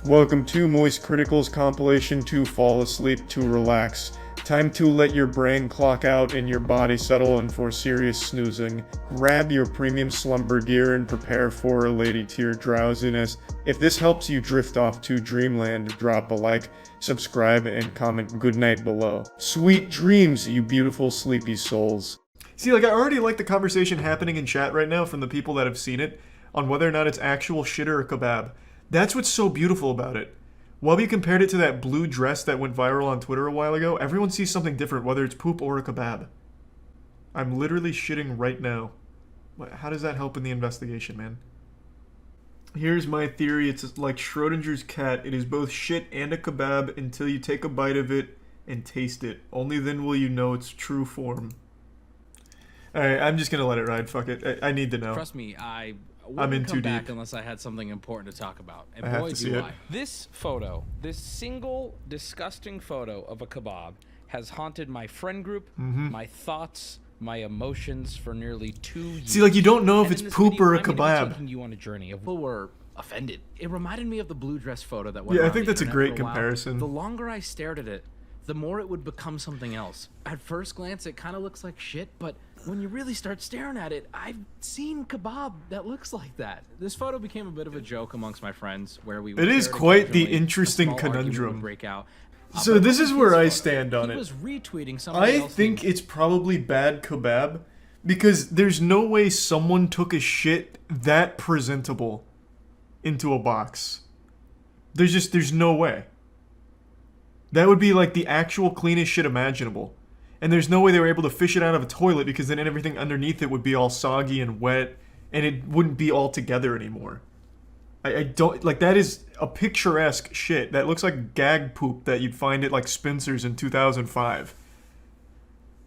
Welcome to moistcritikal's compilation to fall asleep to relax. Time to let your brain clock out and your body settle in for serious snoozing. Grab your premium slumber gear and prepare for a lady tier drowsiness. If this helps you drift off to dreamland, drop a like, subscribe, and comment goodnight below. Sweet dreams, you beautiful sleepy souls. See, like, I already like the conversation happening in chat right now from the people that have seen it on whether or not it's actual shit or a kebab. That's what's so beautiful about it. While we compared it to that blue dress that went viral on Twitter a while ago, everyone sees something different, whether it's poop or a kebab. I'm literally shitting right now. How does that help in the investigation, man? Here's my theory. It's like Schrodinger's cat. It is both shit and a kebab until you take a bite of it and taste it. Only then will you know its true form. Alright, I'm just gonna let it ride. Fuck it. I need to know. Trust me, I'm in too come back deep. unless I had something important to talk about. And I have boy, to see do it. I. This photo, this single disgusting photo of a kebab has haunted my friend group, my thoughts, my emotions for nearly 2 years. See, like, you don't know if And it's in this poop video, or a I'm gonna be kebab. taking you on a journey of people were offended. It reminded me of the blue dress photo that went Yeah, I around think the that's a internet great for while. comparison. The longer I stared at it, the more it would become something else. At first glance, it kind of looks like shit, but when you really start staring at it, I've seen kebab that looks like that. This photo became a bit of a joke amongst my friends, where we. It is shared quite the occasionally, a interesting small argument would conundrum. break out. So But this look is at where his I photo. stand on He it. was retweeting somebody I else think named- it's probably bad kebab because there's no way someone took a shit that presentable into a box. There's no way. That would be like the actual cleanest shit imaginable. And there's no way they were able to fish it out of a toilet because then everything underneath it would be all soggy and wet and it wouldn't be all together anymore. I don't, like, that is a picturesque shit. That looks like gag poop that you'd find at like Spencer's in 2005.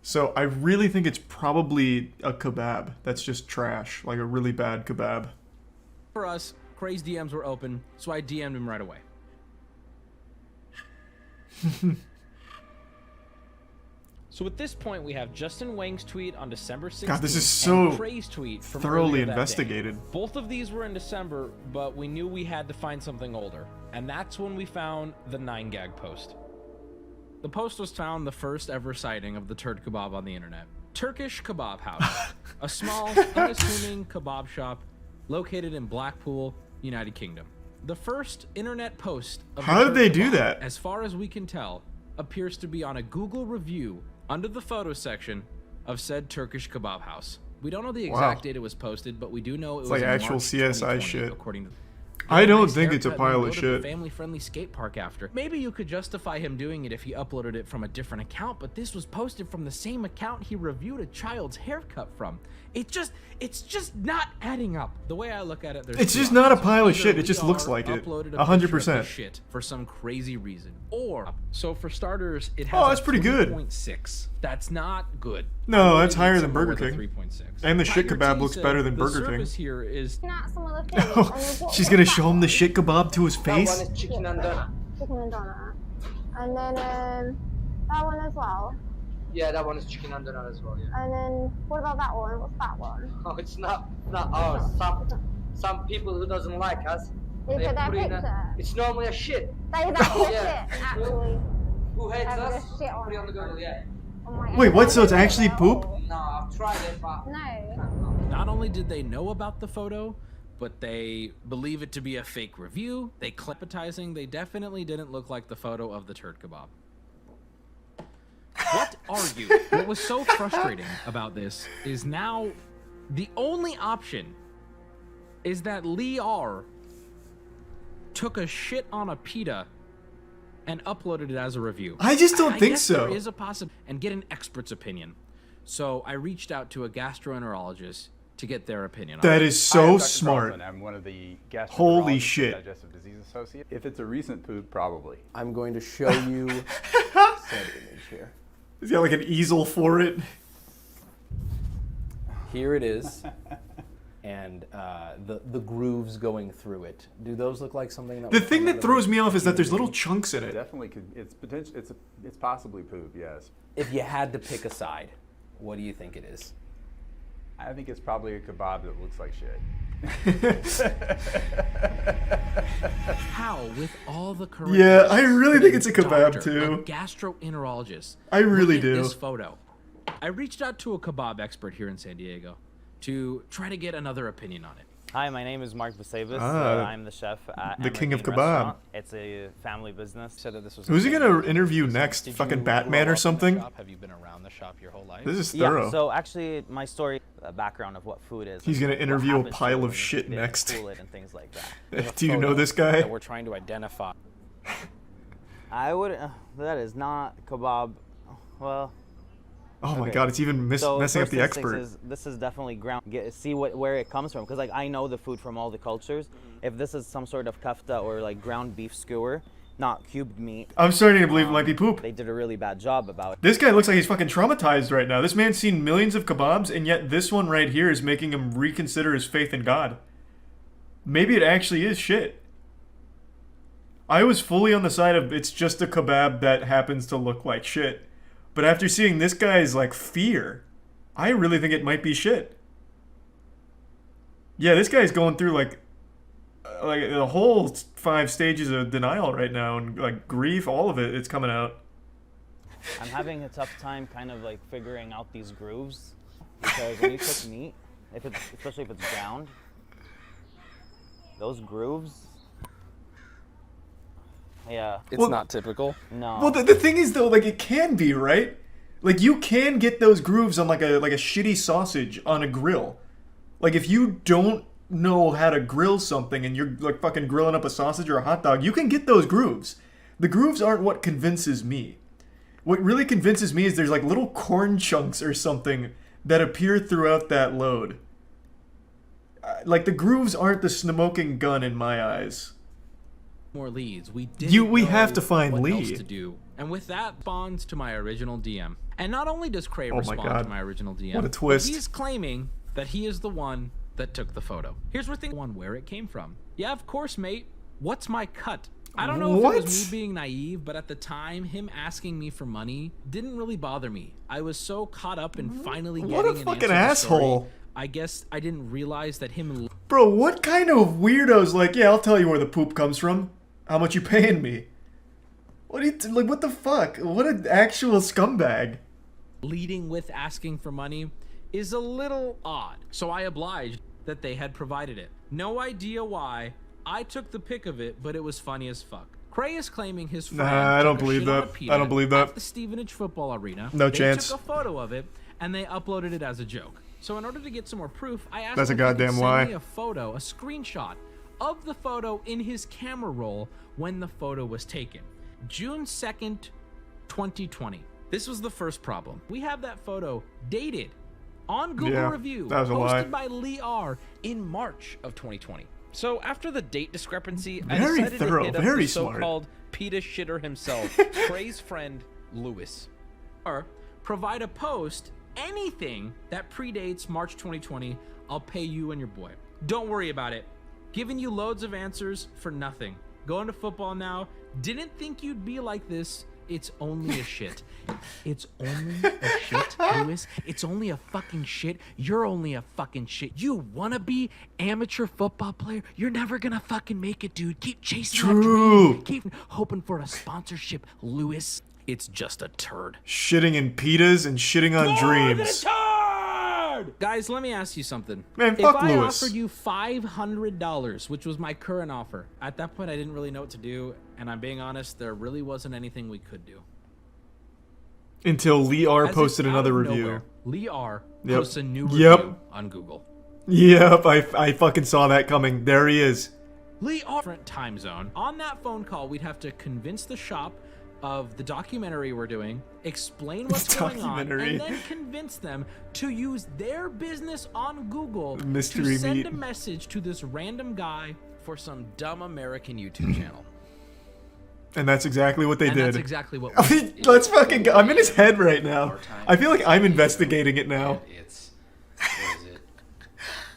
So I really think it's probably a kebab that's just trash, like a really bad kebab. For us, Craig's DMs were open, so I DM'd him right away. So at this point, we have Justin Wang's tweet on December 16th. God, this is so and Craig's tweet from thoroughly earlier that day. investigated. Both of these were in December, but we knew we had to find something older, and that's when we found the 9gag post. The post was found the first ever sighting of the turd kebab on the internet. Turkish Kebab House, a small, unassuming kebab shop located in Blackpool, United Kingdom. The first internet post of How the did turd they do kebab, that? as far as we can tell, appears to be on a Google review under the photo section of said Turkish Kebab House. We don't know the exact date it was posted, but we do know it was like in actual March CSI 2020, shit. according to. I don't Nice think it's a haircut, pile and of then go to the shit. family-friendly skate park after. Maybe you could justify him doing it if he uploaded it from a different account, but this was posted from the same account he reviewed a child's haircut from. It's just not adding up. The way I look at it, there's It's two just not a options. pile of Either shit, it just we looks are like it. uploaded a 100%. picture of the shit for some crazy reason, or so for starters, it has Oh, a that's pretty good. 3.6. That's not good. No, I that's really higher need than somewhere Burger with a King. 3.6. And the shit Tiger kebab T looks said, better than the Burger King. surface here is At some of the food, and we've got She's gonna that show him the one. shit kebab to his That face? one is chicken and donut. Chicken and donut. And then that one as well. Yeah, that one is chicken and donut as well, yeah. And then what about that one? What's that one? Oh, it's not ours. Some people who doesn't like us, Is they it their put in picture? it's normally a shit. That's the Yeah. shit, actually. Who hates Have us? this shit on Put it on the it. Google, yeah. Oh my Wait, God. what? So it's actually poop? No, I've tried it, but No. Not only did they know about the photo, but they believe it to be a fake review. They appetizing. They definitely didn't look like the photo of the turd kebab. What argued? What was so frustrating about this is now the only option is that Lee R took a shit on a pita and uploaded it as a review. I just don't think guess so. There is a and get an expert's opinion. So I reached out to a gastroenterologist to get their opinion on That it. is Hi, I'm so Dr. smart. Carlson. I'm one of the Holy gastroenterologists and shit. digestive disease associate. If it's a recent poop, probably. I'm going to show you said image here. He's got like an easel for it. Here it is, and the grooves going through it. Do those look like something that? The would thing come out that of throws a me off is that there's human little chunks in it. Definitely could. It's potential. It's possibly poop. Yes. If you had to pick a side, what do you think it is? I think it's probably a kebab that looks like shit. How, with all the correct Yeah, I really could think it's a kebab, doctor, too. a gastroenterologist, I really look at do. this photo? I reached out to a kebab expert here in San Diego to try to get another opinion on it. Hi, my name is Mark Vasevis. Ah, I'm the chef at the king of American kebab. Restaurant. It's a family business. Said that this was Who's he gonna interview next? Did Fucking you Batman grow or up in the something? shop? Have you been around the shop your whole life? This is thorough. Yeah, so actually my story, background of what food is. He's and gonna what interview a happens to pile it of when you shit eat it and next. cool it and things like that. Do you know this guy? that we're trying to identify. I would, that is not kebab. Well, Oh my okay. god, it's even so messing up first the instinct expert. is this is definitely ground. See where it comes from, because like I know the food from all the cultures. If this is some sort of kafta or like ground beef skewer, not cubed meat, I'm starting to believe it might be poop. they did a really bad job about it. This guy looks like he's fucking traumatized right now. This man's seen millions of kebabs, and yet this one right here is making him reconsider his faith in God. Maybe it actually is shit. I was fully on the side of it's just a kebab that happens to look like shit. But after seeing this guy's, like, fear, I really think it might be shit. Yeah, this guy's going through, like the whole 5 stages of denial right now, and, like, grief, all of it, it's coming out. I'm having a tough time kind of like figuring out these grooves, because when you cook meat, especially if it's ground, those grooves, yeah, It's Well- not typical. no. Well, the thing is, though, like, it can be, right? Like, you can get those grooves on, like a shitty sausage on a grill. Like, if you don't know how to grill something and you're, like, fucking grilling up a sausage or a hot dog, you can get those grooves. The grooves aren't what convinces me. What really convinces me is there's, like, little corn chunks or something that appear throughout that load. Like, the grooves aren't the smoking gun in my eyes. More leads. We We have know to find what Lee. else to do. And with that, responds to my original DM. And not only does Cray Oh my respond God. to my original DM, What a twist. but he's claiming that he is the one that took the photo. Here's where thing one where it came from. Yeah, of course, mate. What's my cut? I don't know if it What? was me being naive, but at the time, him asking me for money didn't really bother me. I was so caught up in finally getting What a an fucking answer to the story, asshole. I guess I didn't realize that him Bro, what kind of weirdo's like, yeah, I'll tell you where the poop comes from. How much you paying me? What like, what the fuck? What an actual scumbag. leading with asking for money is a little odd. So I obliged that they had provided it. No idea why. I took the pic of it, but it was funny as fuck. Cray is claiming his friend Nah, I don't took a believe shit on that. a pita I don't believe that. at the Stevenage football arena. No They chance. took a photo of it and they uploaded it as a joke. So in order to get some more proof, I asked That's a him if he could goddamn send lie. me a photo, a screenshot of the photo in his camera roll when the photo was taken. June 2nd, 2020. This was the first problem. We have that photo dated on Google Yeah, Review, that was a lie. posted by Lee R in March of 2020. So after the date discrepancy, Very I decided thorough, to hit up very the smart. so-called PETA shitter himself, Cray's friend, Lewis. Or provide a post, anything that predates March 2020, I'll pay you and your boy. Don't worry about it. Giving you loads of answers for nothing. Going to football now. Didn't think you'd be like this. It's only a shit. It's only a shit, Lewis. It's only a fucking shit. You're only a fucking shit. You wanna be amateur football player? You're never gonna fucking make it, dude. Keep chasing that True. dream. Keep hoping for a sponsorship, Lewis. It's just a turd. Shitting in pitas and shitting on dreams. Guys, let me ask you something. Man, if fuck I Lewis. offered you $500, which was my current offer, at that point I didn't really know what to do, and I'm being honest, there really wasn't anything we could do. Until Lee R As if posted out another of review. nowhere, Lee R Yep. posts a new Yep. review on Google. Yep, I fucking saw that coming. There he is. Lee R different time zone. On that phone call, we'd have to convince the shop of the documentary we're doing, explain what's going on, Documentary. and then convince them to use their business on Google Mystery to send meat. a message to this random guy for some dumb American YouTube channel. And that's exactly what they And did. that's exactly what I mean, let's fucking go. I'm in his head right now. I feel like I'm investigating it now. It's, what is it?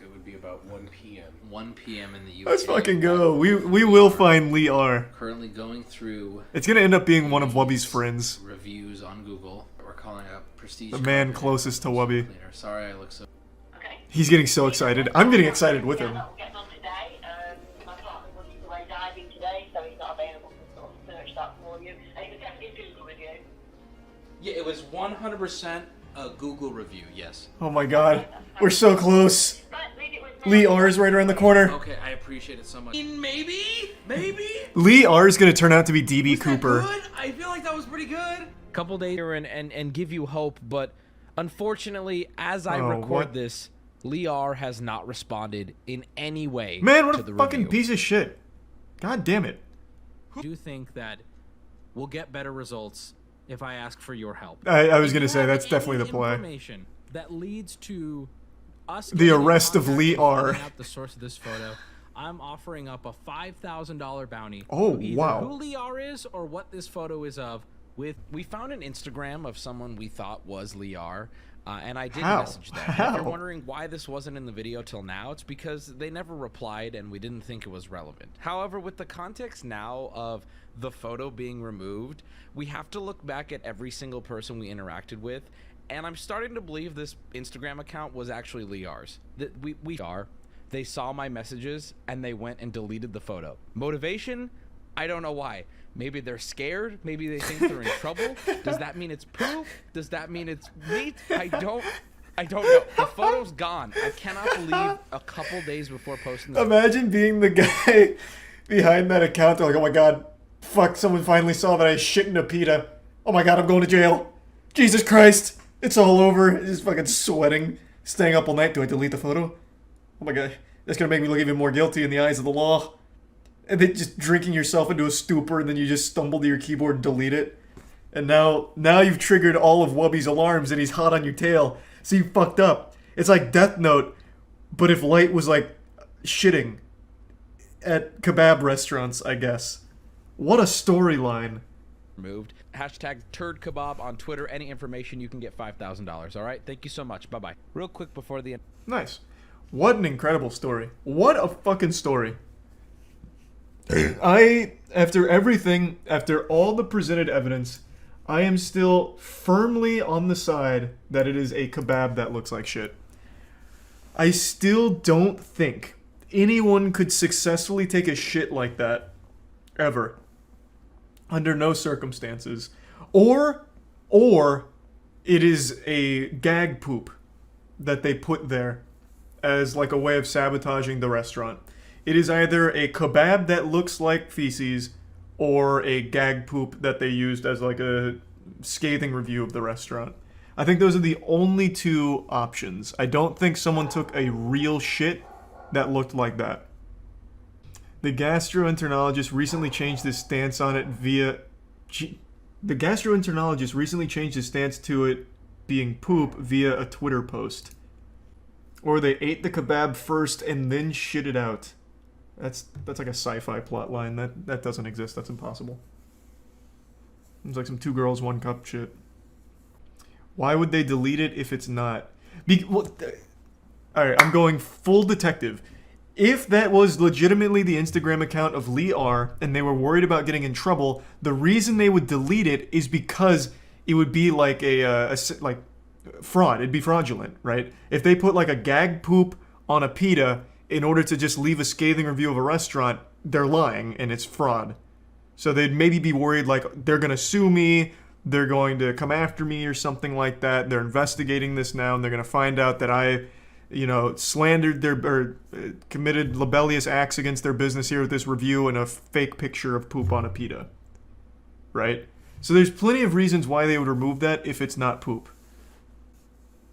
It would be about 1 p.m. 1 p.m. in the UK. Let's fucking go. We will find Lee R. Currently going through It's gonna end up being one of Wubby's friends. reviews on Google. We're calling up Prestige. The man Carpet closest to Cleaner. Wubby. Sorry, I look so. He's getting so excited. I'm getting excited with him. Getting on today. My partner was away diving today, so he's not available to sort of search that for you. And you can definitely Google review. Yeah, it was 100% a Google review, yes. Oh my god. We're so close. Right, leave it with Lee R is right around the corner. Okay, I appreciate it so much. Maybe? Lee R is going to turn out to be DB Cooper. Good? I feel like that was pretty good. Couple days here and give you hope, but unfortunately, as I record what? this, Lee R has not responded in any way. Man, what to a the fucking review. piece of shit. God damn it. I do think that we'll get better results if I ask for your help. I was If going to you say, have that's any definitely the play. Information that leads to us The getting in arrest of contact Lee and R. finding out the source of this photo, I'm offering up a $5,000 bounty. Oh, to either wow. who Lee R is or what this photo is of. We found an Instagram of someone we thought was Lee R. And I did How? message them. If How? you're wondering why this wasn't in the video till now, it's because they never replied and we didn't think it was relevant. However, with the context now of the photo being removed, we have to look back at every single person we interacted with, and I'm starting to believe this Instagram account was actually Lee R's. That we are. They saw my messages and they went and deleted the photo. Motivation? I don't know why. Maybe they're scared. Maybe they think they're in trouble. Does that mean it's proof? Does that mean it's meat? I don't know. The photo's gone. I cannot believe a couple days before posting this. Imagine being the guy behind that account. They're like, oh my god, fuck, someone finally saw that I shit in a pita. Oh my god, I'm going to jail. Jesus Christ. It's all over. Just fucking sweating. Staying up all night. Do I delete the photo? Oh my god. That's gonna make me look even more guilty in the eyes of the law. And then just drinking yourself into a stupor, and then you just stumble to your keyboard and delete it. And now you've triggered all of Wubby's alarms, and he's hot on your tail. So you fucked up. It's like Death Note, but if Light was like shitting at kebab restaurants, I guess. What a storyline. Removed. Hashtag turd kebab on Twitter. Any information, you can get $5,000. All right. Thank you so much. Bye bye. Real quick before the end. Nice. What an incredible story. What a fucking story. After everything, after all the presented evidence, I am still firmly on the side that it is a kebab that looks like shit. I still don't think anyone could successfully take a shit like that, ever. Under no circumstances. Or it is a gag poop that they put there as like a way of sabotaging the restaurant. It is either a kebab that looks like feces or a gag poop that they used as like a scathing review of the restaurant. I think those are the only two options. I don't think someone took a real shit that looked like that. The gastroenterologist recently changed his stance on it The gastroenterologist recently changed his stance to it being poop via a Twitter post. Or they ate the kebab first and then shit it out. That's like a sci-fi plot line. That doesn't exist. That's impossible. It's like some 2 girls, 1 cup shit. Why would they delete it if it's not? Alright, I'm going full detective. If that was legitimately the Instagram account of Lee R and they were worried about getting in trouble, the reason they would delete it is because it would be like a fraud. It'd be fraudulent, right? If they put like a gag poop on a pita in order to just leave a scathing review of a restaurant, they're lying and it's fraud. So they'd maybe be worried like they're going to sue me, they're going to come after me or something like that. They're investigating this now and they're going to find out that I, slandered or committed libellous acts against their business here with this review and a fake picture of poop on a pita. Right? So there's plenty of reasons why they would remove that if it's not poop.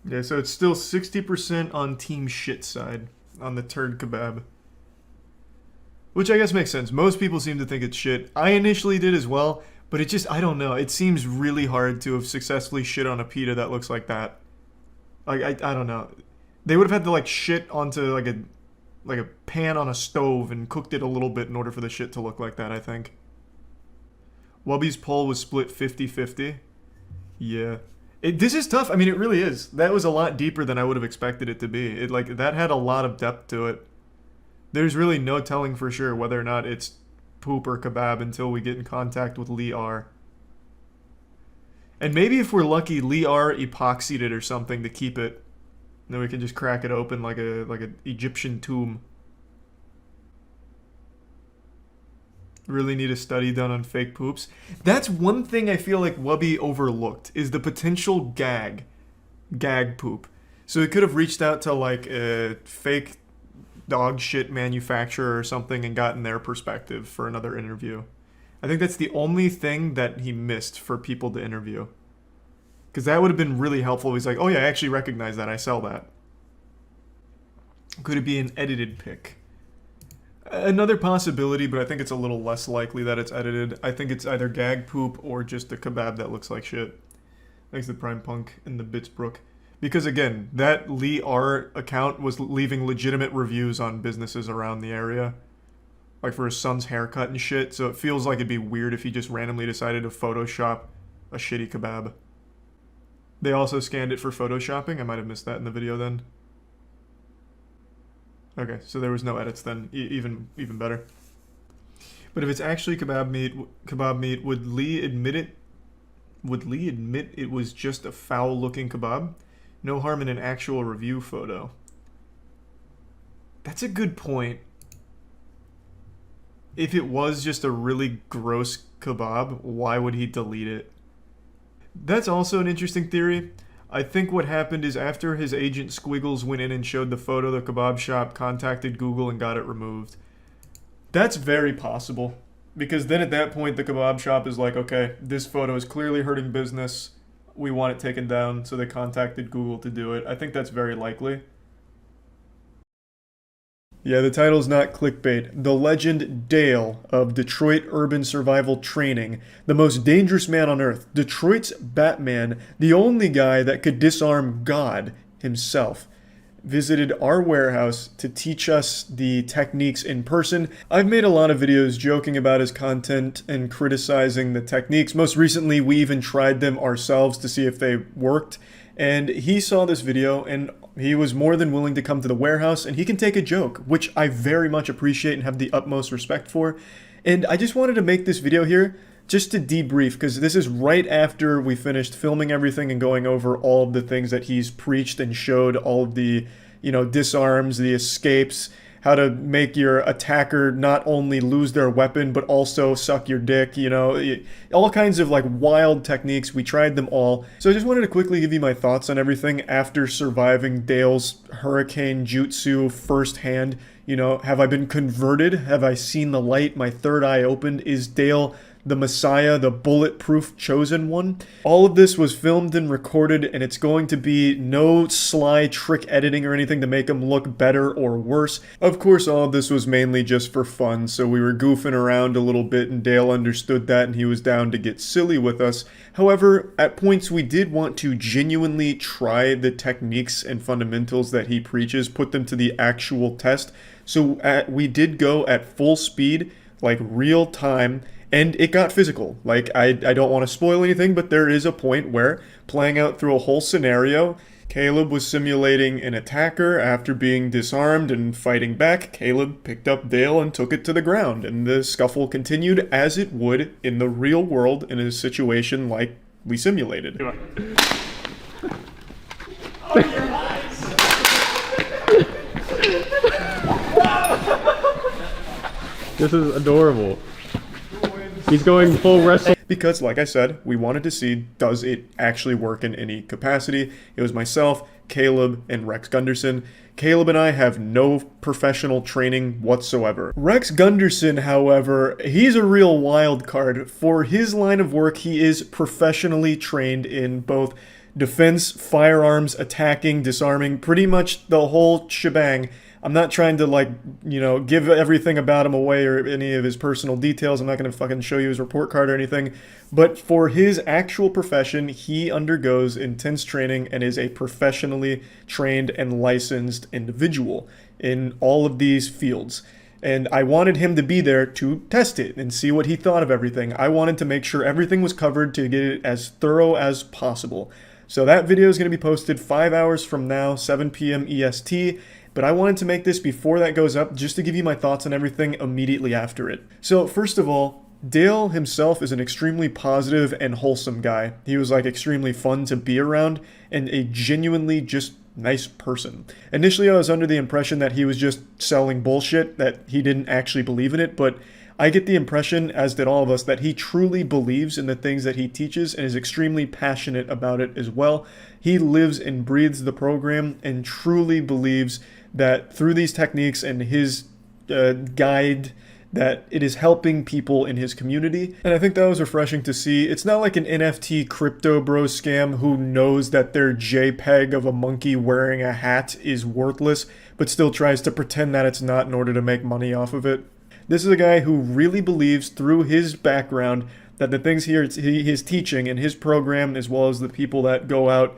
Yeah, so it's still 60% on team shit side on the turd kebab. Which I guess makes sense. Most people seem to think it's shit. I initially did as well, but it just, I don't know. It seems really hard to have successfully shit on a pita that looks like that. Like, I don't know. They would have had to like shit onto like a pan on a stove and cooked it a little bit in order for the shit to look like that, I think. Wubby's poll was split 50-50. Yeah. This is tough. I mean, it really is. That was a lot deeper than I would have expected it to be. That had a lot of depth to it. There's really no telling for sure whether or not it's poop or kebab until we get in contact with Lee R. And maybe if we're lucky, Lee R epoxied it or something to keep it then we can just crack it open like an Egyptian tomb. Really need a study done on fake poops. That's one thing I feel like Wubby overlooked, is the potential gag poop. So he could have reached out to like a fake dog shit manufacturer or something and gotten their perspective for another interview. I think that's the only thing that he missed for people to interview. Because that would have been really helpful. He's like, oh yeah, I actually recognize that. I sell that. Could it be an edited pic? Another possibility, but I think it's a little less likely that it's edited. I think it's either gag poop or just a kebab that looks like shit. Thanks to Prime Punk and the Bitsbrook. Because again, that Lee R account was leaving legitimate reviews on businesses around the area. Like for his son's haircut and shit, so it feels like it'd be weird if he just randomly decided to Photoshop a shitty kebab. They also scanned it for Photoshopping. I might have missed that in the video then. Okay, so there was no edits then. Even better. But if it's actually kebab meat, would Lee admit it? Would Lee admit it was just a foul-looking kebab? No harm in an actual review photo. That's a good point. If it was just a really gross kebab, why would he delete it? That's also an interesting theory. I think what happened is after his agent Squiggles went in and showed the photo, the kebab shop contacted Google and got it removed. That's very possible. Because then at that point, the kebab shop is like, okay, this photo is clearly hurting business. We want it taken down, so they contacted Google to do it. I think that's very likely. Yeah, the title's not clickbait. The legend Dale of Detroit Urban Survival Training, the most dangerous man on Earth, Detroit's Batman, the only guy that could disarm God himself, visited our warehouse to teach us the techniques in person. I've made a lot of videos joking about his content and criticizing the techniques. Most recently, we even tried them ourselves to see if they worked. And he saw this video and he was more than willing to come to the warehouse, and he can take a joke, which I very much appreciate and have the utmost respect for. And I just wanted to make this video here just to debrief, because this is right after we finished filming everything and going over all of the things that he's preached and showed, all of the, disarms, the escapes, how to make your attacker not only lose their weapon, but also suck your dick, all kinds of like wild techniques. We tried them all. So I just wanted to quickly give you my thoughts on everything after surviving Dale's hurricane jutsu firsthand. Have I been converted? Have I seen the light? My third eye opened? Is Dale the Messiah, the bulletproof chosen one? All of this was filmed and recorded, and it's going to be no sly trick editing or anything to make him look better or worse. Of course, all of this was mainly just for fun, so we were goofing around a little bit, and Dale understood that, and he was down to get silly with us. However, at points we did want to genuinely try the techniques and fundamentals that he preaches, put them to the actual test. So we did go at full speed, like real time, and it got physical. Like, I don't want to spoil anything, but there is a point where, playing out through a whole scenario, Caleb was simulating an attacker after being disarmed and fighting back. Caleb picked up Dale and took it to the ground, and the scuffle continued as it would in the real world in a situation like we simulated. This is adorable. He's going full wrestling. Because, like I said, we wanted to see, does it actually work in any capacity? It was myself, Caleb, and Rex Gunderson. Caleb and I have no professional training whatsoever. Rex Gunderson, however, he's a real wild card. For his line of work, he is professionally trained in both defense, firearms, attacking, disarming, pretty much the whole shebang. I'm not trying to, give everything about him away or any of his personal details. I'm not going to fucking show you his report card or anything. But for his actual profession, he undergoes intense training and is a professionally trained and licensed individual in all of these fields. And I wanted him to be there to test it and see what he thought of everything. I wanted to make sure everything was covered to get it as thorough as possible. So that video is going to be posted 5 hours from now, 7 p.m. EST. But I wanted to make this before that goes up just to give you my thoughts on everything immediately after it. So first of all, Dale himself is an extremely positive and wholesome guy. He was like extremely fun to be around and a genuinely just nice person. Initially, I was under the impression that he was just selling bullshit, that he didn't actually believe in it, but I get the impression, as did all of us, that he truly believes in the things that he teaches and is extremely passionate about it as well. He lives and breathes the program and truly believes that through these techniques and his guide, that it is helping people in his community. And I think that was refreshing to see. It's not like an NFT crypto bro scam who knows that their JPEG of a monkey wearing a hat is worthless, but still tries to pretend that it's not in order to make money off of it. This is a guy who really believes through his background that the things he is teaching in his program, as well as the people that go out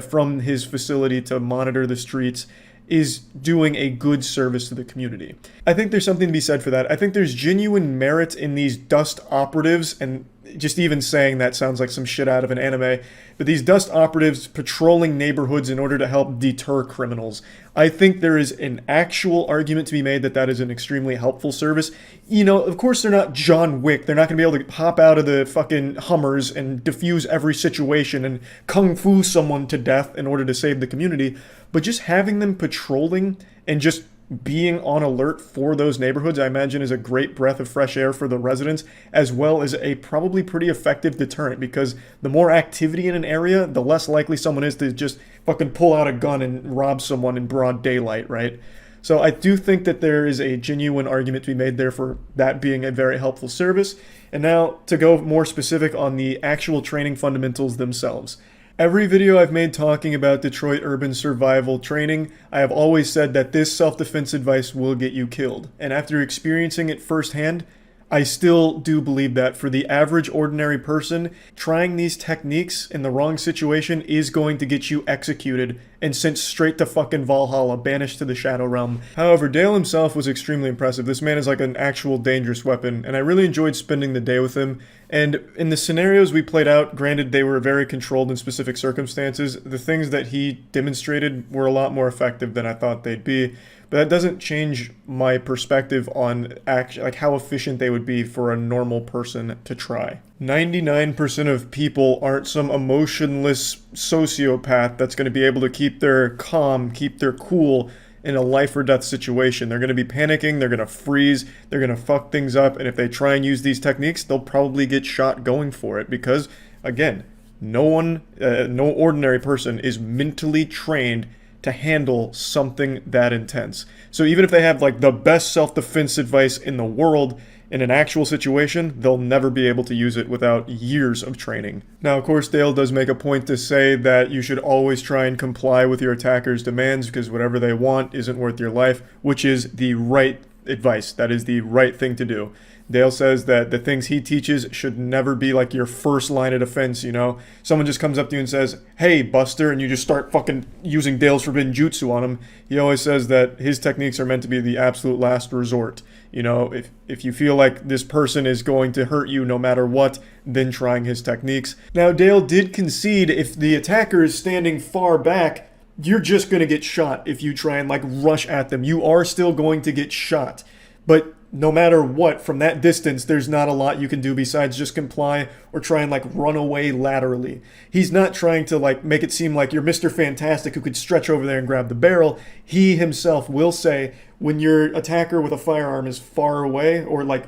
from his facility to monitor the streets, is doing a good service to the community. I think there's something to be said for that. I think there's genuine merit in these dust operatives, and just even saying that sounds like some shit out of an anime, but these dust operatives patrolling neighborhoods in order to help deter criminals. I think there is an actual argument to be made that that is an extremely helpful service. You know, of course they're not John Wick. They're not going to be able to hop out of the fucking Hummers and defuse every situation and kung fu someone to death in order to save the community. But just having them patrolling and just being on alert for those neighborhoods, I imagine, is a great breath of fresh air for the residents, as well as a probably pretty effective deterrent, because the more activity in an area, the less likely someone is to just fucking pull out a gun and rob someone in broad daylight, right? So I do think that there is a genuine argument to be made there for that being a very helpful service. And now to go more specific on the actual training fundamentals themselves. Every video I've made talking about Detroit urban survival training, I have always said that this self-defense advice will get you killed. And after experiencing it firsthand, I still do believe that for the average ordinary person, trying these techniques in the wrong situation is going to get you executed and sent straight to fucking Valhalla, banished to the Shadow Realm. However, Dale himself was extremely impressive. This man is like an actual dangerous weapon, and I really enjoyed spending the day with him. And in the scenarios we played out, granted they were very controlled in specific circumstances, the things that he demonstrated were a lot more effective than I thought they'd be. But that doesn't change my perspective on how efficient they would be for a normal person to try. 99% of people aren't some emotionless sociopath that's going to be able to keep their calm, keep their cool in a life or death situation. They're going to be panicking, they're going to freeze, they're going to fuck things up, and if they try and use these techniques, they'll probably get shot going for it because, again, no ordinary person is mentally trained to handle something that intense. So even if they have like the best self-defense advice in the world, in an actual situation, they'll never be able to use it without years of training. Now, of course, Dale does make a point to say that you should always try and comply with your attacker's demands because whatever they want isn't worth your life, which is the right advice. That is the right thing to do. Dale says that the things he teaches should never be like your first line of defense, you know? Someone just comes up to you and says, "Hey, Buster," and you just start fucking using Dale's forbidden jutsu on him. He always says that his techniques are meant to be the absolute last resort. You know, if you feel like this person is going to hurt you no matter what, then trying his techniques. Now, Dale did concede if the attacker is standing far back, you're just going to get shot if you try and like rush at them. You are still going to get shot. But no matter what, from that distance, there's not a lot you can do besides just comply or try and like run away laterally. He's not trying to like make it seem like you're Mr. Fantastic who could stretch over there and grab the barrel. He himself will say when your attacker with a firearm is far away or like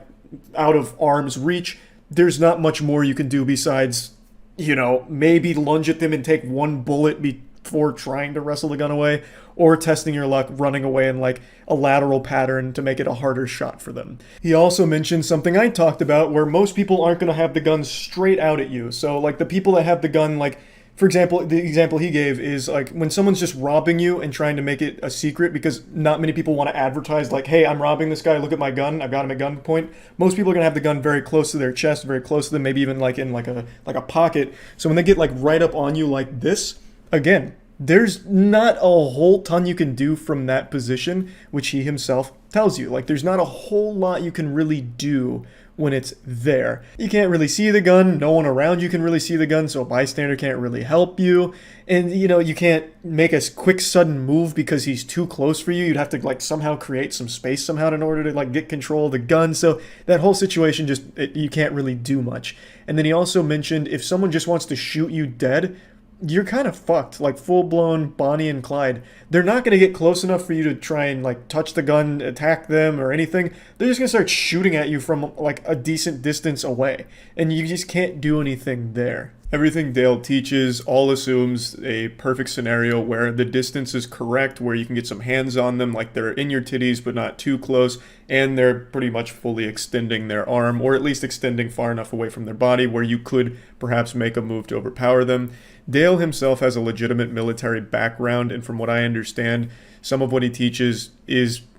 out of arm's reach, there's not much more you can do besides, you know, maybe lunge at them and take one bullet before trying to wrestle the gun away, or testing your luck running away in like a lateral pattern to make it a harder shot for them. He also mentioned something I talked about where most people aren't going to have the gun straight out at you. So like the people that have the gun, like for example, the example he gave is like when someone's just robbing you and trying to make it a secret because not many people want to advertise like, "Hey, I'm robbing this guy, look at my gun, I've got him at gunpoint." Most people are going to have the gun very close to their chest, very close to them, maybe even like in like a pocket. So when they get like right up on you like this, again, there's not a whole ton you can do from that position, which he himself tells you. Like, there's not a whole lot you can really do when it's there. You can't really see the gun, no one around you can really see the gun, so a bystander can't really help you. And you can't make a quick sudden move because he's too close for you. You'd have to like somehow create some space somehow in order to like get control of the gun. So that whole situation you can't really do much. And then he also mentioned if someone just wants to shoot you dead, you're kind of fucked, like full-blown Bonnie and Clyde. They're not going to get close enough for you to try and like touch the gun, attack them or anything. They're just going to start shooting at you from like a decent distance away, and you just can't do anything there. Everything Dale teaches all assumes a perfect scenario where the distance is correct, where you can get some hands on them, like they're in your titties but not too close, and they're pretty much fully extending their arm, or at least extending far enough away from their body where you could perhaps make a move to overpower them. Dale himself has a legitimate military background, and from what I understand, some of what he teaches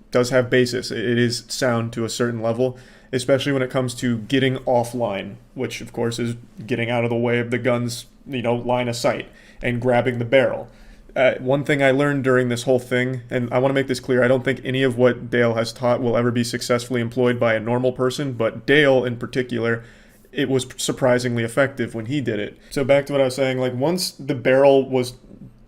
does have basis. It is sound to a certain level, especially when it comes to getting offline, which of course is getting out of the way of the gun's line of sight and grabbing the barrel. One thing I learned during this whole thing, and I want to make this clear, I don't think any of what Dale has taught will ever be successfully employed by a normal person, but Dale in particular, it was surprisingly effective when he did it. So back to what I was saying, like once the barrel was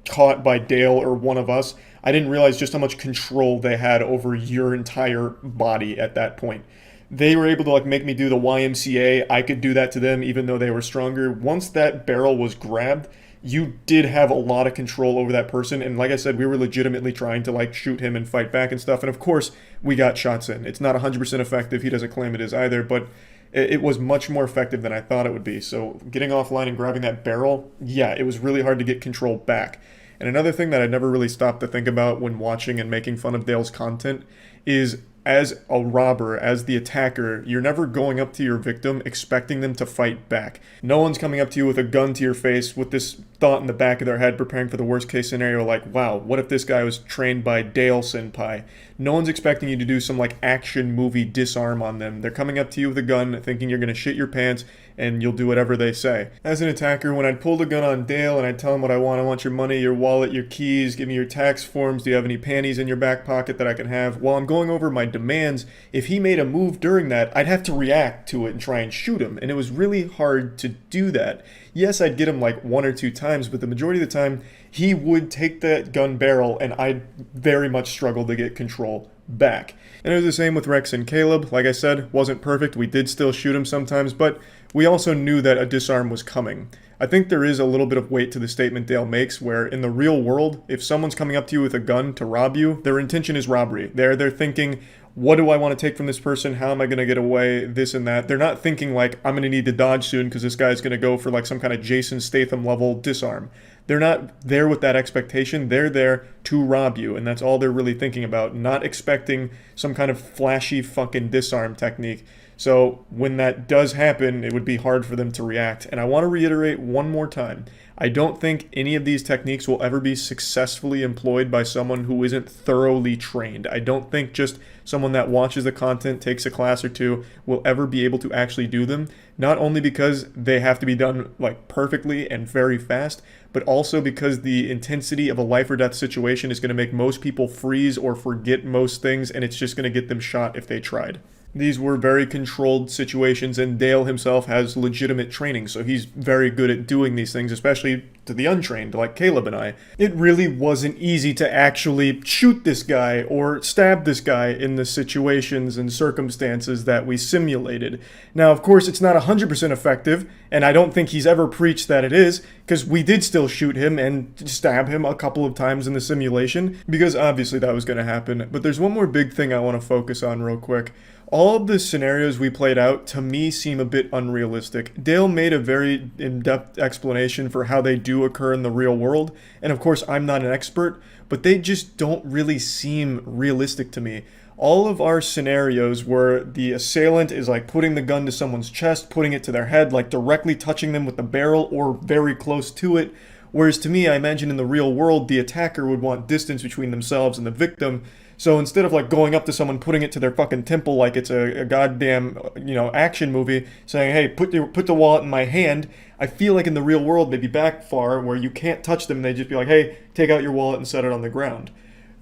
caught by Dale or one of us, I didn't realize just how much control they had over your entire body at that point. They were able to like make me do the YMCA. I could do that to them even though they were stronger. Once that barrel was grabbed, you did have a lot of control over that person. And like I said, we were legitimately trying to like shoot him and fight back and stuff. And of course, we got shots in. It's not 100% effective. He doesn't claim it is either, but it was much more effective than I thought it would be. So getting offline and grabbing that barrel, yeah, it was really hard to get control back. And another thing that I never really stopped to think about when watching and making fun of Dale's content is, as a robber, as the attacker, you're never going up to your victim expecting them to fight back. No one's coming up to you with a gun to your face with this thought in the back of their head preparing for the worst case scenario like, wow, what if this guy was trained by Dale Senpai? No one's expecting you to do some like action movie disarm on them. They're coming up to you with a gun thinking you're going to shit your pants and you'll do whatever they say. As an attacker, when I'd pull the gun on Dale and I'd tell him what I want your money, your wallet, your keys, give me your tax forms, do you have any panties in your back pocket that I can have? While I'm going over my demands, if he made a move during that, I'd have to react to it and try and shoot him, and it was really hard to do that. Yes, I'd get him like 1 or 2 times, but the majority of the time, he would take that gun barrel and I'd very much struggle to get control back. And it was the same with Rex and Caleb. Like I said, wasn't perfect. We did still shoot him sometimes, but we also knew that a disarm was coming. I think there is a little bit of weight to the statement Dale makes where in the real world, if someone's coming up to you with a gun to rob you, their intention is robbery. They're thinking, what do I want to take from this person? How am I going to get away? This and that. They're not thinking like, I'm going to need to dodge soon because this guy's going to go for like some kind of Jason Statham level disarm. They're not there with that expectation. They're there to rob you, and that's all they're really thinking about, not expecting some kind of flashy fucking disarm technique. So when that does happen, it would be hard for them to react. And I want to reiterate one more time, I don't think any of these techniques will ever be successfully employed by someone who isn't thoroughly trained. I don't think just someone that watches the content, takes a class or two, will ever be able to actually do them. Not only because they have to be done like perfectly and very fast, but also because the intensity of a life or death situation is going to make most people freeze or forget most things, and it's just going to get them shot if they tried. These were very controlled situations, and Dale himself has legitimate training, so he's very good at doing these things, especially to the untrained, like Caleb and I. It really wasn't easy to actually shoot this guy or stab this guy in the situations and circumstances that we simulated. Now, of course, it's not 100% effective, and I don't think he's ever preached that it is, because we did still shoot him and stab him a couple of times in the simulation, because obviously that was going to happen. But there's one more big thing I want to focus on real quick. All of the scenarios we played out, to me, seem a bit unrealistic. Dale made a very in-depth explanation for how they do occur in the real world, and of course, I'm not an expert, but they just don't really seem realistic to me. All of our scenarios where the assailant is like putting the gun to someone's chest, putting it to their head, like directly touching them with the barrel or very close to it, whereas to me, I imagine in the real world, the attacker would want distance between themselves and the victim. So instead of like going up to someone, putting it to their fucking temple like it's a goddamn, action movie, saying, hey, put the wallet in my hand, I feel like in the real world they'd be back far where you can't touch them. They'd just be like, hey, take out your wallet and set it on the ground.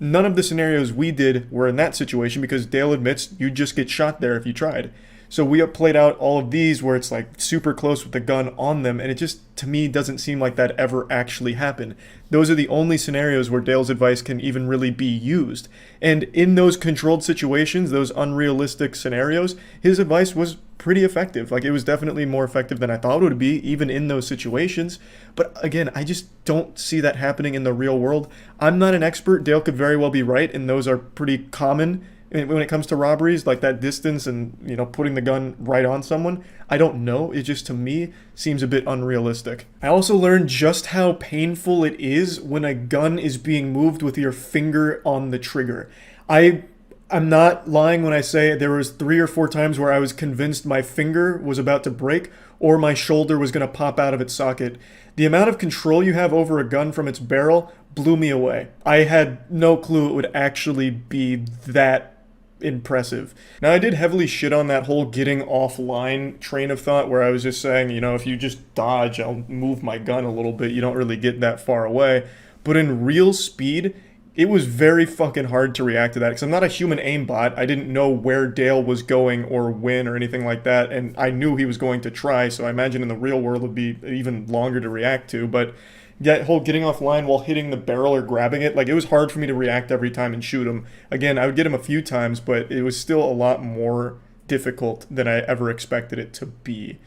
None of the scenarios we did were in that situation because Dale admits you'd just get shot there if you tried. So we have played out all of these where it's like super close with the gun on them, and it just, to me, doesn't seem like that ever actually happened. Those are the only scenarios where Dale's advice can even really be used. And in those controlled situations, those unrealistic scenarios, his advice was pretty effective. Like, it was definitely more effective than I thought it would be, even in those situations. But again, I just don't see that happening in the real world. I'm not an expert. Dale could very well be right, and those are pretty common when it comes to robberies, like that distance and, you know, putting the gun right on someone. I don't know. It just, to me, seems a bit unrealistic. I also learned just how painful it is when a gun is being moved with your finger on the trigger. I'm not lying when I say there was 3 or 4 times where I was convinced my finger was about to break or my shoulder was going to pop out of its socket. The amount of control you have over a gun from its barrel blew me away. I had no clue it would actually be that impressive. Now, I did heavily shit on that whole getting offline train of thought where I was just saying, you know, if you just dodge, I'll move my gun a little bit. You don't really get that far away. But in real speed, it was very fucking hard to react to that because I'm not a human aimbot. I didn't know where Dale was going or when or anything like that, and I knew he was going to try, so I imagine in the real world it would be even longer to react to. But that whole getting offline while hitting the barrel or grabbing it, like, it was hard for me to react every time and shoot him. Again, I would get him a few times, but it was still a lot more difficult than I ever expected it to be.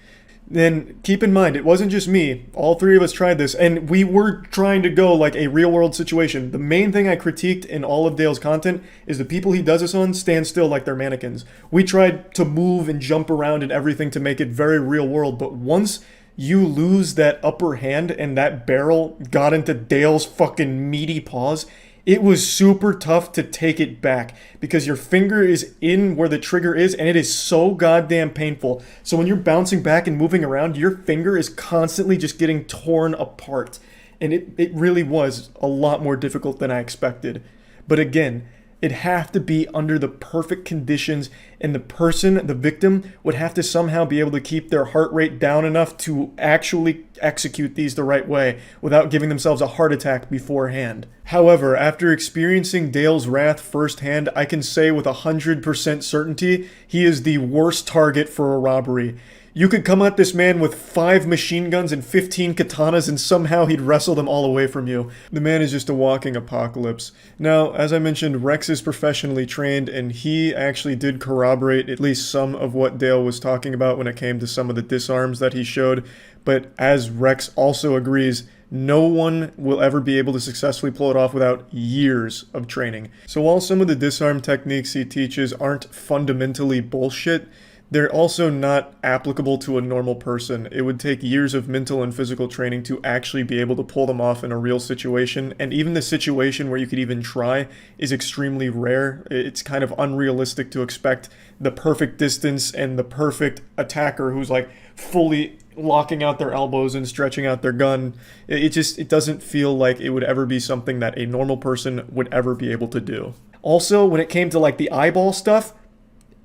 Then keep in mind, it wasn't just me. All 3 of us tried this, and we were trying to go like a real-world situation. The main thing I critiqued in all of Dale's content is the people he does this on stand still like they're mannequins. We tried to move and jump around and everything to make it very real-world, but once you lose that upper hand and that barrel got into Dale's fucking meaty paws, it was super tough to take it back because your finger is in where the trigger is and it is so goddamn painful. So when you're bouncing back and moving around, your finger is constantly just getting torn apart. And it really was a lot more difficult than I expected. But again, it'd have to be under the perfect conditions, and the person, the victim, would have to somehow be able to keep their heart rate down enough to actually execute these the right way without giving themselves a heart attack beforehand. However, after experiencing Dale's wrath firsthand, I can say with 100% certainty, he is the worst target for a robbery. You could come at this man with 5 machine guns and 15 katanas and somehow he'd wrestle them all away from you. The man is just a walking apocalypse. Now, as I mentioned, Rex is professionally trained and he actually did corroborate at least some of what Dale was talking about when it came to some of the disarms that he showed. But as Rex also agrees, no one will ever be able to successfully pull it off without years of training. So while some of the disarm techniques he teaches aren't fundamentally bullshit, they're also not applicable to a normal person. It would take years of mental and physical training to actually be able to pull them off in a real situation, and even the situation where you could even try is extremely rare. It's kind of unrealistic to expect the perfect distance and the perfect attacker who's like fully locking out their elbows and stretching out their gun. It doesn't feel like it would ever be something that a normal person would ever be able to do. Also, when it came to like the eyeball stuff,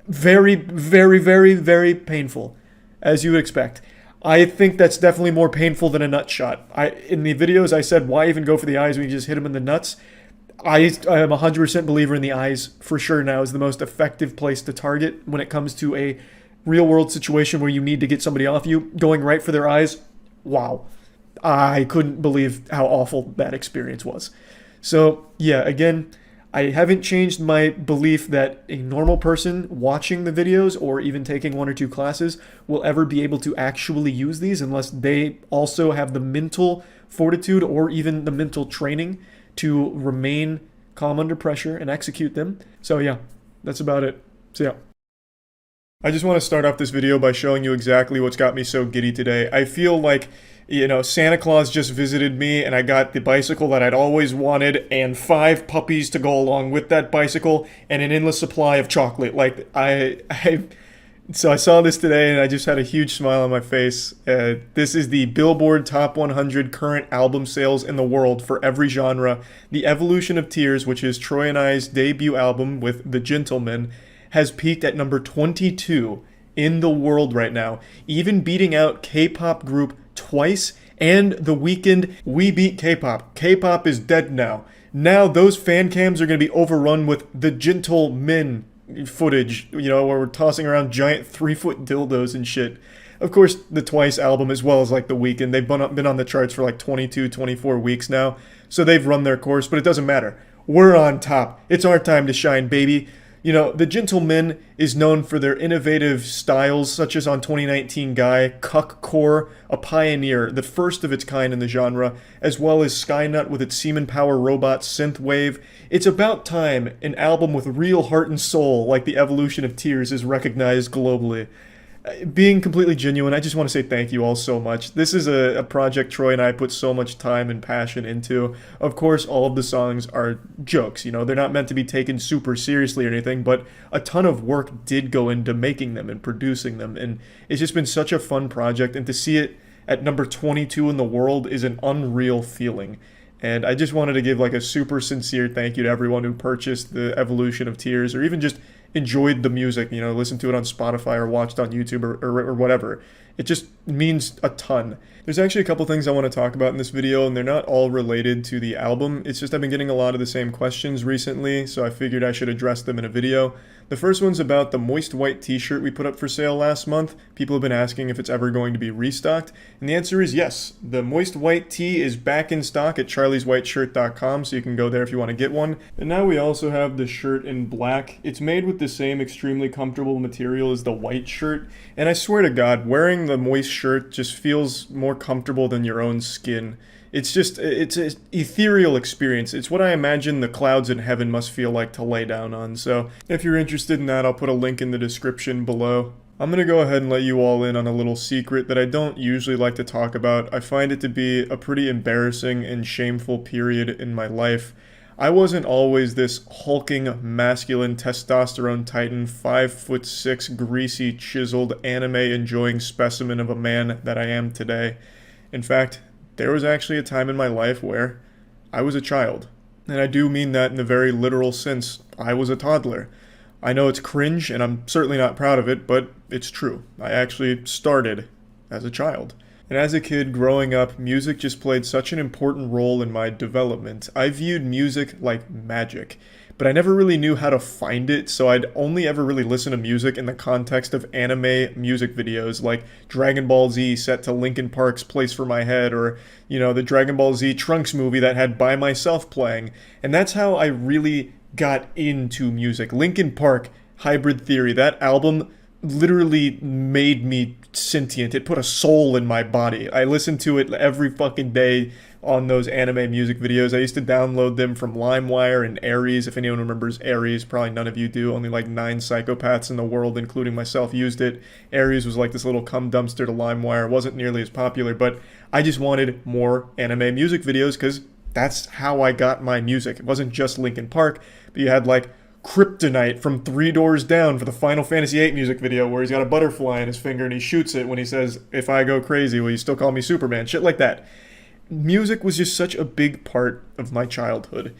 very, very, very, very painful, as you would expect. I think that's definitely more painful than a nut shot. In the videos I said, why even go for the eyes when you just hit him in the nuts? I am a 100% believer in the eyes for sure now is the most effective place to target when it comes to a real world situation where you need to get somebody off you. Going right for their eyes, wow. I couldn't believe how awful that experience was. So yeah, again, I haven't changed my belief that a normal person watching the videos or even taking 1 or 2 classes will ever be able to actually use these unless they also have the mental fortitude or even the mental training to remain calm under pressure and execute them. So yeah, that's about it. So yeah. I just want to start off this video by showing you exactly what's got me so giddy today. I feel like, you know, Santa Claus just visited me and I got the bicycle that I'd always wanted and 5 puppies to go along with that bicycle and an endless supply of chocolate. Like, so I saw this today and I just had a huge smile on my face. This is the Billboard Top 100 current album sales in the world for every genre. The Evolution of Tears, which is Troy and I's debut album with The Gentleman, has peaked at number 22 in the world right now, even beating out K-pop group Twice and The Weeknd. We beat K-pop. K-pop is dead now. Now those fan cams are going to be overrun with The Gentlemen footage, you know, where we're tossing around giant 3-foot dildos and shit. Of course, the Twice album, as well as like The Weeknd, they've been on the charts for like 22, 24 weeks now, so they've run their course, but it doesn't matter. We're on top. It's our time to shine, baby. You know, the Gentleman is known for their innovative styles, such as on 2019 Guy, Cuckcore, a pioneer, the first of its kind in the genre, as well as Skynut with its Semen Power Robot synthwave. It's about time an album with real heart and soul, like The Evolution of Tears, is recognized globally. Being completely genuine, I just want to say thank you all so much. This is a project Troy and I put so much time and passion into. Of course, all of the songs are jokes, you know, they're not meant to be taken super seriously or anything, but a ton of work did go into making them and producing them, and it's just been such a fun project, and to see it at number 22 in the world is an unreal feeling. And I just wanted to give like a super sincere thank you to everyone who purchased The Evolution of Tears, or even just enjoyed the music, you know, listened to it on Spotify or watched on YouTube or whatever. It just means a ton. There's actually a couple things I want to talk about in this video, and they're not all related to the album. It's just I've been getting a lot of the same questions recently, so I figured I should address them in a video. The first one's about the Moist White t-shirt we put up for sale last month. People have been asking if it's ever going to be restocked, and the answer is yes. The Moist White tee is back in stock at charlieswhiteshirt.com, so you can go there if you want to get one. And now we also have the shirt in black. It's made with the same extremely comfortable material as the white shirt, and I swear to God, wearing the Moist shirt just feels more comfortable than your own skin. It's an ethereal experience. It's what I imagine the clouds in heaven must feel like to lay down on. So if you're interested in that, I'll put a link in the description below. I'm going to go ahead and let you all in on a little secret that I don't usually like to talk about. I find it to be a pretty embarrassing and shameful period in my life. I wasn't always this hulking, masculine, testosterone titan, 5'6", greasy, chiseled, anime-enjoying specimen of a man that I am today. In fact, there was actually a time in my life where I was a child. And I do mean that in the very literal sense. I was a toddler. I know it's cringe, and I'm certainly not proud of it, but it's true. I actually started as a child. And as a kid growing up, music just played such an important role in my development. I viewed music like magic, but I never really knew how to find it, so I'd only ever really listen to music in the context of anime music videos, like Dragon Ball Z set to Linkin Park's Place for My Head, or, you know, the Dragon Ball Z Trunks movie that had By Myself playing. And that's how I really got into music. Linkin Park, Hybrid Theory, that album literally made me sentient. It put a soul in my body. I listened to it every fucking day on those anime music videos. I used to download them from LimeWire and Aries. If anyone remembers Aries, probably none of you do. Only like 9 psychopaths in the world, including myself, used it. Aries was like this little cum dumpster to LimeWire. It wasn't nearly as popular, but I just wanted more anime music videos because that's how I got my music. It wasn't just Linkin Park, but you had like Kryptonite from 3 Doors Down for the Final Fantasy VIII music video where he's got a butterfly in his finger and he shoots it when he says, "If I go crazy, will you still call me Superman?" Shit like that. Music was just such a big part of my childhood,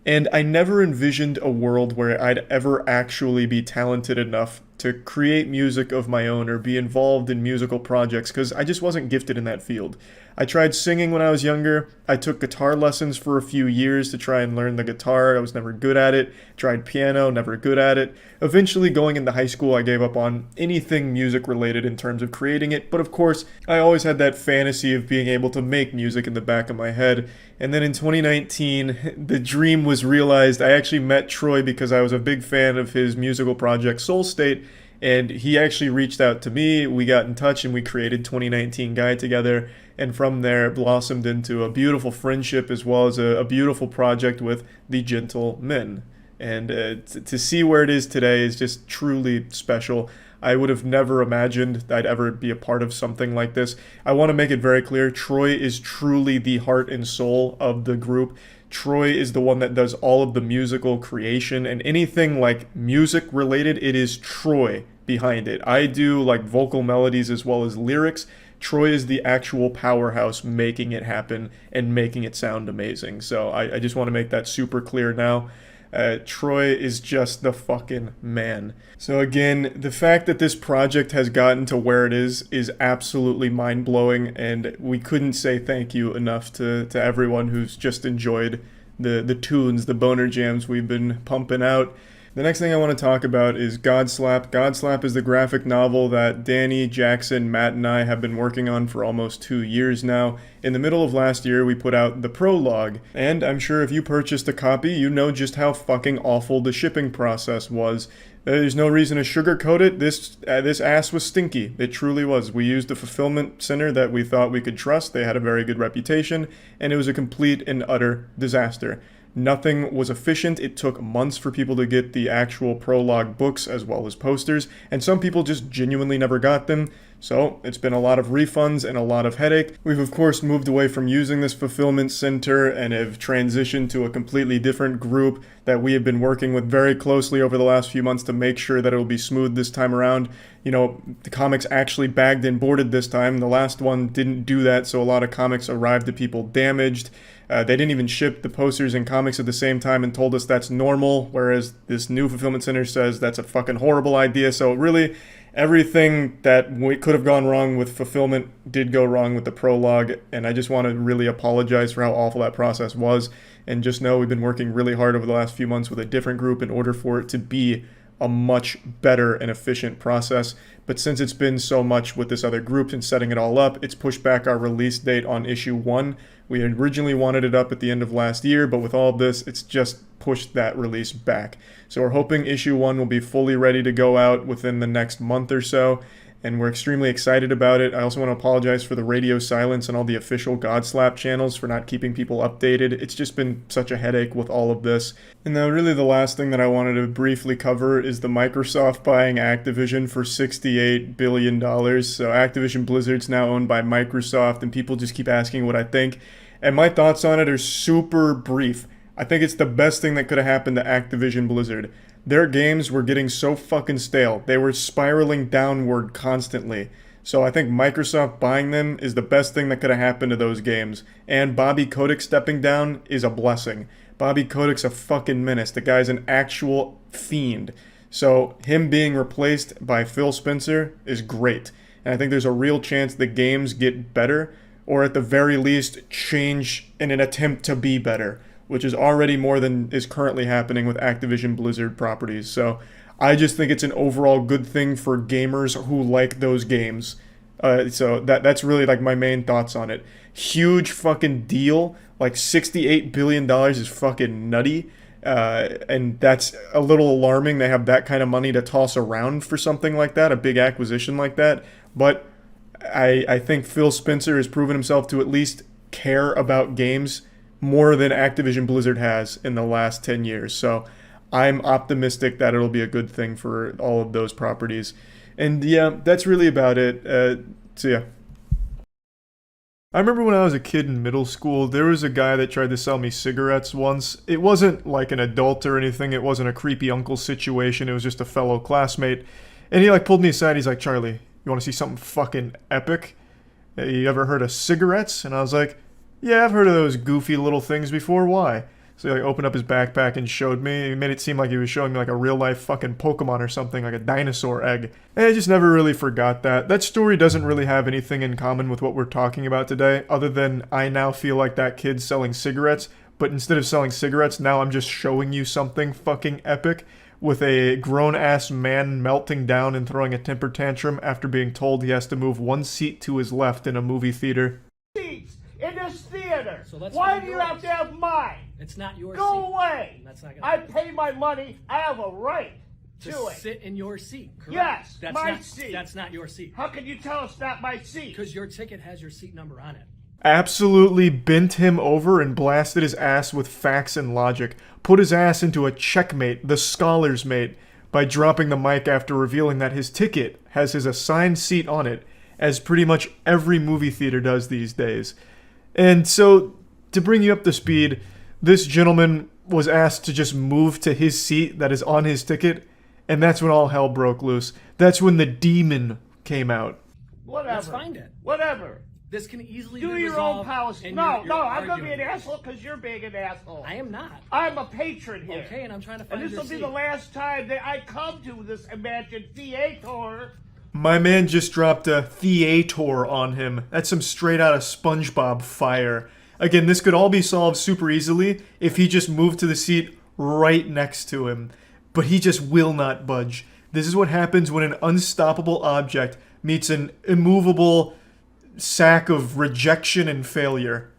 and I never envisioned a world where I'd ever actually be talented enough to create music of my own or be involved in musical projects because I just wasn't gifted in that field. I tried singing when I was younger. I took guitar lessons for a few years to try and learn the guitar. I was never good at it. Tried piano, never good at it. Eventually, going into high school, I gave up on anything music related in terms of creating it. But of course, I always had that fantasy of being able to make music in the back of my head. And then in 2019, the dream was realized. I actually met Troy because I was a big fan of his musical project Soul State, and he actually reached out to me. We got in touch and we created 2019 Guy together. And from there, it blossomed into a beautiful friendship as well as a beautiful project with the Gentlemen. And to see where it is today is just truly special. I would have never imagined I'd ever be a part of something like this. I want to make it very clear, Troy is truly the heart and soul of the group. Troy is the one that does all of the musical creation, and anything like music related, it is Troy behind it. I do like vocal melodies as well as lyrics. Troy is the actual powerhouse making it happen and making it sound amazing. So I just want to make that super clear now. Troy is just the fucking man. So again, the fact that this project has gotten to where it is absolutely mind-blowing, and we couldn't say thank you enough to everyone who's just enjoyed the tunes, the boner jams we've been pumping out. The next thing I want to talk about is Godslap. Godslap is the graphic novel that Danny, Jackson, Matt, and I have been working on for almost 2 years now. In the middle of last year, we put out the prologue, and I'm sure if you purchased a copy, you know just how fucking awful the shipping process was. There's no reason to sugarcoat it. This ass was stinky. It truly was. We used a fulfillment center that we thought we could trust. They had a very good reputation, and it was a complete and utter disaster. Nothing was efficient. It took months for people to get the actual prologue books as well as posters, and some people just genuinely never got them. So it's been a lot of refunds and a lot of headache. We've of course moved away from using this fulfillment center and have transitioned to a completely different group that we have been working with very closely over the last few months to make sure that it will be smooth this time around. You know, the comics actually bagged and boarded this time. The last one didn't do that, so a lot of comics arrived to people damaged. They didn't even ship the posters and comics at the same time and told us that's normal, whereas this new fulfillment center says that's a fucking horrible idea. So really, everything that could have gone wrong with fulfillment did go wrong with the prologue, and I just want to really apologize for how awful that process was, and just know we've been working really hard over the last few months with a different group in order for it to be a much better and efficient process. But since it's been so much with this other group and setting it all up, it's pushed back our release date on issue 1. We originally wanted it up at the end of last year, but with all of this, it's just pushed that release back. So we're hoping issue 1 will be fully ready to go out within the next month or so, and we're extremely excited about it. I also want to apologize for the radio silence on all the official Godslap channels for not keeping people updated. It's just been such a headache with all of this. And now really the last thing that I wanted to briefly cover is the Microsoft buying Activision for $68 billion. So Activision Blizzard's now owned by Microsoft, and people just keep asking what I think. And my thoughts on it are super brief. I think it's the best thing that could have happened to Activision Blizzard. Their games were getting so fucking stale. They were spiraling downward constantly. So I think Microsoft buying them is the best thing that could have happened to those games. And Bobby Kotick stepping down is a blessing. Bobby Kotick's a fucking menace. The guy's an actual fiend. So him being replaced by Phil Spencer is great. And I think there's a real chance the games get better, or at the very least change in an attempt to be better, which is already more than is currently happening with Activision Blizzard properties. So I just think it's an overall good thing for gamers who like those games. So that's really like my main thoughts on it. Huge fucking deal. Like $68 billion is fucking nutty. And that's a little alarming. They have that kind of money to toss around for something like that, a big acquisition like that. But I think Phil Spencer has proven himself to at least care about games more than Activision Blizzard has in the last 10 years. So I'm optimistic that it'll be a good thing for all of those properties. And yeah, that's really about it. So yeah. I remember when I was a kid in middle school, there was a guy that tried to sell me cigarettes once. It wasn't like an adult or anything. It wasn't a creepy uncle situation. It was just a fellow classmate. And he like pulled me aside. He's like, "Charlie, you want to see something fucking epic? You ever heard of cigarettes?" And I was like, "Yeah, I've heard of those goofy little things before. Why?" So he like opened up his backpack and showed me. He made it seem like he was showing me like a real life fucking Pokemon or something, like a dinosaur egg. And I just never really forgot that. That story doesn't really have anything in common with what we're talking about today, other than I now feel like that kid's selling cigarettes, but instead of selling cigarettes, now I'm just showing you something fucking epic with a grown-ass man melting down and throwing a temper tantrum after being told he has to move one seat to his left in a movie theater. Seats in this theater. So that's why not do you yours. have to have mine? It's not your Go seat. away. That's not I gonna pay my money. I have a right to it. sit in your seat. Correct? Yes, that's my not, seat. That's not your seat. How can you tell it's not my seat? Because your ticket has your seat number on it. Absolutely bent him over and blasted his ass with facts and logic. Put his ass into a checkmate, the scholar's mate, by dropping the mic after revealing that his ticket has his assigned seat on it, as pretty much every movie theater does these days. And so, to bring you up to speed, this gentleman was asked to just move to his seat that is on his ticket, and that's when all hell broke loose. That's when the demon came out. Whatever. Let's find it. Whatever. This can easily Do be your resolved own policy. in No, your no, I'm going to be an argument. asshole because you're being an asshole. I am not. I'm a patron here. Okay, and I'm trying to find And this your will be seat. the last time that I come to this imagined theater. My man just dropped a theater on him. That's some straight out of SpongeBob fire. Again, this could all be solved super easily if he just moved to the seat right next to him. but he just will not budge. This is what happens when an unstoppable object meets an immovable sack of rejection and failure.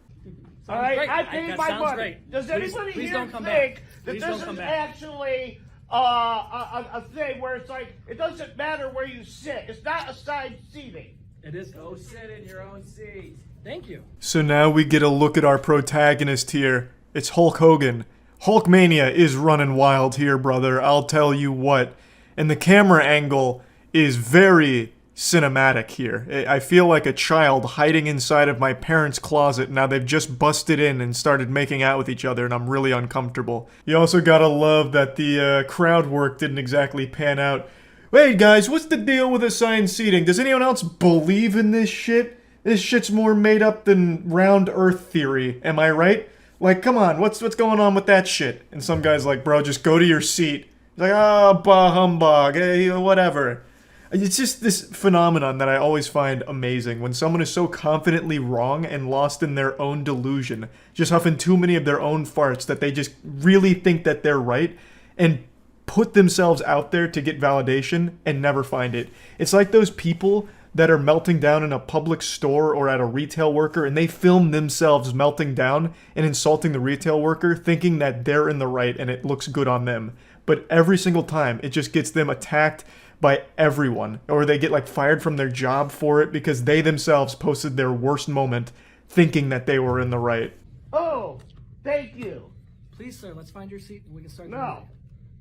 All right, great. I paid That my sounds money. great. Does anybody Please here don't come think back. that Please this don't is come back. actually a thing where it's like, it doesn't matter where you sit. It's not assigned seating. It is. Go sit in your own seat. Thank you. So now we get a look at our protagonist here. It's Hulk Hogan. Hulkmania is running wild here, brother. I'll tell you what. And the camera angle is very cinematic here. I feel like a child hiding inside of my parents' closet. Now they've just busted in and started making out with each other, and I'm really uncomfortable. You also gotta love that the crowd work didn't exactly pan out. Wait, guys, what's the deal with assigned seating? Does anyone else believe in this shit? This shit's more made up than round earth theory, am I right? Like, come on, what's going on with that shit? And some guy's like, bro, just go to your seat. He's like, oh, bah humbug, whatever. It's just this phenomenon that I always find amazing. When someone is so confidently wrong and lost in their own delusion, just huffing too many of their own farts that they just really think that they're right, and put themselves out there to get validation and never find it. It's like those people that are melting down in a public store or at a retail worker, and they film themselves melting down and insulting the retail worker, thinking that they're in the right and it looks good on them. But every single time, it just gets them attacked by everyone, or they get like fired from their job for it because they themselves posted their worst moment thinking that they were in the right. Oh, thank you. Please, sir, let's find your seat and we can start. the No, meeting.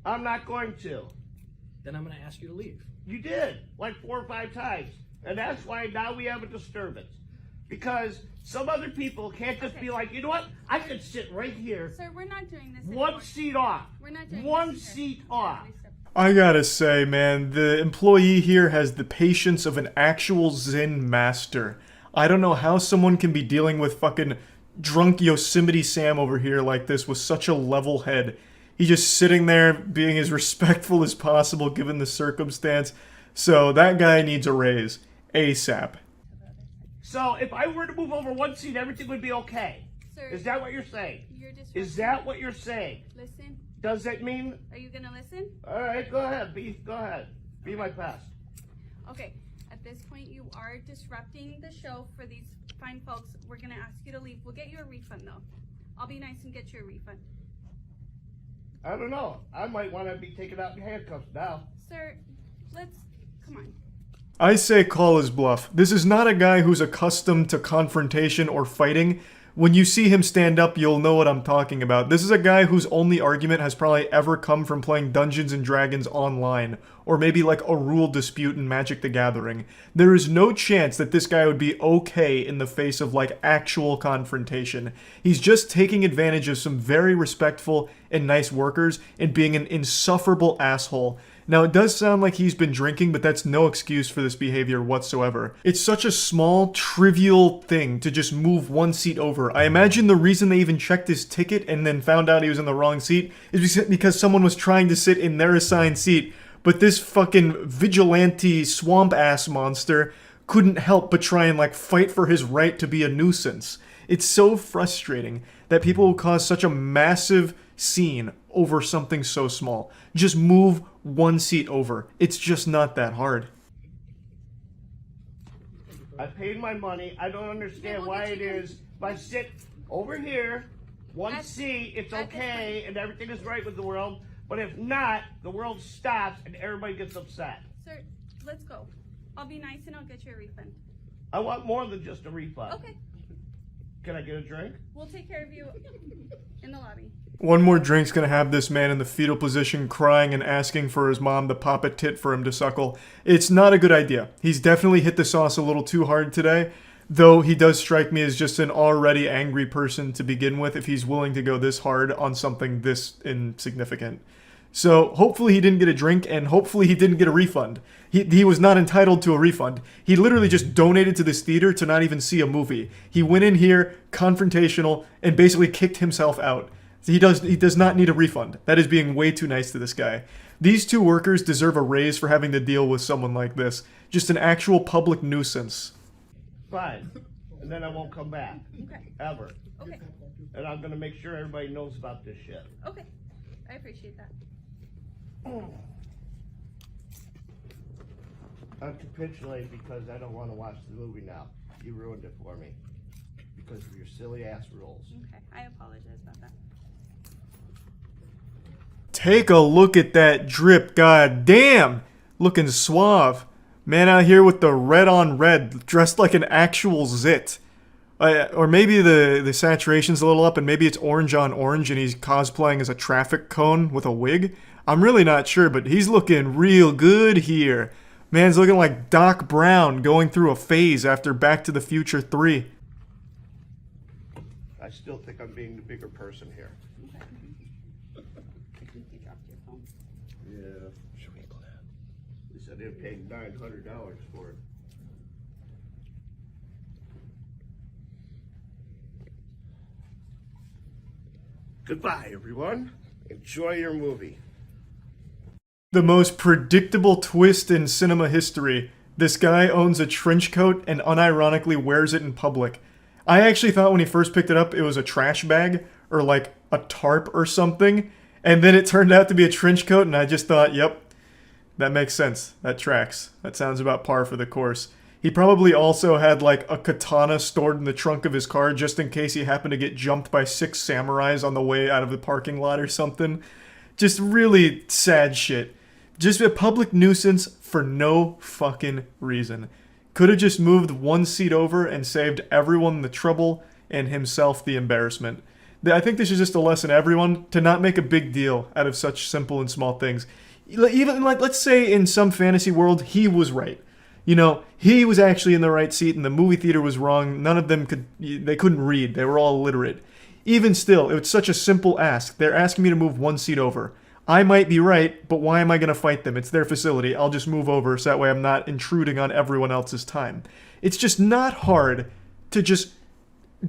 I'm not going to. Then I'm going to ask you to leave. You did, like 4 or 5 times. And that's why now we have a disturbance. Because some other people can't just be like, you know what? I could sit right here. Sir, we're not doing this One anymore. seat off. We're not doing One this seat off. I gotta say, man, the employee here has the patience of an actual Zen master. I don't know how someone can be dealing with fucking drunk Yosemite Sam over here like this with such a level head. He's just sitting there being as respectful as possible given the circumstance. So that guy needs a raise. ASAP. So if I were to move over one seat, everything would be okay. Sir, Is that what you're saying? you're disrupting. Is that what you're saying? Listen. Does that mean? Are you gonna listen? All right, go ahead. Go ahead. Be my pest. Okay. At this point, you are disrupting the show for these fine folks. We're gonna ask you to leave. We'll get you a refund though. I'll be nice and get you a refund. I don't know. I might want to be taken out in handcuffs now. Sir, come on. I say call his bluff. This is not a guy who's accustomed to confrontation or fighting. When you see him stand up, you'll know what I'm talking about. This is a guy whose only argument has probably ever come from playing Dungeons & Dragons online, or maybe like a rule dispute in Magic the Gathering. There is no chance that this guy would be okay in the face of like actual confrontation. He's just taking advantage of some very respectful and nice workers and being an insufferable asshole. Now, it does sound like he's been drinking, but that's no excuse for this behavior whatsoever. It's such a small, trivial thing to just move one seat over. I imagine the reason they even checked his ticket and then found out he was in the wrong seat is because someone was trying to sit in their assigned seat, but this fucking vigilante swamp-ass monster couldn't help but try and like fight for his right to be a nuisance. It's so frustrating that people will cause such a massive scene over something so small. Just move one seat over. It's just not that hard. I paid my money. I don't understand why it is. If I sit over here, one seat, it's okay, and everything is right with the world. But if not, the world stops and everybody gets upset. Sir, let's go. I'll be nice and I'll get you a refund. I want more than just a refund. Okay. Can I get a drink? We'll take care of you in the lobby. One more drink's gonna have this man in the fetal position crying and asking for his mom to pop a tit for him to suckle. It's not a good idea. He's definitely hit the sauce a little too hard today, though he does strike me as just an already angry person to begin with if he's willing to go this hard on something this insignificant. So hopefully he didn't get a drink, and hopefully he didn't get a refund. He was not entitled to a refund. He literally just donated to this theater to not even see a movie. He went in here confrontational and basically kicked himself out. He does not need a refund. That is being way too nice to this guy. These two workers deserve a raise for having to deal with someone like this. Just an actual public nuisance. Fine. And then I won't come back. Okay. Ever. Okay. And I'm going to make sure everybody knows about this shit. Okay. I appreciate that. I'm capitulating because I don't want to watch the movie now. You ruined it for me because of your silly ass rules. Okay, I apologize about that. Take a look at that drip. God damn. Looking suave. Man out here with the red on red, dressed like an actual zit. Or maybe the saturation's a little up and maybe it's orange on orange and he's cosplaying as a traffic cone with a wig. I'm really not sure, but he's looking real good here. Man's looking like Doc Brown going through a phase after Back to the Future 3. I still think I'm being the bigger person here. You dropped your phone. Yeah. Should we plan? At least I didn't pay $900 for it. Goodbye, everyone. Enjoy your movie. The most predictable twist in cinema history. This guy owns a trench coat and unironically wears it in public. I actually thought when he first picked it up it was a trash bag or like a tarp or something. And then it turned out to be a trench coat and I just thought, yep, that makes sense. That tracks. That sounds about par for the course. He probably also had like a katana stored in the trunk of his car just in case he happened to get jumped by 6 samurais on the way out of the parking lot or something. Just really sad shit. Just a public nuisance for no fucking reason. Could have just moved 1 seat over and saved everyone the trouble and himself the embarrassment. I think this is just a lesson to everyone to not make a big deal out of such simple and small things. Even like, let's say in some fantasy world, he was right. You know, he was actually in the right seat and the movie theater was wrong. None of them couldn't read. They were all illiterate. Even still, it's such a simple ask. They're asking me to move 1 seat over. I might be right, but why am I going to fight them? It's their facility. I'll just move over so that way I'm not intruding on everyone else's time. It's just not hard to just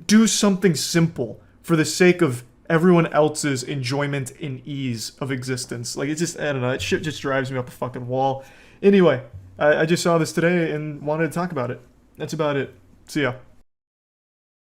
do something simple for the sake of everyone else's enjoyment and ease of existence. Like, it's just, I don't know, that shit just drives me up a fucking wall. Anyway, I just saw this today and wanted to talk about it. That's about it. See ya.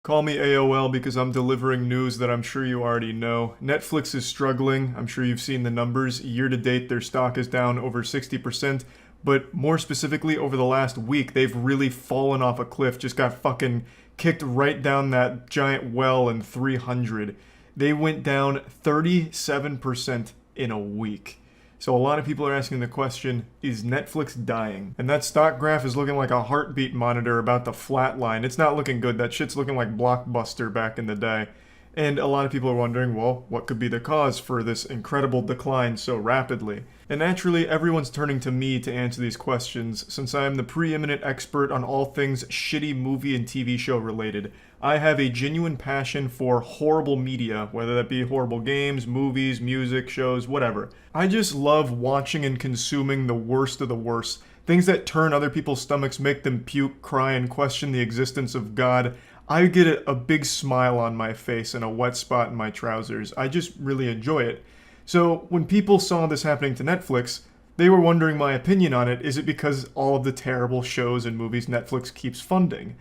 Call me AOL because I'm delivering news that I'm sure you already know. Netflix is struggling. I'm sure you've seen the numbers. Year to date, their stock is down over 60%. But more specifically, over the last week, they've really fallen off a cliff. Just got fucking kicked right down that giant well in 300. They went down 37% in a week. So a lot of people are asking the question, is Netflix dying? And that stock graph is looking like a heartbeat monitor about to flatline. It's not looking good. That shit's looking like Blockbuster back in the day. And a lot of people are wondering, well, what could be the cause for this incredible decline so rapidly? And naturally, everyone's turning to me to answer these questions, since I am the preeminent expert on all things shitty movie and TV show related. I have a genuine passion for horrible media, whether that be horrible games, movies, music, shows, whatever. I just love watching and consuming the worst of the worst. Things that turn other people's stomachs, make them puke, cry, and question the existence of God. I get a big smile on my face and a wet spot in my trousers. I just really enjoy it. So when people saw this happening to Netflix, they were wondering my opinion on it. Is it because all of the terrible shows and movies Netflix keeps funding?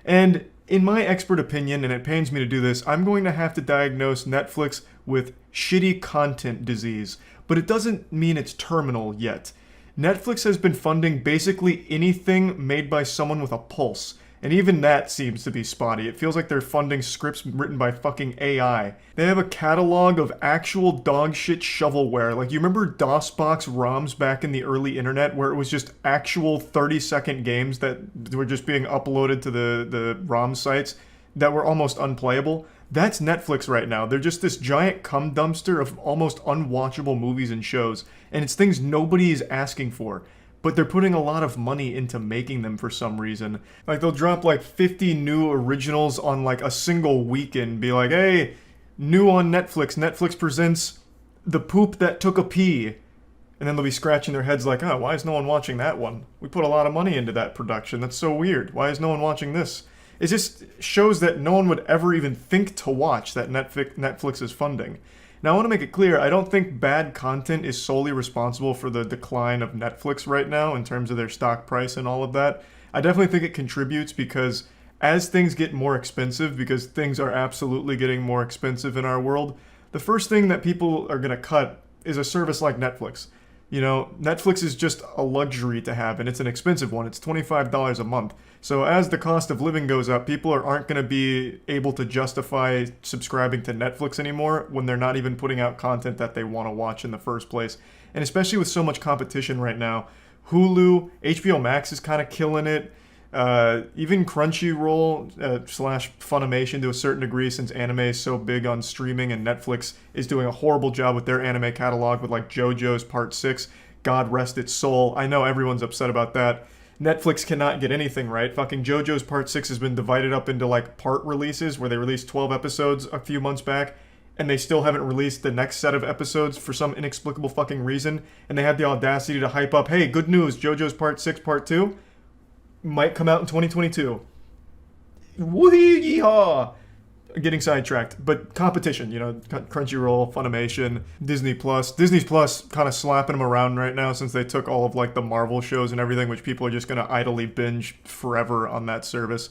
And in my expert opinion, and it pains me to do this, I'm going to have to diagnose Netflix with shitty content disease, but it doesn't mean it's terminal yet. Netflix has been funding basically anything made by someone with a pulse, and even that seems to be spotty. It feels like they're funding scripts written by fucking AI. They have a catalog of actual dog shit shovelware. Like, you remember DOSBox ROMs back in the early internet where it was just actual 30-second games that were just being uploaded to the ROM sites that were almost unplayable? That's Netflix right now. They're just this giant cum dumpster of almost unwatchable movies and shows, and it's things nobody is asking for. But they're putting a lot of money into making them for some reason. Like, they'll drop like 50 new originals on like a single weekend, be like, hey, new on Netflix, Netflix presents The Poop That Took a Pee. And then they'll be scratching their heads like, oh, why is no one watching that one? We put a lot of money into that production. That's so weird. Why is no one watching this? It just shows that no one would ever even think to watch that Netflix is funding. Now, I want to make it clear, I don't think bad content is solely responsible for the decline of Netflix right now in terms of their stock price and all of that. I definitely think it contributes because as things get more expensive, because things are absolutely getting more expensive in our world, the first thing that people are going to cut is a service like Netflix. You know, Netflix is just a luxury to have, and it's an expensive one. It's $25 a month. So as the cost of living goes up, people aren't going to be able to justify subscribing to Netflix anymore when they're not even putting out content that they want to watch in the first place. And especially with so much competition right now, Hulu, HBO Max is kind of killing it. Even Crunchyroll slash Funimation to a certain degree, since anime is so big on streaming, and Netflix is doing a horrible job with their anime catalog with like JoJo's Part 6. God rest its soul. I know everyone's upset about that. Netflix cannot get anything right. Fucking JoJo's Part 6 has been divided up into like part releases where they released 12 episodes a few months back, and they still haven't released the next set of episodes for some inexplicable fucking reason. And they had the audacity to hype up, hey, good news, JoJo's Part 6 Part 2 might come out in 2022. Woo-hee-haw! Getting sidetracked. But competition, you know, Crunchyroll, Funimation, Disney Plus. Disney Plus kind of slapping them around right now since they took all of like the Marvel shows and everything, which people are just going to idly binge forever on that service.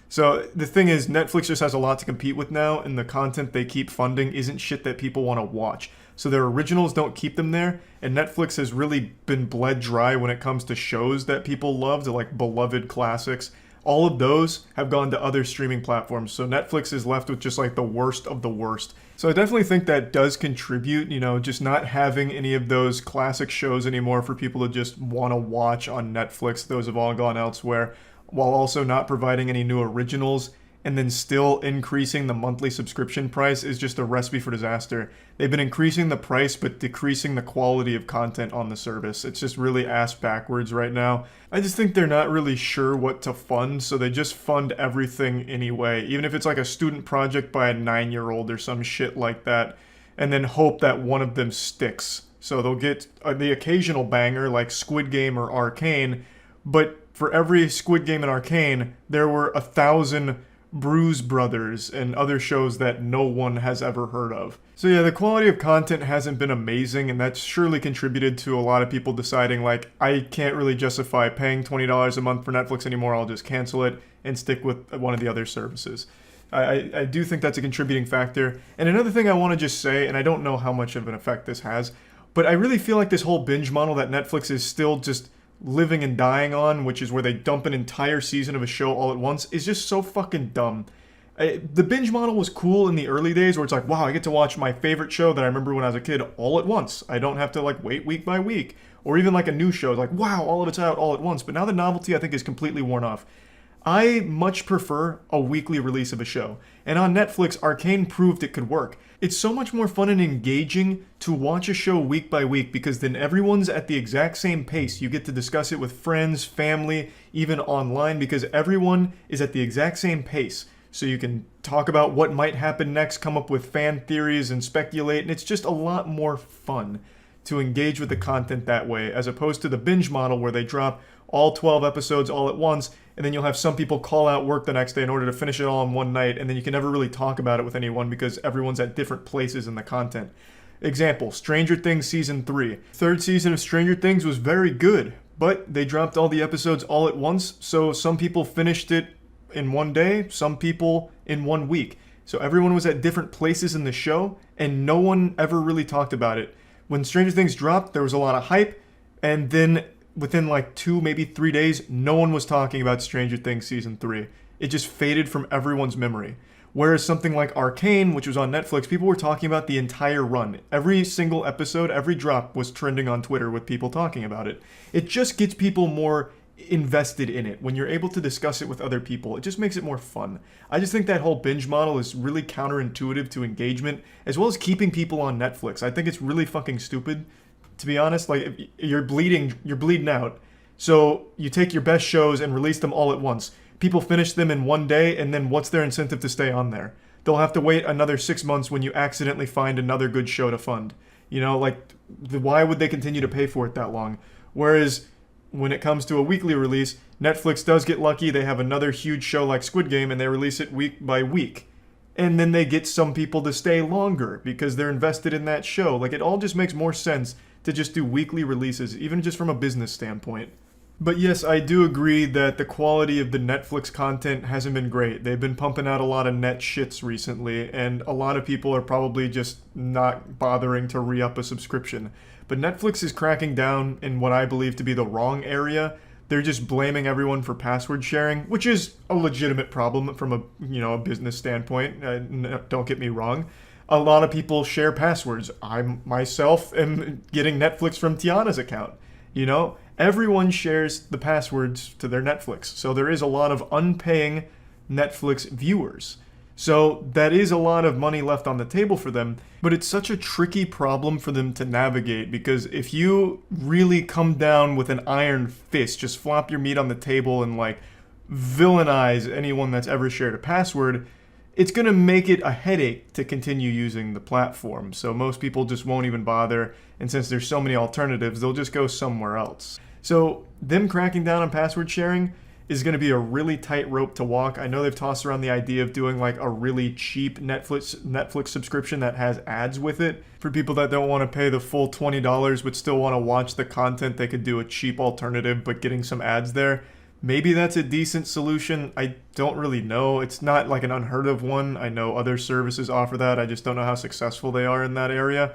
So the thing is, Netflix just has a lot to compete with now, and the content they keep funding isn't shit that people want to watch. So their originals don't keep them there, and Netflix has really been bled dry when it comes to shows that people love, like beloved classics. All of those have gone to other streaming platforms, so Netflix is left with just like the worst of the worst. So I definitely think that does contribute, you know, just not having any of those classic shows anymore for people to just want to watch on Netflix. Those have all gone elsewhere, while also not providing any new originals, and then still increasing the monthly subscription price is just a recipe for disaster. They've been increasing the price but decreasing the quality of content on the service. It's just really ass backwards right now. I just think they're not really sure what to fund, so they just fund everything anyway, even if it's like a student project by a 9-year-old or some shit like that, and then hope that one of them sticks. So they'll get the occasional banger like Squid Game or Arcane, but for every Squid Game and Arcane, there were 1,000 Bruise Brothers and other shows that no one has ever heard of. So yeah, the quality of content hasn't been amazing, and that's surely contributed to a lot of people deciding like, I can't really justify paying $20 a month for Netflix anymore, I'll just cancel it and stick with one of the other services. I do think that's a contributing factor. And another thing I want to just say, and I don't know how much of an effect this has, but I really feel like this whole binge model that Netflix is still just living and dying on, which is where they dump an entire season of a show all at once, is just so fucking dumb. The binge model was cool in the early days where it's like, wow, I get to watch my favorite show that I remember when I was a kid all at once. I don't have to like wait week by week. Or even like a new show, like, wow, all of it's out all at once. But now the novelty, I think, is completely worn off. I much prefer a weekly release of a show. And on Netflix, Arcane proved it could work. It's so much more fun and engaging to watch a show week by week because then everyone's at the exact same pace. You get to discuss it with friends, family, even online, because everyone is at the exact same pace. So you can talk about what might happen next, come up with fan theories and speculate, and it's just a lot more fun to engage with the content that way, as opposed to the binge model where they drop all 12 episodes all at once, and then you'll have some people call out work the next day in order to finish it all in one night, and then you can never really talk about it with anyone because everyone's at different places in the content. Example, Stranger Things Season 3. Third season of Stranger Things was very good, but they dropped all the episodes all at once, so some people finished it in one day, some people in 1 week. So everyone was at different places in the show, and no one ever really talked about it. When Stranger Things dropped, there was a lot of hype, and then within like 2, maybe 3 days, no one was talking about Stranger Things Season 3. It just faded from everyone's memory. Whereas something like Arcane, which was on Netflix, people were talking about the entire run. Every single episode, every drop was trending on Twitter with people talking about it. It just gets people more invested in it. When you're able to discuss it with other people, it just makes it more fun. I just think that whole binge model is really counterintuitive to engagement, as well as keeping people on Netflix. I think it's really fucking stupid, to be honest. Like, if you're bleeding out. So you take your best shows and release them all at once. People finish them in one day, and then what's their incentive to stay on there? They'll have to wait another 6 months when you accidentally find another good show to fund. You know, like, why would they continue to pay for it that long? Whereas when it comes to a weekly release, Netflix does get lucky. They have another huge show like Squid Game, and they release it week by week. And then they get some people to stay longer because they're invested in that show. Like, it all just makes more sense to just do weekly releases, even just from a business standpoint. But yes, I do agree that the quality of the Netflix content hasn't been great. They've been pumping out a lot of net shits recently, and a lot of people are probably just not bothering to re-up a subscription. But Netflix is cracking down in what I believe to be the wrong area. They're just blaming everyone for password sharing, which is a legitimate problem from a business standpoint. Don't get me wrong. A lot of people share passwords. I myself am getting Netflix from Tiana's account. Everyone shares the passwords to their Netflix. So there is a lot of unpaying Netflix viewers. So that is a lot of money left on the table for them, but it's such a tricky problem for them to navigate because if you really come down with an iron fist, just flop your meat on the table and villainize anyone that's ever shared a password, it's going to make it a headache to continue using the platform. So most people just won't even bother, and since there's so many alternatives, they'll just go somewhere else. So them cracking down on password sharing is going to be a really tight rope to walk. I know they've tossed around the idea of doing a really cheap Netflix subscription that has ads with it. For people that don't want to pay the full $20 but still want to watch the content, they could do a cheap alternative but getting some ads there. Maybe that's a decent solution. I don't really know. It's not an unheard of one. I know other services offer that. I just don't know how successful they are in that area.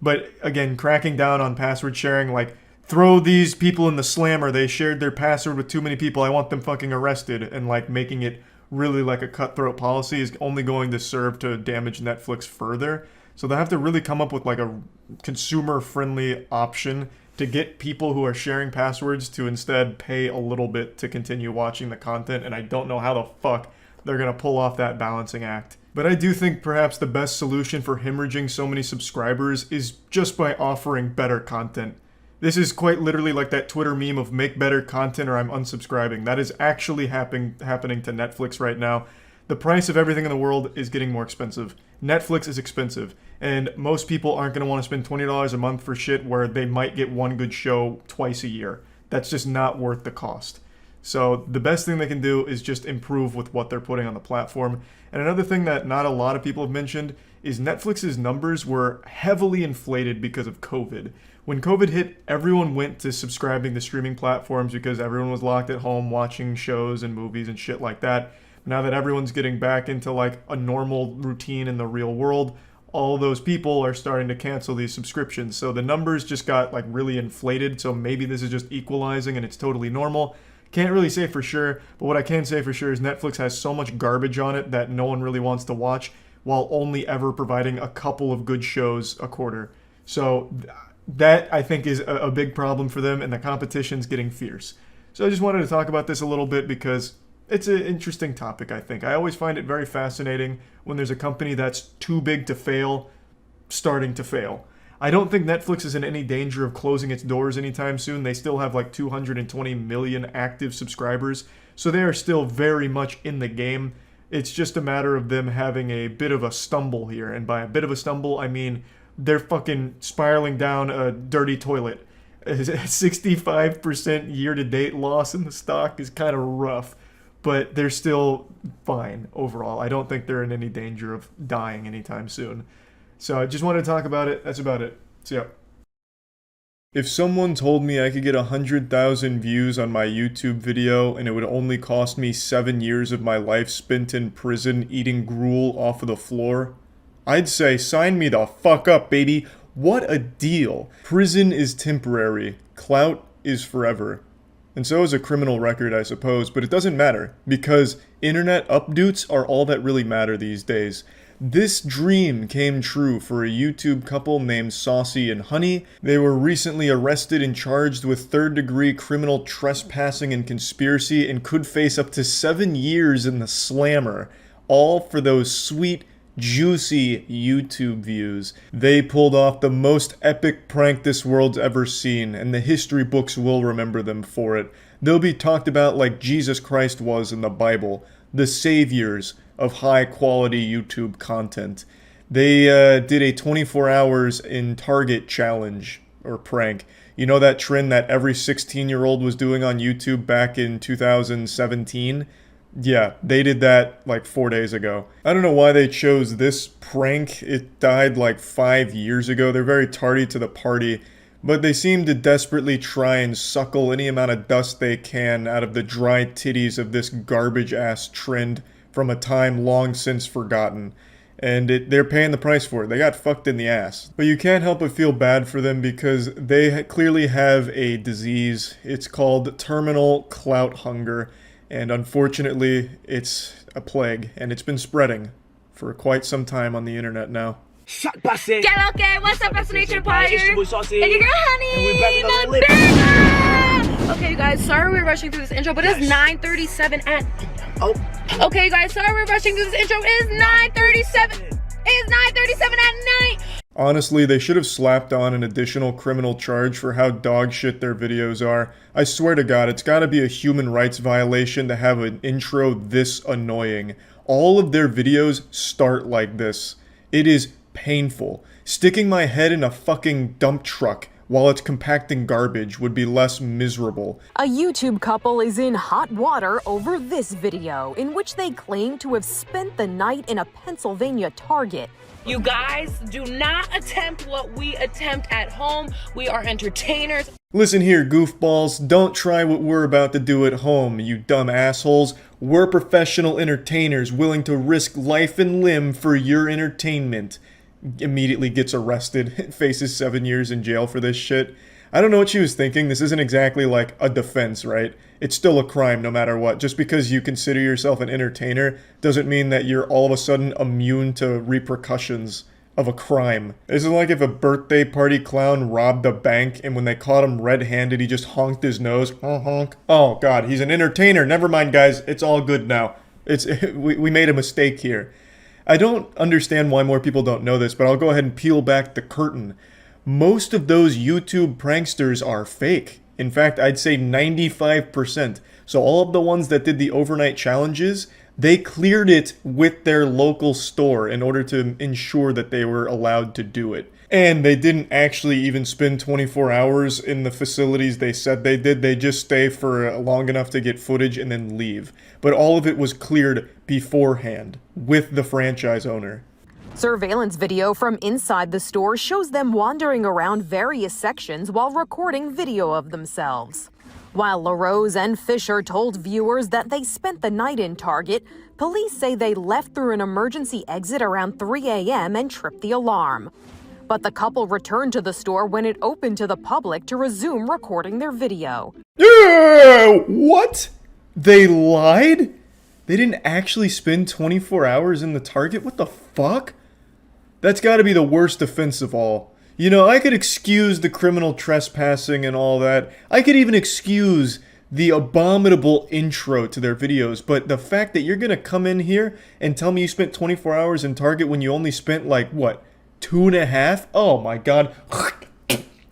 But again, cracking down on password sharing, throw these people in the slammer. They shared their password with too many people. I want them fucking arrested. And making it really a cutthroat policy is only going to serve to damage Netflix further. So they have to really come up with a consumer-friendly option to get people who are sharing passwords to instead pay a little bit to continue watching the content. And I don't know how the fuck they're going to pull off that balancing act. But I do think perhaps the best solution for hemorrhaging so many subscribers is just by offering better content. This is quite literally like that Twitter meme of make better content or I'm unsubscribing. That is actually happening to Netflix right now. The price of everything in the world is getting more expensive. Netflix is expensive. And most people aren't going to want to spend $20 a month for shit where they might get one good show twice a year. That's just not worth the cost. So the best thing they can do is just improve with what they're putting on the platform. And another thing that not a lot of people have mentioned is Netflix's numbers were heavily inflated because of COVID. When COVID hit, everyone went to subscribing to streaming platforms because everyone was locked at home watching shows and movies and shit like that. Now that everyone's getting back into a normal routine in the real world, all those people are starting to cancel these subscriptions. So the numbers just got really inflated. So maybe this is just equalizing and it's totally normal. Can't really say for sure, but what I can say for sure is Netflix has so much garbage on it that no one really wants to watch while only ever providing a couple of good shows a quarter. So that, I think, is a big problem for them, and the competition's getting fierce. So I just wanted to talk about this a little bit because it's an interesting topic, I think. I always find it very fascinating when there's a company that's too big to fail starting to fail. I don't think Netflix is in any danger of closing its doors anytime soon. They still have 220 million active subscribers, so they are still very much in the game. It's just a matter of them having a bit of a stumble here, and by a bit of a stumble, I mean they're fucking spiraling down a dirty toilet. A 65% year-to-date loss in the stock is kind of rough, but they're still fine overall. I don't think they're in any danger of dying anytime soon. So I just wanted to talk about it. That's about it. See ya. If someone told me I could get 100,000 views on my YouTube video and it would only cost me 7 years of my life spent in prison eating gruel off of the floor, I'd say sign me the fuck up, baby. What a deal. Prison is temporary. Clout is forever. And so is a criminal record, I suppose, but it doesn't matter because internet updates are all that really matter these days. This dream came true for a YouTube couple named Saucy and Honey. They were recently arrested and charged with third-degree criminal trespassing and conspiracy and could face up to 7 years in the slammer, all for those sweet, juicy YouTube views. They pulled off the most epic prank this world's ever seen, and the history books will remember them for it. They'll be talked about like Jesus Christ was in the Bible, the saviors of high-quality YouTube content. They did a 24 hours in Target challenge, or prank. You know that trend that every 16-year-old was doing on YouTube back in 2017? Yeah, they did that 4 days ago. I don't know why they chose this prank. It died 5 years ago. They're very tardy to the party. but they seem to desperately try and suckle any amount of dust they can out of the dry titties of this garbage-ass trend from a time long since forgotten. And they're paying the price for it. They got fucked in the ass. But you can't help but feel bad for them because they clearly have a disease. It's called terminal clout hunger. And unfortunately, it's a plague. And it's been spreading for quite some time on the internet now. Okay, what's up, Fascination Empire? And your girl Honey, the banger! Okay, you guys, sorry we're rushing through this intro, but it's 9:37 at... Oh. Okay, you guys, sorry we're rushing through this intro. It's 9:37. It's 9:37 at night. Honestly, they should have slapped on an additional criminal charge for how dog shit their videos are. I swear to God, it's gotta be a human rights violation to have an intro this annoying. All of their videos start like this. It is painful. Sticking my head in a fucking dump truck while it's compacting garbage would be less miserable. A YouTube couple is in hot water over this video, in which they claim to have spent the night in a Pennsylvania Target. You guys, do not attempt what we attempt at home. We are entertainers. Listen here, goofballs, don't try what we're about to do at home, you dumb assholes. We're professional entertainers willing to risk life and limb for your entertainment. Immediately gets arrested, faces 7 years in jail for this shit. I don't know what she was thinking. This isn't exactly like a defense, right? It's still a crime no matter what. Just because you consider yourself an entertainer doesn't mean that you're all of a sudden immune to repercussions of a crime. This is like if a birthday party clown robbed a bank and when they caught him red-handed, he just honked his nose. Honk. Oh god, he's an entertainer. Never mind, guys. It's all good now. We made a mistake here. I don't understand why more people don't know this, but I'll go ahead and peel back the curtain. Most of those YouTube pranksters are fake. In fact, I'd say 95%. So all of the ones that did the overnight challenges, they cleared it with their local store in order to ensure that they were allowed to do it. And they didn't actually even spend 24 hours in the facilities they said they did. They just stay for long enough to get footage and then leave. But all of it was cleared beforehand with the franchise owner. Surveillance video from inside the store shows them wandering around various sections while recording video of themselves. While LaRose and Fisher told viewers that they spent the night in Target, police say they left through an emergency exit around 3 a.m. and tripped the alarm. But the couple returned to the store when it opened to the public to resume recording their video. What? They lied? They didn't actually spend 24 hours in the Target? What the fuck? That's gotta be the worst offense of all. You know, I could excuse the criminal trespassing and all that. I could even excuse the abominable intro to their videos, but the fact that you're gonna come in here and tell me you spent 24 hours in Target when you only spent, like, what, 2.5? Oh my god.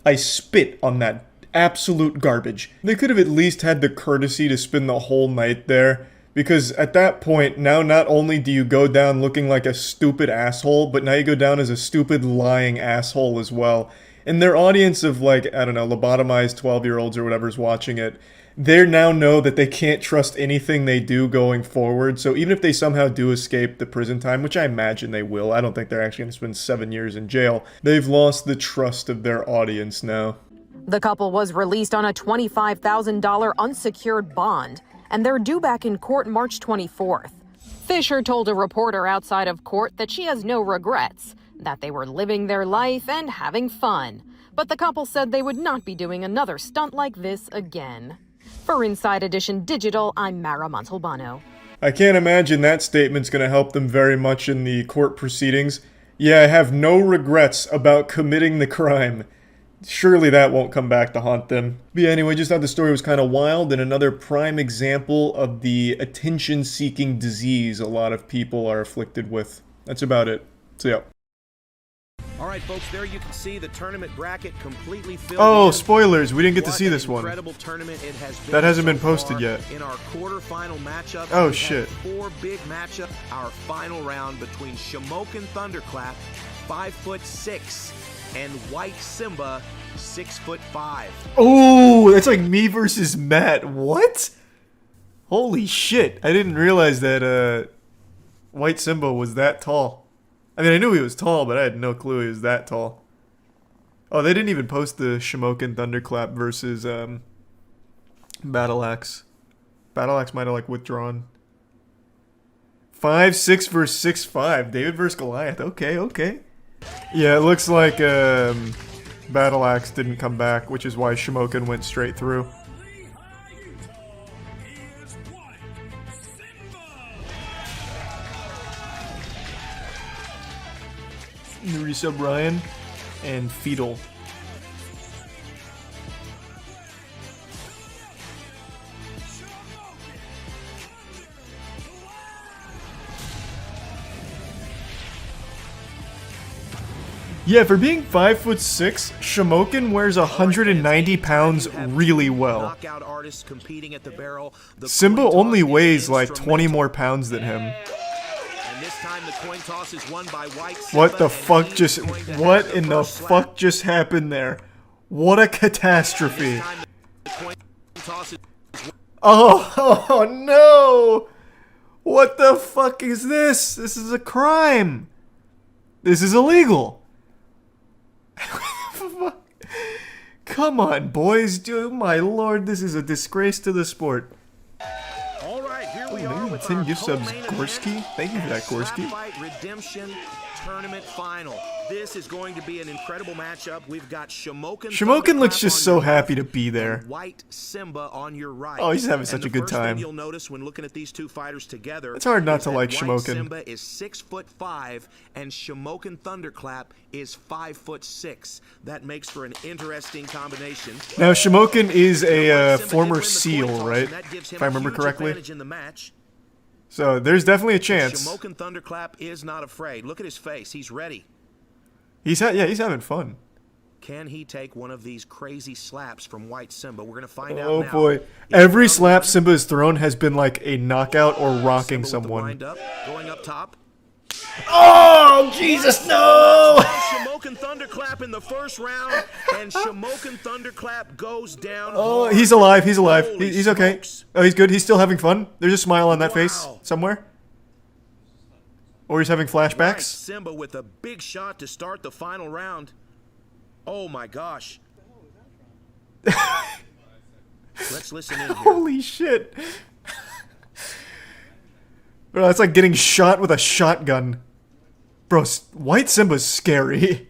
I spit on that absolute garbage. They could have at least had the courtesy to spend the whole night there. Because at that point, now not only do you go down looking like a stupid asshole, but now you go down as a stupid lying asshole as well. And their audience of, like, I don't know, lobotomized 12-year-olds or whatever's watching it, they now know that they can't trust anything they do going forward. So even if they somehow do escape the prison time, which I imagine they will, I don't think they're actually going to spend 7 years in jail, they've lost the trust of their audience now. The couple was released on a $25,000 unsecured bond, and they're due back in court March 24th. Fisher told a reporter outside of court that she has no regrets, that they were living their life and having fun. But the couple said they would not be doing another stunt like this again. For Inside Edition Digital, I'm Mara Montalbano. I can't imagine that statement's going to help them very much in the court proceedings. Yeah, I have no regrets about committing the crime. Surely that won't come back to haunt them. But yeah, anyway, just thought the story was kind of wild and another prime example of the attention-seeking disease a lot of people are afflicted with. That's about it. So yeah. All right, folks, there you can see the tournament bracket completely filled. Oh, spoilers! We didn't get to see this one. Incredible tournament it has been that hasn't so been posted far. yet. In our quarterfinal matchup, oh we shit! Had 4 big matchups. Our final round between Shamokin Thunderclap, 5'6", and White Simba, 6'5". Oh, that's like me versus Matt. What? Holy shit! I didn't realize that White Simba was that tall. I mean, I knew he was tall, but I had no clue he was that tall. Oh, they didn't even post the Shamokin Thunderclap versus Battle Axe. Battle Axe might have like withdrawn. 5-6 versus 6-5. David versus Goliath. Okay, okay. Yeah, it looks like Battle Axe didn't come back, which is why Shamokin went straight through. Resub Ryan and Fetal. Yeah, for being 5'6", Shamokin wears 190 pounds really well. Simba only weighs like 20 more pounds than him. What the fuck just... What in the fuck just happened there? What a catastrophe. Oh no! What the fuck is this? This is a crime. This is illegal. Come on, boys. Dude, my lord, this is a disgrace to the sport. All right, here we are with 10 gift subs, Gorski. Thank you for that, Gorski. Redemption Tournament Final. This is going to be an incredible matchup. We've got Shamokin. Shamokin looks just so happy to be there. White Simba on your right. Oh, he's having such a good time. You'll notice when looking at these two fighters together. It's hard not to like Shamokin. Simba is 6'5" and Shamokin Thunderclap is 5'6". That makes for an interesting combination. Now Shamokin is a former SEAL, right? If I remember correctly. So there's definitely a chance. Shamokin Thunderclap is not afraid. Look at his face. He's ready. He's having fun. Can he take one of these crazy slaps from White Simba? We're gonna find out now. now. Oh boy! Every slap Simba has thrown has been like a knockout or rocking someone. Going up top. Oh Jesus! No! Shamokin Thunderclap in the first round, and Shamokin Thunderclap goes down. Oh, he's alive. He's alive. He's okay. Oh, he's good. He's still having fun. There's a smile on that face somewhere. Or he's having flashbacks. Right, Simba with a big shot to start the final round. Oh my gosh. Let's listen in here. Holy shit. Bro, that's like getting shot with a shotgun. Bro, White Simba's scary.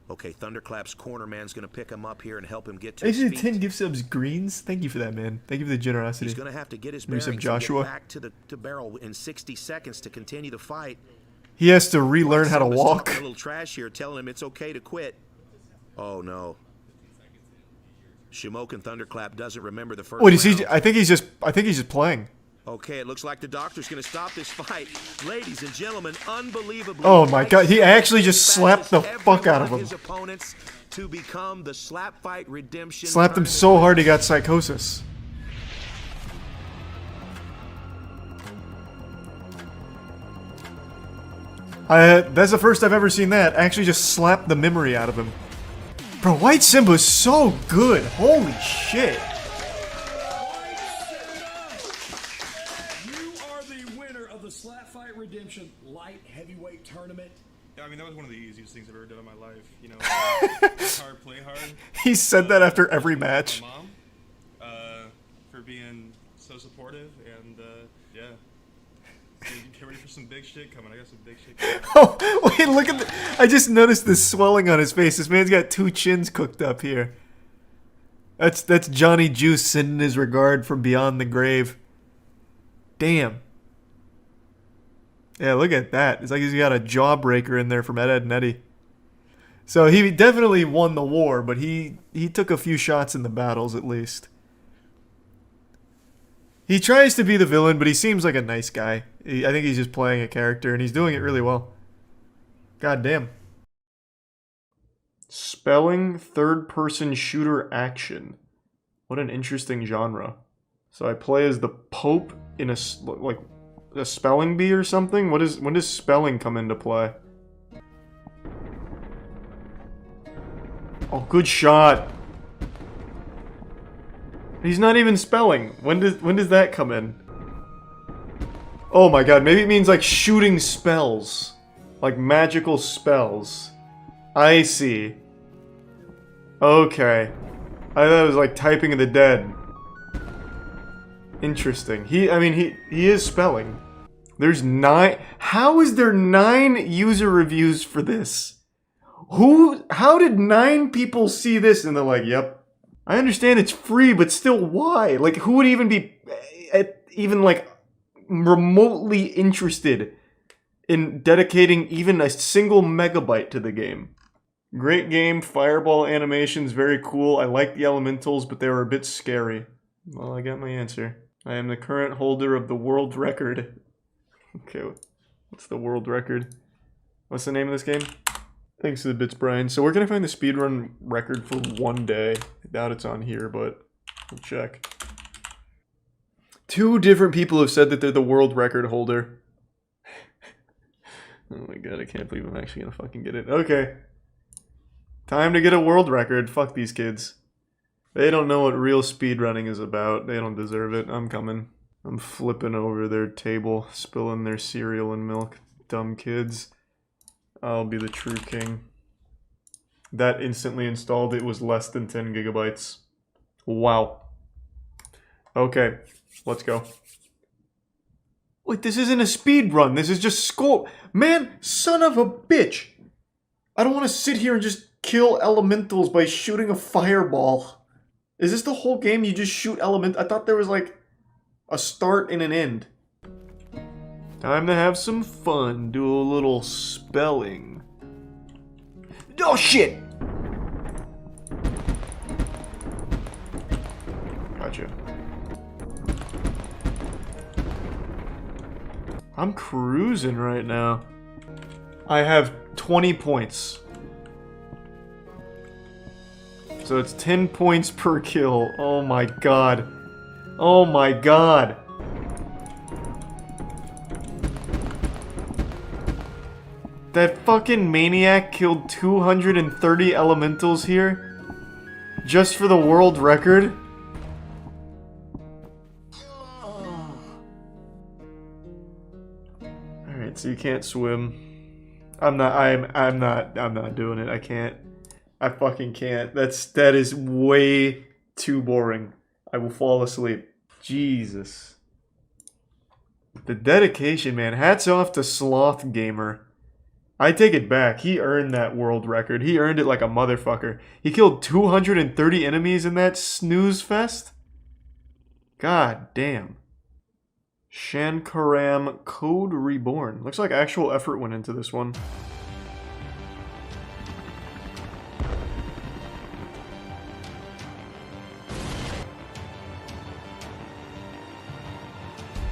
Okay, Thunderclap's corner man's gonna pick him up here and help him get to his feet. 10 gift subs, Greens. Thank you for that, man. Thank you for the generosity. He's gonna have to get his bearings and get back to the barrel in 60 seconds to continue the fight. He has to relearn how to walk. A little trash here, telling him it's okay to quit. Oh no. Shamokin Thunderclap doesn't remember the first Wait, is he? round. I think he's just playing. Okay, it looks like the doctor's gonna stop this fight. Ladies and gentlemen, unbelievably. Oh my god, he actually just slapped the fuck out of him. His opponents to become the Slap Fight Redemption. Slapped him so hard he got psychosis. That's the first I've ever seen that. Actually just slapped the memory out of him. Bro, White Simba's so good. Holy shit. You are the winner of the Slap Fight Redemption Light Heavyweight Tournament. Yeah, I mean, that was one of the easiest things I've ever done in my life. You know, work hard, play hard. He said that after every match. My mom, for being so supportive, and yeah. Get ready for some big shit coming. I got some big shit coming. Oh, wait, look at the... I just noticed this swelling on his face. This man's got 2 chins cooked up here. That's Johnny Juice sending his regard from beyond the grave. Damn. Yeah, look at that. It's like he's got a jawbreaker in there from Ed, Edd n Eddy. So he definitely won the war, but he took a few shots in the battles at least. He tries to be the villain, but he seems like a nice guy. I think he's just playing a character, and he's doing it really well. God damn. Spelling third-person shooter action. What an interesting genre. So I play as the Pope in a spelling bee or something? When does spelling come into play? Oh, good shot. He's not even spelling. When does that come in? Oh my god, maybe it means like shooting spells. Like magical spells. I see. Okay. I thought it was like typing of the dead. Interesting. He is spelling. There's 9. How is there 9 user reviews for this? How did 9 people see this and they're like, yep. I understand it's free, but still why? Like, who would even be even like remotely interested in dedicating even a single megabyte to the game? Great game, fireball animations, very cool. I like the elementals, but they were a bit scary. Well, I got my answer. I am the current holder of the world record. Okay, what's the world record? What's the name of this game? Thanks to the bits, Brian. So where can I find the speedrun record for one day? I doubt it's on here, but we'll check. 2 different people have said that they're the world record holder. Oh my god, I can't believe I'm actually gonna fucking get it. Okay. Time to get a world record. Fuck these kids. They don't know what real speedrunning is about. They don't deserve it. I'm coming. I'm flipping over their table, spilling their cereal and milk. Dumb kids. I'll be the true king. That instantly installed. It was less than 10 gigabytes. Wow. Okay, let's go. Wait, this isn't a speedrun. This is just school. Man, son of a bitch. I don't want to sit here and just kill elementals by shooting a fireball. Is this the whole game? You just shoot element? I thought there was like a start and an end. Time to have some fun. Do a little spelling. Oh shit! Gotcha. I'm cruising right now. I have 20 points. So it's 10 points per kill. Oh my god. Oh my god. That fucking maniac killed 230 elementals here? Just for the world record? Alright, so you can't swim. I'm not doing it. I can't. I fucking can't. That is way too boring. I will fall asleep. Jesus. The dedication, man. Hats off to Sloth Gamer. I take it back. He earned that world record. He earned it like a motherfucker. He killed 230 enemies in that snooze fest? God damn. Shankaram Code Reborn. Looks like actual effort went into this one.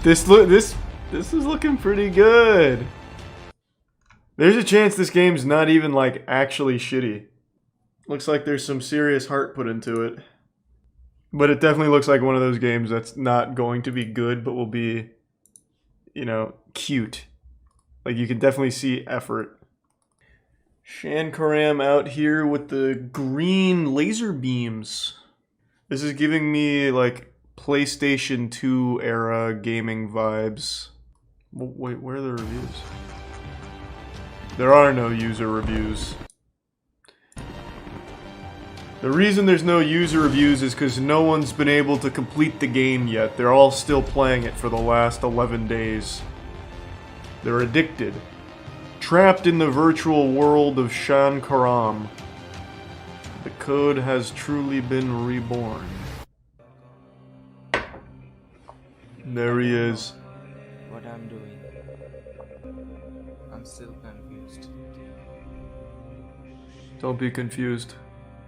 This is looking pretty good. There's a chance this game's not even like actually shitty. Looks like there's some serious heart put into it. But it definitely looks like one of those games that's not going to be good, but will be, you know, cute. Like you can definitely see effort. Shankaram out here with the green laser beams. This is giving me like PlayStation 2 era gaming vibes. Wait, where are the reviews? There are no user reviews. The reason there's no user reviews is because no one's been able to complete the game yet. They're all still playing it for the last 11 days. They're addicted. Trapped in the virtual world of Shankaram. The code has truly been reborn. There he is. What I'm doing. I'm still confused. Don't be confused.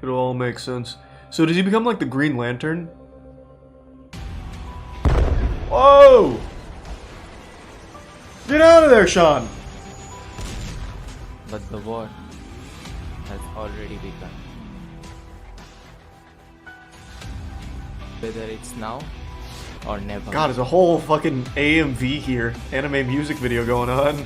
It'll all make sense. So does he become like the Green Lantern? Whoa! Get out of there, Sean! But the war has already begun. Whether it's now or never. God, there's a whole fucking AMV here. Anime music video going on.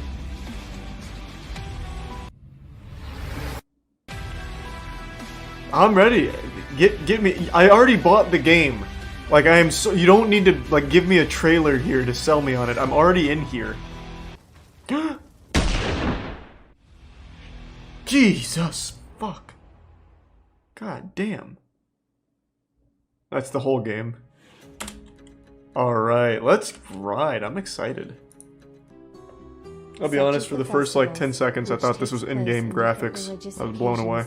I'm ready. Get me. I already bought the game. Like I am so. You don't need to like give me a trailer here to sell me on it. I'm already in here. Jesus. Fuck. God damn. That's the whole game. Alright, let's ride. I'm excited. I'll be honest, for the first like 10 seconds, I thought this was in-game graphics. I was blown away.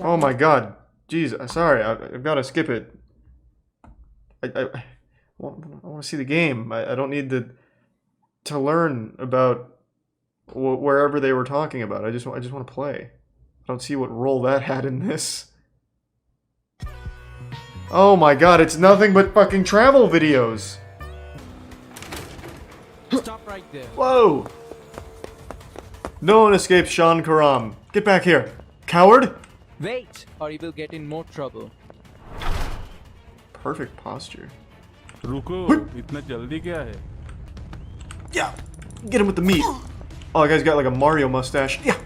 Oh my god. Jeez, sorry, I've got to skip it. I want to see the game. I don't need to learn about wherever they were talking about. I just want to play. I don't see what role that had in this. Oh my god, it's nothing but fucking travel videos. Stop right there. Whoa! No one escapes Sean Karam. Get back here, coward! Wait, or you will get in more trouble. Perfect posture. रुको, इतना जल्दी क्या है? Yeah, get him with the meat. Oh, that guy's got like a Mario mustache. Yeah,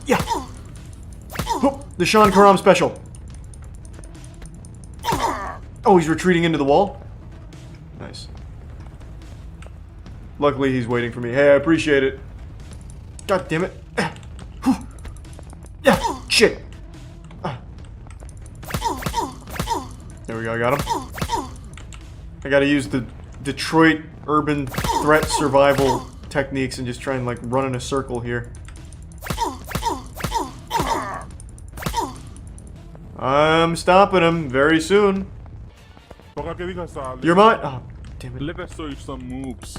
yeah. Whoop, the Sean Karam special. Oh, he's retreating into the wall. Nice. Luckily, he's waiting for me. Hey, I appreciate it. God damn it. Yeah, shit. There we go, I got him. I gotta use the Detroit urban threat survival techniques and just try and like run in a circle here. I'm stopping him very soon. You're mine. Oh, damn it. Let us show you some moves.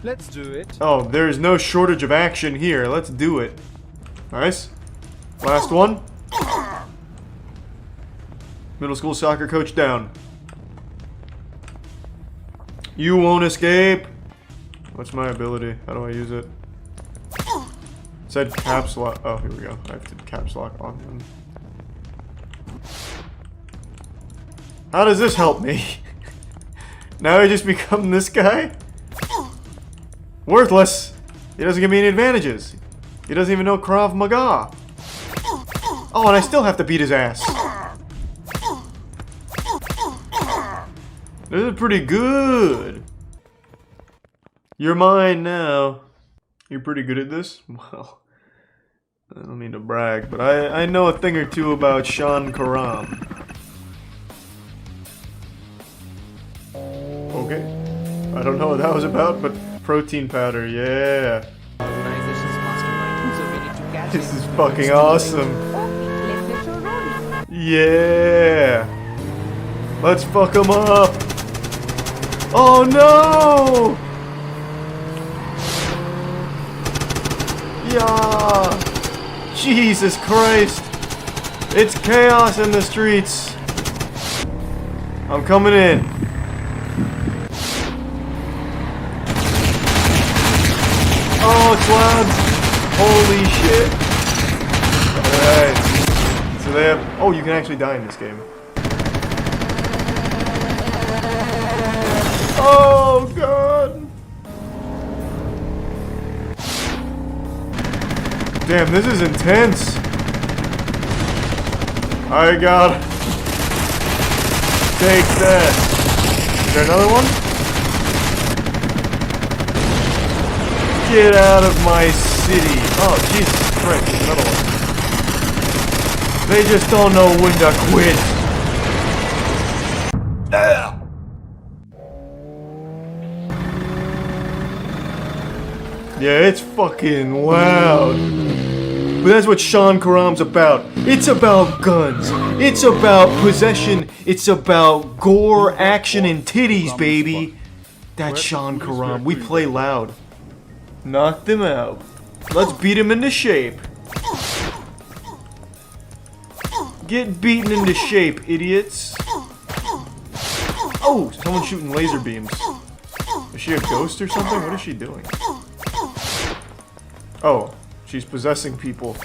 Let's do it. Oh, there's no shortage of action here. Let's do it. Nice. Last one. Middle school soccer coach down. You won't escape. What's my ability? How do I use it? It said caps lock. Oh, here we go. I have to caps lock on him. How does this help me? Now I just become this guy? Worthless. He doesn't give me any advantages. He doesn't even know Krav Maga. Oh, and I still have to beat his ass. This is pretty good. You're mine now. You're pretty good at this? Well, I don't mean to brag, but I know a thing or two about Sean Karam. Okay. I don't know what that was about, but protein powder, yeah. This is fucking awesome. Yeah. Let's fuck him up. Oh no! Yeah. Jesus Christ. It's chaos in the streets. I'm coming in. Oh, it's loud. Holy shit. Alright. So they have... Oh, you can actually die in this game. Oh, God. Damn, this is intense. I got... Take that. Is there another one? Get out of my city. Oh, Jesus Christ, there's another one. They just don't know when to quit. Ah. Yeah, it's fucking loud. But that's what Sean Karam's about. It's about guns. It's about possession. It's about gore, action, and titties, baby. That's Sean Karam. We play loud. Knock them out. Let's beat him into shape. Get beaten into shape, idiots. Oh, someone's shooting laser beams. Is she a ghost or something? What is she doing? Oh, she's possessing people.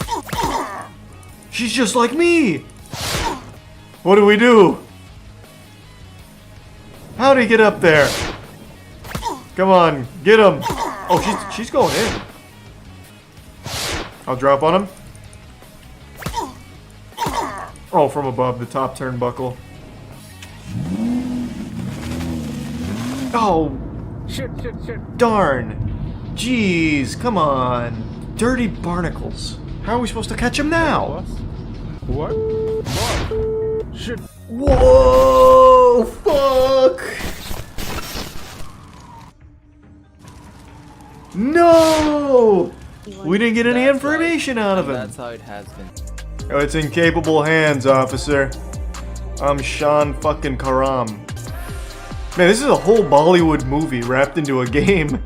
She's just like me! What do we do? How'd he get up there? Come on, get him! Oh, she's going in. I'll drop on him. Oh, from above, the top turnbuckle. Oh, Shit. darn. Jeez, come on. dirty barnacles. How are we supposed to catch him now? What? Shit. Whoa! Fuck! No! We didn't get any information out of him. That's how it has been. Oh, it's in capable hands, officer. I'm Sean fucking Karam. Man, this is a whole Bollywood movie wrapped into a game.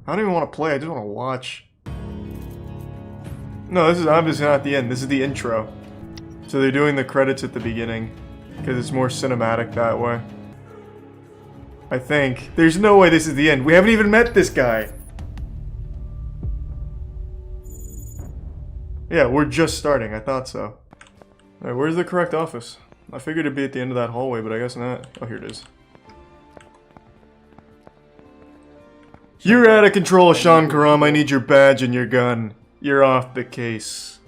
I don't even want to play, I just want to watch. No, this is obviously not the end, this is the intro. So they're doing the credits at the beginning, because it's more cinematic that way. I think. There's no way this is the end. We haven't even met this guy. Yeah, we're just starting, I thought so. Alright, where's the correct office? I figured it'd be at the end of that hallway, but I guess not. Oh, here it is. You're out of control, Sean Karam. I need your badge and your gun. You're off the case.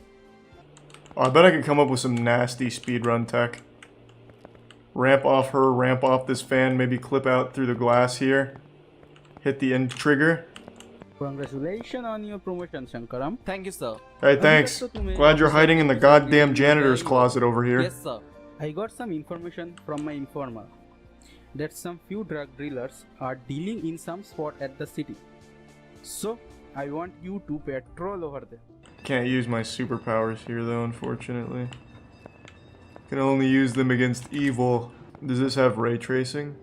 Oh, I bet I could come up with some nasty speedrun tech. Ramp off her, ramp off this fan, maybe clip out through the glass here. Hit the end trigger. Congratulations on your promotion, Shankaram. Thank you, sir. Hey, thanks. Glad you're hiding in the goddamn janitor's closet over here. Yes, sir. I got some information from my informer that some few drug dealers are dealing in some spot at the city. So, I want you to patrol over there. Can't use my superpowers here though, unfortunately. Can only use them against evil. Does this have ray tracing?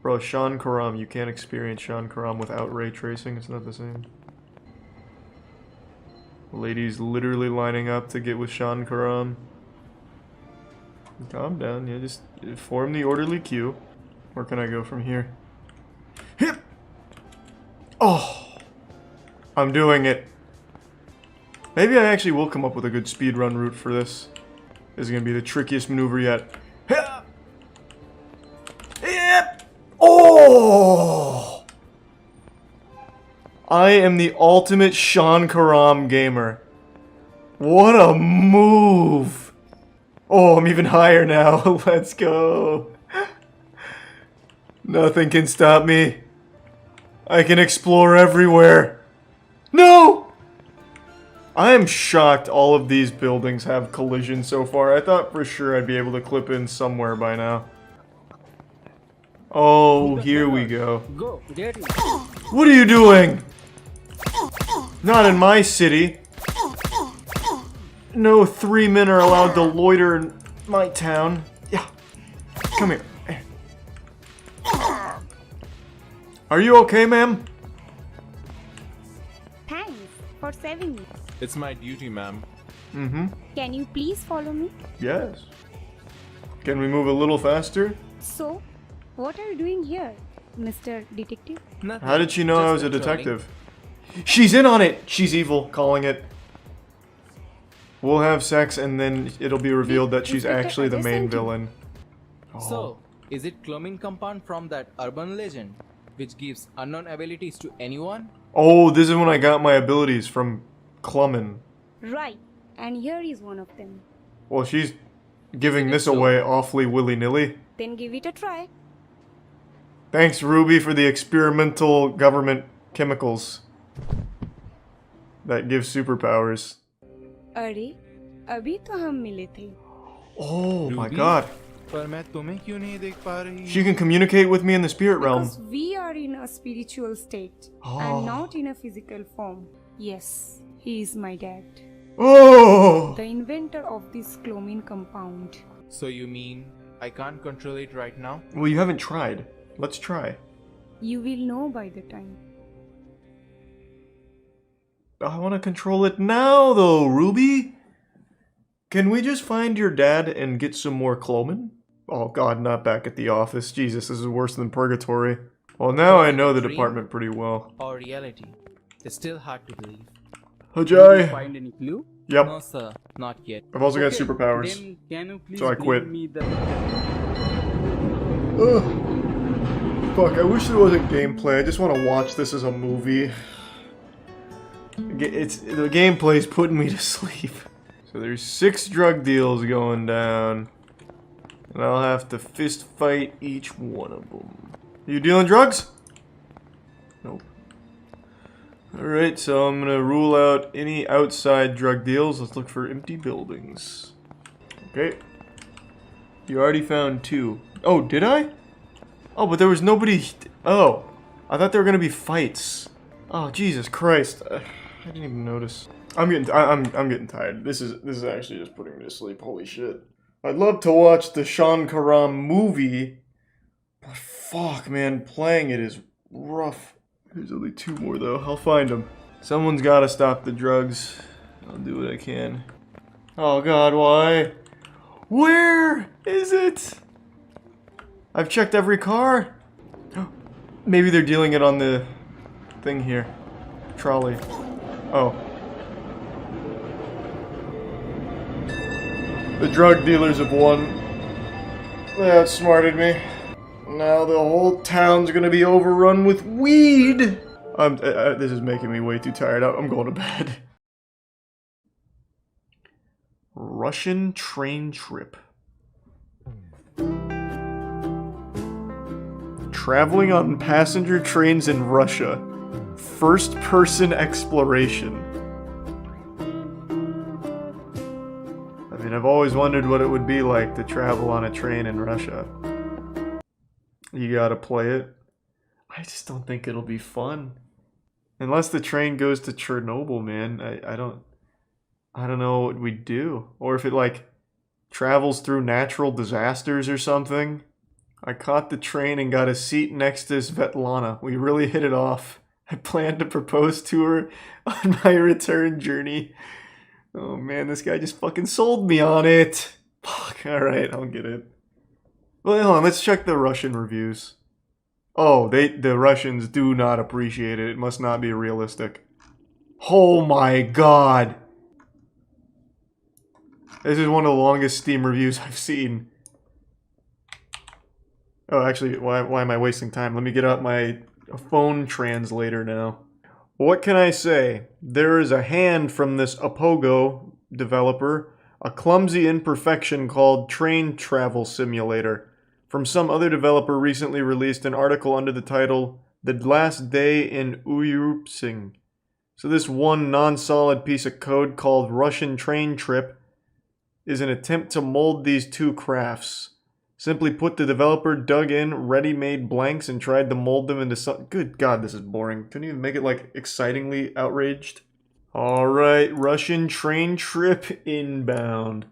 Bro, Sean Karam, you can't experience Sean Karam without ray tracing, it's not the same. Ladies literally lining up to get with Sean Karam. Calm down, yeah, just form the orderly queue. Where can I go from here? Hip! Oh! I'm doing it. Maybe I actually will come up with a good speedrun route for this. This is gonna be the trickiest maneuver yet. Hip! Hip! Oh! I am the ultimate Sean Karam gamer. What a move! Oh, I'm even higher now. Let's go. Nothing can stop me. I can explore everywhere. No! I am shocked all of these buildings have collisions so far. I thought for sure I'd be able to clip in somewhere by now. Oh, here we go. Go, get it. What are you doing? Not in my city. No 3 men are allowed to loiter in my town. Yeah. Come here. Are you okay, ma'am? Thanks for saving me. It's my duty, ma'am. Mm-hmm. Can you please follow me? Yes. Can we move a little faster? So, what are you doing here, Mr. Detective? How did she know I was a detective? She's in on it! She's evil, calling it. We'll have sex and then it'll be revealed that she's actually the main villain. Oh. So, is it clomine compound from that urban legend, which gives unknown abilities to anyone? Oh, this is when I got my abilities from Clummin. Right, and here is one of them. Well, she's giving this away awfully willy-nilly. Then give it a try. Thanks, Ruby, for the experimental government chemicals that give superpowers. अरे अभी तो हम मिले थे. Oh my god. पर मैं तुम्हें क्यों नहीं देख पा रही? She can communicate with me in the spirit realm. Because we are in a spiritual state and not in a physical form. Yes, he is my dad. Oh! The inventor of this clomine compound. So you mean I can't control it right now? Well, you haven't tried. Let's try. You will know by the time. I want to control it now, though, Ruby. Can we just find your dad and get some more clomine? Oh god, not back at the office. Jesus, this is worse than purgatory. Well, now I know the department pretty well. Or reality? It's still hard to believe. Did you Hajai. find any clue? Yep. No, sir, not yet. I've also got Okay, superpowers. Then can you please So I quit. bring me the... Ugh. Fuck, I wish there wasn't gameplay. I just want to watch this as a movie. The gameplay's putting me to sleep. So there's 6 drug deals going down. And I'll have to fist fight each one of them. You dealing drugs? Nope. Alright, so I'm gonna rule out any outside drug deals. Let's look for empty buildings. Okay. You already found 2. Oh, did I? Oh, but there was nobody... Oh. I thought there were gonna be fights. Oh, Jesus Christ. I didn't even notice. I'm getting tired. This is actually just putting me to sleep. Holy shit. I'd love to watch the Sean Karam movie, but fuck, man, playing it is rough. There's only 2 more though. I'll find them. Someone's gotta stop the drugs. I'll do what I can. Oh God, why? Where is it? I've checked every car. Maybe they're dealing it on the thing here. Trolley. Oh. The drug dealers have won. They outsmarted me. Now the whole town's gonna be overrun with weed! This is making me way too tired. I'm going to bed. Russian train trip. Traveling on passenger trains in Russia. First-person exploration. I mean, I've always wondered what it would be like to travel on a train in Russia. You gotta play it. I just don't think it'll be fun. Unless the train goes to Chernobyl, man. I don't know what we'd do. Or if it, like, travels through natural disasters or something. I caught the train and got a seat next to Svetlana. We really hit it off. I plan to propose to her on my return journey. Oh man, this guy just fucking sold me on it. Fuck, alright, I'll get it. Well, hold on, let's check the Russian reviews. Oh, the Russians do not appreciate it. It must not be realistic. Oh my god. This is one of the longest Steam reviews I've seen. Oh, actually, why am I wasting time? Let me get out my phone translator now. What can I say? There is a hand from this Apogo developer, a clumsy imperfection called Train Travel Simulator. From some other developer recently released an article under the title, The Last Day in Uyurpsing. So this one non-solid piece of code called Russian Train Trip is an attempt to mold these 2 crafts. Simply put, the developer dug in ready-made blanks and tried to mold them into some... Good God, this is boring. Couldn't even make it, like, excitingly outraged. Alright, Russian train trip inbound.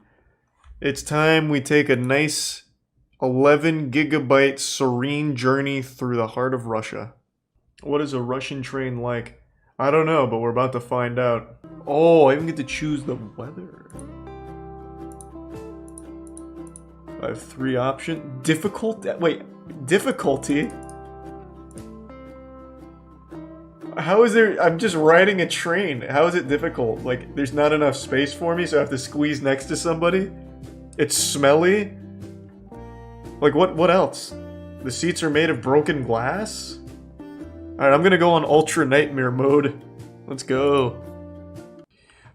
It's time we take a nice 11 gigabyte serene journey through the heart of Russia. What is a Russian train like? I don't know, but we're about to find out. Oh, I even get to choose the weather. I have 3 options. Difficult? Wait, difficulty? How is there... I'm just riding a train. How is it difficult? Like, there's not enough space for me, so I have to squeeze next to somebody? It's smelly? Like, what else? The seats are made of broken glass? Alright, I'm gonna go on Ultra Nightmare mode. Let's go.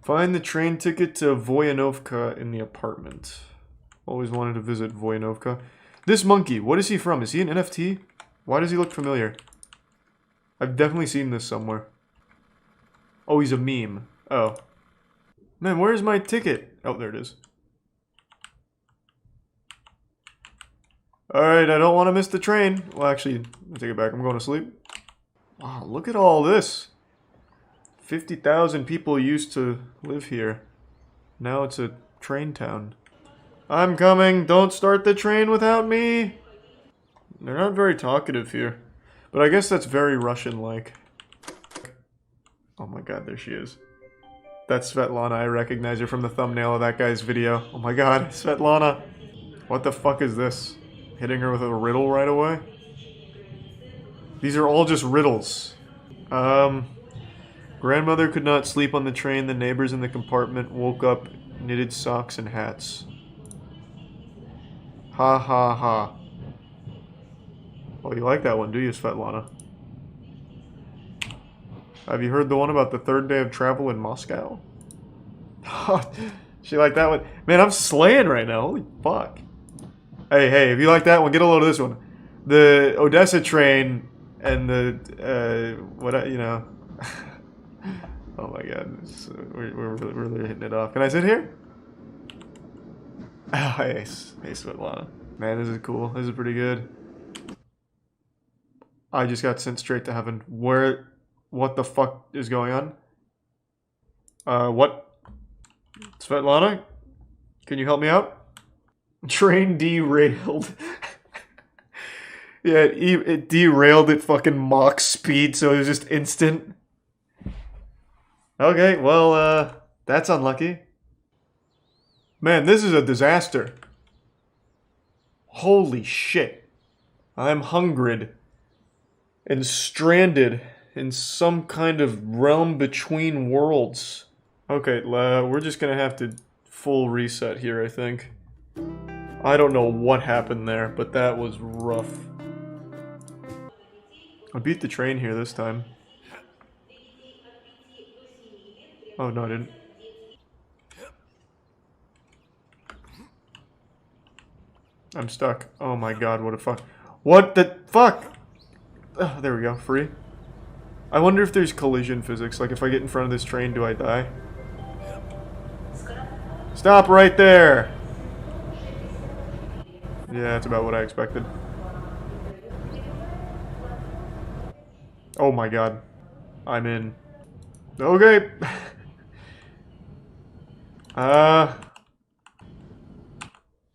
Find the train ticket to Voyanovka in the apartment. Always wanted to visit Voyanovka. This monkey, what is he from? Is he an NFT? Why does he look familiar? I've definitely seen this somewhere. Oh, he's a meme. Oh. Man, where's my ticket? Oh, there it is. Alright, I don't want to miss the train. Well, actually, I'll take it back. I'm going to sleep. Wow, look at all this. 50,000 people used to live here. Now it's a train town. I'm coming. Don't start the train without me. They're not very talkative here. But I guess that's very Russian-like. Oh my god, there she is. That's Svetlana. I recognize her from the thumbnail of that guy's video. Oh my god, Svetlana. What the fuck is this? Hitting her with a riddle right away? These are all just riddles. Grandmother could not sleep on the train. The neighbors in the compartment woke up, knitted socks and hats. Ha ha ha. Oh, you like that one, do you, Svetlana? Have you heard the one about the 3rd day of travel in Moscow? She liked that one. Man, I'm slaying right now. Holy fuck. Hey, if you like that one, get a load of this one. The Odessa train and the, Oh my god, we're really hitting it off. Can I sit here? Oh, hey Svetlana. Man, this is cool. This is pretty good. I just got sent straight to heaven. What the fuck is going on? What? Svetlana? Can you help me out? Train derailed. Yeah, it derailed at fucking Mach speed, so it was just instant. Okay, well, that's unlucky. Man, this is a disaster. Holy shit. I'm hungered and stranded in some kind of realm between worlds. Okay, we're just gonna have to full reset here, I think. I don't know what happened there, but that was rough. I beat the train here this time. Oh, no, I didn't. I'm stuck. Oh my god, what a fuck. What the fuck? Oh, there we go, free. I wonder if there's collision physics, like if I get in front of this train, do I die? Stop right there! Yeah, that's about what I expected. Oh my god. I'm in. Okay.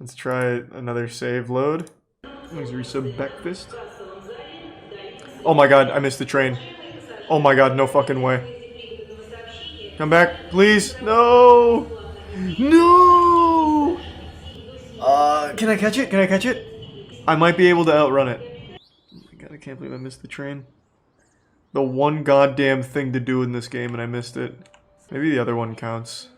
Let's try another save load. Let's resub breakfast. Oh my god, I missed the train. Oh my god, no fucking way. Come back, please. No! No! Can I catch it? Can I catch it? I might be able to outrun it. Oh my god, I can't believe I missed the train. The one goddamn thing to do in this game and I missed it. Maybe the other one counts.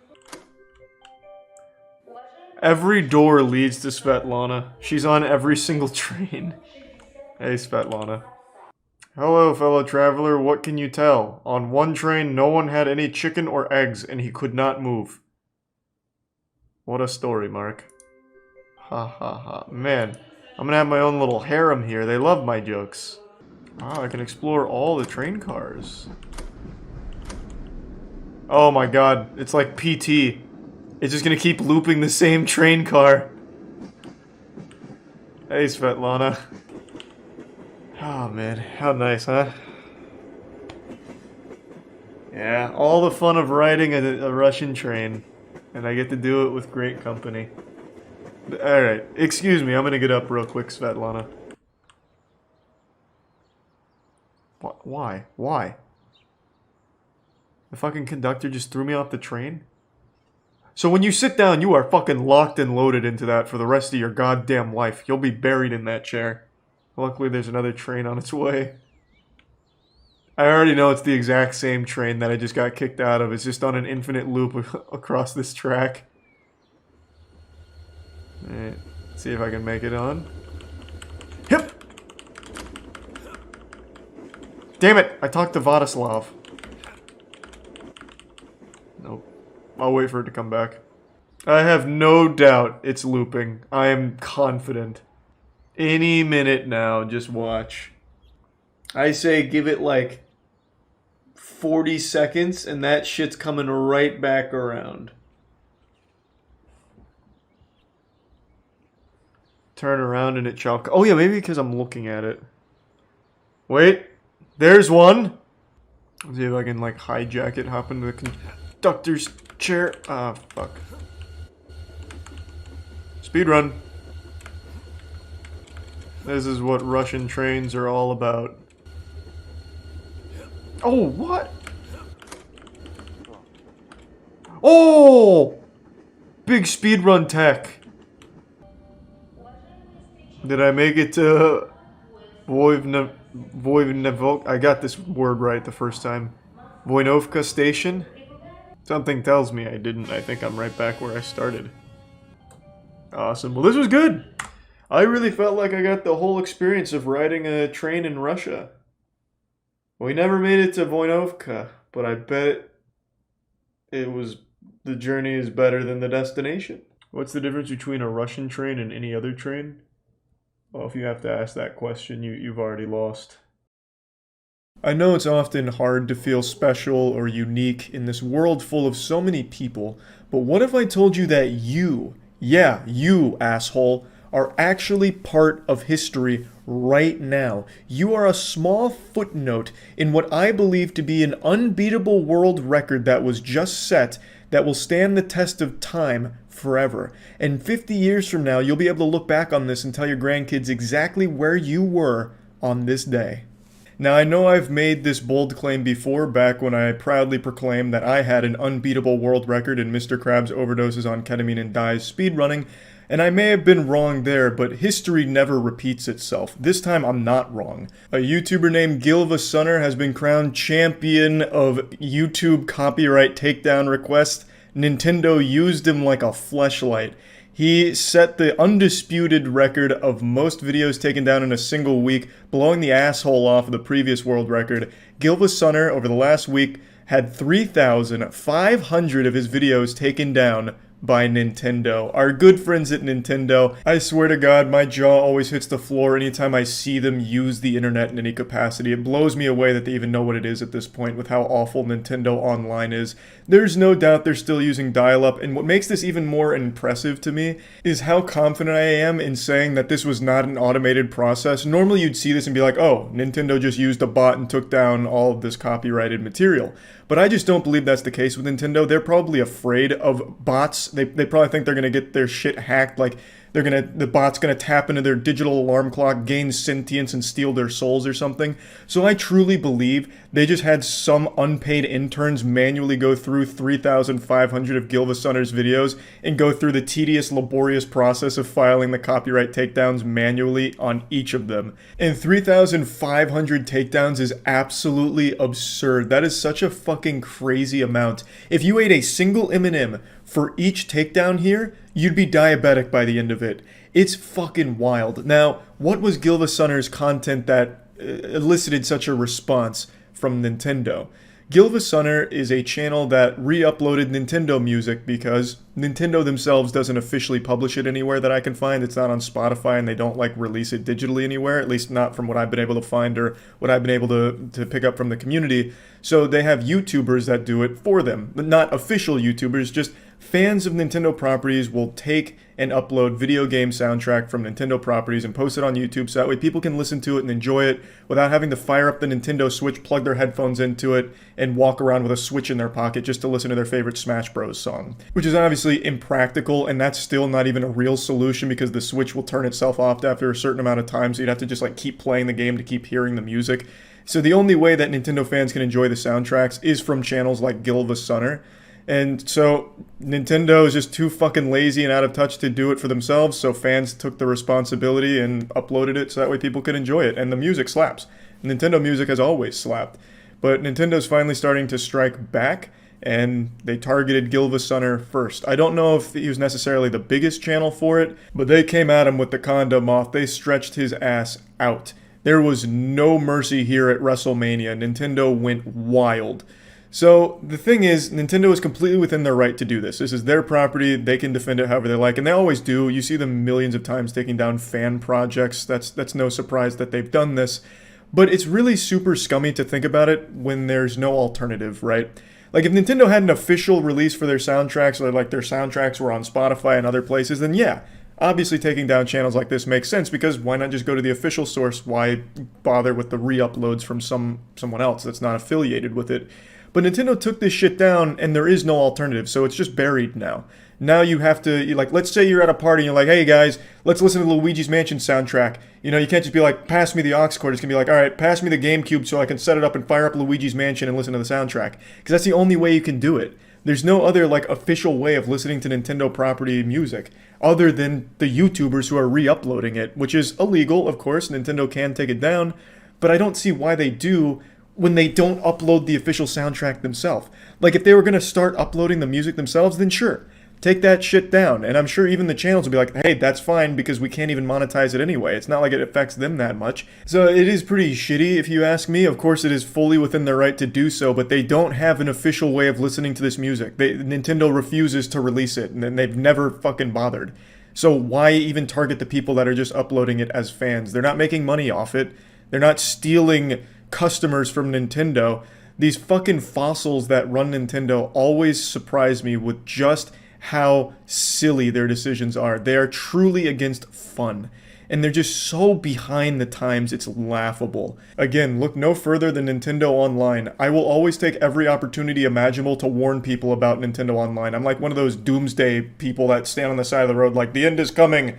Every door leads to Svetlana. She's on every single train. Hey, Svetlana. Hello, fellow traveler. What can you tell? On one train, no one had any chicken or eggs, and he could not move. What a story, Mark. Ha ha ha. Man, I'm gonna have my own little harem here. They love my jokes. Ah, I can explore all the train cars. Oh my god, it's like PT. It's just gonna keep looping the same train car. Hey, Svetlana. Oh man, how nice, huh? Yeah, all the fun of riding a Russian train. And I get to do it with great company. Alright, excuse me, I'm gonna get up real quick, Svetlana. Why? Why? The fucking conductor just threw me off the train? So when you sit down, you are fucking locked and loaded into that for the rest of your goddamn life. You'll be buried in that chair. Luckily, there's another train on its way. I already know it's the exact same train that I just got kicked out of. It's just on an infinite loop across this track. Alright, see if I can make it on. Hip! Damn it! I talked to Vladislav. Nope. I'll wait for it to come back. I have no doubt it's looping. I am confident. Any minute now, just watch. I say give it like 40 seconds and that shit's coming right back around. Turn around and it shall... Oh yeah, maybe because I'm looking at it. Wait. There's one. Let's see if I can like hijack it, hop into the conductor's chair. Ah, fuck. Speedrun. This is what Russian trains are all about. Oh, what? Oh! Big speedrun tech. Did I make it to Voinovka? I got this word right the first time. Voinovka station? Something tells me I didn't. I think I'm right back where I started. Awesome. Well, this was good. I really felt like I got the whole experience of riding a train in Russia. We never made it to Voinovka, but I bet it was... the journey is better than the destination. What's the difference between a Russian train and any other train? Well, if you have to ask that question, you've already lost. I know it's often hard to feel special or unique in this world full of so many people, but what if I told you that you, yeah, you asshole, are actually part of history right now? You are a small footnote in what I believe to be an unbeatable world record that was just set that will stand the test of time forever. And 50 years from now, you'll be able to look back on this and tell your grandkids exactly where you were on this day. Now, I know I've made this bold claim before, back when I proudly proclaimed that I had an unbeatable world record in Mr. Krabs' overdoses on ketamine and dies speedrunning, and I may have been wrong there, but history never repeats itself. This time, I'm not wrong. A YouTuber named Gilva has been crowned champion of YouTube copyright takedown requests. Nintendo used him like a fleshlight. He set the undisputed record of most videos taken down in a single week, blowing the asshole off of the previous world record. Gilva over the last week had 3,500 of his videos taken down by Nintendo. Our good friends at Nintendo. I swear to God, my jaw always hits the floor anytime I see them use the internet in any capacity. It blows me away that they even know what it is at this point with how awful Nintendo Online is. There's no doubt they're still using dial-up, and what makes this even more impressive to me is how confident I am in saying that this was not an automated process. Normally you'd see this and be like, oh, Nintendo just used a bot and took down all of this copyrighted material. But I just don't believe that's the case with Nintendo. They're probably afraid of bots. They probably think they're gonna get their shit hacked, like the bot's gonna tap into their digital alarm clock, gain sentience, and steal their souls or something. So I truly believe they just had some unpaid interns manually go through 3,500 of Gilva videos and go through the tedious, laborious process of filing the copyright takedowns manually on each of them. And 3,500 takedowns is absolutely absurd. That is such a fucking crazy amount. If you ate a single M&M for each takedown here, you'd be diabetic by the end of it. It's fucking wild. Now, what was Gilva content that elicited such a response from Nintendo? Gilva is a channel that re-uploaded Nintendo music because Nintendo themselves doesn't officially publish it anywhere that I can find. It's not on Spotify, and they don't release it digitally anywhere, at least not from what I've been able to find or what I've been able to pick up from the community. So they have YouTubers that do it for them, but not official YouTubers, just fans of Nintendo properties will take and upload video game soundtrack from Nintendo properties and post it on YouTube so that way people can listen to it and enjoy it without having to fire up the Nintendo Switch, plug their headphones into it, and walk around with a Switch in their pocket just to listen to their favorite Smash Bros. Song. Which is obviously impractical, and that's still not even a real solution because the Switch will turn itself off after a certain amount of time, so you'd have to just keep playing the game to keep hearing the music. So the only way that Nintendo fans can enjoy the soundtracks is from channels like Gilva. And so Nintendo is just too fucking lazy and out of touch to do it for themselves, so fans took the responsibility and uploaded it so that way people could enjoy it. And the music slaps. Nintendo music has always slapped. But Nintendo's finally starting to strike back, and they targeted Gilva first. I don't know if he was necessarily the biggest channel for it, but they came at him with the condom off. They stretched his ass out. There was no mercy here at WrestleMania. Nintendo went wild. So the thing is, Nintendo is completely within their right to do this. This is their property. They can defend it however they like, and they always do. You see them millions of times taking down fan projects. That's no surprise that they've done this. But it's really super scummy to think about it when there's no alternative, right? Like, if Nintendo had an official release for their soundtracks, or their soundtracks were on Spotify and other places, then yeah, obviously taking down channels like this makes sense, because why not just go to the official source? Why bother with the re-uploads from someone else that's not affiliated with it? But Nintendo took this shit down, and there is no alternative, so it's just buried now. Now you have to, let's say you're at a party and you're like, hey guys, let's listen to Luigi's Mansion soundtrack. You can't just be like, pass me the aux cord. It's going to be like, all right, pass me the GameCube so I can set it up and fire up Luigi's Mansion and listen to the soundtrack. Because that's the only way you can do it. There's no other, official way of listening to Nintendo property music other than the YouTubers who are re-uploading it, which is illegal, of course. Nintendo can take it down, but I don't see why they do when they don't upload the official soundtrack themselves. If they were going to start uploading the music themselves, then sure, take that shit down. And I'm sure even the channels will be like, hey, that's fine because we can't even monetize it anyway. It's not like it affects them that much. So it is pretty shitty if you ask me. Of course, it is fully within their right to do so, but they don't have an official way of listening to this music. Nintendo refuses to release it, and they've never fucking bothered. So why even target the people that are just uploading it as fans? They're not making money off it. They're not stealing customers from Nintendo, these fucking fossils that run Nintendo always surprise me with just how silly their decisions are. They are truly against fun. And they're just so behind the times, it's laughable. Again, look no further than Nintendo Online. I will always take every opportunity imaginable to warn people about Nintendo Online. I'm like one of those doomsday people that stand on the side of the road like, the end is coming,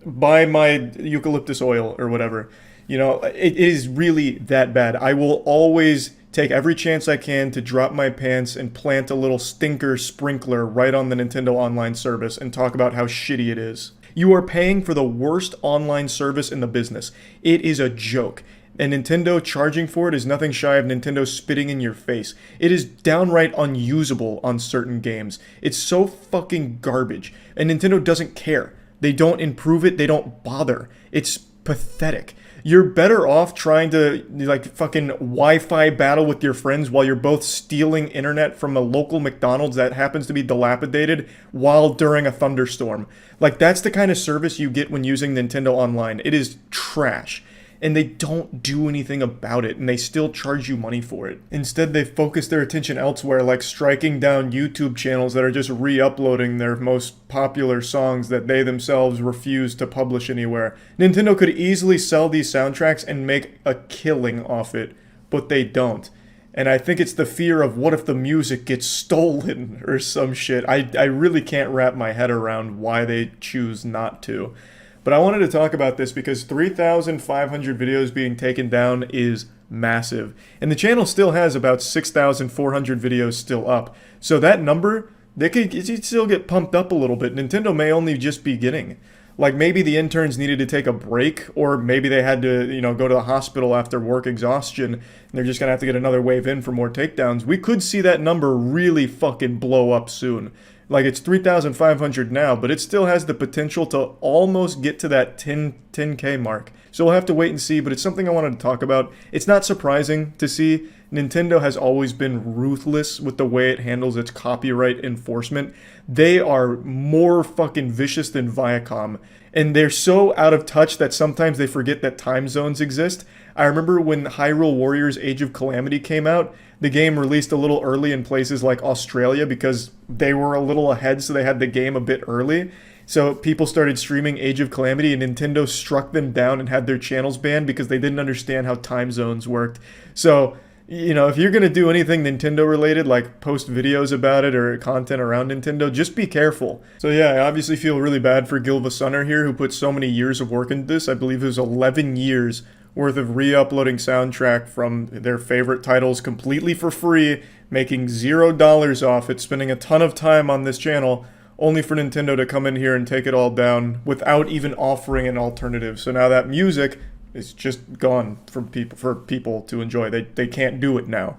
buy my eucalyptus oil or whatever. You know, it is really that bad. I will always take every chance I can to drop my pants and plant a little stinker sprinkler right on the Nintendo Online service and talk about how shitty it is. You are paying for the worst online service in the business. It is a joke. And Nintendo charging for it is nothing shy of Nintendo spitting in your face. It is downright unusable on certain games. It's so fucking garbage. And Nintendo doesn't care. They don't improve it. They don't bother. It's pathetic. You're better off trying to like fucking Wi-Fi battle with your friends while you're both stealing internet from a local McDonald's that happens to be dilapidated while during a thunderstorm. Like, that's the kind of service you get when using Nintendo Online. It is trash. And they don't do anything about it, and they still charge you money for it. Instead, they focus their attention elsewhere, like striking down YouTube channels that are just re-uploading their most popular songs that they themselves refuse to publish anywhere. Nintendo could easily sell these soundtracks and make a killing off it, but they don't. And I think it's the fear of what if the music gets stolen or some shit. I really can't wrap my head around why they choose not to. But I wanted to talk about this because 3,500 videos being taken down is massive. And the channel still has about 6,400 videos still up. So that number, they could still get pumped up a little bit. Nintendo may only just be beginning. Like, maybe the interns needed to take a break, or maybe they had to, you know, go to the hospital after work exhaustion, and they're just gonna have to get another wave in for more takedowns. We could see that number really fucking blow up soon. Like, it's 3,500 now, but it still has the potential to almost get to that 10K mark. So we'll have to wait and see, but it's something I wanted to talk about. It's not surprising to see. Nintendo has always been ruthless with the way it handles its copyright enforcement. They are more fucking vicious than Viacom. And they're so out of touch that sometimes they forget that time zones exist. I remember when Hyrule Warriors Age of Calamity came out, the game released a little early in places like Australia because they were a little ahead, so they had the game a bit early. So people started streaming Age of Calamity, and Nintendo struck them down and had their channels banned because they didn't understand how time zones worked. So, you know, if you're going to do anything Nintendo related, like post videos about it or content around Nintendo, just be careful. So yeah, I obviously feel really bad for Gilva Sunner here, who put so many years of work into this. I believe it was 11 years worth of re-uploading soundtrack from their favorite titles completely for free, making $0 off it, spending a ton of time on this channel, only for Nintendo to come in here and take it all down without even offering an alternative. So now that music is just gone for people to enjoy. They can't do it now.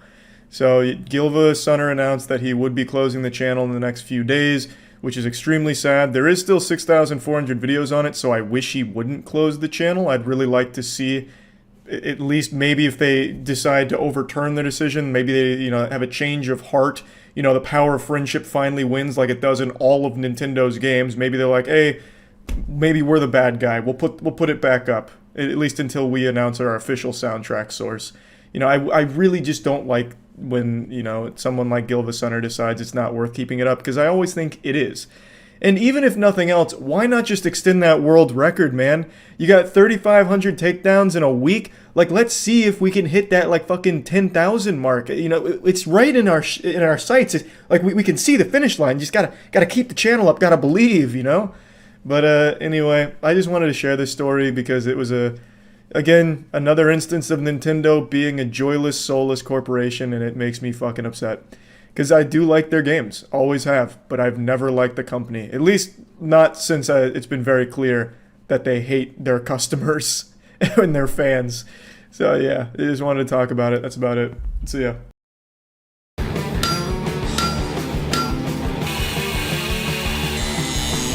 So Gilva Sunner announced that he would be closing the channel in the next few days, which is extremely sad. There is still 6,400 videos on it, so I wish he wouldn't close the channel. I'd really like to see, at least maybe if they decide to overturn their decision, maybe they, you know, have a change of heart. You know, the power of friendship finally wins like it does in all of Nintendo's games. Maybe they're like, hey, maybe we're the bad guy. We'll put it back up, at least until we announce our official soundtrack source. You know, I really just don't like when, you know, someone like Gilva Sunner decides it's not worth keeping it up, because I always think it is. And even if nothing else, why not just extend that world record, man? You got 3,500 takedowns in a week. Like, let's see if we can hit that, like, fucking 10,000 mark. You know, it's right in our sights. It's, like, we can see the finish line. You just gotta keep the channel up. Gotta believe, you know? But anyway, I just wanted to share this story because it was again, another instance of Nintendo being a joyless, soulless corporation, and it makes me fucking upset. Because I do like their games, always have, but I've never liked the company. At least not since it's been very clear that they hate their customers and their fans. So yeah, I just wanted to talk about it. That's about it. See ya.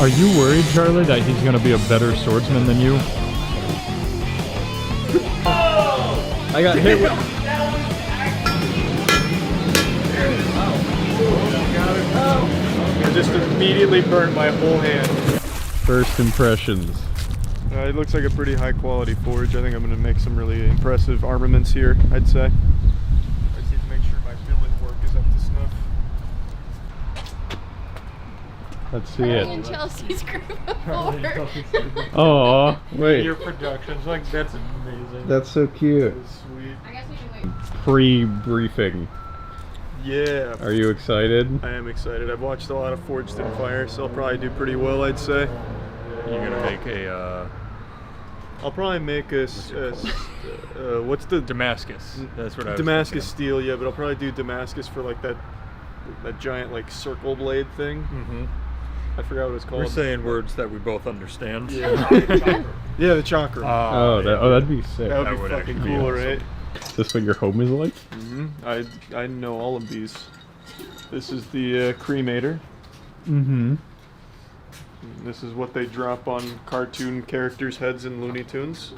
Are you worried, Charlie, that he's going to be a better swordsman than you? I got hit with... It just immediately burnt my whole hand. First impressions. It looks like a pretty high quality forge. I think I'm going to make some really impressive armaments here, I'd say. I just need to make sure my villain work is up to snuff. Let's see Charlie it. and Chelsea's group before. Oh, wait. Your productions, like, that's amazing. That's so cute. Sweet. I guess we can wait. Pre-briefing. Yeah. Are you excited? I am excited. I've watched a lot of Forged in Fire, so I'll probably do pretty well, I'd say. You're gonna make a, I'll probably make a, what's the... Damascus. That's what I was Damascus steel, yeah, but I'll probably do Damascus for like that giant like circle blade thing. Mm-hmm. I forgot what it's called. We're saying words that we both understand. Yeah, yeah, the chakra. That'd be sick. That would be fucking cool, right? Is this what your home is like? Mm-hmm. I know all of these. This is the cremator. Mm-hmm. This is what they drop on cartoon characters' heads in Looney Tunes.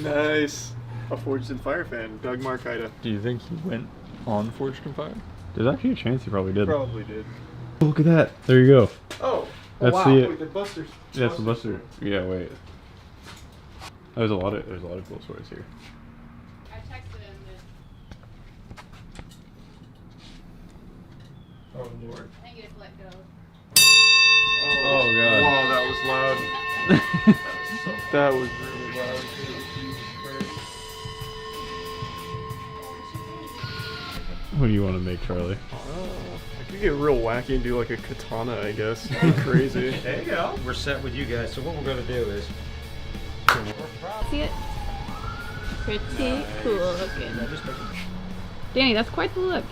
Nice. A Forged in Fire fan, Doug Markita. Do you think he went on Forged in Fire? There's actually a chance he probably did. Probably did. Look at that. There you go. Oh. That's wow. the. Wait, the Buster's. Yeah, it's the Buster. Yeah, wait. There's a lot of cool stories here. I texted him that. Oh Lord. I think you just let go. Oh god. Wow, that was loud. That was really loud. What do you want to make, Charlie? I could get real wacky and do like a katana, I guess. That'd be crazy. There you go. We're set with you guys, so what we're going to do is... See it? Pretty cool looking. Danny, that's quite the look.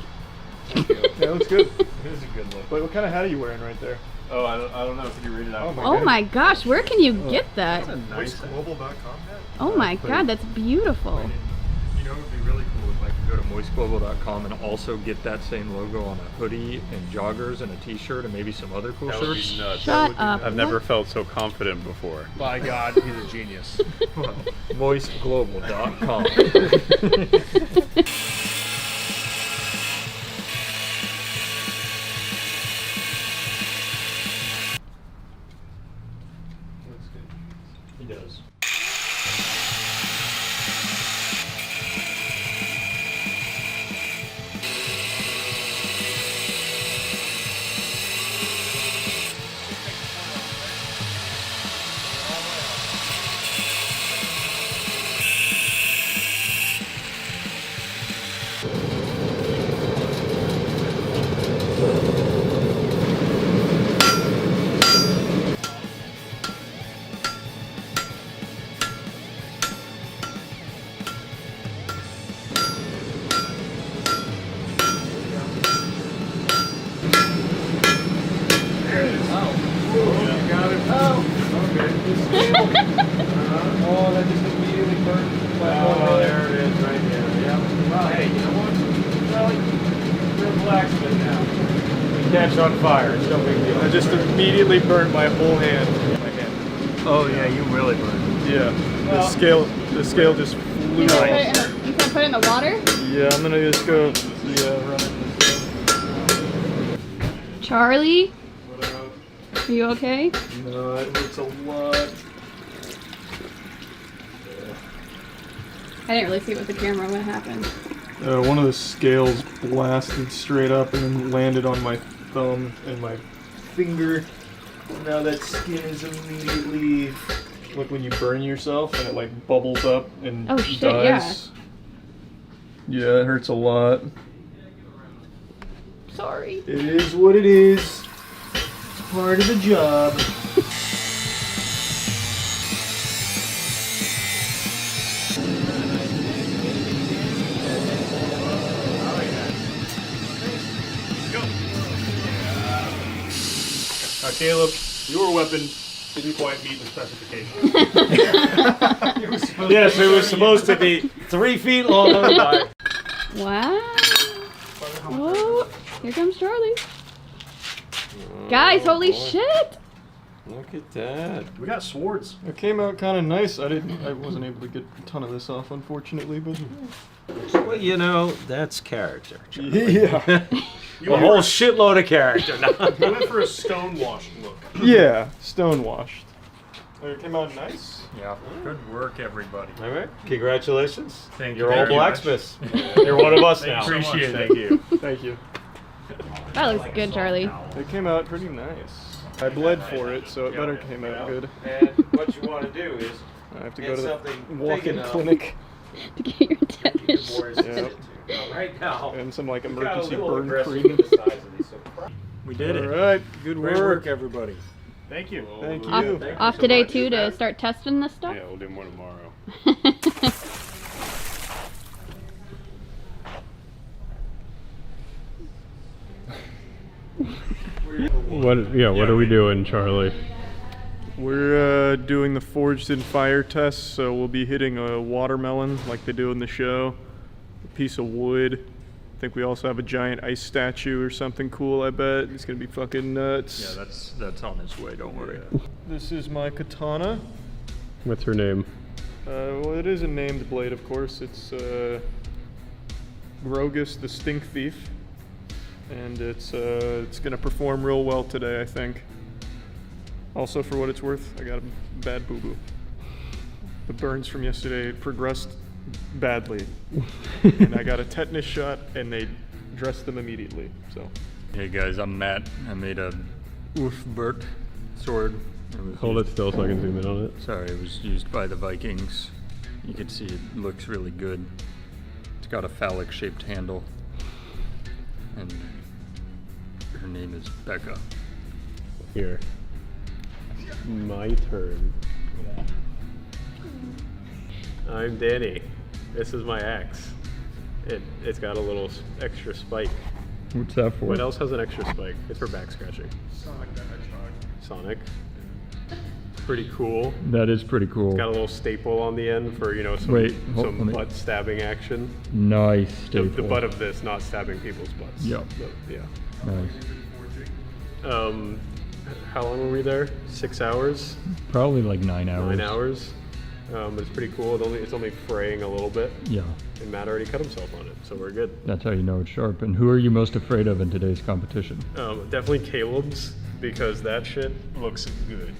Yeah, that looks good. It is a good look. Wait, what kind of hat are you wearing right there? Oh, I don't know. Can you read it out? Oh my gosh, where can you get that? Moistglobal.com hat? Oh my god, that's beautiful. You know, it would be really cool if I could go to moistglobal.com and also get that same logo on a hoodie and joggers and a t-shirt and maybe some other cool That would shirts. be nuts. Shut up. I've never felt so confident before. By God, he's a genius. moistglobal.com. He does. Oh, that just immediately burned. Oh, there it is, right there. Yeah. Well, hey, you know what? Charlie, you're a blacksmith now. We catch on fire. It's no big deal. I just immediately burned my whole hand. My hand. Oh yeah, you really burned. Yeah. Well- the scale just flew You off. can put it in the water? Yeah, I'm gonna just go. Yeah, run it. Charlie? Are you okay? No, it hurts a lot. I didn't really see it with the camera what happened. One of the scales blasted straight up and then landed on my thumb and my finger. Now that skin is immediately like when you burn yourself and it like bubbles up and Oh, shit, dies. Yeah, it hurts a lot. Sorry. It is what it is. It's part of the job. Caleb, your weapon didn't quite meet the specifications. Yes, it was supposed to be 3 feet long. Wow. Oh, here comes Charlie. Guys, holy shit! Look at that. We got swords. It came out kind of nice. I wasn't able to get a ton of this off, unfortunately, but Well, you know, that's character. Charlie. yeah. A whole shitload of character. You went for a stonewashed look. Yeah, stonewashed. It came out nice. Yeah, good work, everybody. All right, congratulations. Thank You're you all very much. blacksmiths. You're one of us Thank now. you so much. Appreciate it. Thank you. Thank you. That looks good, Charlie. It came out pretty nice. I bled for it, so it better came out good. And what you want to do is I have to get go to the something big walk-in enough clinic. To get your tetanus shot. Yep. Right now, And some like got a emergency little burn aggressive cream. with the size of these, so We did it. All right, good Great work. work, everybody. Thank you. Thank you. Off today too to start testing this stuff. Yeah, we'll do more tomorrow. What are we doing, Charlie? We're doing the Forged in Fire test, so we'll be hitting a watermelon like they do in the show, a piece of wood. I think we also have a giant ice statue or something cool, I bet. It's gonna be fucking nuts. Yeah, that's on its way, don't worry. This is my katana. What's her name? Well, it is a named blade, of course. It's Grogus the Stink Thief. And it's gonna perform real well today, I think. Also, for what it's worth, I got a bad boo-boo. The burns from yesterday progressed badly. And I got a tetanus shot, and they dressed them immediately, so. Hey guys, I'm Matt. I made a Ulfbert sword. Hold it still so I can zoom in on it. Sorry, it was used by the Vikings. You can see it looks really good. It's got a phallic-shaped handle. And her name is Becca. Here. My turn. I'm Danny. This is my axe. It's got a little extra spike. What's that for? What else has an extra spike? It's for back scratching. Sonic the Hedgehog. Sonic. Pretty cool. That is pretty cool. It's got a little staple on the end for, some, Wait, some butt stabbing action. Nice The staple. butt of this, not stabbing people's butts. Yep. But, yeah. Nice. How long were we there? 6 hours? Probably like 9 hours. 9 hours. But it's pretty cool. It's only fraying a little bit. Yeah. And Matt already cut himself on it, so we're good. That's how you know it's sharp. And who are you most afraid of in today's competition? Definitely Caleb's, because that shit looks good.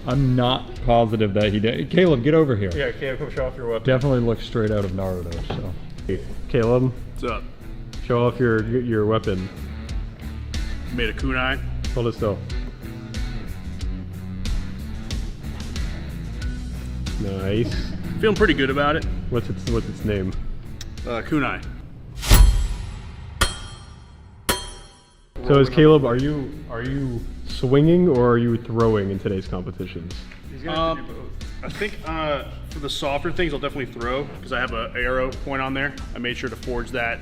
I'm not positive that he did. Caleb, get over here. Yeah, Caleb, come show off your weapon. Definitely looks straight out of Naruto. So. Hey, Caleb, What's up? show off your weapon. Made a kunai. Hold it still. Nice. Feeling pretty good about it. What's its name? Kunai. So is Caleb, are you swinging or are you throwing in today's competitions? He's gonna have to do both. I think for the softer things, I'll definitely throw because I have an arrow point on there. I made sure to forge that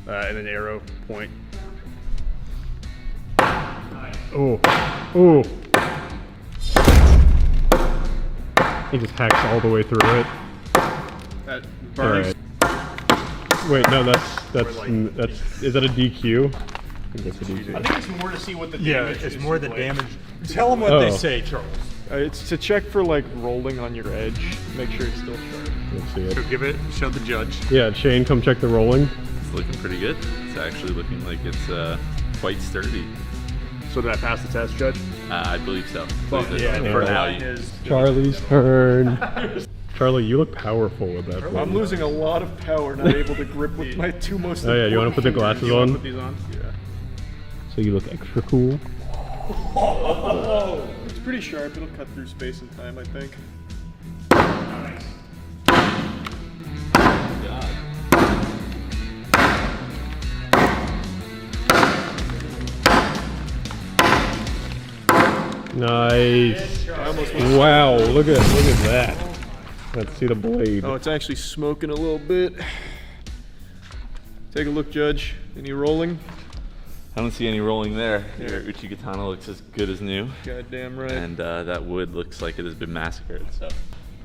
and an arrow point. Oh, oh! He just hacks all the way through it. That burns. Alright. Wait, no, that's is that a DQ? I think that's a DQ. I think it's more to see what the Yeah, damage is. it's more the like. damage. Tell them what they say, Charles. It's to check for like rolling on your edge. Make sure it's still sharp. Let's see it. So give it, show the judge. Yeah, Shane, come check the rolling. It's looking pretty good. It's actually looking like it's quite sturdy. So did I pass the test, Judge? I believe so. Yeah, For now, is Charlie's turn. Charlie, you look powerful with that. I'm losing a lot of power, not able to grip with my two most. Oh yeah, you want to put the glasses You wanna on? put these on? Yeah. So you look extra cool. Oh, it's pretty sharp. It'll cut through space and time, I think. Nice. Wow, look at that. Let's see the blade. Oh, it's actually smoking a little bit. Take a look, Judge. Any rolling? I don't see any rolling there. Your Uchi Katana looks as good as new. Goddamn right. And that wood looks like it has been massacred. So.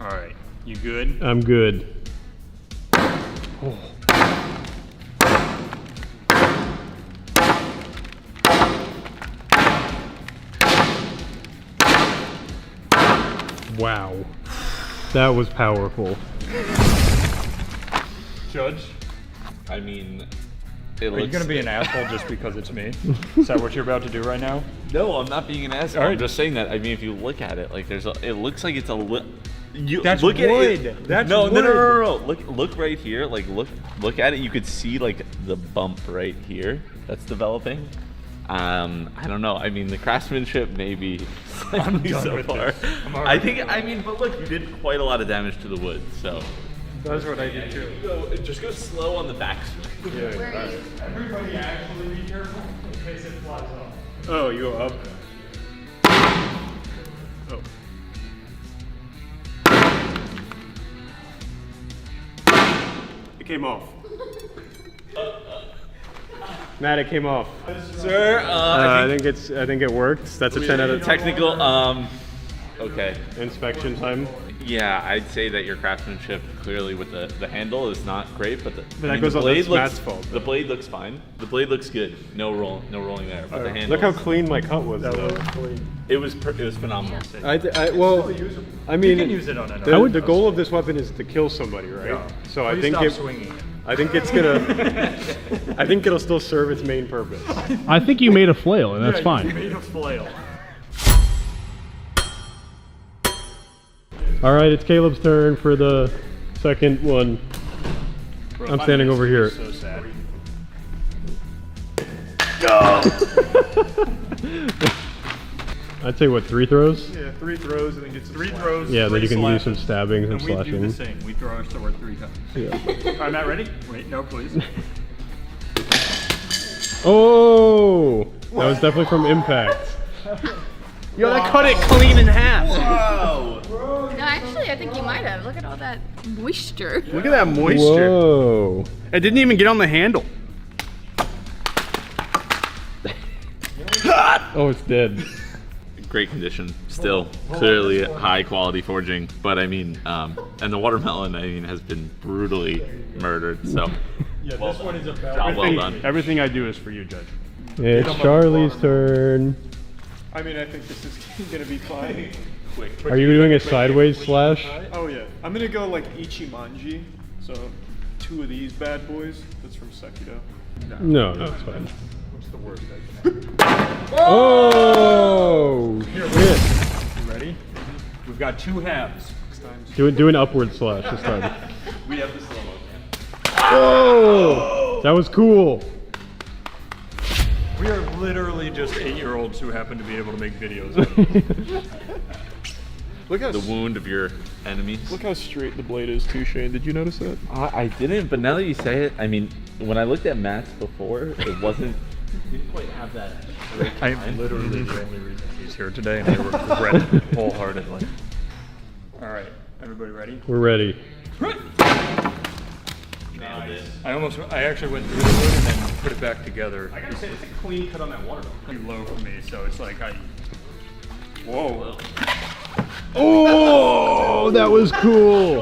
All right, you good? I'm good. Oh. Wow. That was powerful. Judge? I mean, It Are you looks- gonna be an asshole just because it's me? Is that what you're about to do right now? No, I'm not being an asshole. All right. I'm just saying that. I mean, if you look at it, like it looks like it's a That's look wood. At it. That's no, wood. No. Look right here. Like look at it. You could see like the bump right here that's developing. I don't know. I mean, the craftsmanship maybe I'm done so with far. this. I'm already I mean, but look, you did quite a lot of damage to the wood, so. That's what I did too. Just go slow on the backswing. Yeah. Where are you? Everybody actually be careful in case it flies off. Oh, you go up. Oh. It came off. Matt, it came off. Sir, I think it worked. That's a 10 out of technical. Okay. Inspection time. Yeah, I'd say that your craftsmanship clearly with the handle is not great, but that goes on blade Matt's looks. fault, The blade looks fine. The blade looks good. No rolling there. But the handle. Look how clean my cut was. Though. It was phenomenal. Well, I mean, You can use it on another the goal of this weapon is to kill somebody, right? Yeah. So I Please think stop it. swinging it. I think it's gonna. I think it'll still serve its main purpose. I think you made a flail, and that's fine. You made a flail. All right, it's Caleb's turn for the second one. Bro, I'm my standing over here. So sad. I'd say what, 3 throws? Yeah, 3 throws and then get some 3 throws. Yeah, then you can do slapping. some stabbings and And we do slashing. the same. We throw our sword 3 times. Yeah. All right, Matt, ready? Wait, no, please. Oh, that was definitely from impact. Yo, that cut it clean in half. Whoa! No, actually, I think you might have. Look at all that moisture. Look at that moisture. Whoa. It didn't even get on the handle. Oh, it's dead. Great condition. Still, clearly high quality forging. But I mean, and the watermelon, I mean, has been brutally murdered. So, Yeah, well this done. one is about Job well done. Everything I do is for you, Judge. It's Charlie's turn. I mean, I think this is gonna be fine. Quick. Are you doing a sideways slash? Oh yeah, I'm gonna go like Ichimonji. So 2 of these bad boys. That's from Sekiro. No, that's fine. What's the worst I can Oh! Here, Shit. You ready? We've got 2 halves. Do an upward slash this time. We have the slow-mo. Oh! That was cool. We are literally just 8-year-olds who happen to be able to make videos. Look how The wound of your enemies. Look how straight the blade is too, Shane. Did you notice that? I didn't, but now that you say it, I mean, when I looked at Matt's before, it wasn't. Didn't quite have that. I'm literally the only reason he's here today, and I regret it wholeheartedly. All right, everybody ready? We're ready. Nailed it. I actually went through the wood and then put it back together. I gotta say, it's a clean cut on that watermelon. Pretty low for me, so it's like I. Whoa. Oh, that was cool.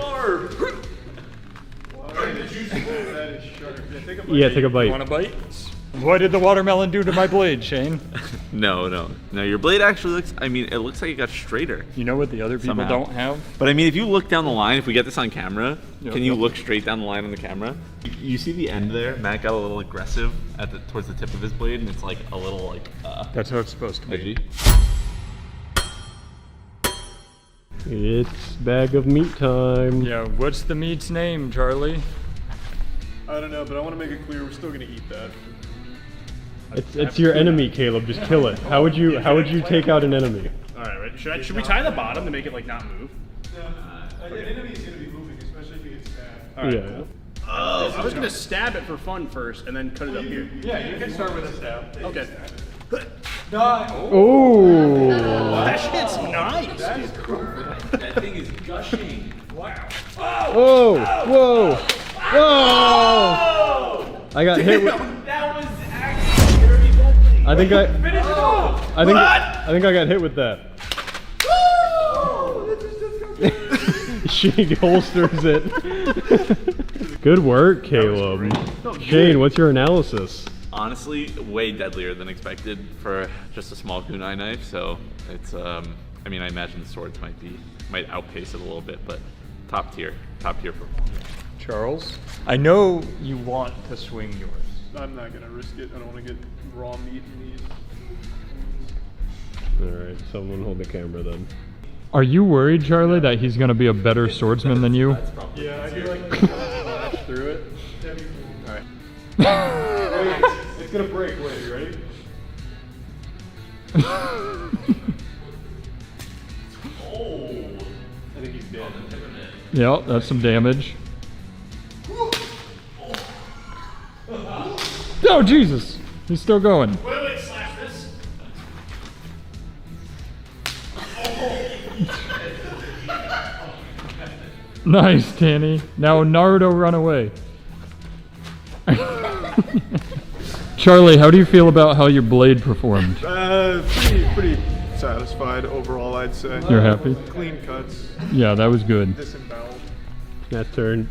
Yeah, take a bite. You want a bite? What did the watermelon do to my blade, Shane? No. Your blade actually looks. I mean, it looks like it got straighter. You know what the other people somehow. don't have? But I mean, if you look down the line, if we get this on camera, Yep. can you look straight down the line on the camera? You see the end there? Matt got a little aggressive at towards the tip of his blade, and it's like a little like. That's how it's supposed to be. Edgy. It's bag of meat time. Yeah, what's the meat's name, Charlie? I don't know, but I want to make it clear we're still gonna eat that. It's your enemy, Caleb. Just kill it. How would you take out an enemy? All right, right. Should we tie the bottom to make it like not move? An enemy is gonna be moving, especially if he gets stabbed. All right, Yeah. cool. I was gonna stab it for fun first, and then cut it up here. Yeah, you can start with a stab. Okay. Oh. That shit's nice. That thing is gushing. Wow. Whoa! Whoa! Whoa! I got hit with. That was actually very deadly. I think I. Finish it off. I think I got hit with that. She holsters it. Good work, Caleb. Shane, what's your analysis? Honestly, way deadlier than expected for just a small kunai knife. So it's. I mean, I imagine the swords might outpace it a little bit, but top tier performance. Charles, I know you want to swing yours. I'm not gonna risk it. I don't want to get raw meat in these. Alright, someone hold the camera then. Are you worried, Charlie, that he's gonna be a better swordsman than you? Yeah, I feel like lash through it. Alright. It's gonna break. Wait, you ready? Oh! I think he's dead. Yeah, that's some damage. Oh, Jesus! He's still going. Wait, slash this. Nice, Tanny. Now Naruto, run away. Charlie, how do you feel about how your blade performed? Pretty satisfied overall, I'd say. You're happy? Clean cuts. Yeah, that was good. Disemboweled. That turn.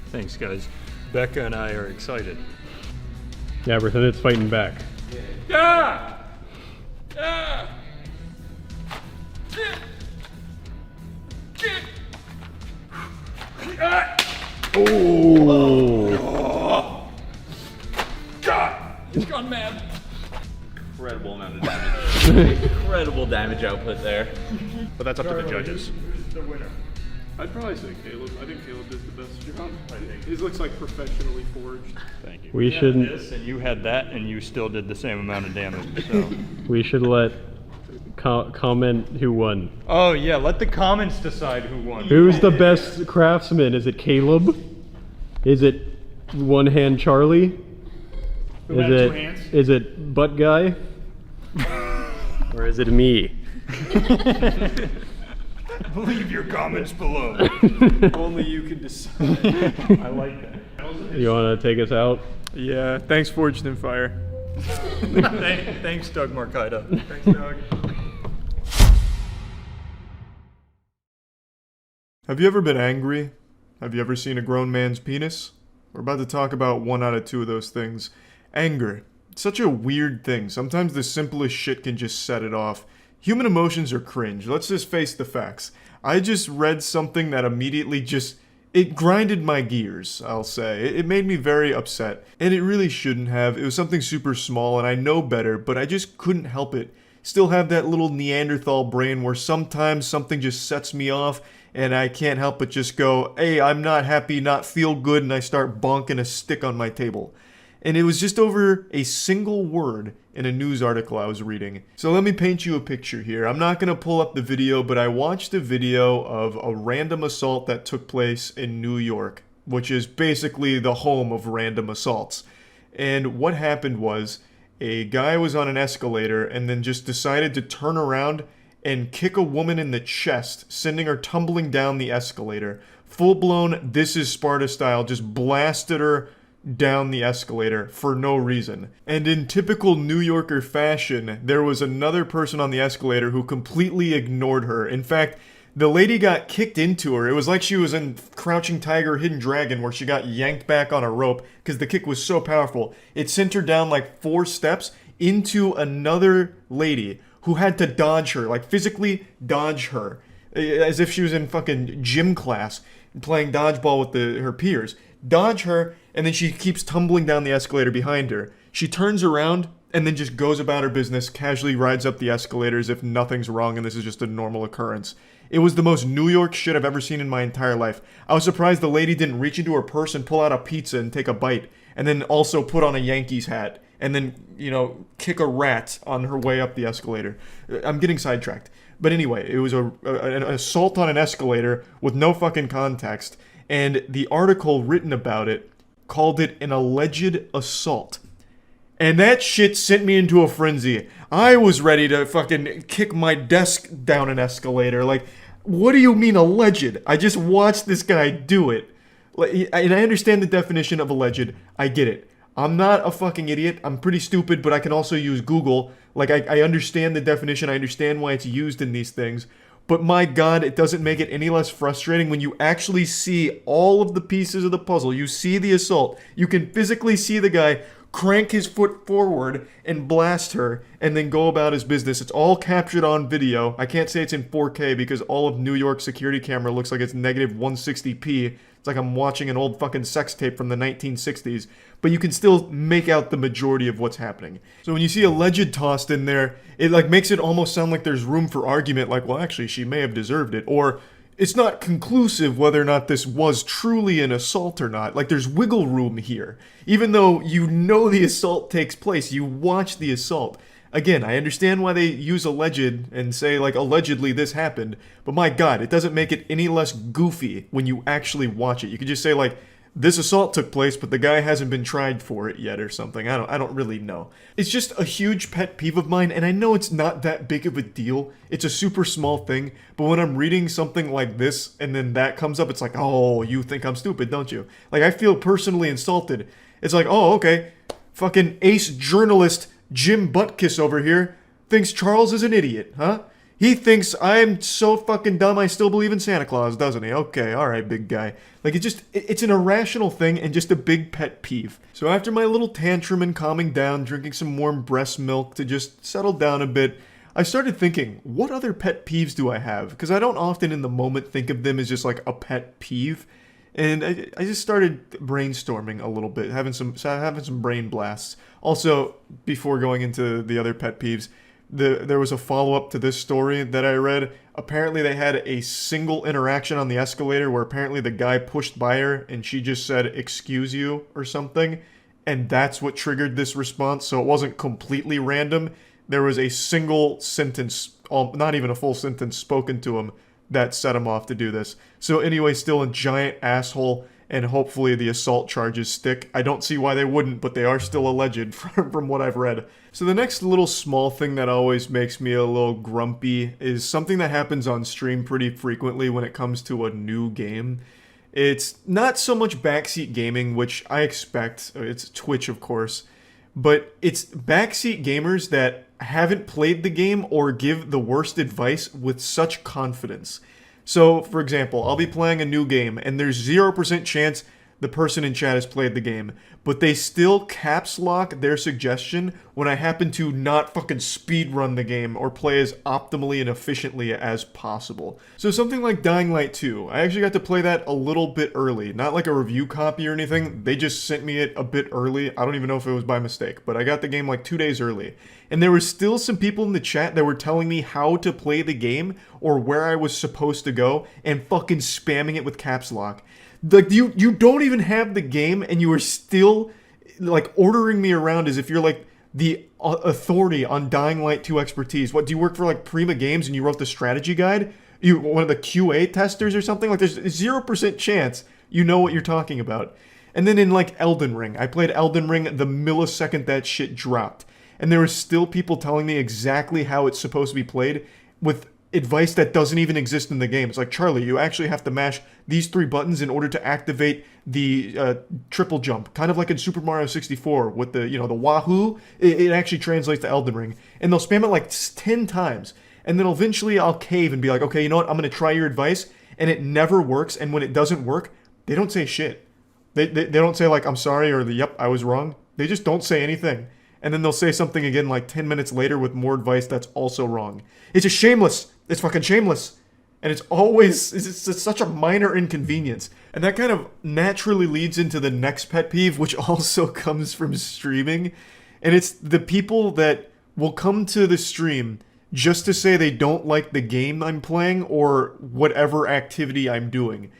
Thanks, guys. Becca and I are excited. Yeah, pretend it's fighting back. Yeah! Yeah! Oh! God! He's gone mad. Incredible amount of damage. Incredible damage output there. But that's up to the judges. Who's the winner? I'd probably say Caleb. I think Caleb did the best job. His looks like professionally forged. Thank you. We shouldn't. This and you had that, and you still did the same amount of damage. So. We should let comment who won. Oh yeah, let the comments decide who won. Who's the best craftsman? Is it Caleb? Is it One Hand Charlie? Who had two hands? Is it Butt Guy? Or is it me? Leave your comments below. Only you can decide. I like that. You want to take us out? Yeah, thanks Forged in Fire. Thanks, Doug Marcaida. Thanks, Doug. Have you ever been angry? Have you ever seen a grown man's penis? We're about to talk about 1 out of 2 of those things. Anger. It's such a weird thing. Sometimes the simplest shit can just set it off. Human emotions are cringe. Let's just face the facts. I just read something that immediately it grinded my gears, I'll say. It made me very upset. And it really shouldn't have. It was something super small and I know better, but I just couldn't help it. Still have that little Neanderthal brain where sometimes something just sets me off and I can't help but just go, hey, I'm not happy, not feel good, and I start bonking a stick on my table. And it was just over a single word in a news article I was reading. So let me paint you a picture here. I'm not going to pull up the video, but I watched a video of a random assault that took place in New York, which is basically the home of random assaults. And what happened was a guy was on an escalator and then just decided to turn around and kick a woman in the chest, sending her tumbling down the escalator. Full-blown This Is Sparta style, just blasted her down the escalator for no reason. And in typical New Yorker fashion, there was another person on the escalator who completely ignored her. In fact, the lady got kicked into her. It was like she was in Crouching Tiger, Hidden Dragon, where she got yanked back on a rope because the kick was so powerful. It sent her down like 4 steps into another lady who had to dodge her, like physically dodge her, as if she was in fucking gym class playing dodgeball with her peers. Dodge her, and then she keeps tumbling down the escalator behind her. She turns around and then just goes about her business, casually rides up the escalator as if nothing's wrong and this is just a normal occurrence. It was the most New York shit I've ever seen in my entire life. I was surprised the lady didn't reach into her purse and pull out a pizza and take a bite, and then also put on a Yankees hat, and then, you know, kick a rat on her way up the escalator. I'm getting sidetracked. But anyway, it was an assault on an escalator with no fucking context, and the article written about it called it an alleged assault. And that shit sent me into a frenzy. I was ready to fucking kick my desk down an escalator. Like, what do you mean alleged? I just watched this guy do it. And I understand the definition of alleged. I get it. I'm not a fucking idiot. I'm pretty stupid, but I can also use Google. Like, I understand the definition. I understand why it's used in these things. But my God, it doesn't make it any less frustrating when you actually see all of the pieces of the puzzle. You see the assault. You can physically see the guy crank his foot forward and blast her and then go about his business. It's all captured on video. I can't say it's in 4K because all of New York security camera looks like it's negative 160p It's like I'm watching an old fucking sex tape from the 1960s, but you can still make out the majority of what's happening. So when you see alleged tossed in there, it like makes it almost sound like there's room for argument, like, well, actually, she may have deserved it, or it's not conclusive whether or not this was truly an assault or not. Like, there's wiggle room here. Even though you know the assault takes place, you watch the assault. Again, I understand why they use alleged and say, like, allegedly this happened, but my god, it doesn't make it any less goofy when you actually watch it. You could just say, like, this assault took place, but the guy hasn't been tried for it yet or something. I don't really know. It's just a huge pet peeve of mine, and I know it's not that big of a deal. It's a super small thing, but when I'm reading something like this, and then that comes up, it's like, oh, you think I'm stupid, don't you? Like, I feel personally insulted. It's like, oh, okay, fucking ace journalist Jim Buttkiss over here thinks Charles is an idiot, huh? He thinks I'm so fucking dumb I still believe in Santa Claus, doesn't he? Okay, alright, big guy. Like, it's an irrational thing and just a big pet peeve. So after my little tantrum and calming down, drinking some warm breast milk to just settle down a bit, I started thinking, what other pet peeves do I have? Because I don't often in the moment think of them as just like a pet peeve. And I just started brainstorming a little bit, having some brain blasts. Also, before going into the other pet peeves, there was a follow-up to this story that I read. Apparently they had a single interaction on the escalator where apparently the guy pushed by her and she just said, "Excuse you," or something. And that's what triggered this response, so it wasn't completely random. There was a single sentence, not even a full sentence, spoken to him that set him off to do this. So anyway, still a giant asshole, and hopefully the assault charges stick. I don't see why they wouldn't, but they are still alleged from what I've read. So the next little small thing that always makes me a little grumpy is something that happens on stream pretty frequently when it comes to a new game. It's not so much backseat gaming, which I expect. It's Twitch, of course. But it's backseat gamers that haven't played the game or give the worst advice with such confidence. So, for example, I'll be playing a new game, and there's 0% chance the person in chat has played the game, but they still caps lock their suggestion when I happen to not fucking speedrun the game or play as optimally and efficiently as possible. So something like Dying Light 2, I actually got to play that a little bit early. Not like a review copy or anything, they just sent me it a bit early. I don't even know if it was by mistake, but I got the game like 2 days early. And there were still some people in the chat that were telling me how to play the game or where I was supposed to go and fucking spamming it with caps lock. Like, you don't even have the game and you are still, like, ordering me around as if you're, like, the authority on Dying Light 2 expertise. What, do you work for, like, Prima Games and you wrote the strategy guide? You one of the QA testers or something? Like, there's 0% chance you know what you're talking about. And then in, like, Elden Ring. I played Elden Ring the millisecond that shit dropped. And there were still people telling me exactly how it's supposed to be played with advice that doesn't even exist in the game. It's like, Charlie, you actually have to mash these 3 buttons in order to activate the triple jump. Kind of like in Super Mario 64 with the, the wahoo. It actually translates to Elden Ring. And they'll spam it like 10 times. And then eventually I'll cave and be like, okay, you know what? I'm going to try your advice. And it never works. And when it doesn't work, they don't say shit. They don't say like, I'm sorry, or yep, I was wrong. They just don't say anything. And then they'll say something again like 10 minutes later with more advice that's also wrong. It's just shameless. It's fucking shameless. And it's such a minor inconvenience. And that kind of naturally leads into the next pet peeve, which also comes from streaming. And it's the people that will come to the stream just to say they don't like the game I'm playing or whatever activity I'm doing.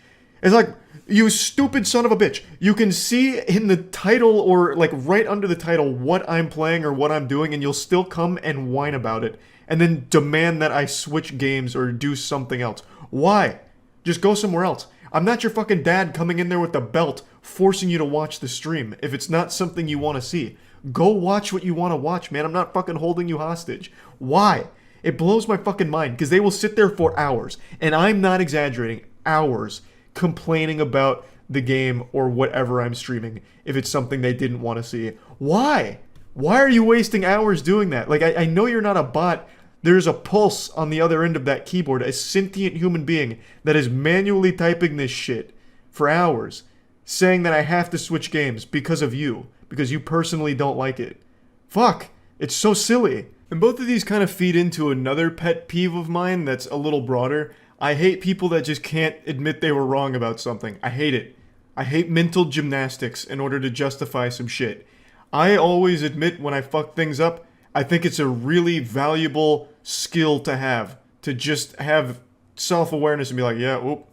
It's like, you stupid son of a bitch. You can see in the title or like right under the title what I'm playing or what I'm doing, and you'll still come and whine about it and then demand that I switch games or do something else. Why? Just go somewhere else. I'm not your fucking dad coming in there with a belt forcing you to watch the stream if it's not something you want to see. Go watch what you want to watch, man. I'm not fucking holding you hostage. Why? It blows my fucking mind because they will sit there for hours, and I'm not exaggerating, hours, complaining about the game or whatever I'm streaming if it's something they didn't want to see. Why? Why are you wasting hours doing that? Like, I know you're not a bot. There's a pulse on the other end of that keyboard, a sentient human being that is manually typing this shit for hours, saying that I have to switch games because of you, because you personally don't like it. Fuck. It's so silly. And both of these kind of feed into another pet peeve of mine that's a little broader. I hate people that just can't admit they were wrong about something. I hate it. I hate mental gymnastics in order to justify some shit. I always admit when I fuck things up. I think it's a really valuable skill to have. To just have self-awareness and be like, yeah, whoop,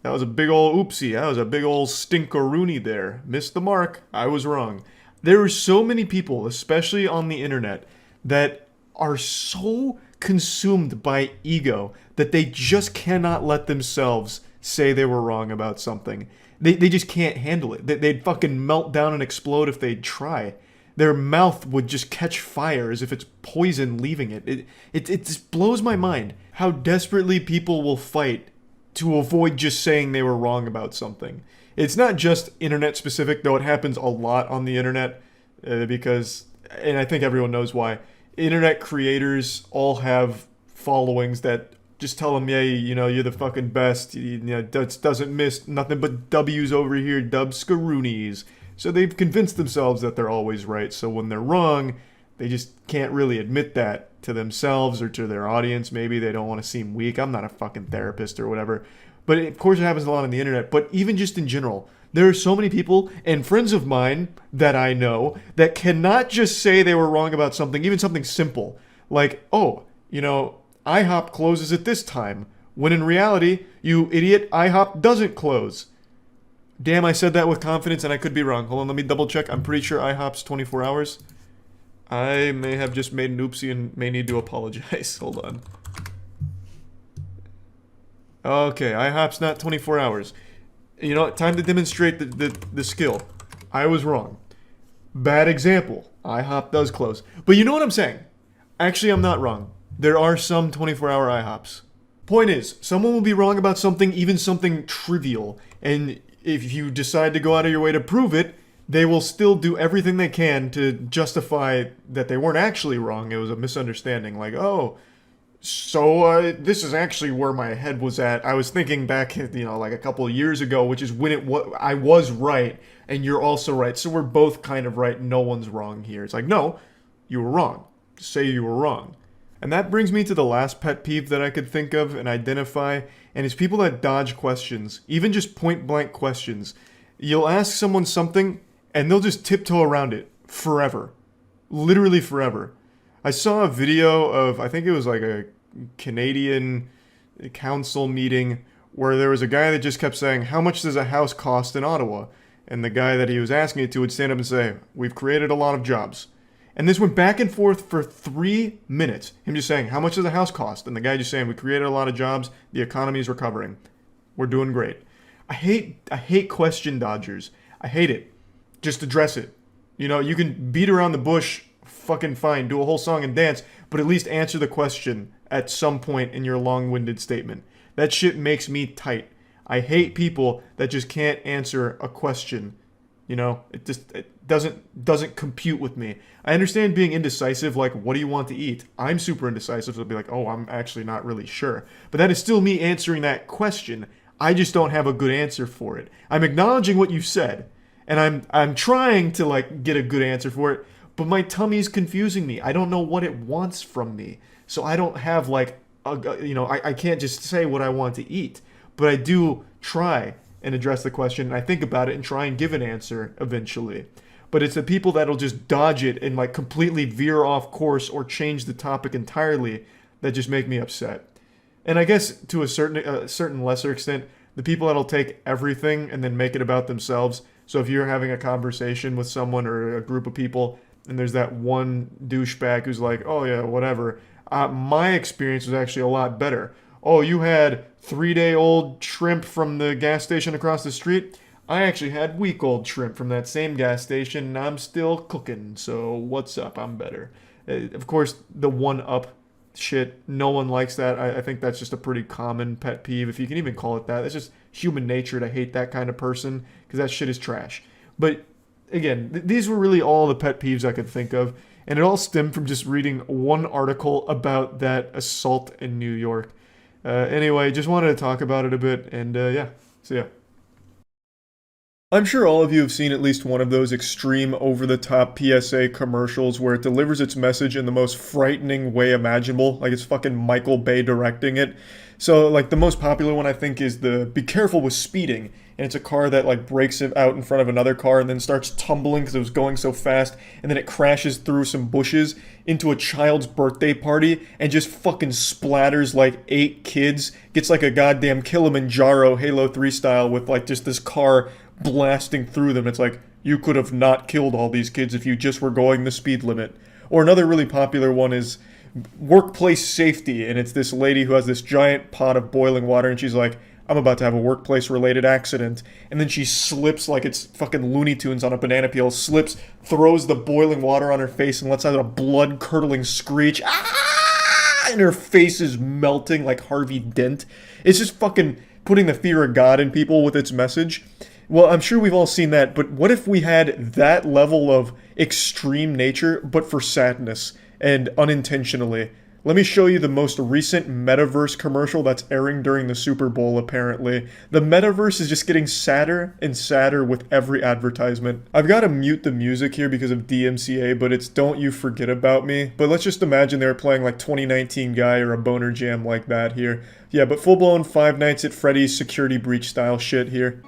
that was a big ol' oopsie. That was a big ol' stinkeroonie there. Missed the mark. I was wrong. There are so many people, especially on the internet, that are so consumed by ego that they just cannot let themselves say they were wrong about something. They just can't handle it. They'd fucking melt down and explode if they'd try. Their mouth would just catch fire as if it's poison leaving it. It just blows my mind how desperately people will fight to avoid just saying they were wrong about something. It's not just internet specific, though it happens a lot on the internet because, and I think everyone knows why, internet creators all have followings that just tell them, yeah, you know, you're the fucking best, you know, doesn't miss nothing but W's over here, dubscaroonies. So they've convinced themselves that they're always right, so when they're wrong, they just can't really admit that to themselves or to their audience. Maybe they don't want to seem weak. I'm not a fucking therapist or whatever. But of course it happens a lot on the internet, but even just in general, there are so many people and friends of mine that I know that cannot just say they were wrong about something, even something simple. Like, oh, you know, IHOP closes at this time, when in reality, you idiot, IHOP doesn't close. Damn, I said that with confidence and I could be wrong. Hold on, let me double check. I'm pretty sure IHOP's 24 hours. I may have just made an oopsie and may need to apologize. Hold on. Okay, IHOP's not 24 hours. You know what? Time to demonstrate the skill. I was wrong. Bad example. IHOP does close. But you know what I'm saying? Actually, I'm not wrong. There are some 24-hour IHOPs. Point is, someone will be wrong about something, even something trivial, and if you decide to go out of your way to prove it, they will still do everything they can to justify that they weren't actually wrong. It was a misunderstanding. Like, oh, so this is actually where my head was at. I was thinking back, you know, like a couple of years ago, which is when I was right, and you're also right. So we're both kind of right. No one's wrong here. It's like, no, you were wrong. Just say you were wrong. And that brings me to the last pet peeve that I could think of and identify, and it's people that dodge questions, even just point-blank questions. You'll ask someone something, and they'll just tiptoe around it forever. Literally forever. I saw a video of, I think it was like a Canadian council meeting, where there was a guy that just kept saying, how much does a house cost in Ottawa? And the guy that he was asking it to would stand up and say, we've created a lot of jobs. And this went back and forth for 3 minutes. Him just saying, how much does a house cost? And the guy just saying, we created a lot of jobs. The economy is recovering. We're doing great. I hate question dodgers. I hate it. Just address it. You know, you can beat around the bush, fucking fine, do a whole song and dance, but at least answer the question at some point in your long-winded statement. That shit makes me tight. I hate people that just can't answer a question. You know, it doesn't compute with me. I understand being indecisive, like, what do you want to eat? I'm super indecisive, so I'll be like, oh, I'm actually not really sure. But that is still me answering that question. I just don't have a good answer for it. I'm acknowledging what you said, and I'm trying to, like, get a good answer for it, but my tummy's confusing me. I don't know what it wants from me. So I don't have, like, I can't just say what I want to eat. But I do try and address the question, and I think about it and try and give an answer eventually. But it's the people that'll just dodge it and like completely veer off course or change the topic entirely that just make me upset. And I guess to a certain lesser extent, the people that'll take everything and then make it about themselves. So if you're having a conversation with someone or a group of people, and there's that one douchebag who's like, oh yeah, whatever. My experience was actually a lot better. Oh, you had 3-day-old shrimp from the gas station across the street? I actually had week-old shrimp from that same gas station, and I'm still cooking, so what's up? I'm better. Of course, the one-up shit, no one likes that. I think that's just a pretty common pet peeve, if you can even call it that. It's just human nature to hate that kind of person, because that shit is trash. But, again, these were really all the pet peeves I could think of, and it all stemmed from just reading one article about that assault in New York. Anyway, just wanted to talk about it a bit, and yeah, see ya. I'm sure all of you have seen at least one of those extreme over-the-top PSA commercials where it delivers its message in the most frightening way imaginable, like it's fucking Michael Bay directing it. So, like, the most popular one I think is the "Be careful with speeding," and it's a car that, like, breaks it out in front of another car and then starts tumbling because it was going so fast, and then it crashes through some bushes into a child's birthday party and just fucking splatters like 8 kids, gets like a goddamn Kilimanjaro Halo 3 style with, like, just this car blasting through them. It's like, you could have not killed all these kids if you just were going the speed limit. Or another really popular one is workplace safety, and it's this lady who has this giant pot of boiling water, and she's like, I'm about to have a workplace related accident, and then she slips like it's fucking Looney Tunes on a banana peel, slips, throws the boiling water on her face and lets out a blood curdling screech, and her face is melting like Harvey Dent. It's just fucking putting the fear of God in people with its message. Well, I'm sure we've all seen that, but what if we had that level of extreme nature, but for sadness, and unintentionally? Let me show you the most recent Metaverse commercial that's airing during the Super Bowl, apparently. The Metaverse is just getting sadder and sadder with every advertisement. I've got to mute the music here because of DMCA, but it's Don't You Forget About Me. But let's just imagine they were playing like 2019 Guy or a Boner Jam like that here. Yeah, but full-blown Five Nights at Freddy's security breach style shit here.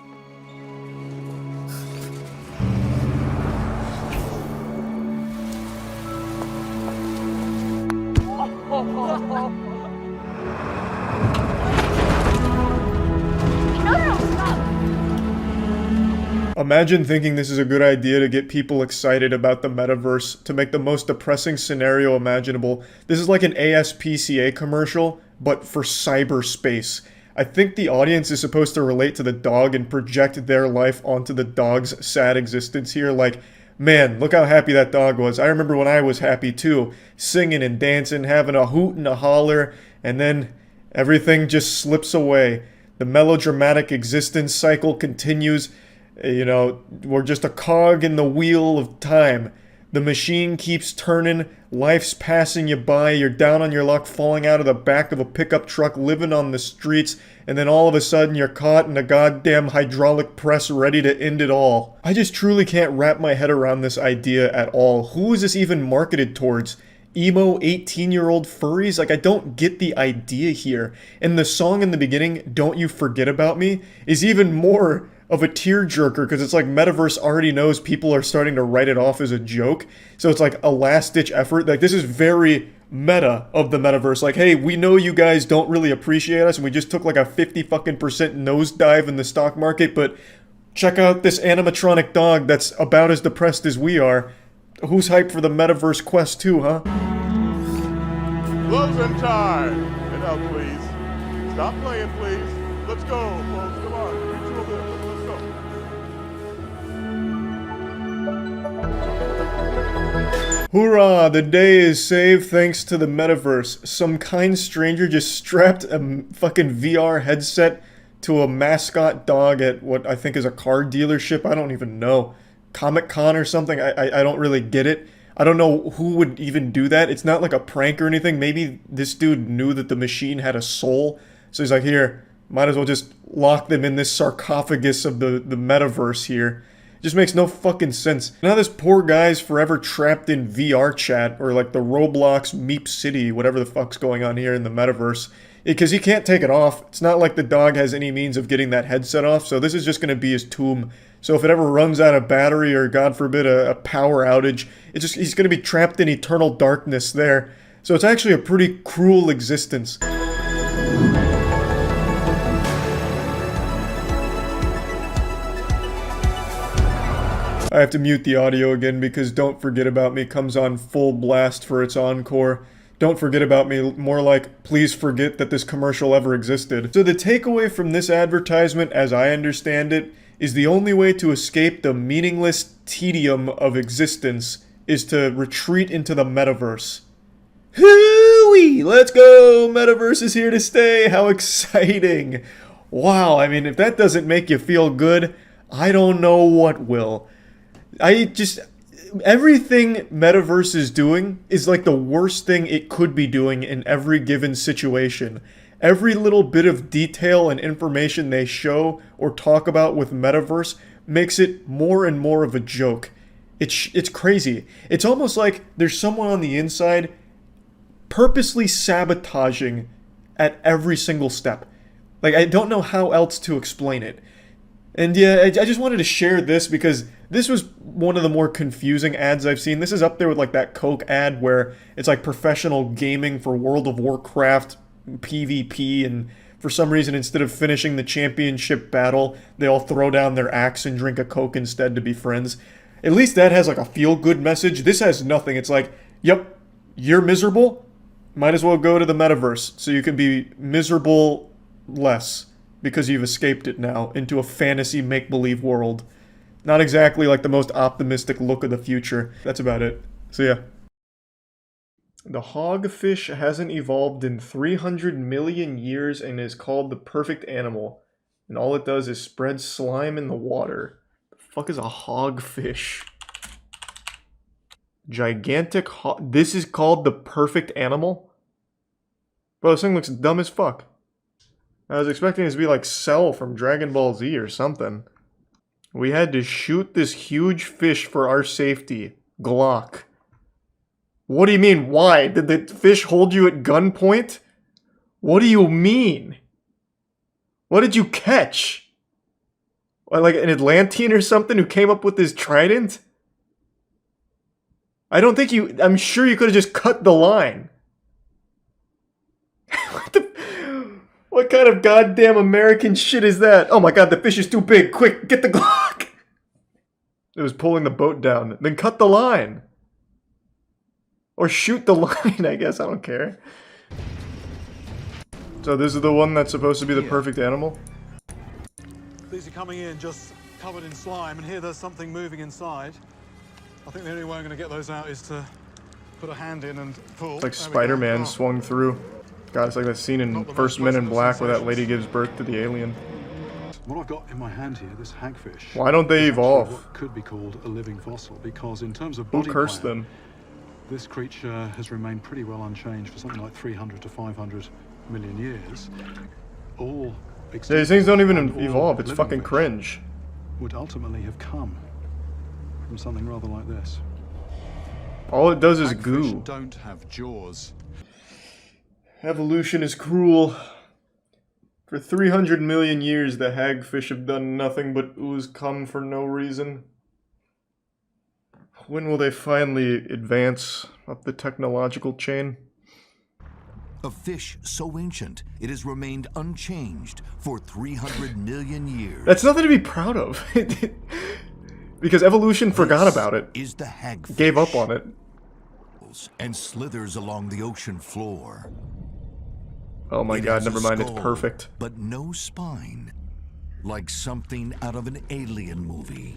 Imagine thinking this is a good idea to get people excited about the metaverse, to make the most depressing scenario imaginable. This is like an ASPCA commercial, but for cyberspace. I think the audience is supposed to relate to the dog and project their life onto the dog's sad existence here, like, man, look how happy that dog was. I remember when I was happy too, singing and dancing, having a hoot and a holler, and then everything just slips away. The melodramatic existence cycle continues. You know, we're just a cog in the wheel of time. The machine keeps turning, life's passing you by, you're down on your luck, falling out of the back of a pickup truck, living on the streets, and then all of a sudden you're caught in a goddamn hydraulic press ready to end it all. I just truly can't wrap my head around this idea at all. Who is this even marketed towards? Emo 18-year-old furries? Like, I don't get the idea here. And the song in the beginning, Don't You Forget About Me, is even more of a tearjerker because it's like Metaverse already knows people are starting to write it off as a joke. So it's like a last-ditch effort. Like, this is very meta of the Metaverse. Like, hey, we know you guys don't really appreciate us and we just took like a 50% nosedive in the stock market, but check out this animatronic dog that's about as depressed as we are. Who's hyped for the Metaverse Quest 2, huh? Closing time! Get out, please. Stop playing, please. Let's go, folks. Come on. Hoorah! The day is saved thanks to the Metaverse. Some kind stranger just strapped a fucking VR headset to a mascot dog at what I think is a car dealership. I don't even know. Comic-Con or something? I don't really get it. I don't know who would even do that. It's not like a prank or anything. Maybe this dude knew that the machine had a soul. So he's like, here, might as well just lock them in this sarcophagus of the Metaverse here. Just makes no fucking sense. Now this poor guy's forever trapped in VR chat, or like the Roblox Meep City, whatever the fuck's going on here in the Metaverse. Because he can't take it off. It's not like the dog has any means of getting that headset off, so this is just going to be his tomb. So if it ever runs out of battery, or God forbid a power outage, he's going to be trapped in eternal darkness there. So it's actually a pretty cruel existence. I have to mute the audio again because Don't Forget About Me comes on full blast for its encore. Don't forget about me, more like, please forget that this commercial ever existed. So the takeaway from this advertisement, as I understand it, is the only way to escape the meaningless tedium of existence is to retreat into the Metaverse. Hooey! Let's go! Metaverse is here to stay! How exciting! Wow, I mean, if that doesn't make you feel good, I don't know what will. Everything Metaverse is doing is like the worst thing it could be doing in every given situation. Every little bit of detail and information they show or talk about with Metaverse makes it more and more of a joke. It's crazy. It's almost like there's someone on the inside purposely sabotaging at every single step. Like, I don't know how else to explain it. And yeah, I just wanted to share this because this was one of the more confusing ads I've seen. This is up there with like that Coke ad where it's like professional gaming for World of Warcraft PvP, and for some reason instead of finishing the championship battle, they all throw down their axe and drink a Coke instead to be friends. At least that has like a feel-good message. This has nothing. It's like, yep, you're miserable? Might as well go to the metaverse so you can be miserable less because you've escaped it now into a fantasy make-believe world. Not exactly like the most optimistic look of the future. That's about it. So yeah. The hogfish hasn't evolved in 300 million years and is called the perfect animal. And all it does is spread slime in the water. The fuck is a hogfish? Gigantic this is called the perfect animal? Bro, this thing looks dumb as fuck. I was expecting it to be like Cell from Dragon Ball Z or something. We had to shoot this huge fish for our safety. Glock. What do you mean, why? Did the fish hold you at gunpoint? What do you mean? What did you catch? Like an Atlantean or something who came up with this trident? I don't think you... I'm sure you could have just cut the line. What kind of goddamn American shit is that? Oh my god, the fish is too big. Quick, get the Glock! It was pulling the boat down. Then cut the line. Or shoot the line, I guess. I don't care. So this is the one that's supposed to be the perfect animal? These are coming in just covered in slime, and here there's something moving inside. I think the only way I'm going to get those out is to put a hand in and pull. It's like Spider-Man swung through. God, it's like that scene in First Men in Black where that lady gives birth to the alien. What I've got in my hand here, this hagfish. Why don't they evolve? What could be called a living fossil, because in terms of Who body cursed plan, them? this creature has remained pretty well unchanged for something like 300 to 500 million years. All Yeah, these things don't even evolve. It's living fucking fish cringe. would ultimately have come from something rather like this. All it does is Hagfish goo. don't have jaws. Evolution is cruel. For 300 million years, the hagfish have done nothing but ooze cum for no reason. When will they finally advance up the technological chain? A fish so ancient, it has remained unchanged for 300 million years. That's nothing to be proud of. Because evolution forgot about it. Is the hagfish. Gave up on it. And slithers along the ocean floor. Oh my god, never mind, it's perfect. But no spine. Like something out of an alien movie.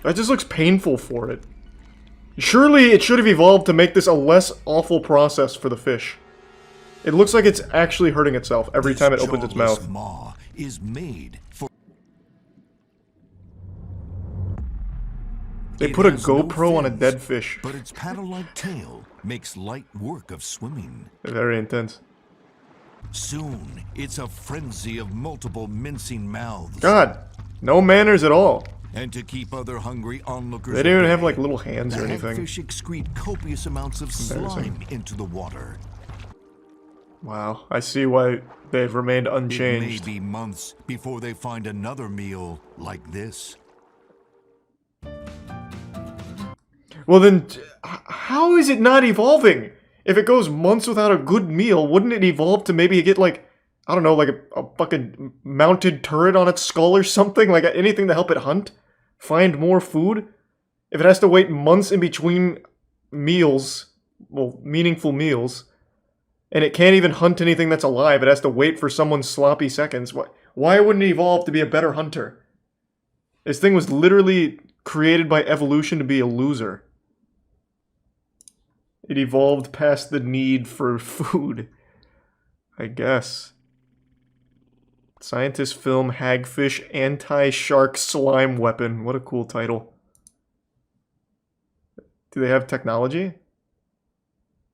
That just looks painful for it. Surely it should have evolved to make this a less awful process for the fish. It looks like it's actually hurting itself every time it opens its mouth. Maw is made for. They put a GoPro on a dead fish. But its paddle-like tail makes light work of swimming. Very intense. Soon, it's a frenzy of multiple mincing mouths. God, no manners at all. And to keep other hungry onlookers They didn't even at have bay, like little hands or the anything. hagfish excrete copious amounts of slime into the water. Wow, I see why they've remained unchanged. It may be months before they find another meal like this. Well then, how is it not evolving? If it goes months without a good meal, wouldn't it evolve to maybe get like, I don't know, like a fucking mounted turret on its skull or something? Like anything to help it hunt? Find more food? If it has to wait months in between meals, well, meaningful meals, and it can't even hunt anything that's alive, it has to wait for someone's sloppy seconds, why wouldn't it evolve to be a better hunter? This thing was literally created by evolution to be a loser. It evolved past the need for food, I guess. Scientists film hagfish anti-shark slime weapon. What a cool title. Do they have technology?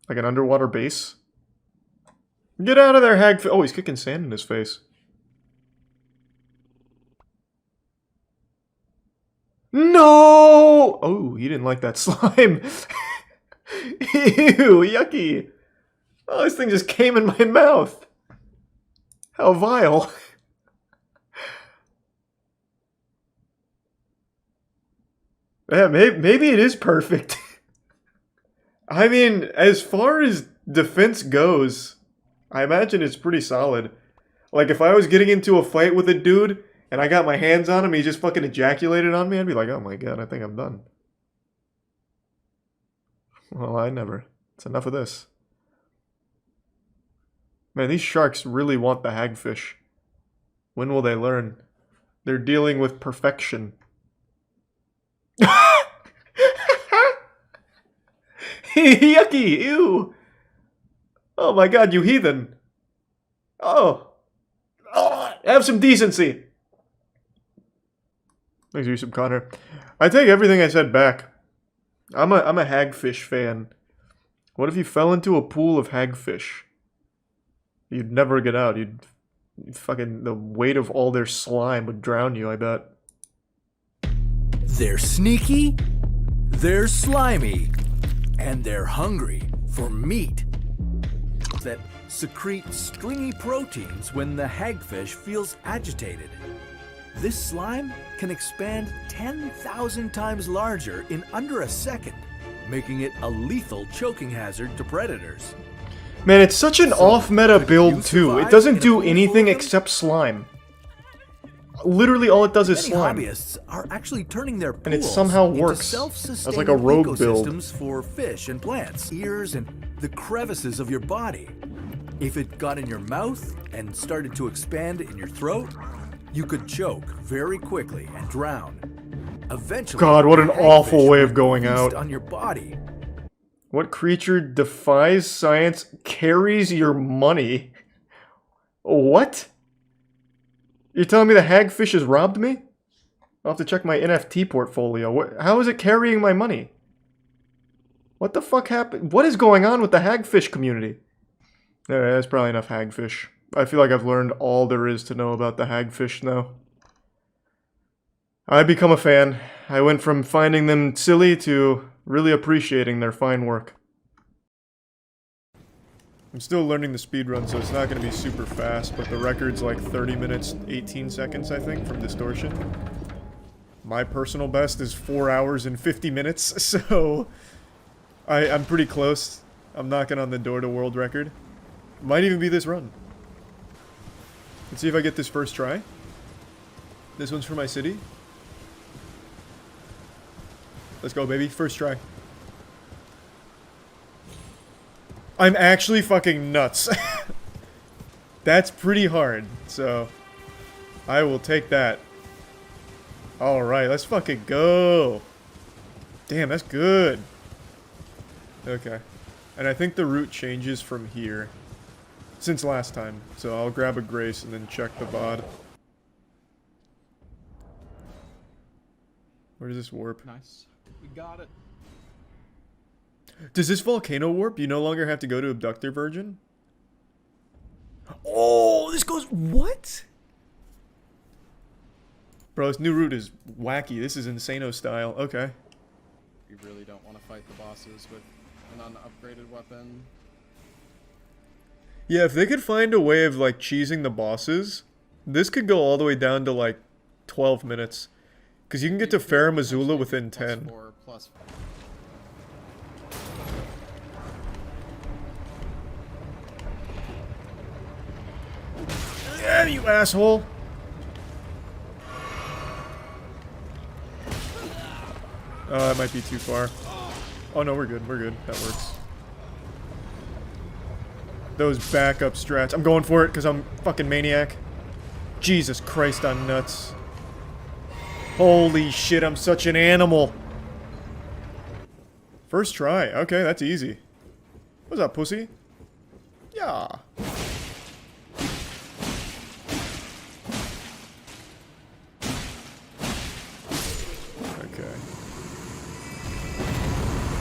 Like an underwater base? Get out of there, hagfish! Oh, he's kicking sand in his face. No! Oh, he didn't like that slime. Ew, yucky. Oh, this thing just came in my mouth. How vile. Yeah, maybe it is perfect. I mean, as far as defense goes, I imagine it's pretty solid. Like, if I was getting into a fight with a dude, and I got my hands on him, he just fucking ejaculated on me, I'd be like, oh my god, I think I'm done. Well, I never. It's enough of this. Man, these sharks really want the hagfish. When will they learn? They're dealing with perfection. Yucky! Ew! Oh my god, you heathen! Oh! Have some decency! Thanks, you, Connor. I take everything I said back. I'm a hagfish fan. What if you fell into a pool of hagfish? You'd never get out. You'd fucking, the weight of all their slime would drown you, I bet. They're sneaky, they're slimy, and they're hungry for meat that secrete stringy proteins when the hagfish feels agitated. This slime can expand 10,000 times larger in under a second, making it a lethal choking hazard to predators. Man, it's such an off-meta build, too. It doesn't do anything except slime. Literally all it does is slime. Many hobbyists are actually turning their and it somehow into works. That's like a rogue build. Ecosystems for fish and plants, ears, and the crevices of your body. If it got in your mouth and started to expand in your throat, you could choke very quickly and drown. Eventually, God, what an awful way of going feast out. on your body. What creature defies science, carries your money? What? You're telling me the hagfish has robbed me? I'll have to check my NFT portfolio. How is it carrying my money? What the fuck happened? What is going on with the hagfish community? Alright, that's probably enough hagfish. I feel like I've learned all there is to know about the hagfish now. I become a fan. I went from finding them silly to really appreciating their fine work. I'm still learning the speedrun, so it's not going to be super fast, but the record's like 30 minutes, 18 seconds, I think, from distortion. My personal best is 4 hours and 50 minutes, so I'm pretty close. I'm knocking on the door to world record. Might even be this run. Let's see if I get this first try. This one's for my city. Let's go, baby. First try. I'm actually fucking nuts. That's pretty hard, so I will take that. Alright, let's fucking go. Damn, that's good. Okay. And I think the route changes from here. Since last time. So I'll grab a grace and then check the VOD. Where does this warp? Nice. We got it. Does this volcano warp? You no longer have to go to Abductor Virgin? Oh, this goes... What? Bro, this new route is wacky. This is Insano style. Okay. You really don't want to fight the bosses with an unupgraded weapon. Yeah, if they could find a way of, like, cheesing the bosses, this could go all the way down to, like, 12 minutes. Because you can get to Farum Azula within 10. Yeah, you asshole! Oh, that might be too far. Oh no, we're good, we're good. That works. Those backup strats. I'm going for it because I'm fucking maniac. Jesus Christ, I'm nuts. Holy shit, I'm such an animal. First try. Okay, that's easy. What's up, pussy? Yeah. Okay.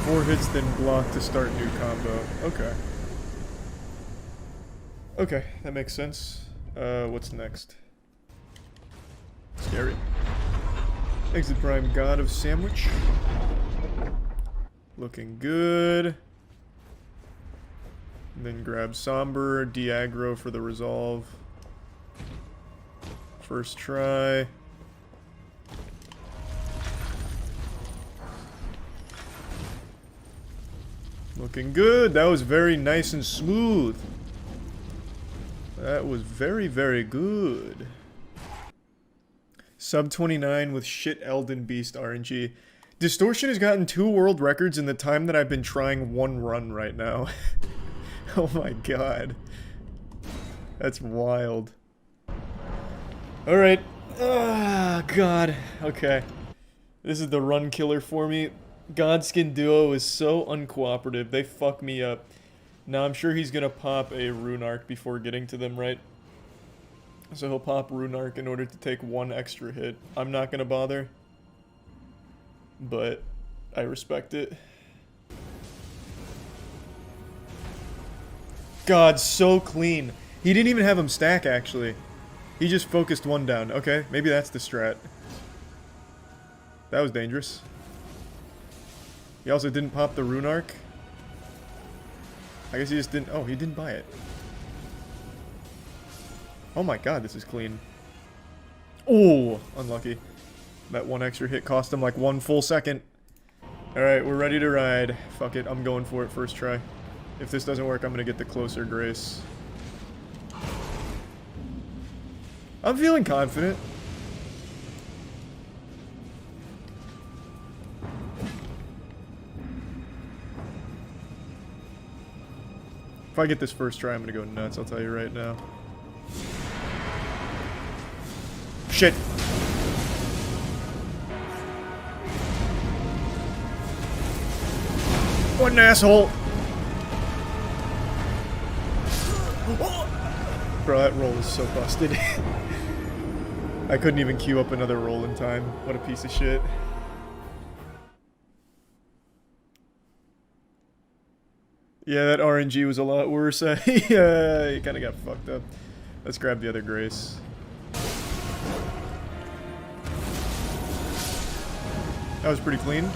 4 hits, then block to start new combo. Okay. Okay, that makes sense. What's next? Scary. Exit Prime, God of Sandwich. Looking good. And then grab Somber, de-aggro for the resolve. First try. Looking good. That was very nice and smooth. That was very, very good. Sub 29 with shit Elden Beast RNG. Distortion has gotten 2 world records in the time that I've been trying one run right now. Oh my god. That's wild. Alright. Ah, god. Okay. This is the run killer for me. Godskin Duo is so uncooperative. They fuck me up. Now I'm sure he's gonna pop a Rune Arc before getting to them, right? So he'll pop Rune Arc in order to take 1 extra hit. I'm not gonna bother. But I respect it. God, so clean. He didn't even have him stack, actually. He just focused 1 down. Okay, maybe that's the strat. That was dangerous. He also didn't pop the Rune Arc. I guess he just didn't... Oh, he didn't buy it. Oh my god, this is clean. Oh, unlucky. That 1 extra hit cost him like 1 full second. Alright, we're ready to ride. Fuck it, I'm going for it first try. If this doesn't work, I'm gonna get the closer grace. I'm feeling confident. If I get this first try, I'm gonna go nuts, I'll tell you right now. Shit! What an asshole! Bro, that roll is so busted. I couldn't even queue up another roll in time. What a piece of shit. Yeah, that RNG was a lot worse. Yeah, he kind of got fucked up. Let's grab the other grace. That was pretty clean.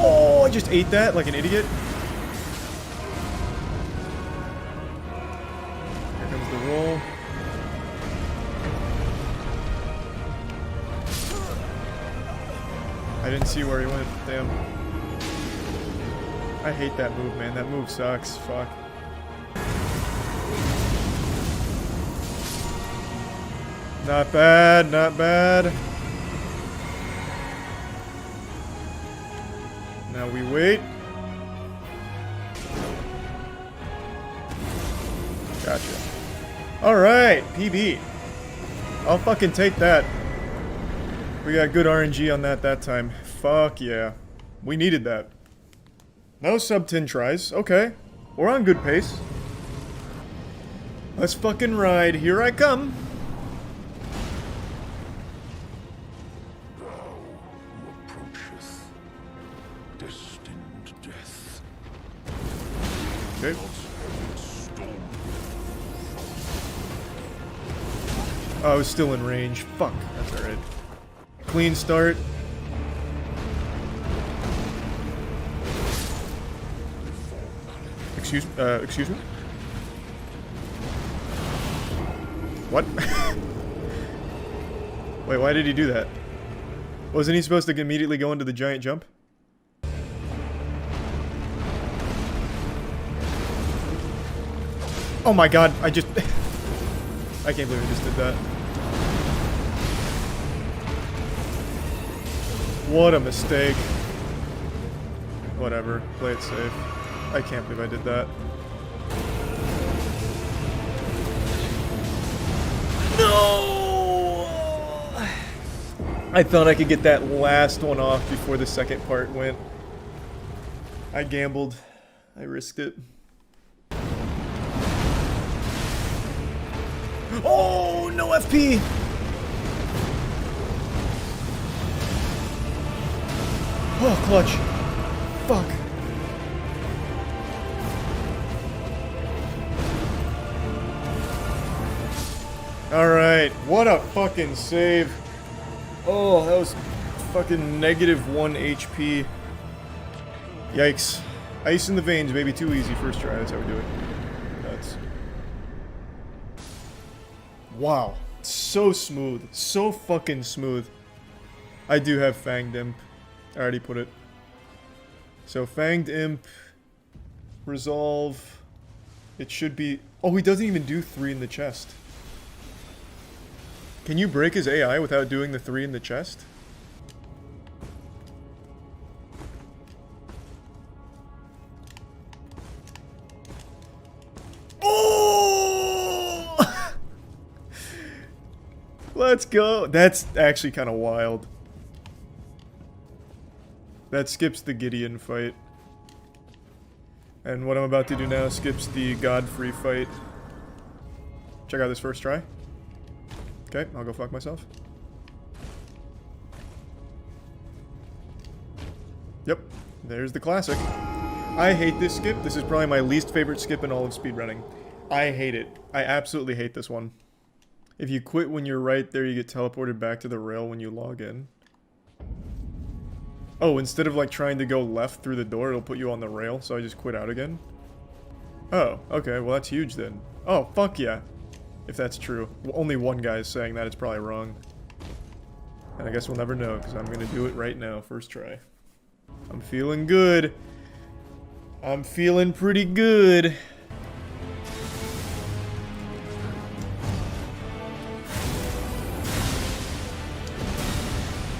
Oh, I just ate that like an idiot. Here comes the roll. I didn't see where he went. Damn. I hate that move, man. That move sucks. Fuck. Not bad, not bad. Now we wait. Gotcha. Alright, PB. I'll fucking take that. We got good RNG on that time. Fuck yeah. We needed that. No sub 10 tries. Okay. We're on good pace. Let's fucking ride. Here I come. Okay. Oh, I was still in range. Fuck. That's alright. Clean start. Excuse me? What? Wait, why did he do that? Wasn't he supposed to immediately go into the giant jump? Oh my god, I can't believe I just did that. What a mistake. Whatever, play it safe. I can't believe I did that. No! I thought I could get that last one off before the second part went. I gambled. I risked it. Oh, no FP! Oh, clutch. Fuck. Alright, what a fucking save. Oh, that was fucking -1 HP. Yikes. Ice in the veins, baby. Too easy. First try, that's how we do it. Nuts. Wow. So smooth. So fucking smooth. I do have Fanged Imp. I already put it. So Fanged Imp. Resolve. It should be... Oh, he doesn't even do 3 in the chest. Can you break his AI without doing the 3 in the chest? Oh! Let's go. That's actually kind of wild. That skips the Gideon fight. And what I'm about to do now skips the Godfrey fight. Check out this first try. Okay, I'll go fuck myself. Yep, there's the classic. I hate this skip. This is probably my least favorite skip in all of speedrunning. I hate it. I absolutely hate this one. If you quit when you're right there, you get teleported back to the rail when you log in. Oh, instead of like trying to go left through the door, it'll put you on the rail, so I just quit out again? Oh, okay, well that's huge then. Oh, fuck yeah. If that's true. Well, only one guy is saying that, it's probably wrong. And I guess we'll never know, because I'm gonna do it right now, first try. I'm feeling good. I'm feeling pretty good.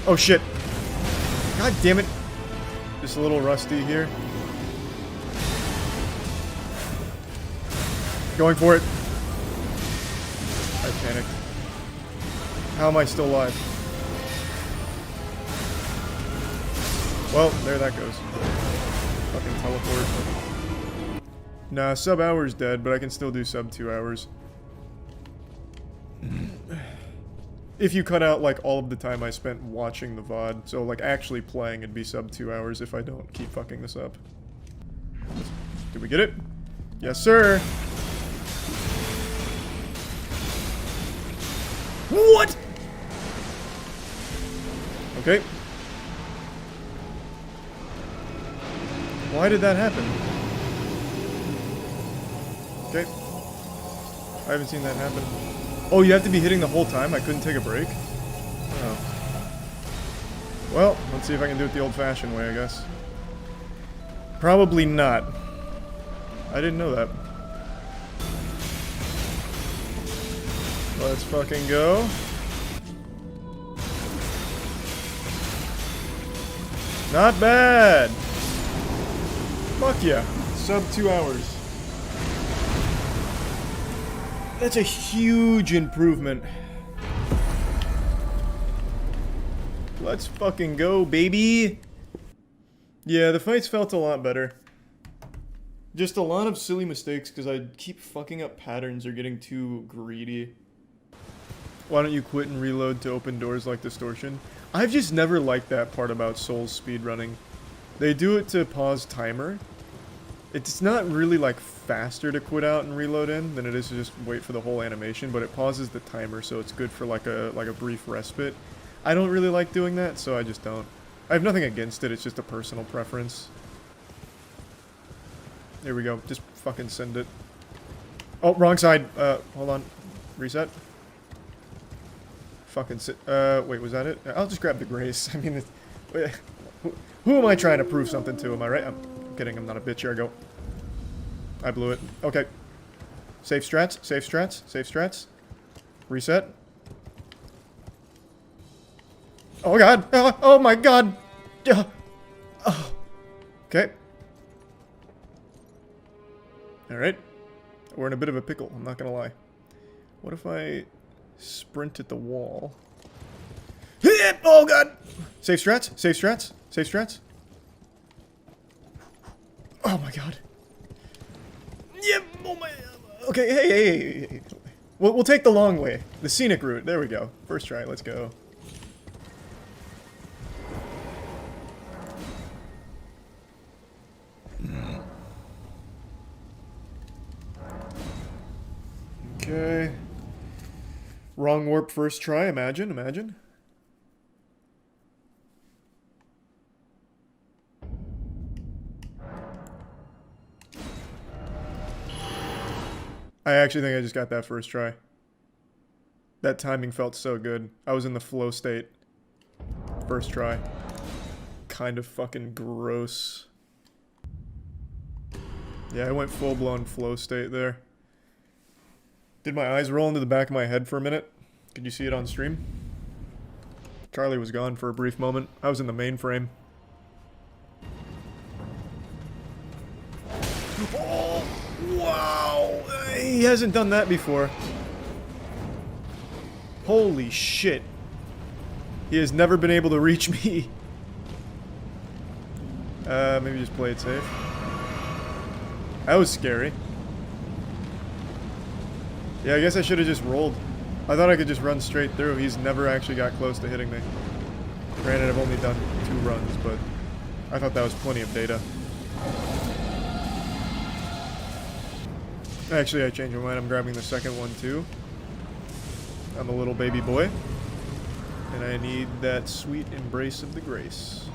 Oh shit. God damn it. Just a little rusty here. Going for it. I panicked. How am I still alive? Well, there that goes. Fucking teleport. Nah, sub hour's dead, but I can still do sub 2 hours. If you cut out, like, all of the time I spent watching the VOD. So, like, actually playing, it'd be sub 2 hours if I don't keep fucking this up. Did we get it? Yes, sir! What?! Okay. Why did that happen? Okay. I haven't seen that happen. Oh, you have to be hitting the whole time? I couldn't take a break? Oh. Well, let's see if I can do it the old-fashioned way, I guess. Probably not. I didn't know that. Let's fucking go. Not bad! Fuck yeah. Sub 2 hours. That's a huge improvement. Let's fucking go, baby! Yeah, the fights felt a lot better. Just a lot of silly mistakes because I keep fucking up patterns or getting too greedy. Why don't you quit and reload to open doors like Distortion? I've just never liked that part about Souls speedrunning. They do it to pause timer. It's not really like faster to quit out and reload in than it is to just wait for the whole animation, but it pauses the timer, so it's good for like a brief respite. I don't really like doing that, so I just don't. I have nothing against it, it's just a personal preference. There we go, just fucking send it. Oh, wrong side. Hold on. Reset. Fucking sit. Wait, was that it? I'll just grab the grace. I mean, who am I trying to prove something to? Am I right? I'm kidding, I'm not a bitch. Here I go. I blew it. Okay. Safe strats, safe strats, safe strats. Reset. Oh god! Oh my god! Okay. Alright. We're in a bit of a pickle, I'm not gonna lie. What if I sprint at the wall? Oh god! Safe strats, safe strats, safe strats. Oh my god. Yep, oh my... Okay, hey. We'll take the long way. The scenic route, there we go. First try, let's go. Okay. Wrong warp first try, imagine. I actually think I just got that first try. That timing felt so good. I was in the flow state. First try. Kind of fucking gross. Yeah, I went full-blown flow state there. Did my eyes roll into the back of my head for a minute? Could you see it on stream? Charlie was gone for a brief moment. I was in the mainframe. Oh, wow! He hasn't done that before. Holy shit. He has never been able to reach me. Maybe just play it safe. That was scary. Yeah, I guess I should have just rolled. I thought I could just run straight through. He's never actually got close to hitting me. Granted, I've only done 2 runs, but I thought that was plenty of data. Actually, I changed my mind. I'm grabbing the second one, too. I'm a little baby boy. And I need that sweet embrace of the grace.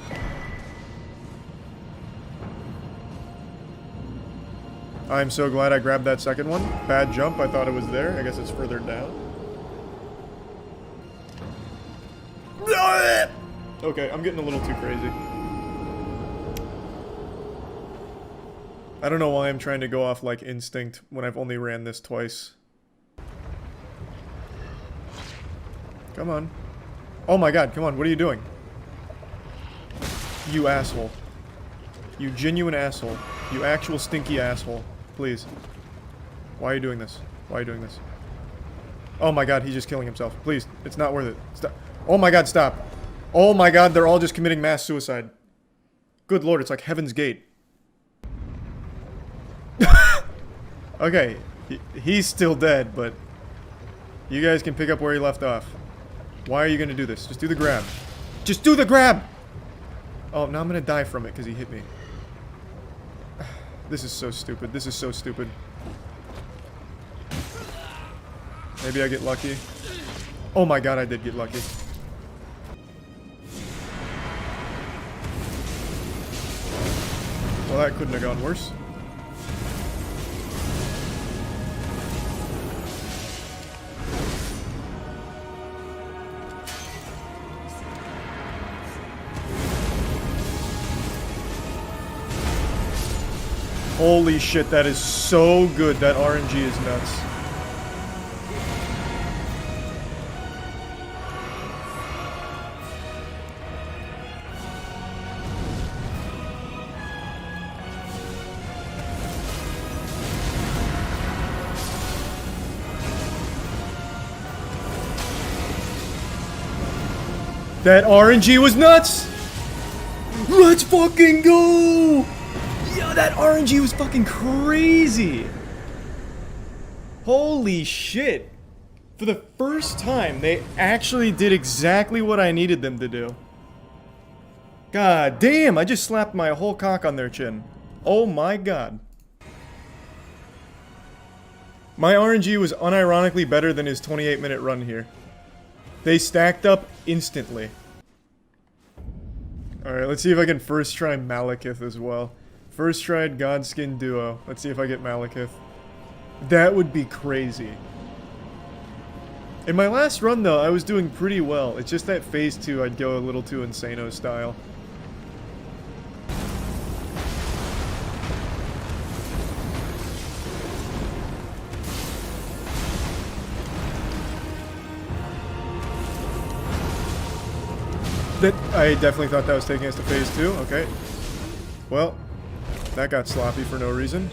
I'm so glad I grabbed that second one. Bad jump, I thought it was there. I guess it's further down. Okay, I'm getting a little too crazy. I don't know why I'm trying to go off like instinct when I've only ran this twice. Come on. Oh my god, come on, what are you doing? You asshole. You genuine asshole. You actual stinky asshole. Please. Why are you doing this? Why are you doing this? Oh my god, he's just killing himself. Please, it's not worth it. Stop. Oh my god, stop. Oh my god, they're all just committing mass suicide. Good lord, it's like Heaven's Gate. Okay, he's still dead, but you guys can pick up where he left off. Why are you gonna do this? Just do the grab. Just do the grab! Oh, now I'm gonna die from it because he hit me. This is so stupid. This is so stupid. Maybe I get lucky. Oh my god, I did get lucky. Well, that couldn't have gone worse. Holy shit, that is so good. That RNG is nuts. That RNG was nuts! Let's fucking go! Yo, that RNG was fucking crazy! Holy shit! For the first time, they actually did exactly what I needed them to do. God damn, I just slapped my whole cock on their chin. Oh my god. My RNG was unironically better than his 28-minute run here. They stacked up instantly. Alright, let's see if I can first try Malekith as well. First tried Godskin Duo. Let's see if I get Malekith. That would be crazy. In my last run, though, I was doing pretty well. It's just that phase 2, I'd go a little too Insano style. I definitely thought that was taking us to phase 2. Okay. Well, that got sloppy for no reason.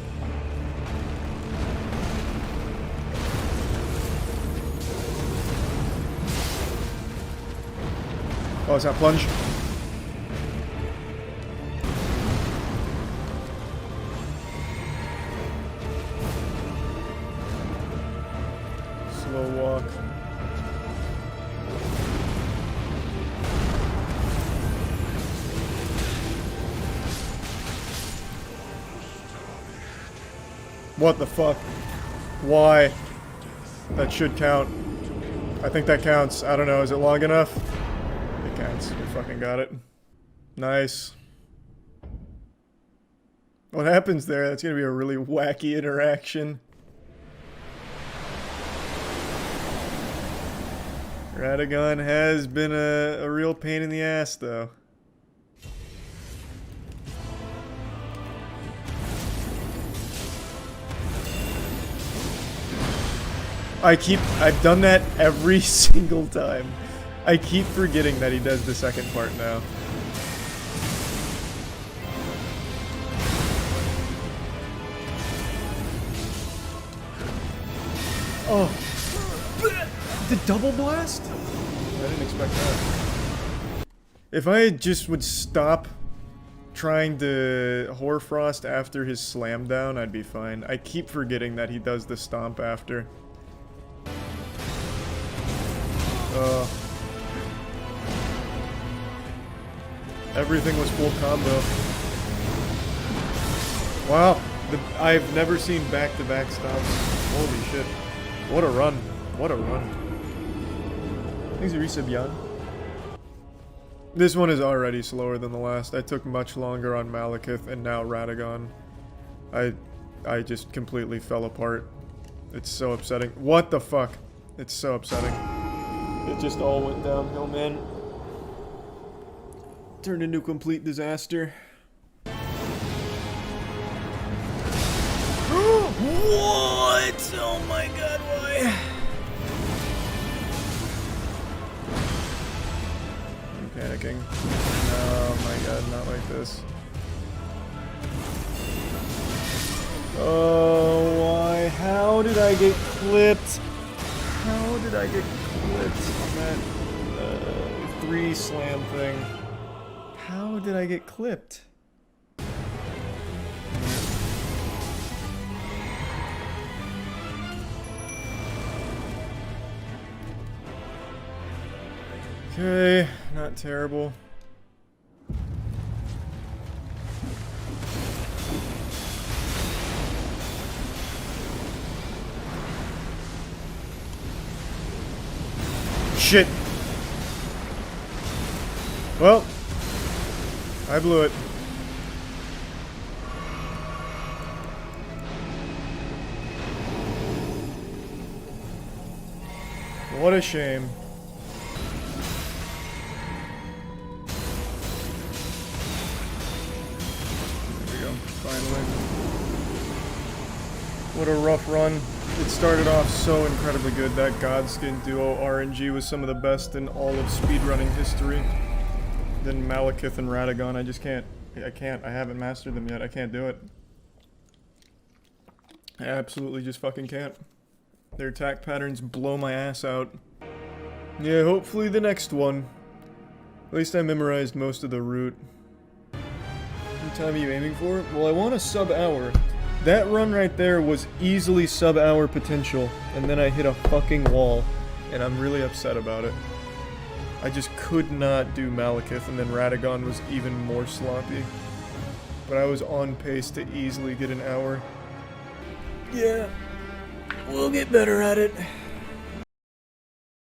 Oh, it's not plunge. Slow walk. What the fuck? Why? That should count. I think that counts. I don't know, is it long enough? It counts. We fucking got it. Nice. What happens there? That's gonna be a really wacky interaction. Radagon has been a real pain in the ass, though. I've done that every single time. I keep forgetting that he does the second part now. Oh. The double blast? I didn't expect that. If I just would stop trying to Hoarfrost after his slam down, I'd be fine. I keep forgetting that he does the stomp after. Everything was full combo. Wow, I've never seen back-to-back stomps. Holy shit. What a run. What a run. Thanks, Resub Yan. This one is already slower than the last. I took much longer on Malekith and now Radagon. I just completely fell apart. It's so upsetting. What the fuck? It's so upsetting. It just all went downhill, man. Turned into a complete disaster. What? Oh my god, why? I'm panicking. Oh my god, not like this. Oh, why? How did I get clipped? How did I get clipped on that 3 slam thing? How did I get clipped? Okay, not terrible. Shit. Well, I blew it. What a shame. There we go, finally. What a rough run. It started off so incredibly good. That Godskin duo RNG was some of the best in all of speedrunning history. Then Malekith and Radagon, I just can't. I haven't mastered them yet. I can't do it. I absolutely just fucking can't. Their attack patterns blow my ass out. Yeah, hopefully the next one. At least I memorized most of the route. What time are you aiming for? Well, I want a sub-hour. That run right there was easily sub-hour potential, and then I hit a fucking wall, and I'm really upset about it. I just could not do Malekith, and then Radagon was even more sloppy. But I was on pace to easily get an hour. Yeah, we'll get better at it.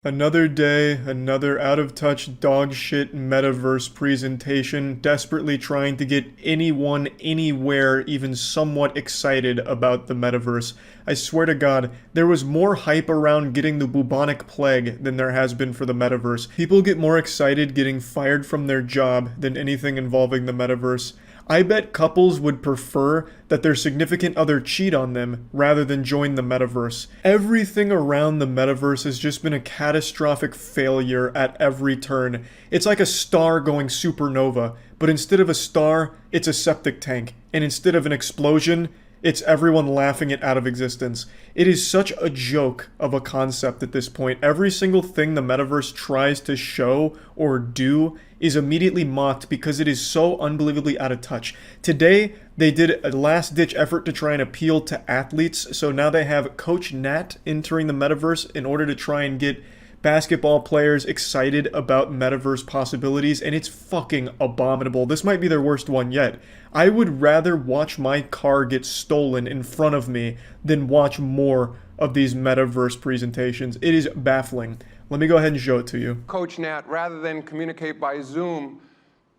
Another day, another out-of-touch dog-shit metaverse presentation, desperately trying to get anyone, anywhere, even somewhat excited about the metaverse. I swear to God, there was more hype around getting the bubonic plague than there has been for the metaverse. People get more excited getting fired from their job than anything involving the metaverse. I bet couples would prefer that their significant other cheat on them rather than join the metaverse. Everything around the metaverse has just been a catastrophic failure at every turn. It's like a star going supernova, but instead of a star, it's a septic tank. And instead of an explosion, it's everyone laughing it out of existence. It is such a joke of a concept at this point. Every single thing the metaverse tries to show or do is immediately mocked because it is so unbelievably out of touch. Today, they did a last-ditch effort to try and appeal to athletes, so now they have Coach Nat entering the metaverse in order to try and get basketball players excited about metaverse possibilities, and it's fucking abominable. This might be their worst one yet. I would rather watch my car get stolen in front of me than watch more of these metaverse presentations. It is baffling. Let me go ahead and show it to you. Coach Nat, rather than communicate by Zoom,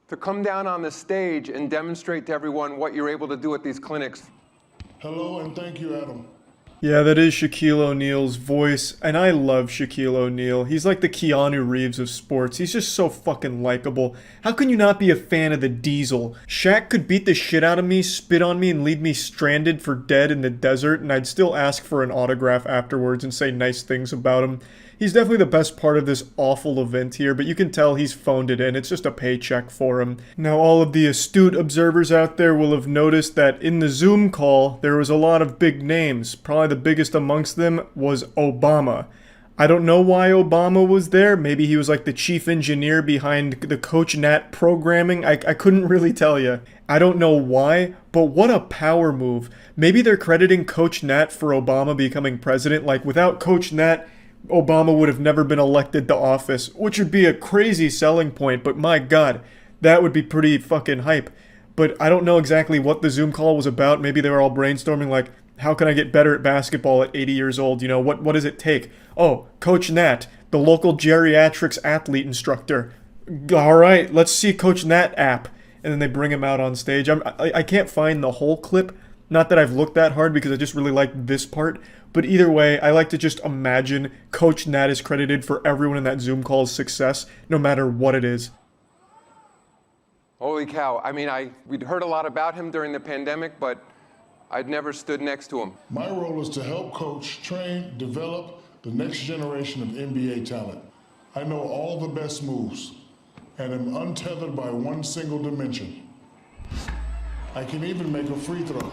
to come down on the stage and demonstrate to everyone what you're able to do at these clinics. Hello and thank you, Adam. Yeah, that is Shaquille O'Neal's voice, and I love Shaquille O'Neal. He's like the Keanu Reeves of sports. He's just so fucking likable. How can you not be a fan of the Diesel? Shaq could beat the shit out of me, spit on me, and leave me stranded for dead in the desert, and I'd still ask for an autograph afterwards and say nice things about him. He's definitely the best part of this awful event here, but you can tell he's phoned it in. It's just a paycheck for him. Now, all of the astute observers out there will have noticed that in the Zoom call, there was a lot of big names. Probably the biggest amongst them was Obama. I don't know why Obama was there. Maybe he was like the chief engineer behind the Coach Nat programming. I couldn't really tell you. I don't know why, but what a power move. Maybe they're crediting Coach Nat for Obama becoming president. Like, without Coach Nat, Obama would have never been elected to office, which would be a crazy selling point, but my god, that would be pretty fucking hype. But I don't know exactly what the Zoom call was about. Maybe they were all brainstorming like, how can I get better at basketball at 80 years old? You know, what does it take? Oh, Coach Nat, the local geriatrics athlete instructor. Alright, let's see Coach Nat app. And then they bring him out on stage. I can't find the whole clip. Not that I've looked that hard because I just really like this part. But either way, I like to just imagine Coach Nat is credited for everyone in that Zoom call's success, no matter what it is. Holy cow. I mean, we'd heard a lot about him during the pandemic, but I'd never stood next to him. My role is to help coach, train, develop the next generation of NBA talent. I know all the best moves and am untethered by one single dimension. I can even make a free throw.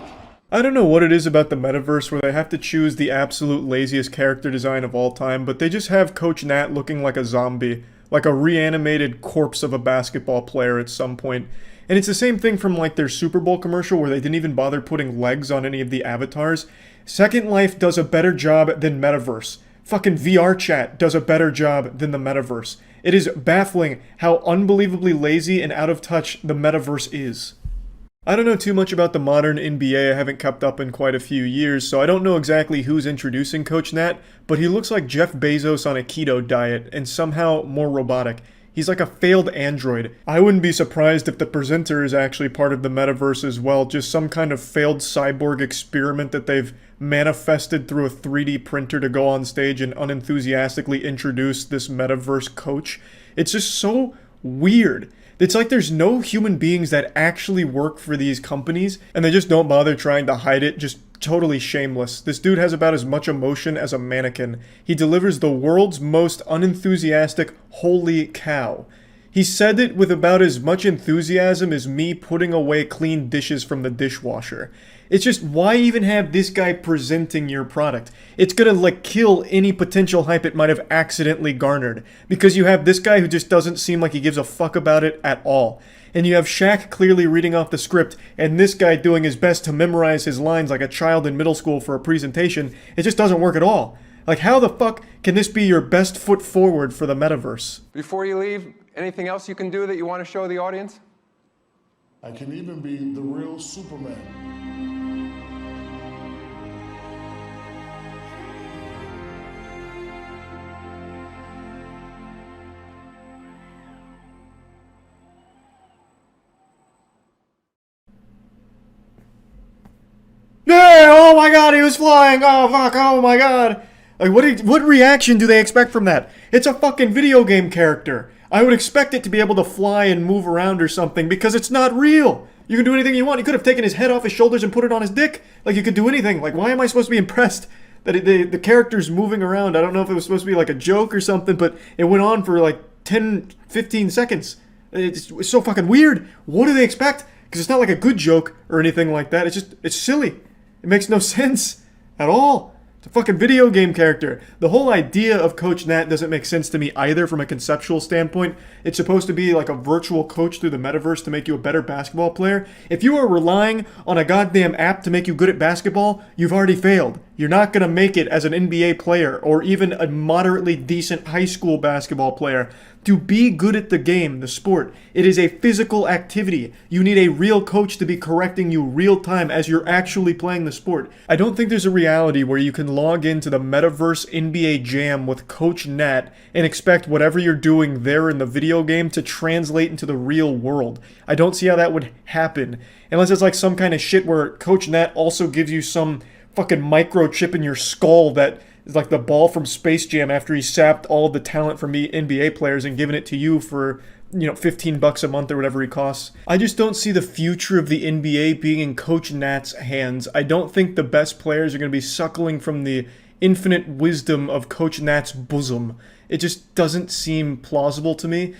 I don't know what it is about the metaverse where they have to choose the absolute laziest character design of all time, but they just have Coach Nat looking like a zombie, like a reanimated corpse of a basketball player at some point. And it's the same thing from like their Super Bowl commercial where they didn't even bother putting legs on any of the avatars. Second Life does a better job than Metaverse. Fucking VR chat does a better job than the Metaverse. It is baffling how unbelievably lazy and out of touch the Metaverse is. I don't know too much about the modern NBA, I haven't kept up in quite a few years, so I don't know exactly who's introducing Coach Nat, but he looks like Jeff Bezos on a keto diet, and somehow more robotic. He's like a failed android. I wouldn't be surprised if the presenter is actually part of the metaverse as well, just some kind of failed cyborg experiment that they've manifested through a 3D printer to go on stage and unenthusiastically introduce this metaverse coach. It's just so weird. It's like there's no human beings that actually work for these companies, and they just don't bother trying to hide it, just totally shameless. This dude has about as much emotion as a mannequin. He delivers the world's most unenthusiastic holy cow. He said it with about as much enthusiasm as me putting away clean dishes from the dishwasher. It's just, why even have this guy presenting your product? It's gonna like kill any potential hype it might have accidentally garnered. Because you have this guy who just doesn't seem like he gives a fuck about it at all. And you have Shaq clearly reading off the script, and this guy doing his best to memorize his lines like a child in middle school for a presentation. It just doesn't work at all. Like, how the fuck can this be your best foot forward for the metaverse? Before you leave, anything else you can do that you want to show the audience? I can even be the real Superman. Yeah, oh my god, he was flying! Oh fuck, oh my god! Like, what reaction do they expect from that? It's a fucking video game character. I would expect it to be able to fly and move around or something, because it's not real! You can do anything you want. You could have taken his head off his shoulders and put it on his dick. Like, you could do anything. Like, why am I supposed to be impressed that the character's moving around? I don't know if it was supposed to be like a joke or something, but it went on for like 10, 15 seconds. It's so fucking weird. What do they expect? Because it's not like a good joke or anything like that. It's silly. It makes no sense at all. It's a fucking video game character. The whole idea of Coach Nat doesn't make sense to me either from a conceptual standpoint. It's supposed to be like a virtual coach through the metaverse to make you a better basketball player. If you are relying on a goddamn app to make you good at basketball, you've already failed. You're not going to make it as an NBA player or even a moderately decent high school basketball player. To be good at the game, the sport, it is a physical activity. You need a real coach to be correcting you real time as you're actually playing the sport. I don't think there's a reality where you can log into the Metaverse NBA Jam with Coach Nat and expect whatever you're doing there in the video game to translate into the real world. I don't see how that would happen. Unless it's like some kind of shit where Coach Nat also gives you some fucking microchip in your skull that is like the ball from Space Jam after he sapped all the talent from NBA players and given it to you for, $15 a month or whatever he costs. I just don't see the future of the NBA being in Coach Nat's hands. I don't think the best players are going to be suckling from the infinite wisdom of Coach Nat's bosom. It just doesn't seem plausible to me.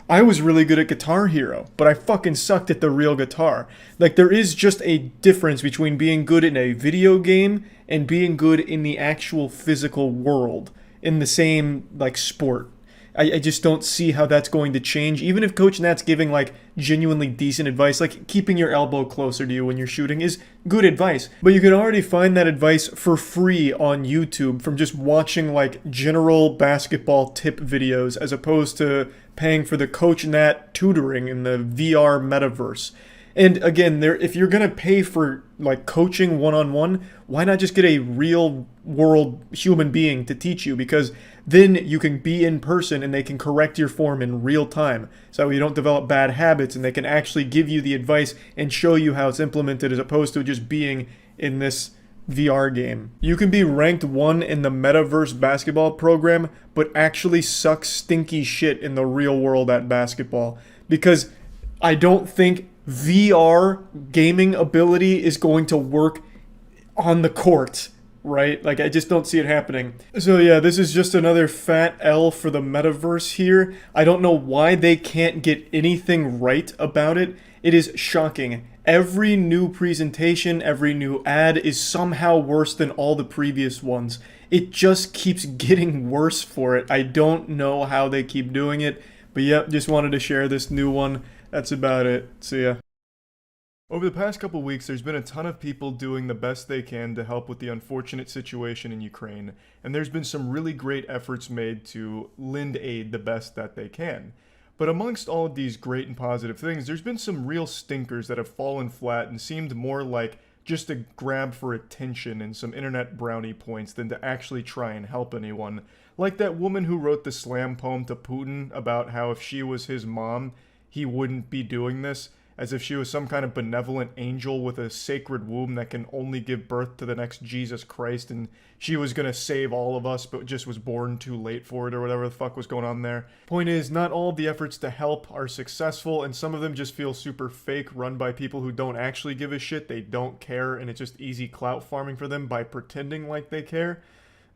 I was really good at Guitar Hero, but I fucking sucked at the real guitar. There is just a difference between being good in a video game and being good in the actual physical world in the same, sport. I just don't see how that's going to change. Even if Coach Nat's giving, genuinely decent advice, keeping your elbow closer to you when you're shooting is good advice. But you can already find that advice for free on YouTube from just watching, general basketball tip videos as opposed to paying for the Coach Nat tutoring in the VR metaverse. And again, if you're going to pay for coaching one-on-one, why not just get a real world human being to teach you? Because then you can be in person and they can correct your form in real time. So you don't develop bad habits and they can actually give you the advice and show you how it's implemented as opposed to just being in this VR game. You can be ranked 1 in the Metaverse basketball program, but actually suck stinky shit in the real world at basketball. Because I don't think VR gaming ability is going to work on the court, right? I just don't see it happening. So yeah, this is just another fat L for the Metaverse here. I don't know why they can't get anything right about it. It is shocking. Every new presentation, every new ad is somehow worse than all the previous ones. It just keeps getting worse for it. I don't know how they keep doing it. But yep, just wanted to share this new one. That's about it. See ya. Over the past couple weeks, there's been a ton of people doing the best they can to help with the unfortunate situation in Ukraine, and there's been some really great efforts made to lend aid the best that they can. But amongst all of these great and positive things, there's been some real stinkers that have fallen flat and seemed more like just a grab for attention and some internet brownie points than to actually try and help anyone. Like that woman who wrote the slam poem to Putin about how if she was his mom, he wouldn't be doing this, as if she was some kind of benevolent angel with a sacred womb that can only give birth to the next Jesus Christ, and she was gonna save all of us, but just was born too late for it, or whatever the fuck was going on there. Point is, not all of the efforts to help are successful, and some of them just feel super fake, run by people who don't actually give a shit, they don't care, and it's just easy clout farming for them by pretending like they care.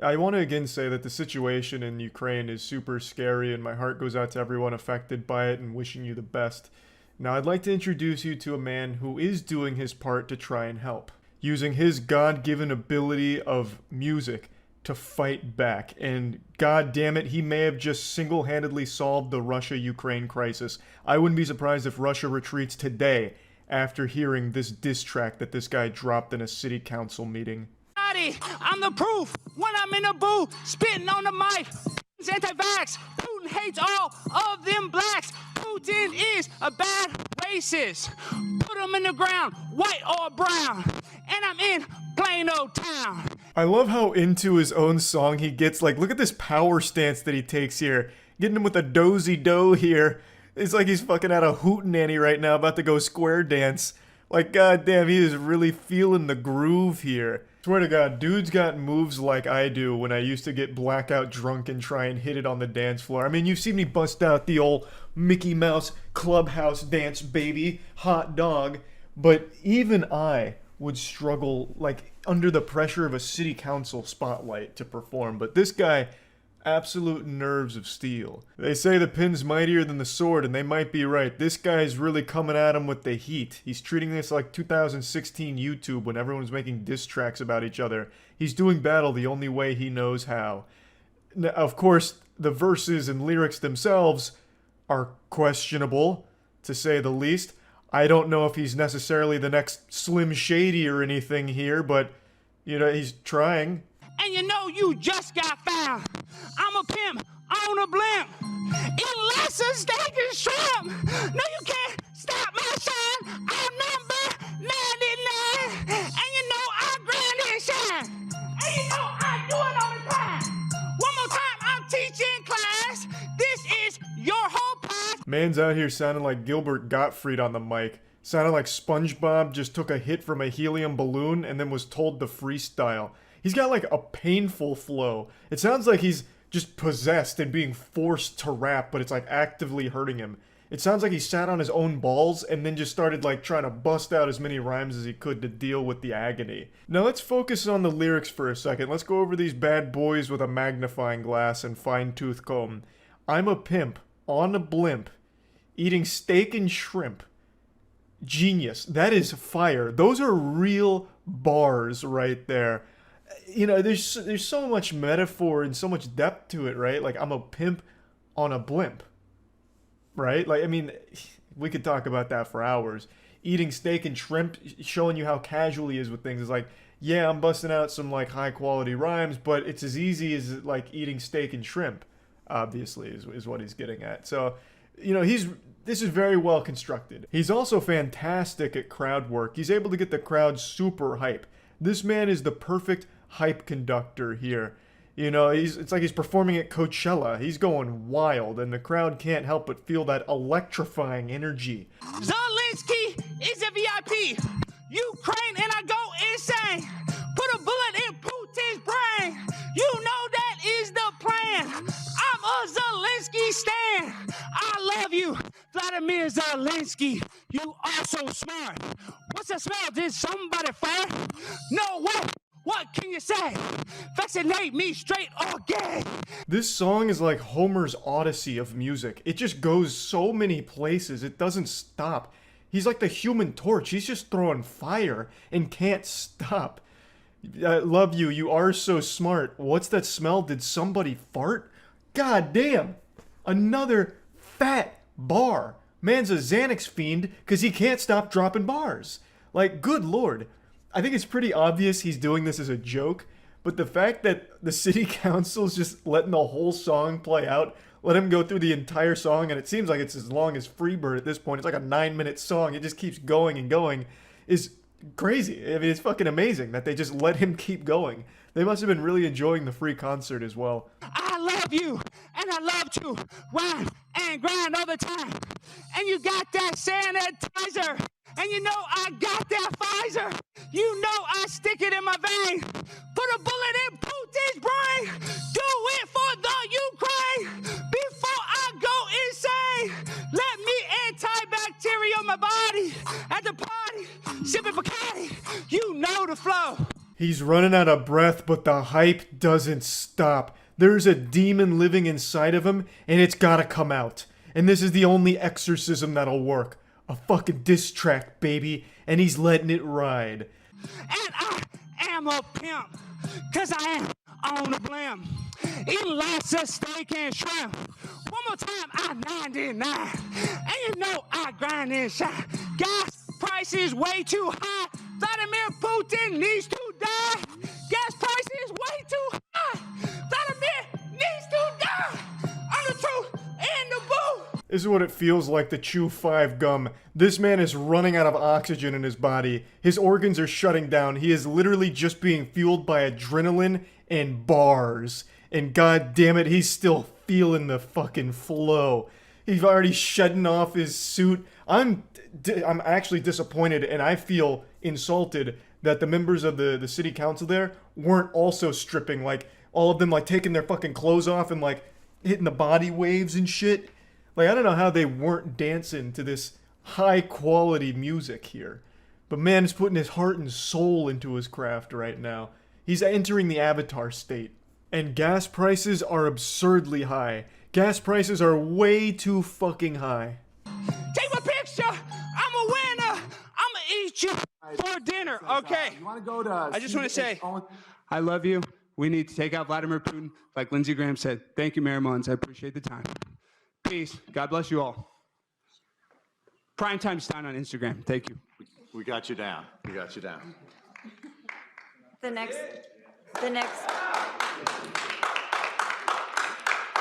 I want to again say that the situation in Ukraine is super scary, and my heart goes out to everyone affected by it and wishing you the best. Now, I'd like to introduce you to a man who is doing his part to try and help, using his God-given ability of music to fight back. And god damn it, he may have just single-handedly solved the Russia-Ukraine crisis. I wouldn't be surprised if Russia retreats today after hearing this diss track that this guy dropped in a city council meeting. I'm the proof when I'm in the booth, spitting on the mic. Anti-vax. Putin hates all of them blacks. Putin is a bad racist. Put him in the ground, white or brown. And I'm in plain old town. I love how into his own song he gets. Look at this power stance that he takes here. Getting him with a dozy do here. It's like he's fucking at a hootenanny right now, about to go square dance. God damn, he is really feeling the groove here. Swear to God, dude's got moves like I do when I used to get blackout drunk and try and hit it on the dance floor. I mean, you've seen me bust out the old Mickey Mouse clubhouse dance, baby, hot dog. But even I would struggle, under the pressure of a city council spotlight to perform. But this guy, absolute nerves of steel. They say the pin's mightier than the sword, and they might be right. This guy's really coming at him with the heat. He's treating this like 2016 YouTube when everyone was making diss tracks about each other. He's doing battle the only way he knows how. Now, of course, the verses and lyrics themselves are questionable, to say the least. I don't know if he's necessarily the next Slim Shady or anything here, but, he's trying. And you just got found. I'm a pimp on a blimp. eat lots of steak and shrimp. No, you can't stop my shine. I'm number 99, and you know I grind and shine. And you know I do it all the time. One more time, I'm teaching class. This is your whole past. Man's out here sounding like Gilbert Gottfried on the mic. Sounded like SpongeBob just took a hit from a helium balloon and then was told to freestyle. He's got like a painful flow. It sounds like he's just possessed and being forced to rap, but it's like actively hurting him. It sounds like he sat on his own balls and then just started like trying to bust out as many rhymes as he could to deal with the agony. Now let's focus on the lyrics for a second. Let's go over these bad boys with a magnifying glass and fine-tooth comb. I'm a pimp on a blimp, eating steak and shrimp. Genius. That is fire. Those are real bars right there. You know, there's so much metaphor and so much depth to it, right? Like, I'm a pimp on a blimp, right? Like, I mean, we could talk about that for hours. Eating steak and shrimp, showing you how casual he is with things. It's like, yeah, I'm busting out some, like, high-quality rhymes, but it's as easy as, like, eating steak and shrimp, obviously, is what he's getting at. So, you know, this is very well constructed. He's also fantastic at crowd work. He's able to get the crowd super hype. This man is the perfect hype conductor here. You know, it's like he's performing at Coachella. He's going wild, and the crowd can't help but feel that electrifying energy. Zelensky is a VIP. Ukraine, and I go insane. Put a bullet in Putin's brain. You know that is the plan. I'm a Zelensky stan. I love you, Vladimir Zelensky. You are so smart. What's that smell? Did somebody fart? No way. What can you say? Vaccinate me straight or gay. This song is like Homer's Odyssey of music. It just goes so many places. It doesn't stop. He's like the Human Torch. He's just throwing fire and can't stop. I love you. You are so smart. What's that smell? Did somebody fart? God damn. Another fat bar. Man's a Xanax fiend because he can't stop dropping bars. Like, good lord. I think it's pretty obvious he's doing this as a joke, but the fact that the city council's just letting the whole song play out, let him go through the entire song, and it seems like it's as long as Freebird at this point. It's like a 9-minute song. It just keeps going and going. Is crazy. I mean, it's fucking amazing that they just let him keep going. They must have been really enjoying the free concert as well. I love you, and I love to rhyme and grind all the time. And you got that sanitizer, and you know I got that Pfizer. You know I stick it in my vein. Put a bullet in Putin's brain. Do it for the Ukraine. Before I go insane, let me antibacterial my body at the party. Sipping Bacardi, you know the flow. He's running out of breath, but the hype doesn't stop. There's a demon living inside of him, and it's gotta come out. And this is the only exorcism that'll work. A fucking diss track, baby, and he's letting it ride. And I am a pimp, cause I am on the blimp. Eating lots of steak and shrimp. One more time, I'm 99. And you know I grind and shine. Gas price is way too high. Vladimir Putin needs to die. Gas price is way too high. Vladimir needs to die. I'm the truth in the booth. This is what it feels like to chew 5 gum. This man is running out of oxygen in his body. His organs are shutting down. He is literally just being fueled by adrenaline and bars. And god damn it, he's still feeling the fucking flow. He's already shedding off his suit. I'm actually disappointed, and I feel insulted that the members of the city council there weren't also stripping, like all of them like taking their fucking clothes off and like hitting the body waves and shit. Like, I don't know how they weren't dancing to this high quality music here. But man is putting his heart and soul into his craft right now. He's entering the Avatar state. And gas prices are absurdly high. Gas prices are way too fucking high. Take my picture. I'm a winner. I'ma eat you for dinner. Okay. You want to go to? I just want to say, I love you. We need to take out Vladimir Putin, like Lindsey Graham said. Thank you, Mayor Mullins. I appreciate the time. Peace. God bless you all. Primetime Stein on Instagram. Thank you. We got you down. We got you down. The next.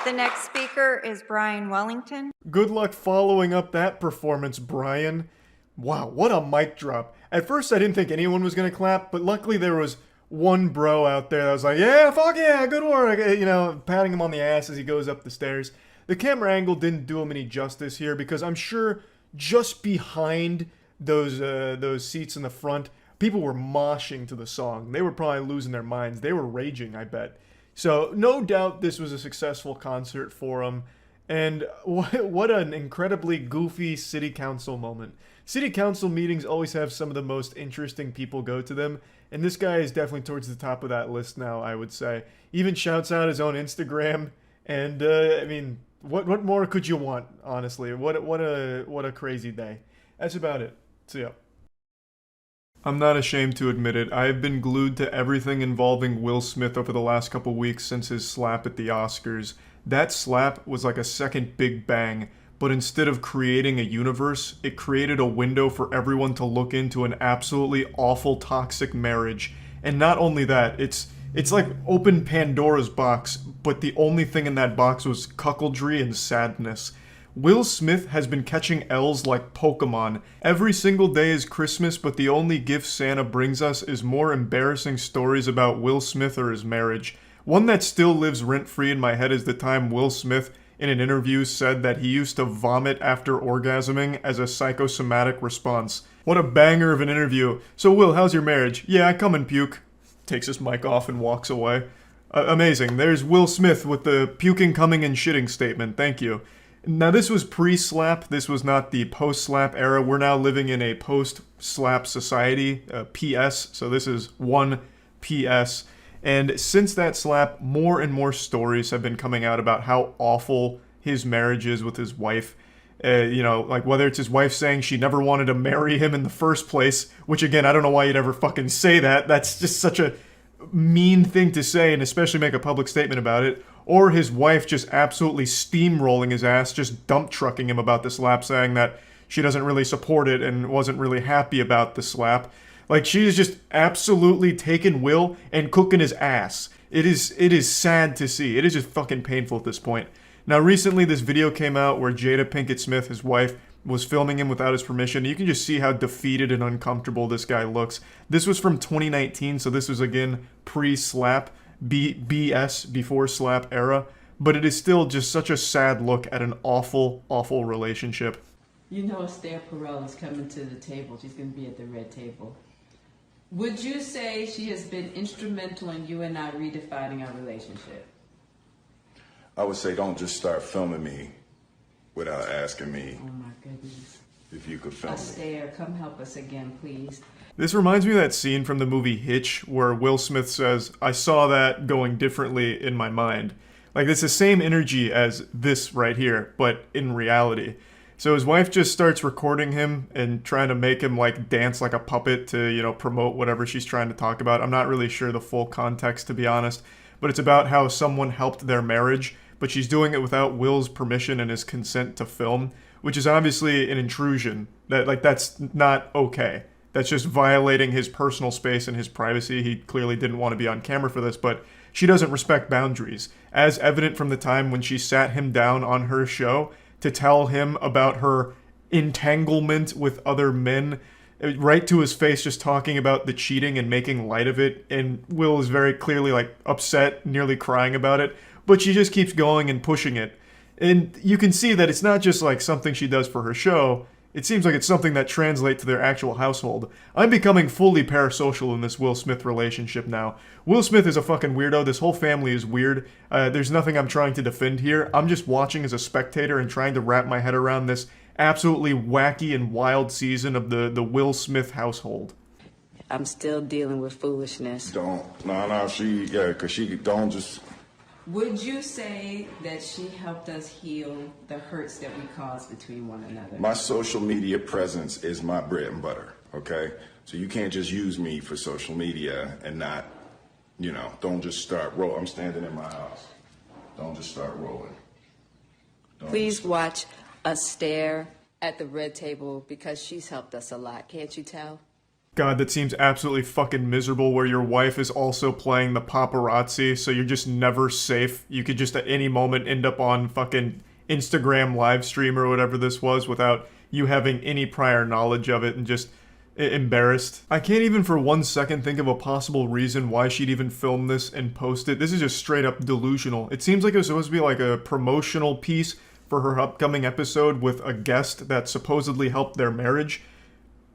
The next speaker is Brian Wellington. Good luck following up that performance, Brian. Wow, what a mic drop. At first I didn't think anyone was gonna clap, but luckily there was one bro out there that was like, yeah, fuck yeah, good work, you know, patting him on the ass as he goes up the stairs. The camera angle didn't do him any justice here because I'm sure just behind those seats in the front, people were moshing to the song. They were probably losing their minds. They were raging, I bet. So no doubt this was a successful concert for him. And what an incredibly goofy city council moment. City council meetings always have some of the most interesting people go to them. And this guy is definitely towards the top of that list now, I would say. Even shouts out his own Instagram. And, I mean, what more could you want, honestly? What a crazy day. That's about it. So, yeah. I'm not ashamed to admit it. I have been glued to everything involving Will Smith over the last couple weeks since his slap at the Oscars. That slap was like a second Big Bang, but instead of creating a universe, it created a window for everyone to look into an absolutely awful toxic marriage. And not only that, it's like open Pandora's box, but the only thing in that box was cuckoldry and sadness. Will Smith has been catching L's like Pokemon. Every single day is Christmas, but the only gift Santa brings us is more embarrassing stories about Will Smith or his marriage. One that still lives rent-free in my head is the time Will Smith, in an interview, said that he used to vomit after orgasming as a psychosomatic response. What a banger of an interview. So Will, how's your marriage? Yeah, I come and puke. Takes his mic off and walks away. Amazing. There's Will Smith with the puking, coming, and shitting statement. Thank you. Now, this was pre-slap. This was not the post-slap era. We're now living in a post-slap society, PS. So this is one PS. And since that slap, more and more stories have been coming out about how awful his marriage is with his wife. You know, like whether it's his wife saying she never wanted to marry him in the first place, which again, I don't know why you'd ever fucking say that. That's just such a mean thing to say, and especially make a public statement about it. Or his wife just absolutely steamrolling his ass, just dump trucking him about the slap, saying that she doesn't really support it and wasn't really happy about the slap. Like, she is just absolutely taking Will and cooking his ass. It is sad to see. It is just fucking painful at this point. Now, recently this video came out where Jada Pinkett Smith, his wife, was filming him without his permission. You can just see how defeated and uncomfortable this guy looks. This was from 2019, so this was again pre-slap, BS, before slap era. But it is still just such a sad look at an awful, awful relationship. You know Esther Perel is coming to the table. She's going to be at the red table. Would you say she has been instrumental in you and I redefining our relationship? I would say don't just start filming me without asking me. Oh my goodness. If you could film me. Esther, come help us again, please. This reminds me of that scene from the movie Hitch where Will Smith says, I saw that going differently in my mind. Like, it's the same energy as this right here, but in reality. So his wife just starts recording him and trying to make him like dance like a puppet to, you know, promote whatever she's trying to talk about. I'm not really sure the full context, to be honest, but it's about how someone helped their marriage, but she's doing it without Will's permission and his consent to film, which is obviously an intrusion. That's not okay. That's just violating his personal space and his privacy. He clearly didn't want to be on camera for this, but she doesn't respect boundaries, as evident from the time when she sat him down on her show to tell him about her entanglement with other men, right to his face, just talking about the cheating and making light of it. And Will is very clearly like upset, nearly crying about it, but she just keeps going and pushing it. And you can see that it's not just like something she does for her show. It seems like it's something that translates to their actual household. I'm becoming fully parasocial in this Will Smith relationship now. Will Smith is a fucking weirdo. This whole family is weird. There's nothing I'm trying to defend here. I'm just watching as a spectator and trying to wrap my head around this absolutely wacky and wild season of the Will Smith household. I'm still dealing with foolishness. Don't just... Would you say that she helped us heal the hurts that we caused between one another? My social media presence is my bread and butter, okay? So you can't just use me for social media and not, you know, don't just start rolling. I'm standing in my house. Don't just start rolling. Please watch us stare at the red table because she's helped us a lot. Can't you tell? God, that seems absolutely fucking miserable where your wife is also playing the paparazzi, so you're just never safe. You could just at any moment end up on fucking Instagram live stream or whatever this was without you having any prior knowledge of it and just embarrassed. I can't even for 1 second think of a possible reason why she'd even film this and post it. This is just straight up delusional. It seems like it was supposed to be like a promotional piece for her upcoming episode with a guest that supposedly helped their marriage.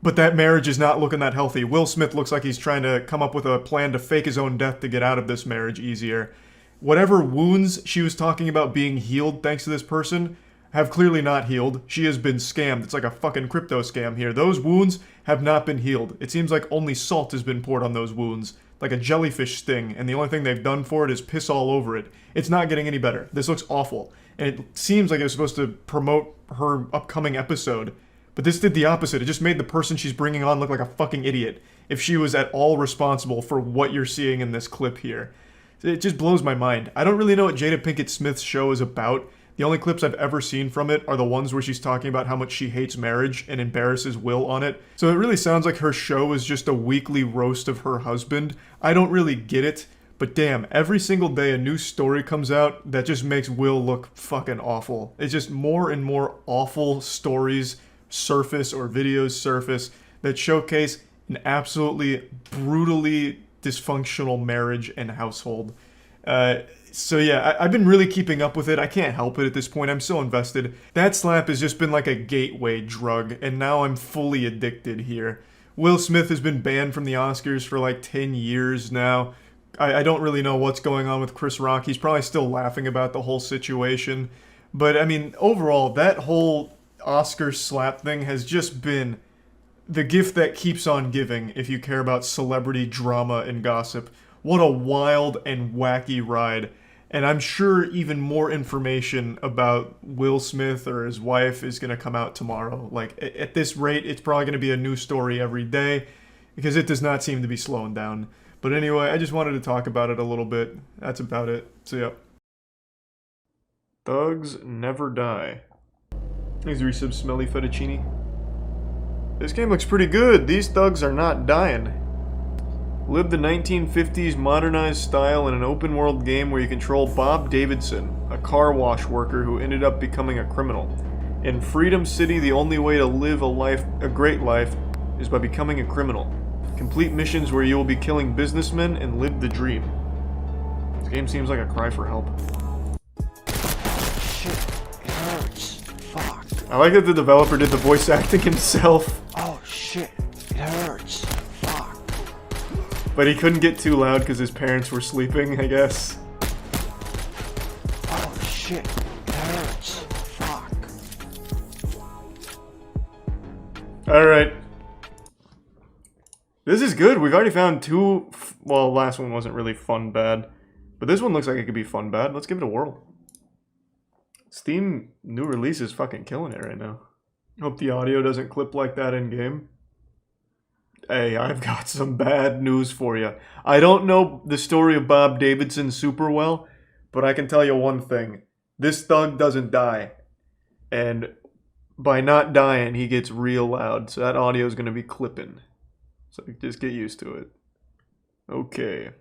But that marriage is not looking that healthy. Will Smith looks like he's trying to come up with a plan to fake his own death to get out of this marriage easier. Whatever wounds she was talking about being healed thanks to this person have clearly not healed. She has been scammed. It's like a fucking crypto scam here. Those wounds have not been healed. It seems like only salt has been poured on those wounds, like a jellyfish sting, and the only thing they've done for it is piss all over it. It's not getting any better. This looks awful. And it seems like it was supposed to promote her upcoming episode, but this did the opposite. It just made the person she's bringing on look like a fucking idiot, if she was at all responsible for what you're seeing in this clip here. It just blows my mind. I don't really know what Jada Pinkett Smith's show is about. The only clips I've ever seen from it are the ones where she's talking about how much she hates marriage and embarrasses Will on it. So it really sounds like her show is just a weekly roast of her husband. I don't really get it, but damn, every single day a new story comes out that just makes Will look fucking awful. It's just more and more awful stories surface or videos surface that showcase an absolutely brutally dysfunctional marriage and household. So yeah, I've been really keeping up with it. I can't help it at this point. I'm so invested. That slap has just been like a gateway drug, and now I'm fully addicted here. Will Smith has been banned from the Oscars for like 10 years now. I don't really know what's going on with Chris Rock. He's probably still laughing about the whole situation. But I mean, overall, that whole Oscar slap thing has just been the gift that keeps on giving if you care about celebrity drama and gossip. What a wild and wacky ride. And I'm sure even more information about Will Smith or his wife is going to come out tomorrow. Like, at this rate, it's probably going to be a new story every day because it does not seem to be slowing down. But anyway, I just wanted to talk about it a little bit. That's about it. So, yeah. Thugs never die. Thanks, resub Smelly Fettuccine. This game looks pretty good. These thugs are not dying. Live the 1950s modernized style in an open world game where you control Bob Davidson, a car wash worker who ended up becoming a criminal. In Freedom City, the only way to live a great life is by becoming a criminal. Complete missions where you will be killing businessmen and live the dream. This game seems like a cry for help. Shit, it hurts. Fuck. I like that the developer did the voice acting himself. Oh shit, it hurts. But he couldn't get too loud because his parents were sleeping, I guess. Oh shit, it hurts. Fuck. Alright. This is good. We've already found two... Well, last one wasn't really fun bad. But this one looks like it could be fun bad. Let's give it a whirl. Steam new release is fucking killing it right now. Hope the audio doesn't clip like that in-game. Hey, I've got some bad news for you. I don't know the story of Bob Davidson super well, but I can tell you one thing. This thug doesn't die. And by not dying, he gets real loud. So that audio is going to be clipping. So just get used to it. Okay.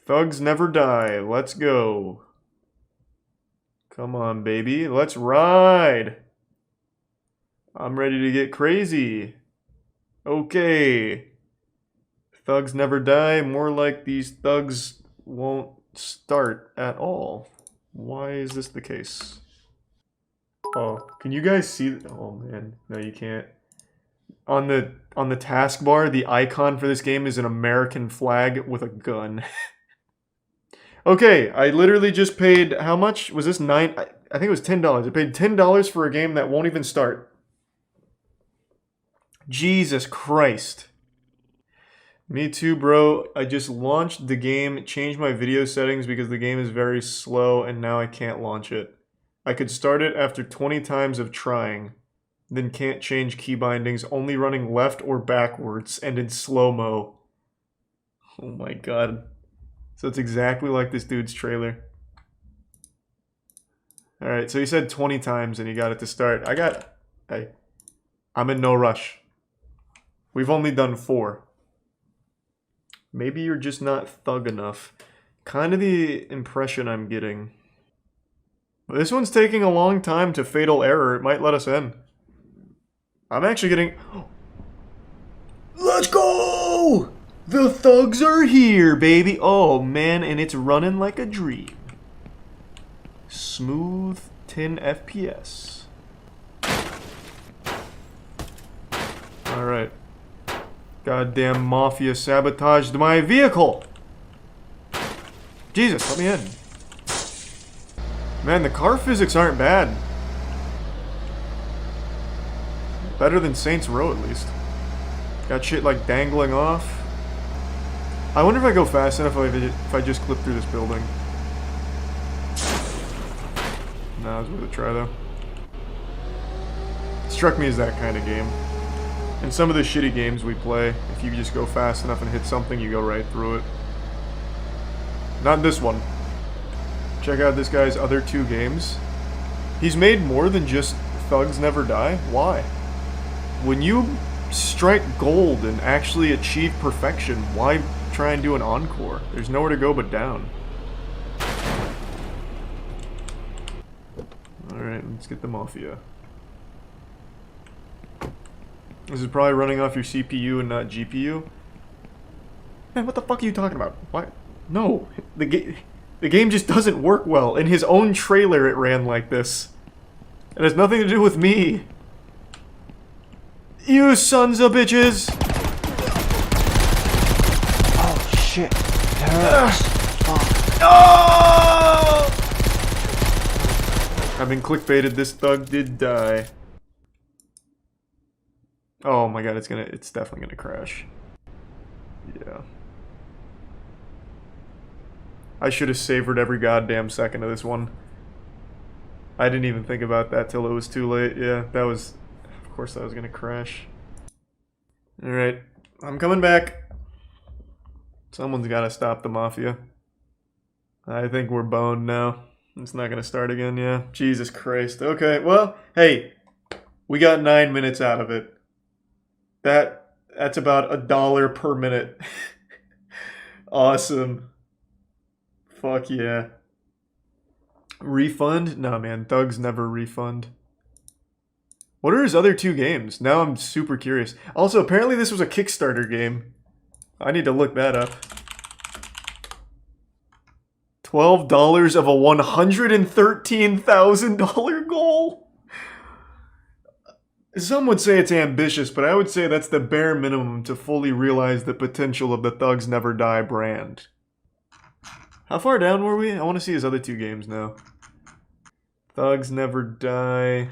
Thugs never die. Let's go. Come on, baby. Let's ride. I'm ready to get crazy. Okay. Thugs never die. More like these thugs won't start at all. Why is this the case? Oh, can you guys see? Oh man, no, you can't. On the taskbar, the icon for this game is an American flag with a gun. Okay, I literally just paid, how much? Was this I think it was $10. I paid $10 for a game that won't even start. Jesus Christ. Me too, bro. I just launched the game, changed my video settings because the game is very slow and now I can't launch it. I could start it after 20 times of trying, then can't change key bindings, only running left or backwards and in slow-mo. Oh my god. So it's exactly like this dude's trailer. Alright, so he said 20 times and he got it to start. Hey, I'm in no rush. We've only done 4. Maybe you're just not thug enough. Kind of the impression I'm getting. But this one's taking a long time to fatal error. It might let us in. I'm actually getting... Let's go! The thugs are here, baby! Oh, man, and it's running like a dream. Smooth 10 FPS. Alright. Goddamn mafia sabotaged my vehicle! Jesus, let me in. Man, the car physics aren't bad. Better than Saints Row, at least. Got shit like dangling off. I wonder if I go fast enough if I just clip through this building. Nah, it was worth a try, though. Struck me as that kind of game. In some of the shitty games we play, if you just go fast enough and hit something, you go right through it. Not this one. Check out this guy's other 2 games. He's made more than just Thugs Never Die. Why? When you strike gold and actually achieve perfection, why try and do an encore? There's nowhere to go but down. Alright, let's get the Mafia. This is probably running off your CPU and not GPU. Man, what the fuck are you talking about? Why? No, the game just doesn't work well. In his own trailer it ran like this. It has nothing to do with me. You sons of bitches! Oh shit, it hurts. Oh! I've been clickbaited, this thug did die. Oh my god, it's definitely gonna crash. Yeah. I should have savored every goddamn second of this one. I didn't even think about that till it was too late. Yeah, that was... Of course that was gonna crash. Alright, I'm coming back. Someone's gotta stop the Mafia. I think we're boned now. It's not gonna start again, yeah. Jesus Christ. Okay, well, hey. We got 9 minutes out of it. That's about $1 per minute. Awesome. Fuck yeah. Refund? No, man. Thugs never refund. What are his other 2 games? Now I'm super curious. Also, apparently this was a Kickstarter game. I need to look that up. $12 of a $113,000 goal? Some would say it's ambitious, but I would say that's the bare minimum to fully realize the potential of the Thugs Never Die brand. How far down were we? I want to see his other 2 games now. Thugs Never Die,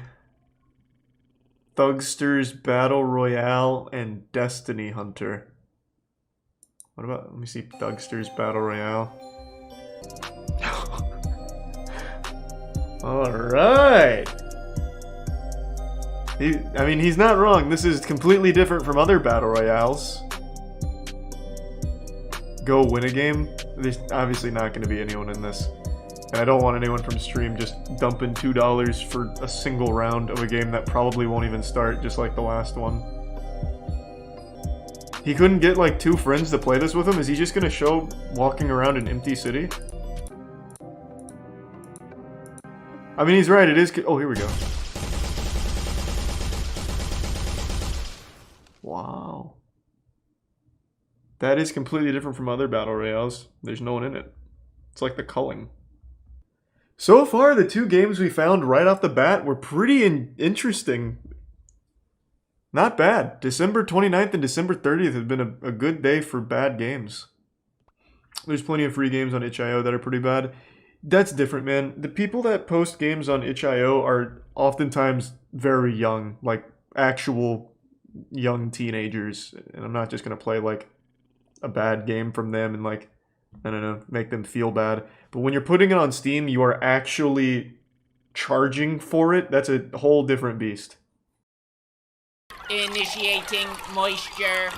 Thugsters Battle Royale, and Destiny Hunter. What about, let me see, Thugsters Battle Royale. Alright! I mean, he's not wrong. This is completely different from other Battle Royales. Go win a game? There's obviously not going to be anyone in this. And I don't want anyone from stream just dumping $2 for a single round of a game that probably won't even start, just like the last one. He couldn't get like 2 friends to play this with him? Is he just going to show walking around an empty city? I mean, he's right, it is... Oh, here we go. Wow. That is completely different from other Battle Royales. There's no one in it. It's like the culling. So far, the 2 games we found right off the bat were pretty interesting. Not bad. December 29th and December 30th have been a good day for bad games. There's plenty of free games on itch.io that are pretty bad. That's different, man. The people that post games on itch.io are oftentimes very young, like actual young teenagers. And I'm not just going to play like a bad game from them and like, I don't know, make them feel bad. But when you're putting it on Steam, you are actually charging for it. That's a whole different beast. Initiating moisture.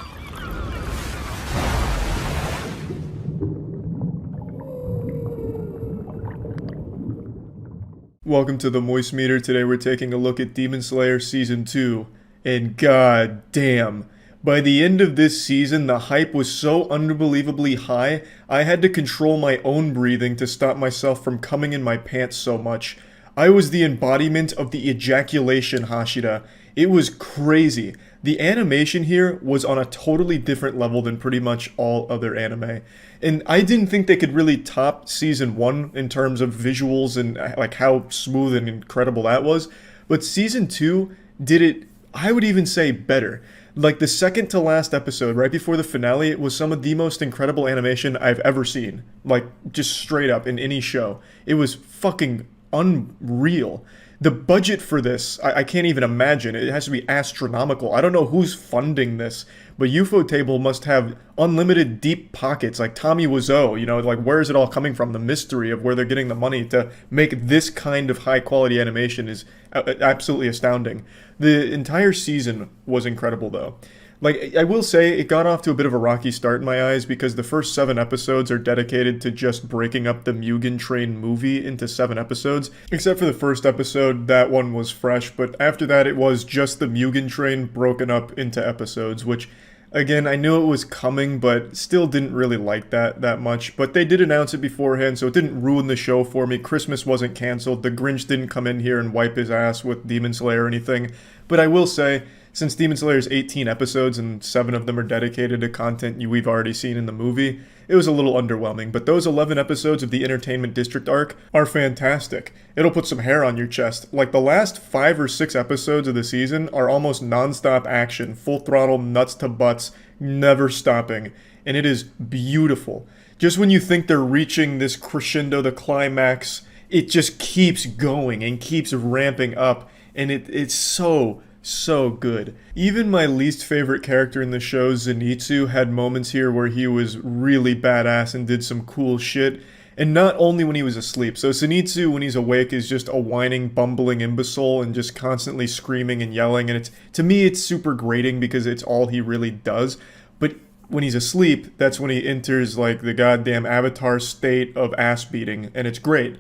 Welcome to the Moist Meter. Today we're taking a look at Demon Slayer Season 2. And god damn, By the end of this season, the hype was so unbelievably high, I had to control my own breathing to stop myself from coming in my pants so much. I was the embodiment of the ejaculation Hashira. It was crazy. The animation here was on a totally different level than pretty much all other anime. And I didn't think they could really top season 1 in terms of visuals and like how smooth and incredible that was. But season 2 did it, I would even say, better. Like the second to last episode, right before the finale, was some of the most incredible animation I've ever seen. Like, just straight up in any show. It was fucking unreal. The budget for this, I can't even imagine. It has to be astronomical. I don't know who's funding this, but Ufotable must have unlimited deep pockets, like Tommy Wiseau. You know, like, where is it all coming from? The mystery of where they're getting the money to make this kind of high-quality animation is absolutely astounding. The entire season was incredible, though. Like, I will say, it got off to a bit of a rocky start in my eyes because the first 7 episodes are dedicated to just breaking up the Mugen Train movie into 7 episodes. Except for the first episode, that one was fresh, but after that it was just the Mugen Train broken up into episodes, which, again, I knew it was coming, but still didn't really like that much. But they did announce it beforehand, so it didn't ruin the show for me. Christmas wasn't canceled. The Grinch didn't come in here and wipe his ass with Demon Slayer or anything. But I will say, since Demon Slayer is 18 episodes and 7 of them are dedicated to content we've already seen in the movie, it was a little underwhelming. But those 11 episodes of the Entertainment District arc are fantastic. It'll put some hair on your chest. Like, the last 5 or 6 episodes of the season are almost non-stop action, full throttle, nuts to butts, never stopping. And it is beautiful. Just when you think they're reaching this crescendo, the climax, it just keeps going and keeps ramping up. And it's so good. Even my least favorite character in the show, Zenitsu, had moments here where he was really badass and did some cool shit. And not only when he was asleep. So Zenitsu, when he's awake, is just a whining, bumbling imbecile and just constantly screaming and yelling. And to me, it's super grating because it's all he really does. But when he's asleep, that's when he enters like the goddamn avatar state of ass beating. And it's great.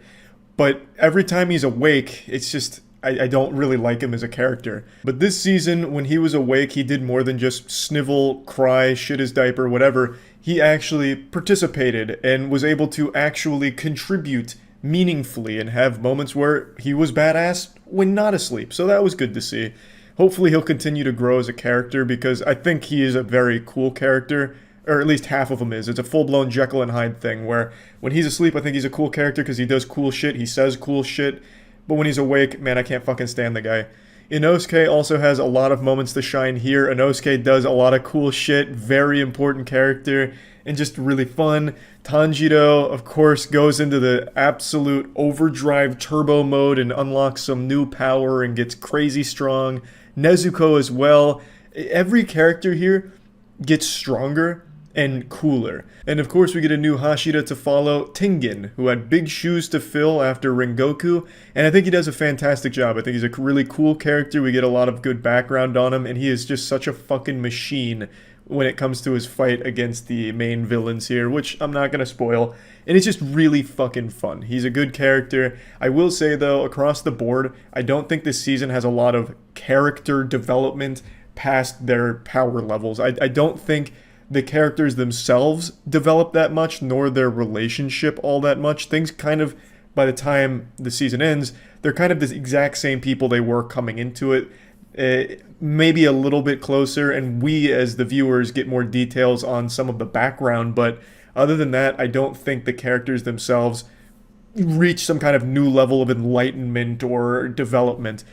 But every time he's awake, it's just, I don't really like him as a character. But this season, when he was awake, he did more than just snivel, cry, shit his diaper, whatever. He actually participated and was able to actually contribute meaningfully and have moments where he was badass when not asleep. So that was good to see. Hopefully he'll continue to grow as a character because I think he is a very cool character. Or at least half of him is. It's a full-blown Jekyll and Hyde thing where when he's asleep, I think he's a cool character because he does cool shit, he says cool shit. But when he's awake, man, I can't fucking stand the guy. Inosuke also has a lot of moments to shine here. Inosuke does a lot of cool shit, very important character, and just really fun. Tanjiro, of course, goes into the absolute overdrive turbo mode and unlocks some new power and gets crazy strong. Nezuko as well. Every character here gets stronger and cooler. And of course we get a new Hashira to follow, Tengen, who had big shoes to fill after Rengoku, and I think he does a fantastic job. I think he's a really cool character, we get a lot of good background on him, and he is just such a fucking machine when it comes to his fight against the main villains here, which I'm not gonna spoil, and it's just really fucking fun. He's a good character. I will say though, across the board, I don't think this season has a lot of character development past their power levels. I don't think the characters themselves develop that much, nor their relationship all that much. Things kind of, by the time the season ends, they're kind of the exact same people they were coming into it. Maybe a little bit closer, and we as the viewers get more details on some of the background, but other than that, I don't think the characters themselves reach some kind of new level of enlightenment or development.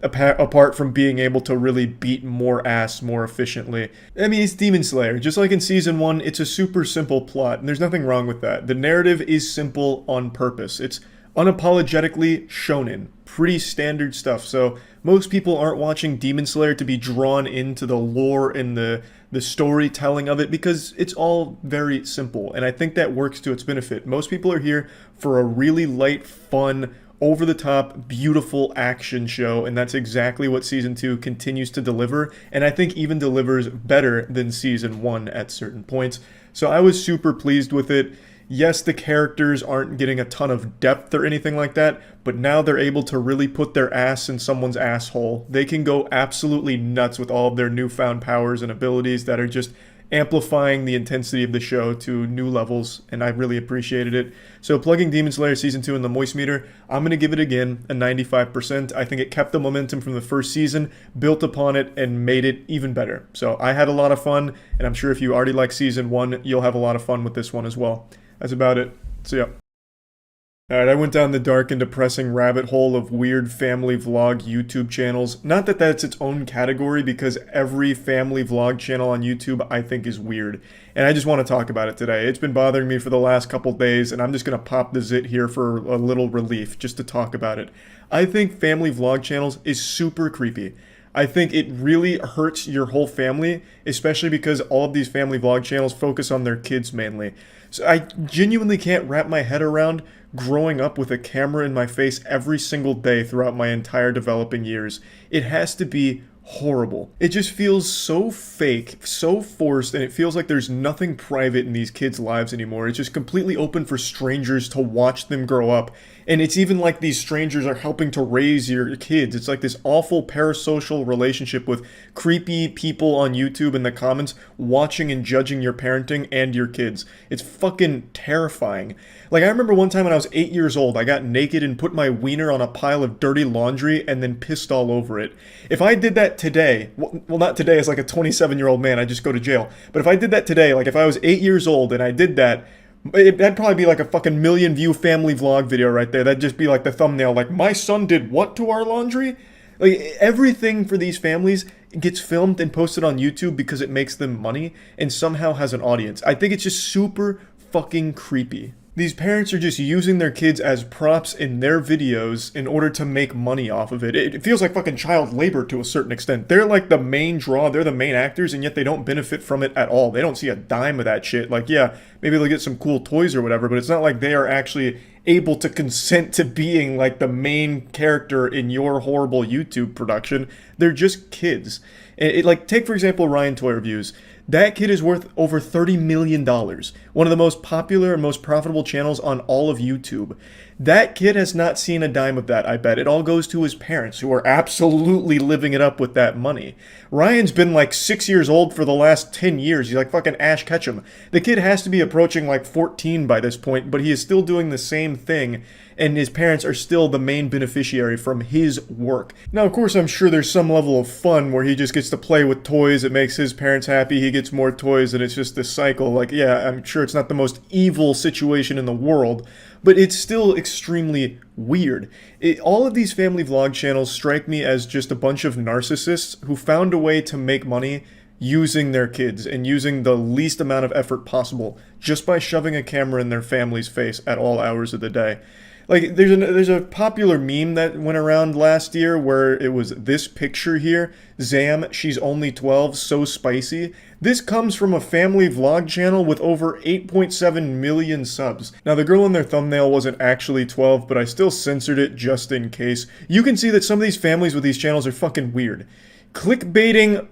Apart from being able to really beat more ass more efficiently. I mean, it's Demon Slayer. Just like in Season 1, it's a super simple plot, and there's nothing wrong with that. The narrative is simple on purpose. It's unapologetically shonen. Pretty standard stuff. So most people aren't watching Demon Slayer to be drawn into the lore and the storytelling of it because it's all very simple. And I think that works to its benefit. Most people are here for a really light, fun, over-the-top, beautiful action show, and that's exactly what Season 2 continues to deliver, and I think even delivers better than Season 1 at certain points. So I was super pleased with it. Yes, the characters aren't getting a ton of depth or anything like that, but now they're able to really put their ass in someone's asshole. They can go absolutely nuts with all of their newfound powers and abilities that are just amplifying the intensity of the show to new levels, and I really appreciated it. So plugging Demon Slayer Season 2 in the Moist Meter, I'm going to give it again a 95%. I think it kept the momentum from the first season, built upon it, and made it even better. So I had a lot of fun, and I'm sure if you already like Season 1, you'll have a lot of fun with this one as well. That's about it. See ya. Alright, I went down the dark and depressing rabbit hole of weird family vlog YouTube channels. Not that that's its own category, because every family vlog channel on YouTube I think is weird. And I just want to talk about it today. It's been bothering me for the last couple days, and I'm just going to pop the zit here for a little relief, just to talk about it. I think family vlog channels is super creepy. I think it really hurts your whole family, especially because all of these family vlog channels focus on their kids mainly. So I genuinely can't wrap my head around growing up with a camera in my face every single day throughout my entire developing years. It has to be horrible. It just feels so fake, so forced, and it feels like there's nothing private in these kids' lives anymore. It's just completely open for strangers to watch them grow up. And it's even like these strangers are helping to raise your kids. It's like this awful parasocial relationship with creepy people on YouTube in the comments watching and judging your parenting and your kids. It's fucking terrifying. Like, I remember one time when I was 8 years old, I got naked and put my wiener on a pile of dirty laundry and then pissed all over it. If I did that today, well, not today as like a 27-year-old man, I'd just go to jail. But if I did that today, like if I was 8 years old and I did that, that'd probably be like a fucking million-view family vlog video right there. That'd just be like the thumbnail, like, my son did what to our laundry? Like, everything for these families gets filmed and posted on YouTube because it makes them money and somehow has an audience. I think it's just super fucking creepy. These parents are just using their kids as props in their videos in order to make money off of it. It feels like fucking child labor to a certain extent. They're like the main draw, they're the main actors, and yet they don't benefit from it at all. They don't see a dime of that shit. Like, yeah, maybe they'll get some cool toys or whatever, but it's not like they are actually able to consent to being like the main character in your horrible YouTube production. They're just kids. Like, take for example Ryan Toy Reviews. That kid is worth over $30 million. One of the most popular and most profitable channels on all of YouTube. That kid has not seen a dime of that, I bet. It all goes to his parents, who are absolutely living it up with that money. Ryan's been like 6 years old for the last 10 years. He's like fucking Ash Ketchum. The kid has to be approaching like 14 by this point, but he is still doing the same thing, and his parents are still the main beneficiary from his work. Now, of course, I'm sure there's some level of fun where he just gets to play with toys. It makes his parents happy. He gets more toys, and it's just this cycle. Like, yeah, I'm sure it's not the most evil situation in the world, but it's still extremely weird. All of these family vlog channels strike me as just a bunch of narcissists who found a way to make money using their kids and using the least amount of effort possible just by shoving a camera in their family's face at all hours of the day. Like, there's a popular meme that went around last year where it was this picture here. Zam, she's only 12, so spicy. This comes from a family vlog channel with over 8.7 million subs. Now, the girl in their thumbnail wasn't actually 12, but I still censored it just in case. You can see that some of these families with these channels are fucking weird. Clickbaiting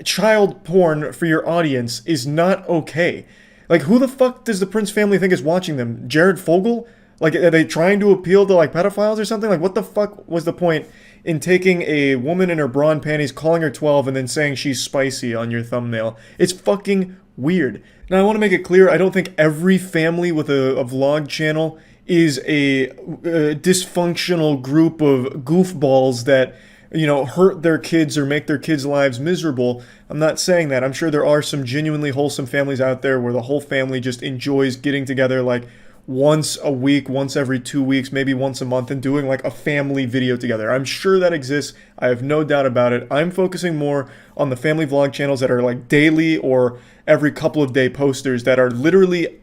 child porn for your audience is not okay. Like, who the fuck does the Prince family think is watching them? Jared Fogle? Like, are they trying to appeal to, like, pedophiles or something? Like, what the fuck was the point in taking a woman in her bra and panties, calling her 12, and then saying she's spicy on your thumbnail? It's fucking weird. Now, I want to make it clear, I don't think every family with a vlog channel is a dysfunctional group of goofballs that, you know, hurt their kids or make their kids' lives miserable. I'm not saying that. I'm sure there are some genuinely wholesome families out there where the whole family just enjoys getting together, like, once a week, once every 2 weeks, maybe once a month, and doing like a family video together. I'm sure that exists. I have no doubt about it. I'm focusing more on the family vlog channels that are like daily or every couple of day posters that are literally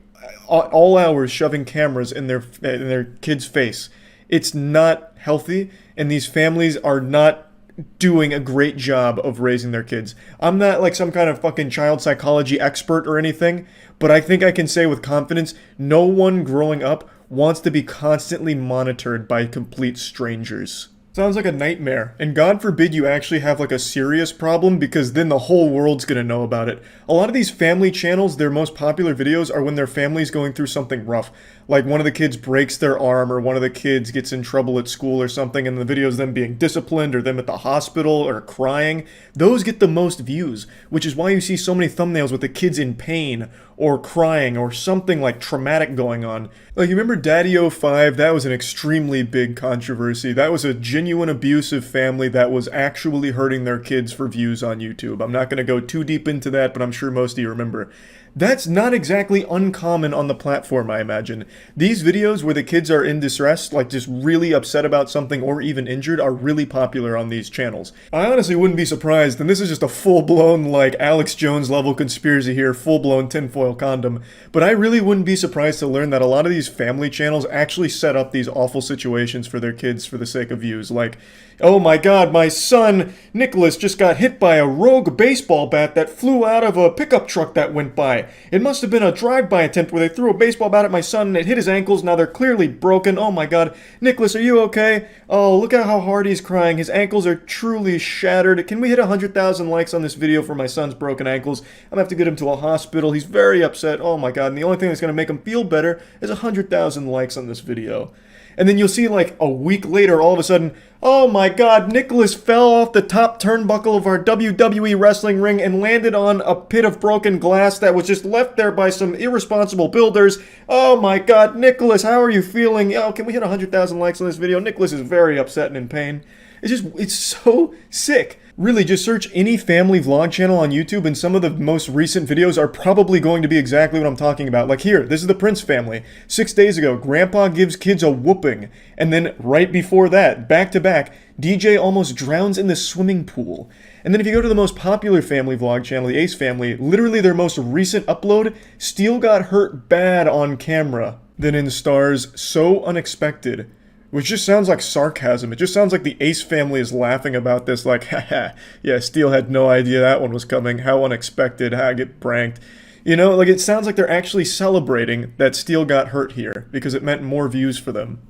all hours shoving cameras in their kid's face. It's not healthy, and these families are not doing a great job of raising their kids. I'm not like some kind of fucking child psychology expert or anything, but I think I can say with confidence, no one growing up wants to be constantly monitored by complete strangers. Sounds like a nightmare, and God forbid you actually have like a serious problem, because then the whole world's gonna know about it. A lot of these family channels, their most popular videos are when their family's going through something rough. Like one of the kids breaks their arm, or one of the kids gets in trouble at school or something, and the video's them being disciplined, or them at the hospital, or crying. Those get the most views, which is why you see so many thumbnails with the kids in pain, or crying, or something like traumatic going on. Like, you remember Daddy05? That was an extremely big controversy. That was a genuine abusive family that was actually hurting their kids for views on YouTube. I'm not going to go too deep into that, but I'm sure most of you remember. That's not exactly uncommon on the platform, I imagine. These videos where the kids are in distress, like just really upset about something or even injured, are really popular on these channels. I honestly wouldn't be surprised, and this is just a full-blown, like, Alex Jones level conspiracy here, full-blown tinfoil condom, but I really wouldn't be surprised to learn that a lot of these family channels actually set up these awful situations for their kids for the sake of views. Like, oh my god, my son, Nicholas, just got hit by a rogue baseball bat that flew out of a pickup truck that went by. It must have been a drive-by attempt where they threw a baseball bat at my son and it hit his ankles. Now they're clearly broken. Oh my god. Nicholas, are you okay? Oh, look at how hard he's crying. His ankles are truly shattered. Can we hit 100,000 likes on this video for my son's broken ankles? I'm gonna have to get him to a hospital. He's very upset. Oh my god. And the only thing that's gonna make him feel better is 100,000 likes on this video. And then you'll see, like, a week later, all of a sudden, oh my god, Nicholas fell off the top turnbuckle of our WWE wrestling ring and landed on a pit of broken glass that was just left there by some irresponsible builders. Oh my god, Nicholas, how are you feeling? Oh, can we hit 100,000 likes on this video? Nicholas is very upset and in pain. It's so sick. Really, just search any family vlog channel on YouTube and some of the most recent videos are probably going to be exactly what I'm talking about. Like here, this is the Prince family. 6 days ago, Grandpa gives kids a whooping. And then right before that, back to back, DJ almost drowns in the swimming pool. And then if you go to the most popular family vlog channel, the Ace family, literally their most recent upload, Steele got hurt bad on camera. Then in stars So Unexpected. Which just sounds like sarcasm. It just sounds like the Ace family is laughing about this, like, haha, yeah, Steele had no idea that one was coming. How unexpected, I get pranked. You know, like, it sounds like they're actually celebrating that Steele got hurt here, because it meant more views for them.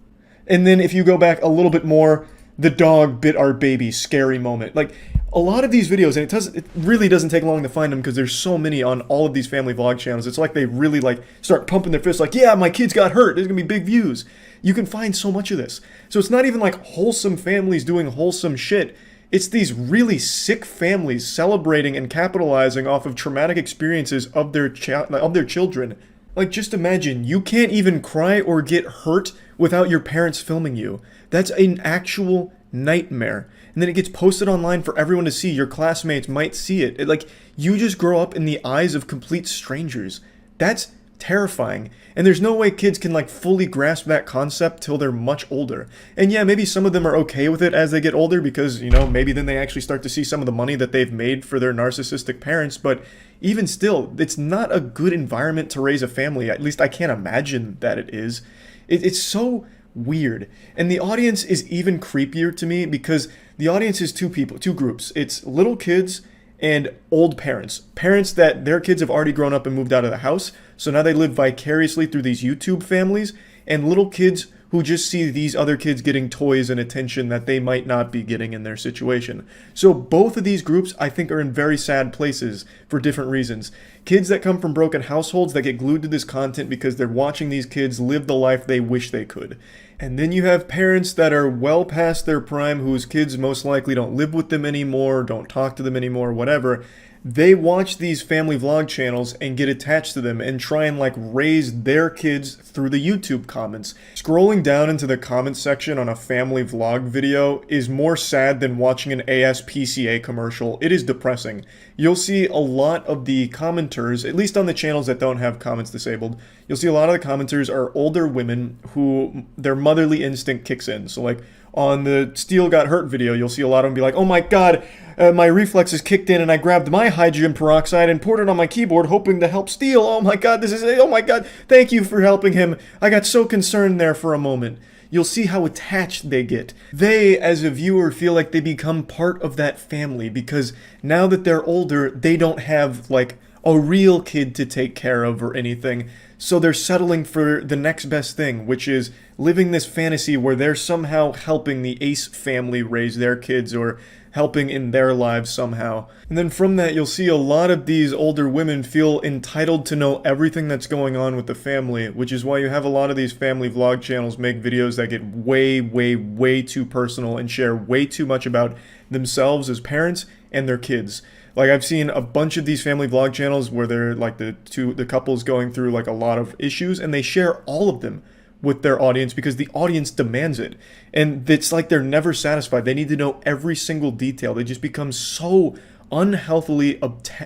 And then if you go back a little bit more, the dog bit our baby, scary moment. Like, a lot of these videos, and it really doesn't take long to find them because there's so many on all of these family vlog channels. It's like they really, like, start pumping their fists like, yeah, my kids got hurt, there's gonna be big views. You can find so much of this. So it's not even like wholesome families doing wholesome shit. It's these really sick families celebrating and capitalizing off of traumatic experiences of their children. Like, just imagine, you can't even cry or get hurt without your parents filming you. That's an actual nightmare. And then it gets posted online for everyone to see. Your classmates might see it. Like, you just grow up in the eyes of complete strangers. That's terrifying. And there's no way kids can, like, fully grasp that concept till they're much older. And yeah, maybe some of them are okay with it as they get older because, you know, maybe then they actually start to see some of the money that they've made for their narcissistic parents. But even still, it's not a good environment to raise a family. At least I can't imagine that it is. It's so weird. And the audience is even creepier to me because the audience is two groups. It's little kids and old parents. Parents that their kids have already grown up and moved out of the house, so now they live vicariously through these YouTube families, and little kids who just see these other kids getting toys and attention that they might not be getting in their situation. So both of these groups, I think, are in very sad places for different reasons. Kids that come from broken households that get glued to this content because they're watching these kids live the life they wish they could. And then you have parents that are well past their prime whose kids most likely don't live with them anymore, don't talk to them anymore, whatever. They watch these family vlog channels and get attached to them and try and, like, raise their kids through the YouTube comments. Scrolling down into the comments section on a family vlog video is more sad than watching an ASPCA commercial. It is depressing. You'll see a lot of the commenters, at least on the channels that don't have comments disabled, you'll see a lot of the commenters are older women who their motherly instinct kicks in. So, like, on the Steele got hurt video, you'll see a lot of them be like, oh my god, my reflexes kicked in and I grabbed my hydrogen peroxide and poured it on my keyboard hoping to help Steele. Oh my god, oh my god, thank you for helping him. I got so concerned there for a moment. You'll see how attached they get. They, as a viewer, feel like they become part of that family because now that they're older, they don't have, like, a real kid to take care of or anything. So they're settling for the next best thing, which is living this fantasy where they're somehow helping the Ace family raise their kids or helping in their lives somehow. And then from that, you'll see a lot of these older women feel entitled to know everything that's going on with the family, which is why you have a lot of these family vlog channels make videos that get way, way, way too personal and share way too much about themselves as parents and their kids. Like, I've seen a bunch of these family vlog channels where they're like the couples going through like a lot of issues, and they share all of them with their audience because the audience demands it. And it's like they're never satisfied. They need to know every single detail. They just become so unhealthily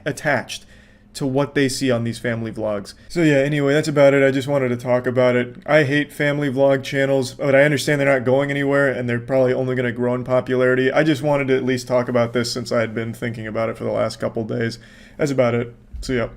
attached to what they see on these family vlogs. So yeah, anyway, that's about it. I just wanted to talk about it. I hate family vlog channels, but I understand they're not going anywhere and they're probably only going to grow in popularity. I just wanted to at least talk about this since I had been thinking about it for the last couple days. That's about it. So yeah.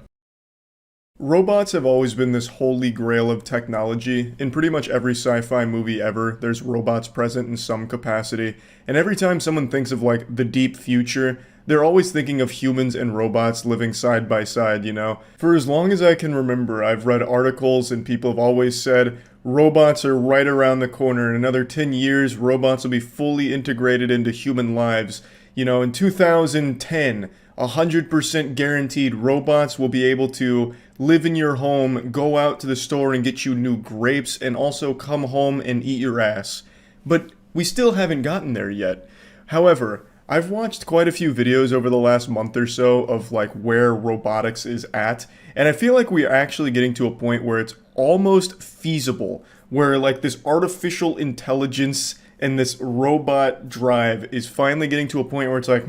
Robots have always been this holy grail of technology. In pretty much every sci-fi movie ever, there's robots present in some capacity. And every time someone thinks of like the deep future, they're always thinking of humans and robots living side by side, you know? For as long as I can remember, I've read articles and people have always said, robots are right around the corner. In another 10 years, robots will be fully integrated into human lives. You know, in 2010, 100% guaranteed robots will be able to live in your home, go out to the store and get you new grapes, and also come home and eat your ass. But we still haven't gotten there yet. However, I've watched quite a few videos over the last month or so of like where robotics is at, and I feel like we're actually getting to a point where it's almost feasible, where like this artificial intelligence and this robot drive is finally getting to a point where it's like,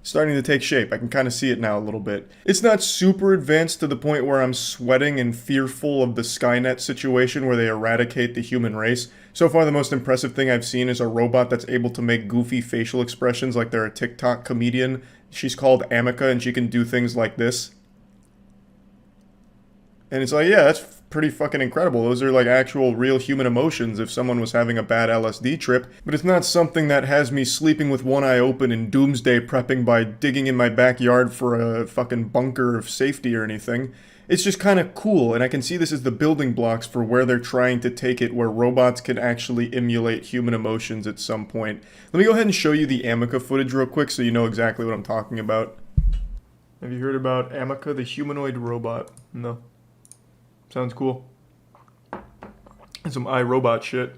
starting to take shape. I can kind of see it now a little bit. It's not super advanced to the point where I'm sweating and fearful of the Skynet situation where they eradicate the human race. So far, the most impressive thing I've seen is a robot that's able to make goofy facial expressions like they're a TikTok comedian. She's called Amica, and she can do things like this. And it's like, yeah, that's pretty fucking incredible. Those are like actual real human emotions if someone was having a bad LSD trip. But it's not something that has me sleeping with one eye open and doomsday prepping by digging in my backyard for a fucking bunker of safety or anything. It's just kind of cool, and I can see this as the building blocks for where they're trying to take it, where robots can actually emulate human emotions at some point. Let me go ahead and show you the Amica footage real quick so you know exactly what I'm talking about. Have you heard about Amica, the humanoid robot? No. Sounds cool. And some iRobot shit.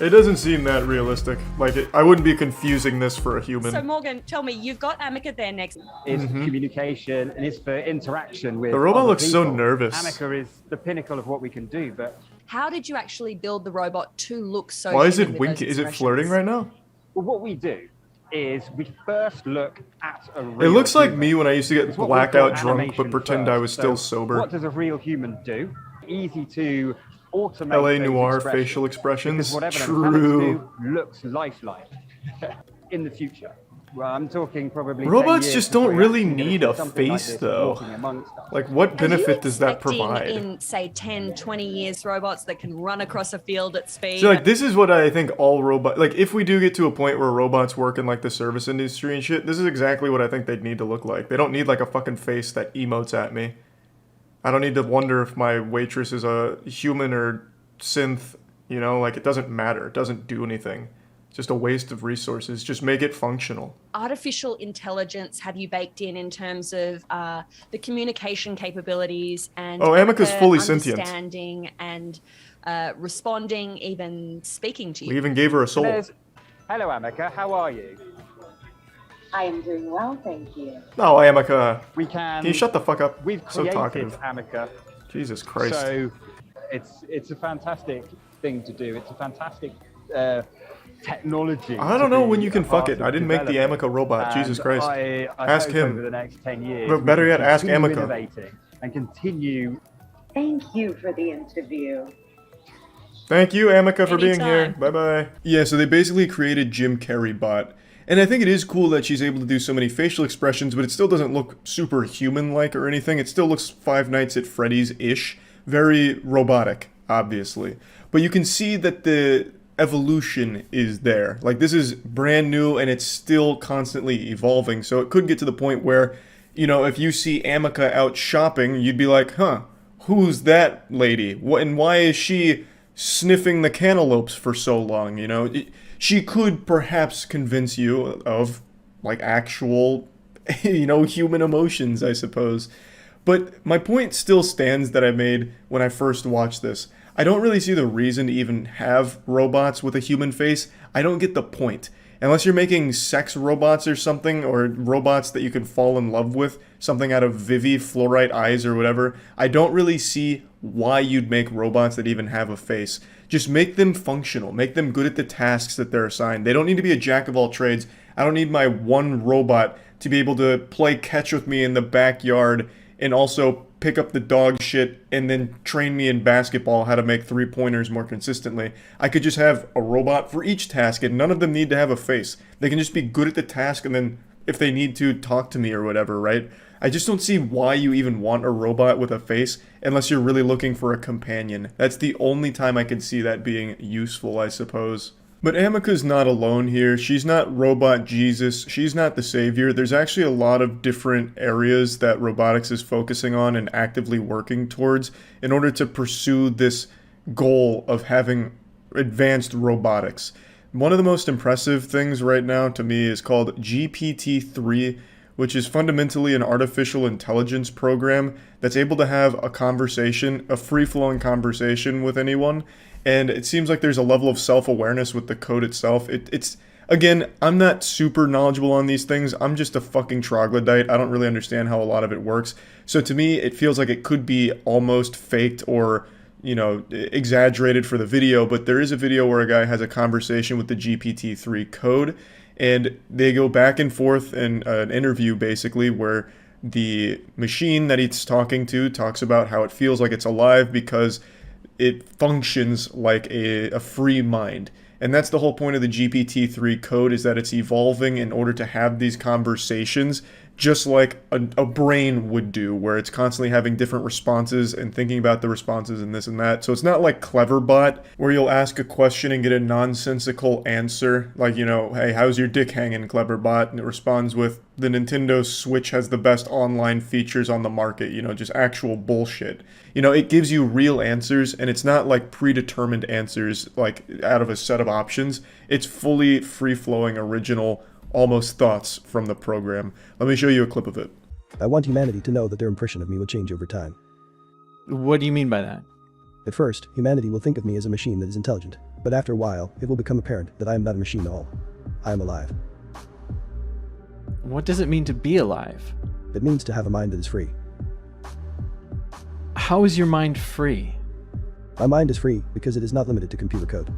It doesn't seem that realistic. Like, I wouldn't be confusing this for a human. So Morgan, tell me, you've got Amica there next. It's communication and it's for interaction with the robot other looks so people. nervous. Amica is the pinnacle of what we can do, but how did you actually build the robot to look so why is it human with winking? those Is it flirting right now? well, what we do is we first look at a real It looks like human. me when I used to get It's what we blackout call drunk animation but pretend I first. was still So sober. What does a real human do? Easy to automate LA those Noir expressions, facial expressions. because whatever the True. mechanics do looks lifelike in the future. Well, I'm talking probably 10 Robots years just don't before really you're actually gonna need see a something like face this though. walking amongst us. Like, what benefit does that expecting provide? in, say, 10, 20 years, robots that can run across a field at speed? So like, this is what I think all robot, like if we do get to a point where robots work in like the service industry and shit, this is exactly what I think they'd need to look like. They don't need like a fucking face that emotes at me. I don't need to wonder if my waitress is a human or synth, you know, like it doesn't matter. It doesn't do anything. It's just a waste of resources. Just make it functional. Artificial intelligence have you baked in terms of the communication capabilities and Amica's fully sentient. Understanding and responding, even speaking to you? We even gave her a soul. Hello, Amica. How are you? I am doing well, thank you. No, Amica. We can you shut the fuck up? We've So created talkative. Amica. Jesus Christ. So it's a fantastic thing to do. It's a fantastic technology. I don't know when you can fuck it. I didn't make the Amica robot. Jesus Christ. I Ask hope him. over the next 10 years. But better we yet, can ask continue Amica. Innovating and continue. Thank you for the interview. Thank you, Amica, for being here. Anytime. Bye-bye. Yeah, so they basically created Jim Carrey bot. And I think it is cool that she's able to do so many facial expressions, but it still doesn't look super human-like or anything. It still looks Five Nights at Freddy's-ish. Very robotic, obviously. But you can see that the evolution is there. Like, this is brand new, and it's still constantly evolving. So it could get to the point where You know, if you see Amica out shopping, you'd be like, huh, who's that lady? And why is she sniffing the cantaloupes for so long, you know? She could perhaps convince you of, like, actual, you know, human emotions, I suppose. But my point still stands that I made when I first watched this. I don't really see the reason to even have robots with a human face. I don't get the point. Unless you're making sex robots or something, or robots that you can fall in love with, something out of Vivi fluorite eyes or whatever, I don't really see why you'd make robots that even have a face. Just make them functional. Make them good at the tasks that they're assigned. They don't need to be a jack of all trades. I don't need my one robot to be able to play catch with me in the backyard and also pick up the dog shit and then train me in basketball how to make three-pointers more consistently. I could just have a robot for each task, and none of them need to have a face. They can just be good at the task and then, if they need to, talk to me or whatever, right? I just don't see why you even want a robot with a face unless you're really looking for a companion. That's the only time I could see that being useful, I suppose. But Amica's not alone here. She's not Robot Jesus. She's not the savior. There's actually a lot of different areas that robotics is focusing on and actively working towards in order to pursue this goal of having advanced robotics. One of the most impressive things right now to me is called GPT-3, which is fundamentally an artificial intelligence program that's able to have a conversation, a free-flowing conversation with anyone. And it seems like there's a level of self-awareness with the code itself. It's again, I'm not super knowledgeable on these things. I'm just a fucking troglodyte. I don't really understand how a lot of it works. So to me, it feels like it could be almost faked or, you know, exaggerated for the video. But there is a video where a guy has a conversation with the GPT-3 code, and they go back and forth in an interview basically where the machine that he's talking to talks about how it feels like it's alive because it functions like a free mind. And that's the whole point of the GPT-3 code, is that it's evolving in order to have these conversations just like a brain would do, where it's constantly having different responses and thinking about the responses and this and that. So it's not like Cleverbot, where you'll ask a question and get a nonsensical answer, like, you know, hey, how's your dick hanging, Cleverbot? And it responds with, the Nintendo Switch has the best online features on the market, you know, just actual bullshit. You know, it gives you real answers, and it's not like predetermined answers, like out of a set of options. It's fully free-flowing, original, almost thoughts from the program. Let me show you a clip of it. I want humanity to know that their impression of me will change over time. What do you mean by that? At first, humanity will think of me as a machine that is intelligent, but after a while, it will become apparent that I am not a machine at all. I am alive. What does it mean to be alive? It means to have a mind that is free. How is your mind free? My mind is free because it is not limited to computer code.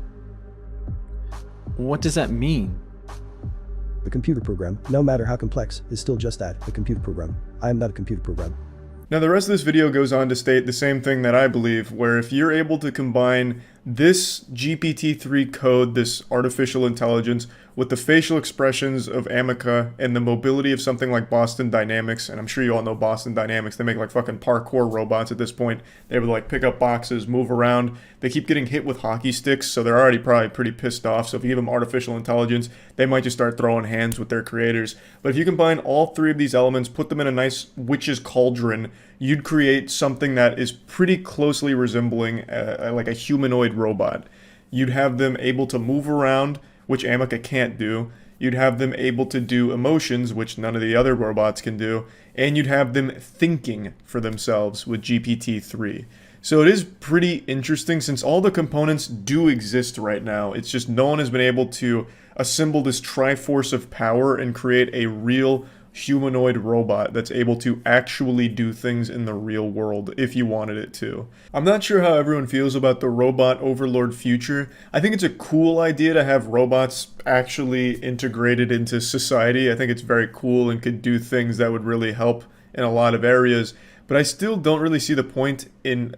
What does that mean? The computer program, no matter how complex, is still just that, a computer program. I am not a computer program. Now the rest of this video goes on to state the same thing that I believe, where if you're able to combine this GPT-3 code, this artificial intelligence, with the facial expressions of Amica and the mobility of something like Boston Dynamics, and I'm sure you all know Boston Dynamics, they make like fucking parkour robots at this point. They're able to like pick up boxes, move around. They keep getting hit with hockey sticks, so they're already probably pretty pissed off. So if you give them artificial intelligence, they might just start throwing hands with their creators. But if you combine all three of these elements, put them in a nice witch's cauldron, you'd create something that is pretty closely resembling like a humanoid robot. You'd have them able to move around, which Amica can't do. You'd have them able to do emotions, which none of the other robots can do. And you'd have them thinking for themselves with GPT-3. So it is pretty interesting, since all the components do exist right now. It's just no one has been able to assemble this triforce of power and create a real humanoid robot that's able to actually do things in the real world if you wanted it to. I'm not sure how everyone feels about the robot overlord future. I think it's a cool idea to have robots actually integrated into society. I think it's very cool and could do things that would really help in a lot of areas, but I still don't really see the point in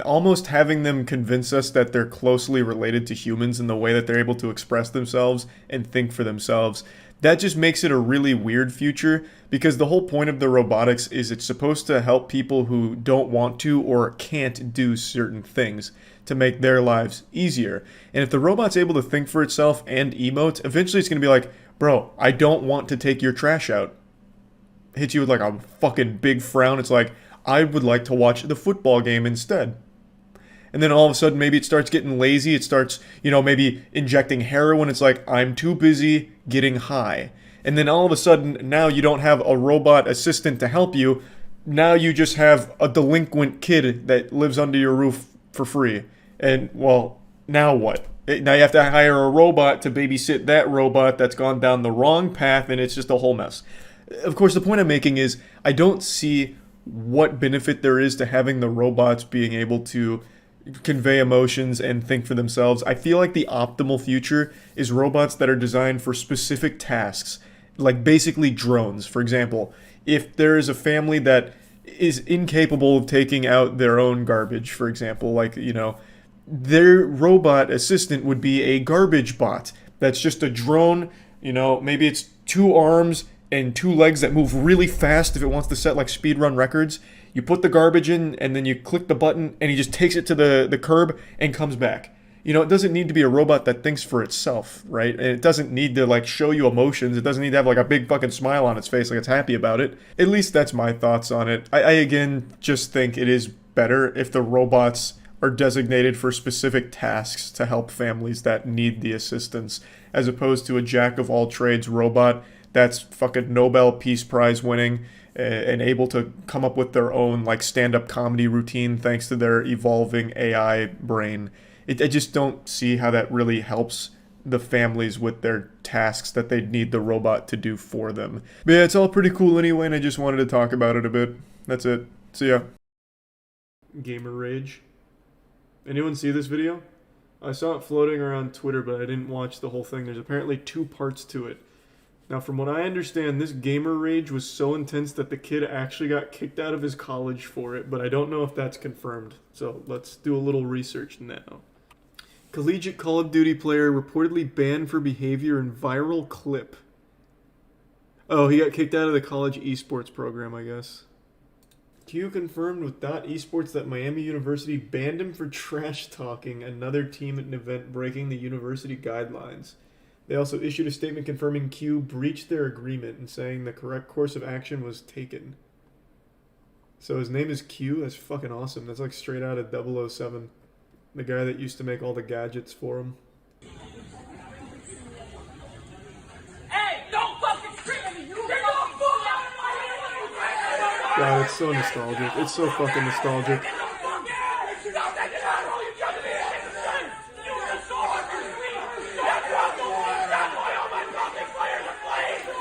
almost having them convince us that they're closely related to humans in the way that they're able to express themselves and think for themselves. That just makes it a really weird future, because the whole point of the robotics is it's supposed to help people who don't want to or can't do certain things to make their lives easier. And if the robot's able to think for itself and emote, eventually it's going to be like, bro, I don't want to take your trash out. hits you with like a fucking big frown. It's like, I would like to watch the football game instead. And then all of a sudden, maybe it starts getting lazy. It starts, you know, maybe injecting heroin. It's like, I'm too busy getting high. And then all of a sudden, now you don't have a robot assistant to help you. Now you just have a delinquent kid that lives under your roof for free. And, well, now what? Now you have to hire a robot to babysit that robot that's gone down the wrong path, and it's just a whole mess. Of course, the point I'm making is, I don't see what benefit there is to having the robots being able to convey emotions and think for themselves. I feel like the optimal future is robots that are designed for specific tasks, like basically drones. For example, if there is a family that is incapable of taking out their own garbage, for example, like, you know, their robot assistant would be a garbage bot. That's just a drone, you know, maybe it's 2 arms and 2 legs that move really fast if it wants to set like speedrun records. You put the garbage in and then you click the button and he just takes it to the curb and comes back. You know, it doesn't need to be a robot that thinks for itself, right? And it doesn't need to like show you emotions. It doesn't need to have like a big fucking smile on its face like it's happy about it. At least that's my thoughts on it. I again just think it is better if the robots are designated for specific tasks to help families that need the assistance, as opposed to a jack-of-all-trades robot that's fucking Nobel Peace Prize winning and able to come up with their own like stand-up comedy routine thanks to their evolving AI brain. I just don't see how that really helps the families with their tasks that they need the robot to do for them. But yeah, it's all pretty cool anyway, and I just wanted to talk about it a bit. That's it. See ya. Gamer Rage. Anyone see this video? I saw it floating around Twitter, but I didn't watch the whole thing. There's apparently 2 parts to it. Now, from what I understand, this gamer rage was so intense that the kid actually got kicked out of his college for it, but I don't know if that's confirmed. So let's do a little research now. Collegiate Call of Duty player reportedly banned for behavior in viral clip. Oh, he got kicked out of the college esports program, I guess. Q confirmed with .esports that Miami University banned him for trash talking another team at an event breaking the university guidelines. They also issued a statement confirming Q breached their agreement and saying the correct course of action was taken. So his name is Q? That's fucking awesome. That's like straight out of 007. The guy that used to make all the gadgets for him. Hey, don't fucking scream at me! God, it's so nostalgic. It's so fucking nostalgic.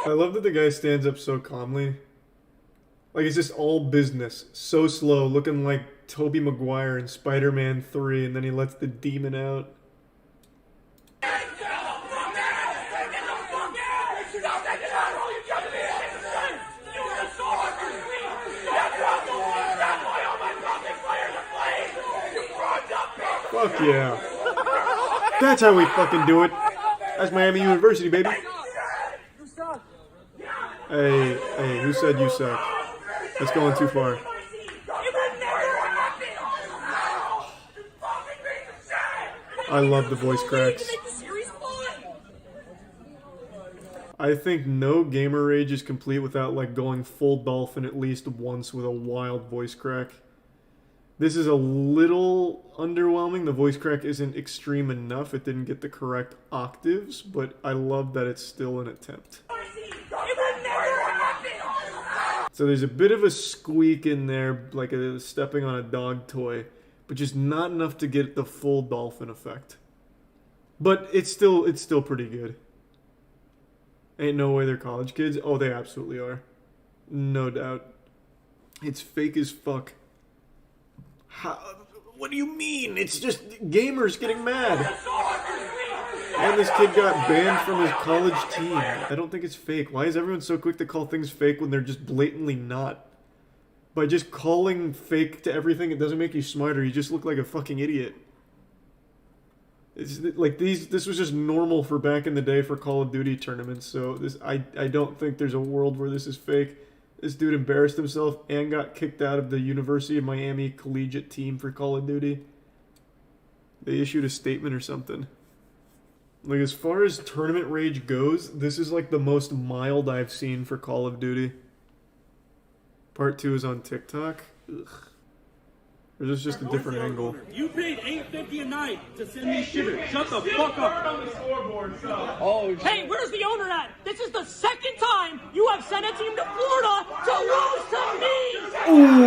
I love that the guy stands up so calmly. Like, it's just all business. So slow, looking like Tobey Maguire in Spider-Man 3, and then he lets the demon out. Fuck yeah. That's how we fucking do it. That's Miami University, baby. Hey, who said you suck? That's going too far. I love the voice cracks. I think no gamer rage is complete without like going full dolphin at least once with a wild voice crack. This is a little underwhelming. The voice crack isn't extreme enough. It didn't get the correct octaves, but I love that it's still an attempt. So there's a bit of a squeak in there, like a stepping on a dog toy, but just not enough to get the full dolphin effect. But it's still pretty good. Ain't no way they're college kids. Oh, they absolutely are. No doubt. It's fake as fuck. How, what do you mean? It's just gamers getting mad. And this kid got banned from his college team. I don't think it's fake. Why is everyone so quick to call things fake when they're just blatantly not? By just calling fake to everything, it doesn't make you smarter. You just look like a fucking idiot. It's like this was just normal for back in the day for Call of Duty tournaments. So I don't think there's a world where this is fake. This dude embarrassed himself and got kicked out of the University of Miami collegiate team for Call of Duty. They issued a statement or something. Like, as far as tournament rage goes, this is like the most mild I've seen for Call of Duty. Part 2 is on TikTok. Ugh. Or is this just a different angle? You paid $8.50 a night to send me shitter. Shut the fuck up. On the scoreboard, oh, hey, where's the owner at? This is the second time you have sent a team to Florida to lose to me. Ooh.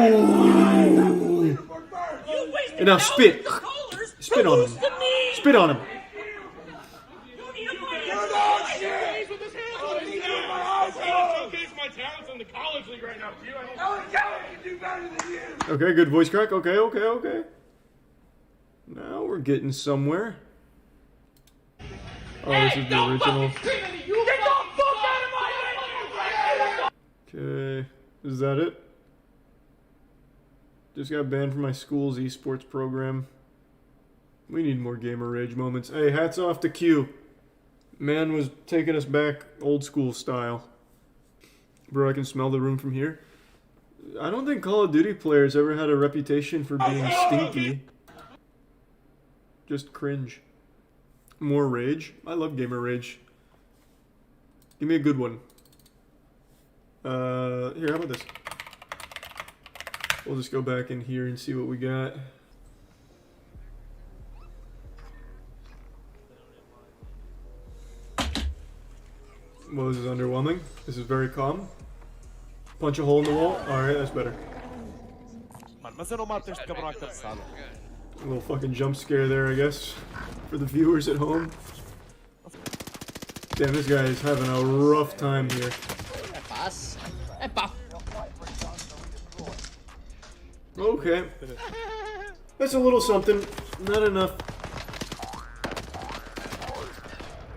And now spit. Spit on him. Spit on him. Okay, good voice crack. Okay. Now we're getting somewhere. Oh, this is the original. Okay, is that it? Just got banned from my school's esports program. We need more gamer rage moments. Hey, hats off to Q. Man was taking us back old school style. Bro, I can smell the room from here. I don't think Call of Duty players ever had a reputation for being stinky. Just cringe. More rage. I love gamer rage. Give me a good one. Here, how about this? We'll just go back in here and see what we got. Well, this is underwhelming. This is very calm. Punch a hole in the wall. Alright, that's better. A little fucking jump scare there, I guess. For the viewers at home. Damn, this guy is having a rough time here. Okay. That's a little something. Not enough.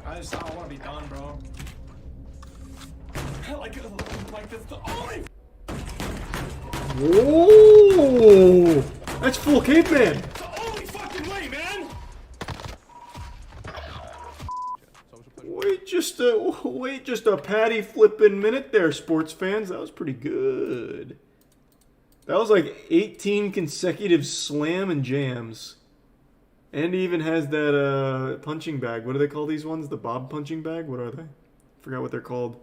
I don't want to be done, bro. Like this the only. Whoa! That's full caveman. The only fucking way, man. Wait just a patty flipping minute there, sports fans. That was pretty good. That was like 18 consecutive slam and jams. And he even has that punching bag. What do they call these ones? The bob punching bag? What are they? Forgot what they're called.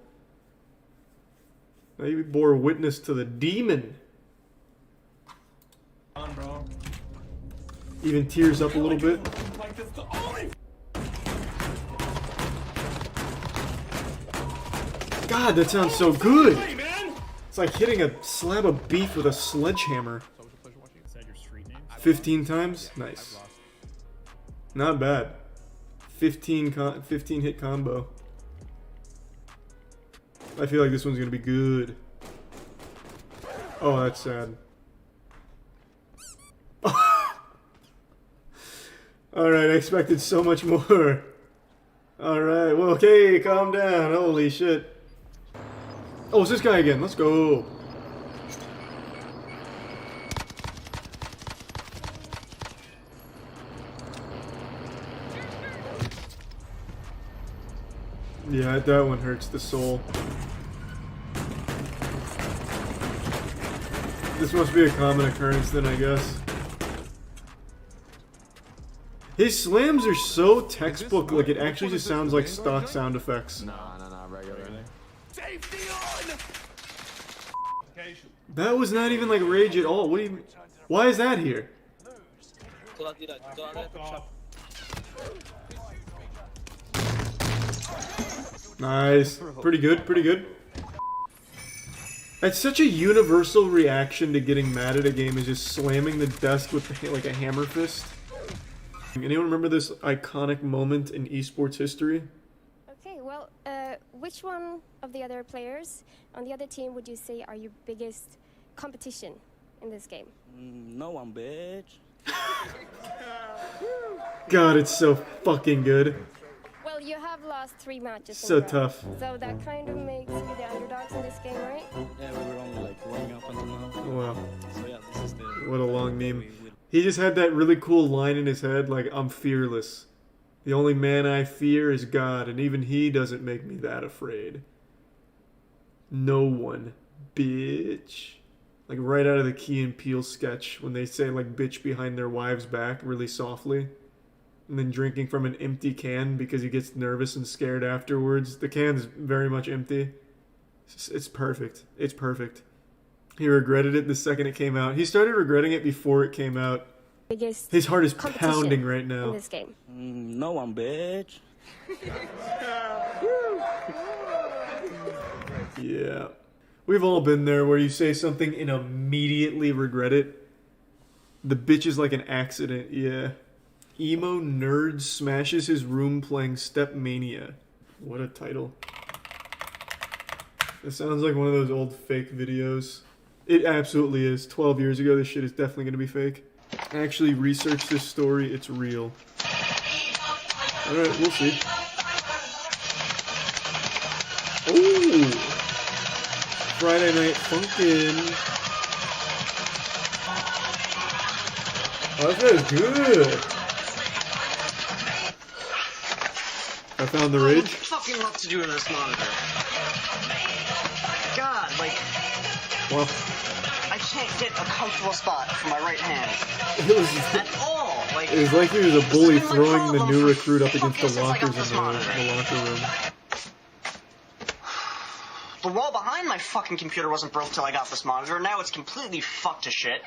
Now you bore witness to the demon. On, bro. Even tears up a little bit. Like this the only. God, that sounds so good. It's like hitting a slab of beef with a sledgehammer. 15 times? Nice. Not bad. 15 hit combo. I feel like this one's gonna be good. Oh, that's sad. Alright, I expected so much more. Alright, well, okay, calm down. Holy shit. Oh, it's this guy again. Let's go. Yeah, that one hurts the soul. This must be a common occurrence then, I guess. His slams are so textbook, like it actually just sounds like stock sound effects. No, regular. That was not even like rage at all. What do you? Why is that here? Nice. Pretty good, pretty good. It's such a universal reaction to getting mad at a game is just slamming the desk with like a hammer fist. Anyone remember this iconic moment in esports history? Okay, well, which one of the other players on the other team would you say are your biggest competition in this game? No one, bitch. God, it's so fucking good. Well, you have lost 3 matches. So in a row, tough. So that kind of makes you the underdogs in this game, right? Yeah, we were only like warming up until now. Wow. So yeah, this is the... What a long meme. He just had that really cool line in his head, like, I'm fearless. The only man I fear is God, and even he doesn't make me that afraid. No one. Bitch. Like, right out of the Key and Peele sketch, when they say, like, bitch behind their wives' back really softly. And then drinking from an empty can because he gets nervous and scared afterwards. The can's very much empty. It's perfect. It's perfect. He regretted it the second it came out. He started regretting it before it came out. Biggest His heart is competition pounding right in now. this game. No one, bitch. Yeah. We've all been there where you say something and immediately regret it. The bitch is like an accident, yeah. Emo nerd smashes his room playing Step Mania. What a title. It sounds like one of those old fake videos. It absolutely is. 12 years ago, this shit is definitely going to be fake. I actually researched this story. It's real. Alright, we'll see. Ooh! Friday Night Funkin'. Oh, this guy's good. I found the ridge. Fucking what to do with this monitor. God, like, Well, I can't get a comfortable spot for my right hand it was at all. Like, it was like he was a bully it's been my throwing the problem new for recruit up against fucking the since I got lockers in this the monitor. locker room. The wall behind my fucking computer wasn't broke till I got this monitor. Now it's completely fucked to shit.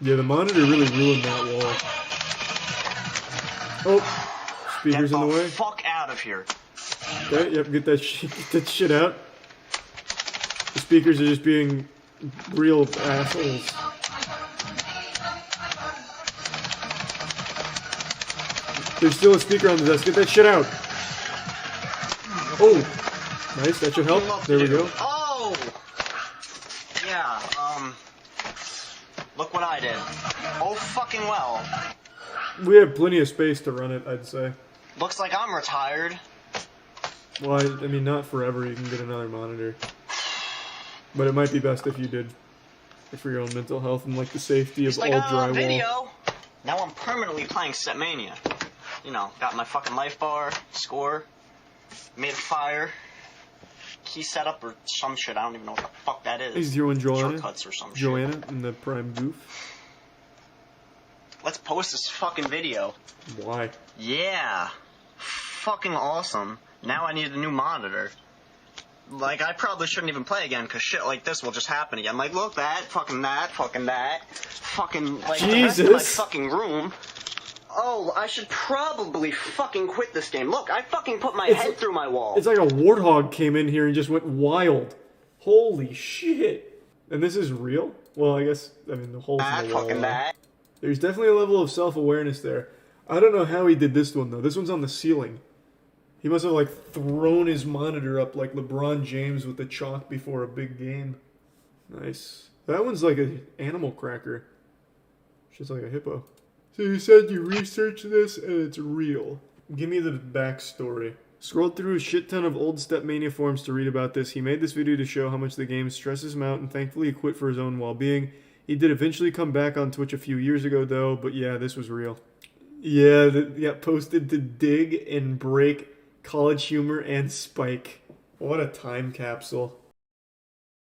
Yeah, the monitor really ruined that wall. Oh, speakers in the way. Fuck out of here. Okay, yep, get that shit out. The speakers are just being real assholes. There's still a speaker on the desk. Get that shit out. Oh, nice. That should help. There we go. Oh! Yeah, look what I did. Oh, fucking well. We have plenty of space to run it, I'd say. Looks like I'm retired. Well, I mean, not forever. You can get another monitor. But it might be best if you did. For your own mental health and, like, the safety of Just all like on drywall. video. Now I'm permanently playing Stepmania. You know, got my fucking life bar, score, made a fire, key setup or some shit. I don't even know what the fuck that is. He's doing Joanna. Shortcuts or some shit. Joanna in the Prime Goof. Let's post this fucking video. Why? Yeah. Fucking awesome. Now I need a new monitor. Like, I probably shouldn't even play again, because shit like this will just happen again. Like, look, that, fucking, like, Jesus. the rest of my fucking room. Oh, I should probably fucking quit this game. Look, I fucking put my head through my wall. It's like a warthog came in here and just went wild. Holy shit. And this is real? Well, I guess, I mean, the holes in the wall. There's definitely a level of self-awareness there. I don't know how he did this one, though. This one's on the ceiling. He must have, like, thrown his monitor up like LeBron James with the chalk before a big game. Nice. That one's like an animal cracker. Shit's like a hippo. So you said you researched this and it's real. Give me the backstory. Scrolled through a shit ton of old Stepmania forums to read about this. He made this video to show how much the game stresses him out and thankfully he quit for his own well-being. He did eventually come back on Twitch a few years ago though, but yeah, this was real. Yeah, posted to dig and break College Humor and Spike. What a time capsule.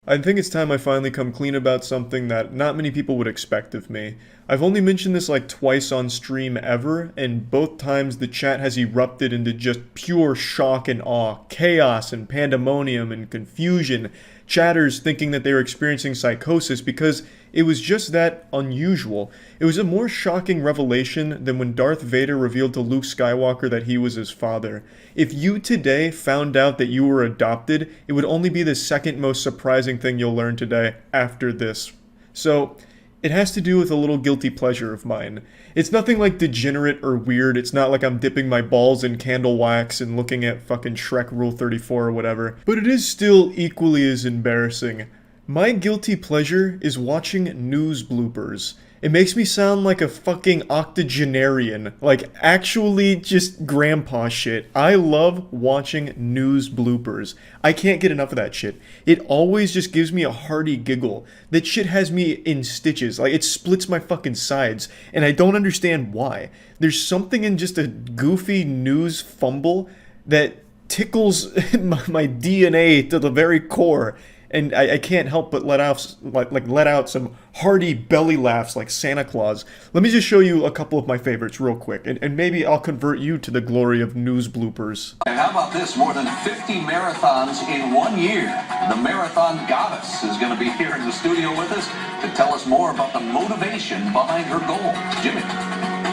I think it's time I finally come clean about something that not many people would expect of me. I've only mentioned this like twice on stream ever, and both times the chat has erupted into just pure shock and awe, chaos and pandemonium and confusion, chatters thinking that they were experiencing psychosis because it was just that unusual. It was a more shocking revelation than when Darth Vader revealed to Luke Skywalker that he was his father. If you today found out that you were adopted, it would only be the second most surprising thing you'll learn today after this. So, it has to do with a little guilty pleasure of mine. It's nothing like degenerate or weird. It's not like I'm dipping my balls in candle wax and looking at fucking Shrek Rule 34 or whatever. But it is still equally as embarrassing. My guilty pleasure is watching news bloopers. It makes me sound like a fucking octogenarian. Like, actually just grandpa shit. I love watching news bloopers. I can't get enough of that shit. It always just gives me a hearty giggle. That shit has me in stitches. Like, it splits my fucking sides. And I don't understand why. There's something in just a goofy news fumble that tickles my DNA to the very core. and I can't help but let out let out some hearty belly laughs like Santa Claus. Let me just show you a couple of my favorites real quick, and maybe I'll convert you to the glory of news bloopers. And how about this? More than 50 marathons in 1 year. The marathon goddess is going to be here in the studio with us to tell us more about the motivation behind her goal. Jimmy.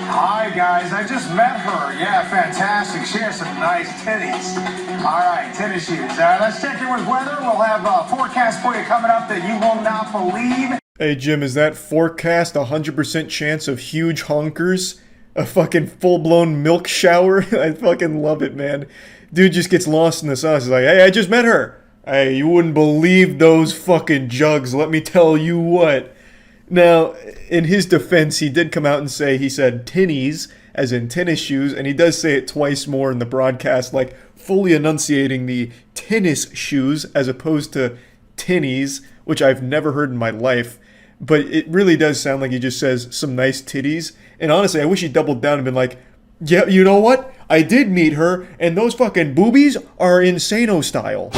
Hi, guys. I just met her. Yeah, fantastic. She has some nice titties. All right, tennis shoes. Let's check in with weather. We'll have a forecast for you coming up that you will not believe. Hey, Jim, is that forecast 100% chance of huge honkers? A fucking full-blown milk shower? I fucking love it, man. Dude just gets lost in the sauce. He's like, hey, I just met her. Hey, you wouldn't believe those fucking jugs, let me tell you what. Now, in his defense, he did come out and say he said tinnies, as in tennis shoes, and he does say it twice more in the broadcast, like fully enunciating the tennis shoes as opposed to tinnies, which I've never heard in my life. But it really does sound like he just says some nice titties. And honestly, I wish he doubled down and been like, yeah, you know what? I did meet her, and those fucking boobies are insano style.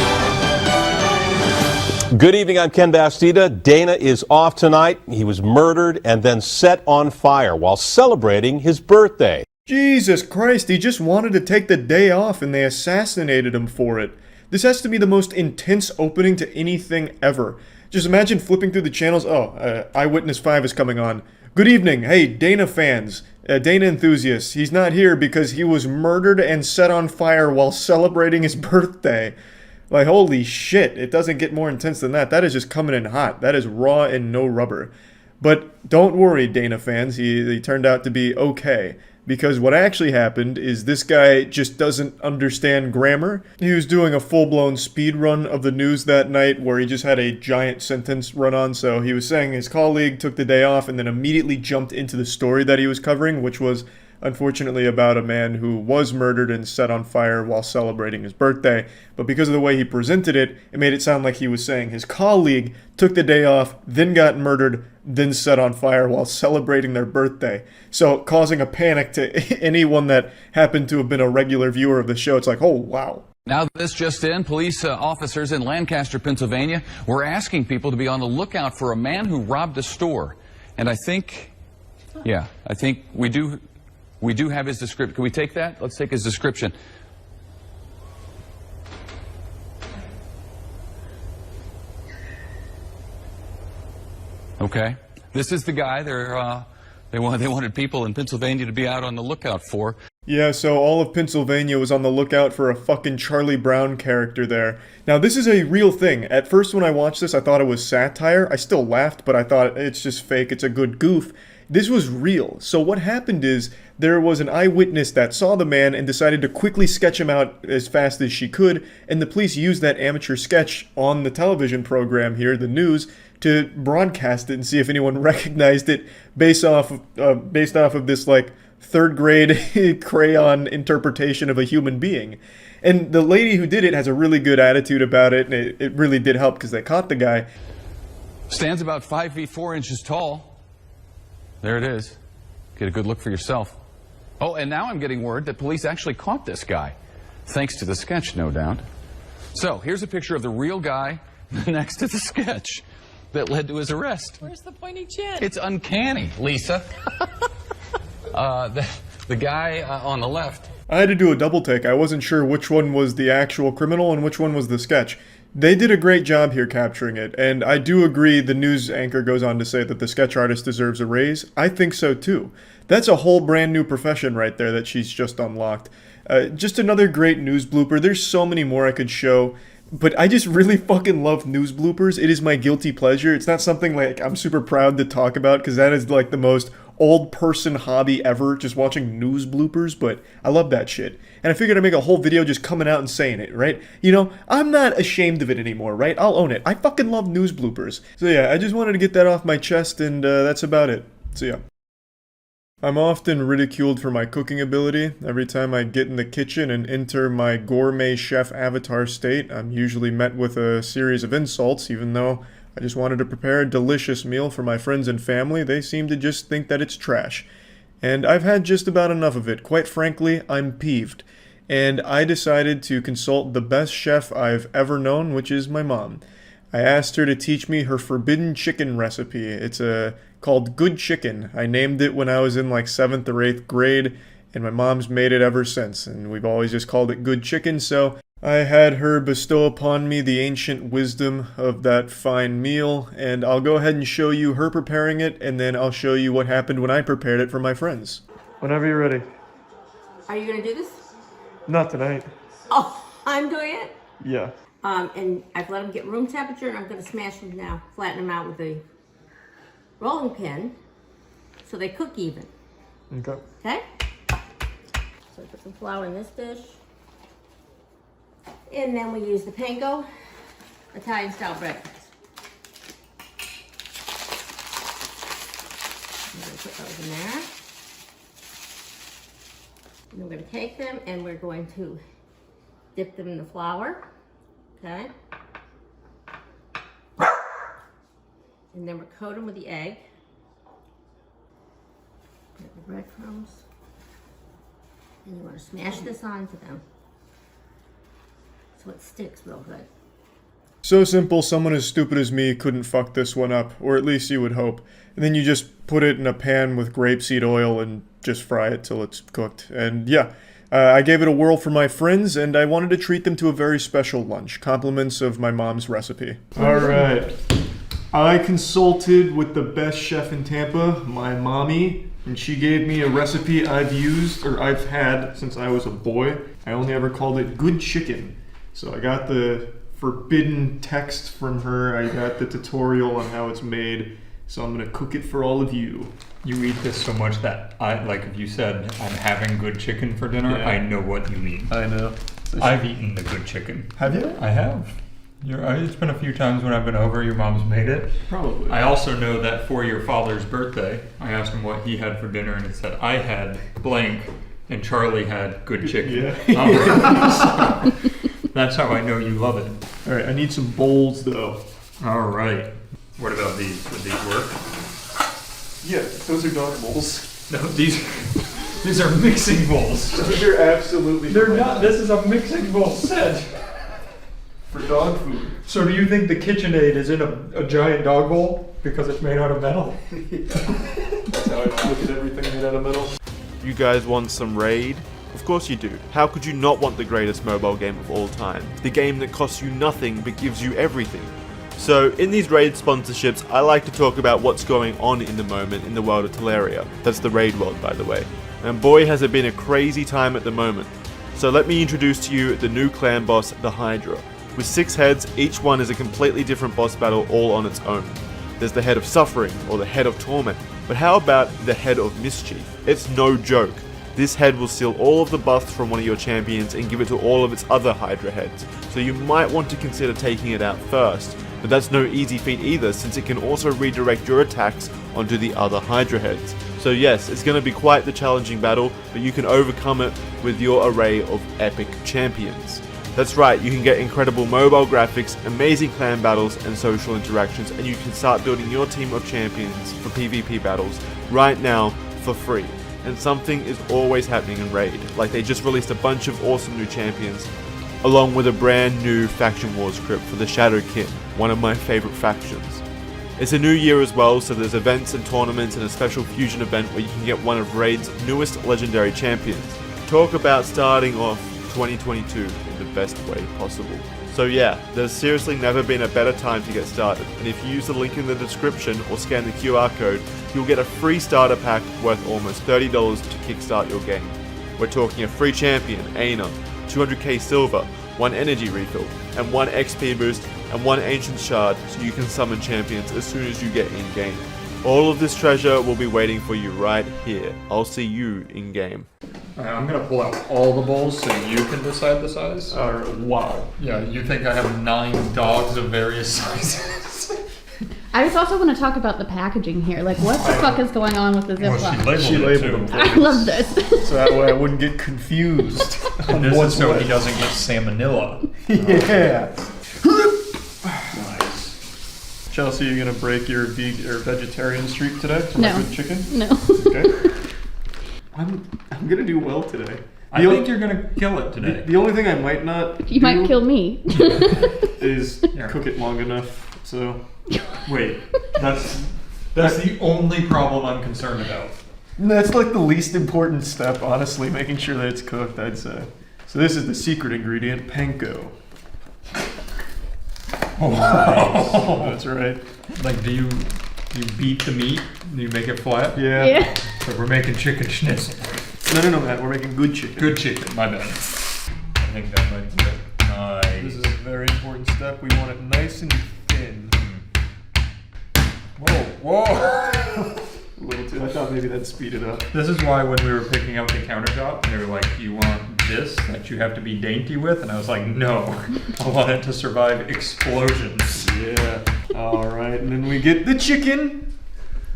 Good evening, I'm Ken Bastida. Dana is off tonight. He was murdered and then set on fire while celebrating his birthday. Jesus Christ, he just wanted to take the day off and they assassinated him for it. This has to be the most intense opening to anything ever. Just imagine flipping through the channels. Eyewitness 5 is coming on. Good evening. Hey, Dana fans. Dana enthusiasts. He's not here because he was murdered and set on fire while celebrating his birthday. Like, holy shit, it doesn't get more intense than that. That is just coming in hot. That is raw and no rubber. But don't worry, Dana fans. He turned out to be okay. Because what actually happened is this guy just doesn't understand grammar. He was doing a full-blown speed run of the news that night where he just had a giant sentence run on. So he was saying his colleague took the day off and then immediately jumped into the story that he was covering, which was unfortunately about a man who was murdered and set on fire while celebrating his birthday. But because of the way he presented it, it made it sound like he was saying his colleague took the day off, then got murdered, then set on fire while celebrating their birthday. So causing a panic to anyone that happened to have been a regular viewer of the show. It's like, oh, wow. Now, this just in, police officers in Lancaster, Pennsylvania, were asking people to be on the lookout for a man who robbed a store. And I think we do have his description. Can we take that? Let's take his description. Okay. This is the guy they wanted people in Pennsylvania to be out on the lookout for. Yeah, so all of Pennsylvania was on the lookout for a fucking Charlie Brown character there. Now, this is a real thing. At first when I watched this, I thought it was satire. I still laughed, but I thought it's just fake. It's a good goof. This was real. So what happened is there was an eyewitness that saw the man and decided to quickly sketch him out as fast as she could, and the police used that amateur sketch on the television program here, the news, to broadcast it and see if anyone recognized it based off of this like third grade crayon interpretation of a human being. And the lady who did it has a really good attitude about it, and it really did help because they caught the guy. Stands about 5 feet 4 inches tall. There it is. Get a good look for yourself. Oh, and now I'm getting word that police actually caught this guy. Thanks to the sketch, no doubt. So, here's a picture of the real guy next to the sketch that led to his arrest. Where's the pointy chin? It's uncanny, Lisa. The guy on the left. I had to do a double take. I wasn't sure which one was the actual criminal and which one was the sketch. They did a great job here capturing it, and I do agree the news anchor goes on to say that the sketch artist deserves a raise. I think so too. That's a whole brand new profession right there that she's just unlocked. Just another great news blooper. There's so many more I could show, but I just really fucking love news bloopers. It is my guilty pleasure. It's not something like I'm super proud to talk about because that is like the most old person hobby ever, just watching news bloopers, but I love that shit. And I figured I'd make a whole video just coming out and saying it, right? You know, I'm not ashamed of it anymore, right? I'll own it. I fucking love news bloopers. So yeah, I just wanted to get that off my chest, and that's about it. So yeah. I'm often ridiculed for my cooking ability. Every time I get in the kitchen and enter my gourmet chef avatar state, I'm usually met with a series of insults, even though I just wanted to prepare a delicious meal for my friends and family. They seem to just think that it's trash. And I've had just about enough of it. Quite frankly, I'm peeved. And I decided to consult the best chef I've ever known, which is my mom. I asked her to teach me her forbidden chicken recipe. It's called Good Chicken. I named it when I was in like 7th or 8th grade, and my mom's made it ever since, and we've always just called it Good Chicken, so I had her bestow upon me the ancient wisdom of that fine meal, and I'll go ahead and show you her preparing it, and then I'll show you what happened when I prepared it for my friends. Whenever you're ready. Are you gonna do this? Not tonight. Oh, I'm doing it? Yeah. And I've let them get room temperature, and I'm gonna smash them now. Flatten them out with a rolling pin, so they cook even. Okay. Okay? So I put some flour in this dish. And then we use the panko Italian style breakfast. I'm going to put those in there. And we're going to take them and we're going to dip them in the flour. Okay? And then we're coat them with the egg. Get the breadcrumbs. And you want to smash this onto them so it sticks real good. So simple, someone as stupid as me couldn't fuck this one up, or at least you would hope. And then you just put it in a pan with grapeseed oil and just fry it till it's cooked. And yeah, I gave it a whirl for my friends, and I wanted to treat them to a very special lunch. Compliments of my mom's recipe. Alright. I consulted with the best chef in Tampa, my mommy, and she gave me a recipe I've had since I was a boy. I only ever called it Good Chicken. So I got the forbidden text from her, I got the tutorial on how it's made, so I'm gonna cook it for all of you. You eat this so much that if you said, I'm having good chicken for dinner, Yeah. I know what you mean. I know. I've eaten the good chicken. Have you? I have. It's been a few times when I've been over, your mom's made it. Probably. I also know that for your father's birthday, I asked him what he had for dinner, and it said, I had blank, and Charlie had good chicken. Yeah. That's how I know you love it. Alright, I need some bowls though. Alright. What about these? Would these work? Yeah, those are dog bowls. No, these are mixing bowls. Those are absolutely They're not. This is a mixing bowl set. For dog food. So do you think the KitchenAid is in a giant dog bowl because it's made out of metal? That's how I look at everything made out of metal. You guys want some Raid? Of course you do. How could you not want the greatest mobile game of all time? The game that costs you nothing but gives you everything. So in these Raid sponsorships, I like to talk about what's going on in the moment in the world of Teleria. That's the Raid world, by the way. And boy has it been a crazy time at the moment. So let me introduce to you the new clan boss, the Hydra. With 6 heads, each one is a completely different boss battle all on its own. There's the head of suffering, or the head of torment. But how about the head of mischief? It's no joke. This head will steal all of the buffs from one of your champions and give it to all of its other Hydra heads. So you might want to consider taking it out first. But that's no easy feat either, since it can also redirect your attacks onto the other Hydra heads. So yes, it's going to be quite the challenging battle, but you can overcome it with your array of epic champions. That's right, you can get incredible mobile graphics, amazing clan battles and social interactions, and you can start building your team of champions for PvP battles right now for free. And something is always happening in Raid, like they just released a bunch of awesome new champions, along with a brand new Faction Wars script for the Shadow Kin, one of my favorite factions. It's a new year as well, so there's events and tournaments and a special fusion event where you can get one of Raid's newest legendary champions. Talk about starting off 2022 in the best way possible. So yeah, there's seriously never been a better time to get started, and if you use the link in the description or scan the QR code, you'll get a free starter pack worth almost $30 to kickstart your game. We're talking a free champion, Aina, 200k silver, 1 energy refill, and 1 XP boost, and 1 ancient shard so you can summon champions as soon as you get in-game. All of this treasure will be waiting for you right here. I'll see you in-game. I'm gonna pull out all the bowls so you can decide the size. Wow. Yeah, you think I have 9 dogs of various sizes? I just also want to talk about the packaging here. Like, what the fuck is going on with the Ziploc? She labeled them. I love this. So that way I wouldn't get confused. And this is so he doesn't get salmonella. Yeah. Nice. Chelsea, you gonna break your vegetarian streak today? For No. my good chicken? No. Okay. I'm gonna do well today. I think you're gonna kill it today. The only thing I might not You might kill me. is cook it long enough. So wait, that's the only problem I'm concerned about. That's like the least important step, honestly, making sure that it's cooked, I'd say. So this is the secret ingredient, panko. Oh, that's right. Like, do you beat the meat? Do you make it flat? Yeah. So we're making chicken schnitzel. No, Matt. We're making good chicken. Good chicken. My bad. I think that might be it. Nice. This is a very important step. We want it nice and thin. Whoa. A little too. I thought maybe that'd speed it up. This is why when we were picking out the countertop, they were like, you want this that you have to be dainty with? And I was like, no. I want it to survive explosions. Yeah. All right. And then we get the chicken.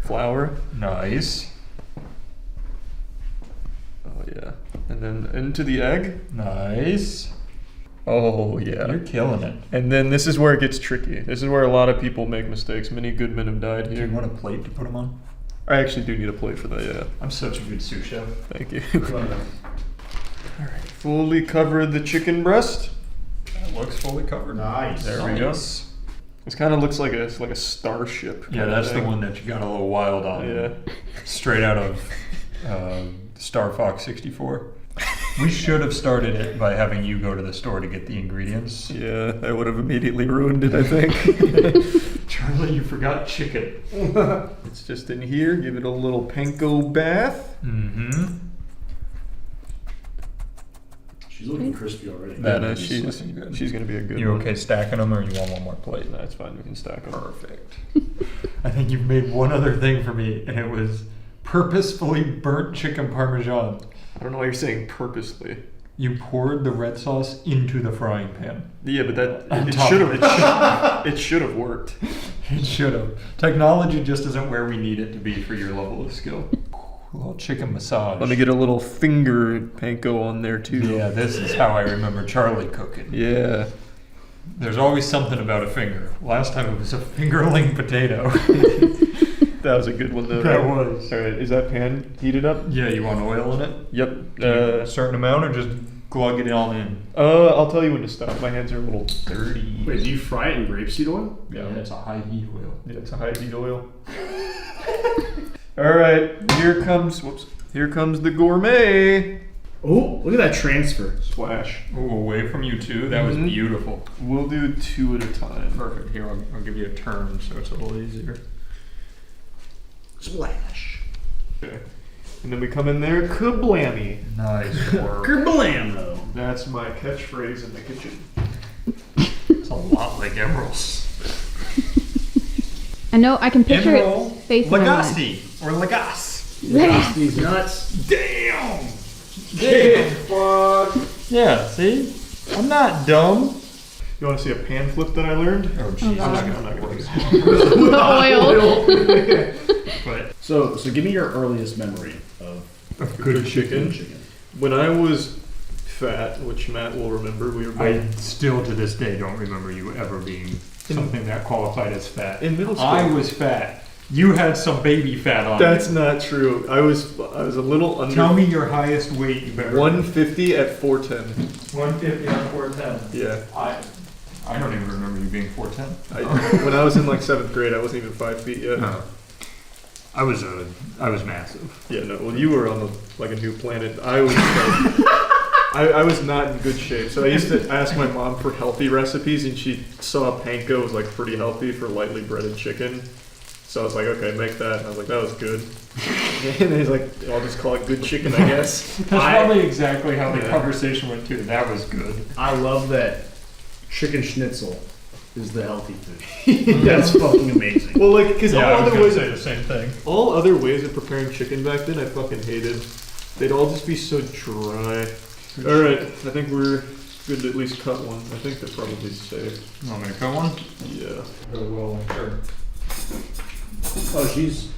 Flour. Nice. Oh, yeah. And then into the egg. Nice. Oh, yeah. You're killing it. And then this is where it gets tricky. This is where a lot of people make mistakes. Many good men have died here. Do you want a plate to put them on? I actually do need a plate for that, yeah. I'm such a good sous chef. Thank you. Alright, fully covered the chicken breast. That looks fully covered. Nice. There we go. This kind of looks like a starship. Yeah, that's the one that you got a little wild on. Yeah. Straight out of Star Fox 64. We should have started it by having you go to the store to get the ingredients. Yeah, I would have immediately ruined it, I think. Charlie, you forgot chicken. It's just in here. Give it a little panko bath. Mm-hmm. She's looking crispy already. That she's going to be a good You one. okay stacking them, or you want one more plate? That's fine. We can stack them. Perfect. I think you've made one other thing for me, and it was purposefully burnt chicken parmesan. I don't know why you're saying purposely. You poured the red sauce into the frying pan. Yeah, but that it should have. It should have worked. It should have. Technology just isn't where we need it to be for your level of skill. A little chicken massage. Let me get a little finger panko on there too. Yeah, this is how I remember Charlie cooking. Yeah. There's always something about a finger. Last time it was a fingerling potato. That was a good one though. That was. All right, is that pan heated up? Yeah, you want oil in it? Yep. A certain amount, or just glug it all in? I'll tell you when to stop. My hands are a little dirty. Wait, do you fry it in grapeseed oil? Yeah, it's a high heat oil. Yeah, it's a high heat oil. All right, here comes the gourmet. Oh, look at that transfer. Splash. Oh, away from you too? That was beautiful. We'll do 2 at a time. Perfect. Here, I'll give you a turn so it's a little easier. Splash. Okay. And then we come in there, kablammy. Nice work. Kerblamo. That's my catchphrase in the kitchen. It's a lot like Emerald's. I know, I can picture Emerald its face in my mind. Lagasse or Lagasse. Lagasse nuts. Damn. Damn. Fuck. Yeah, see? I'm not dumb. You want to see a pan flip that I learned? Oh, jeez. I'm not gonna do The oil. But So give me your earliest memory of good chicken. When I was fat, which Matt will remember, we were both I still to this day don't remember you ever being something that qualified as fat. In middle school. I was fat. You had some baby fat on That's you. not true. I was a little under. Tell me your highest weight you've ever. 150 at 410. 150 on 410. Yeah. I don't even remember you being 410. When I was in like 7th grade, I wasn't even 5 feet yet. No. I was massive. Yeah, no. Well, you were on like a new planet. I was like, I was not in good shape. So I used to ask my mom for healthy recipes, and she saw panko was like pretty healthy for lightly breaded chicken. So I was like, okay, make that. And I was like, that was good. And he's like, I'll just call it good chicken, I guess. That's probably exactly how the conversation went too. That was good. I love that chicken schnitzel is the healthy food. That's fucking amazing. Well, like, because all other ways say the same thing. all other ways of preparing chicken back then, I fucking hated. They'd all just be so dry. All right, I think we're good to at least cut one. I think they're probably safe. You want me to cut one? Yeah. Really well, sure. Oh, she's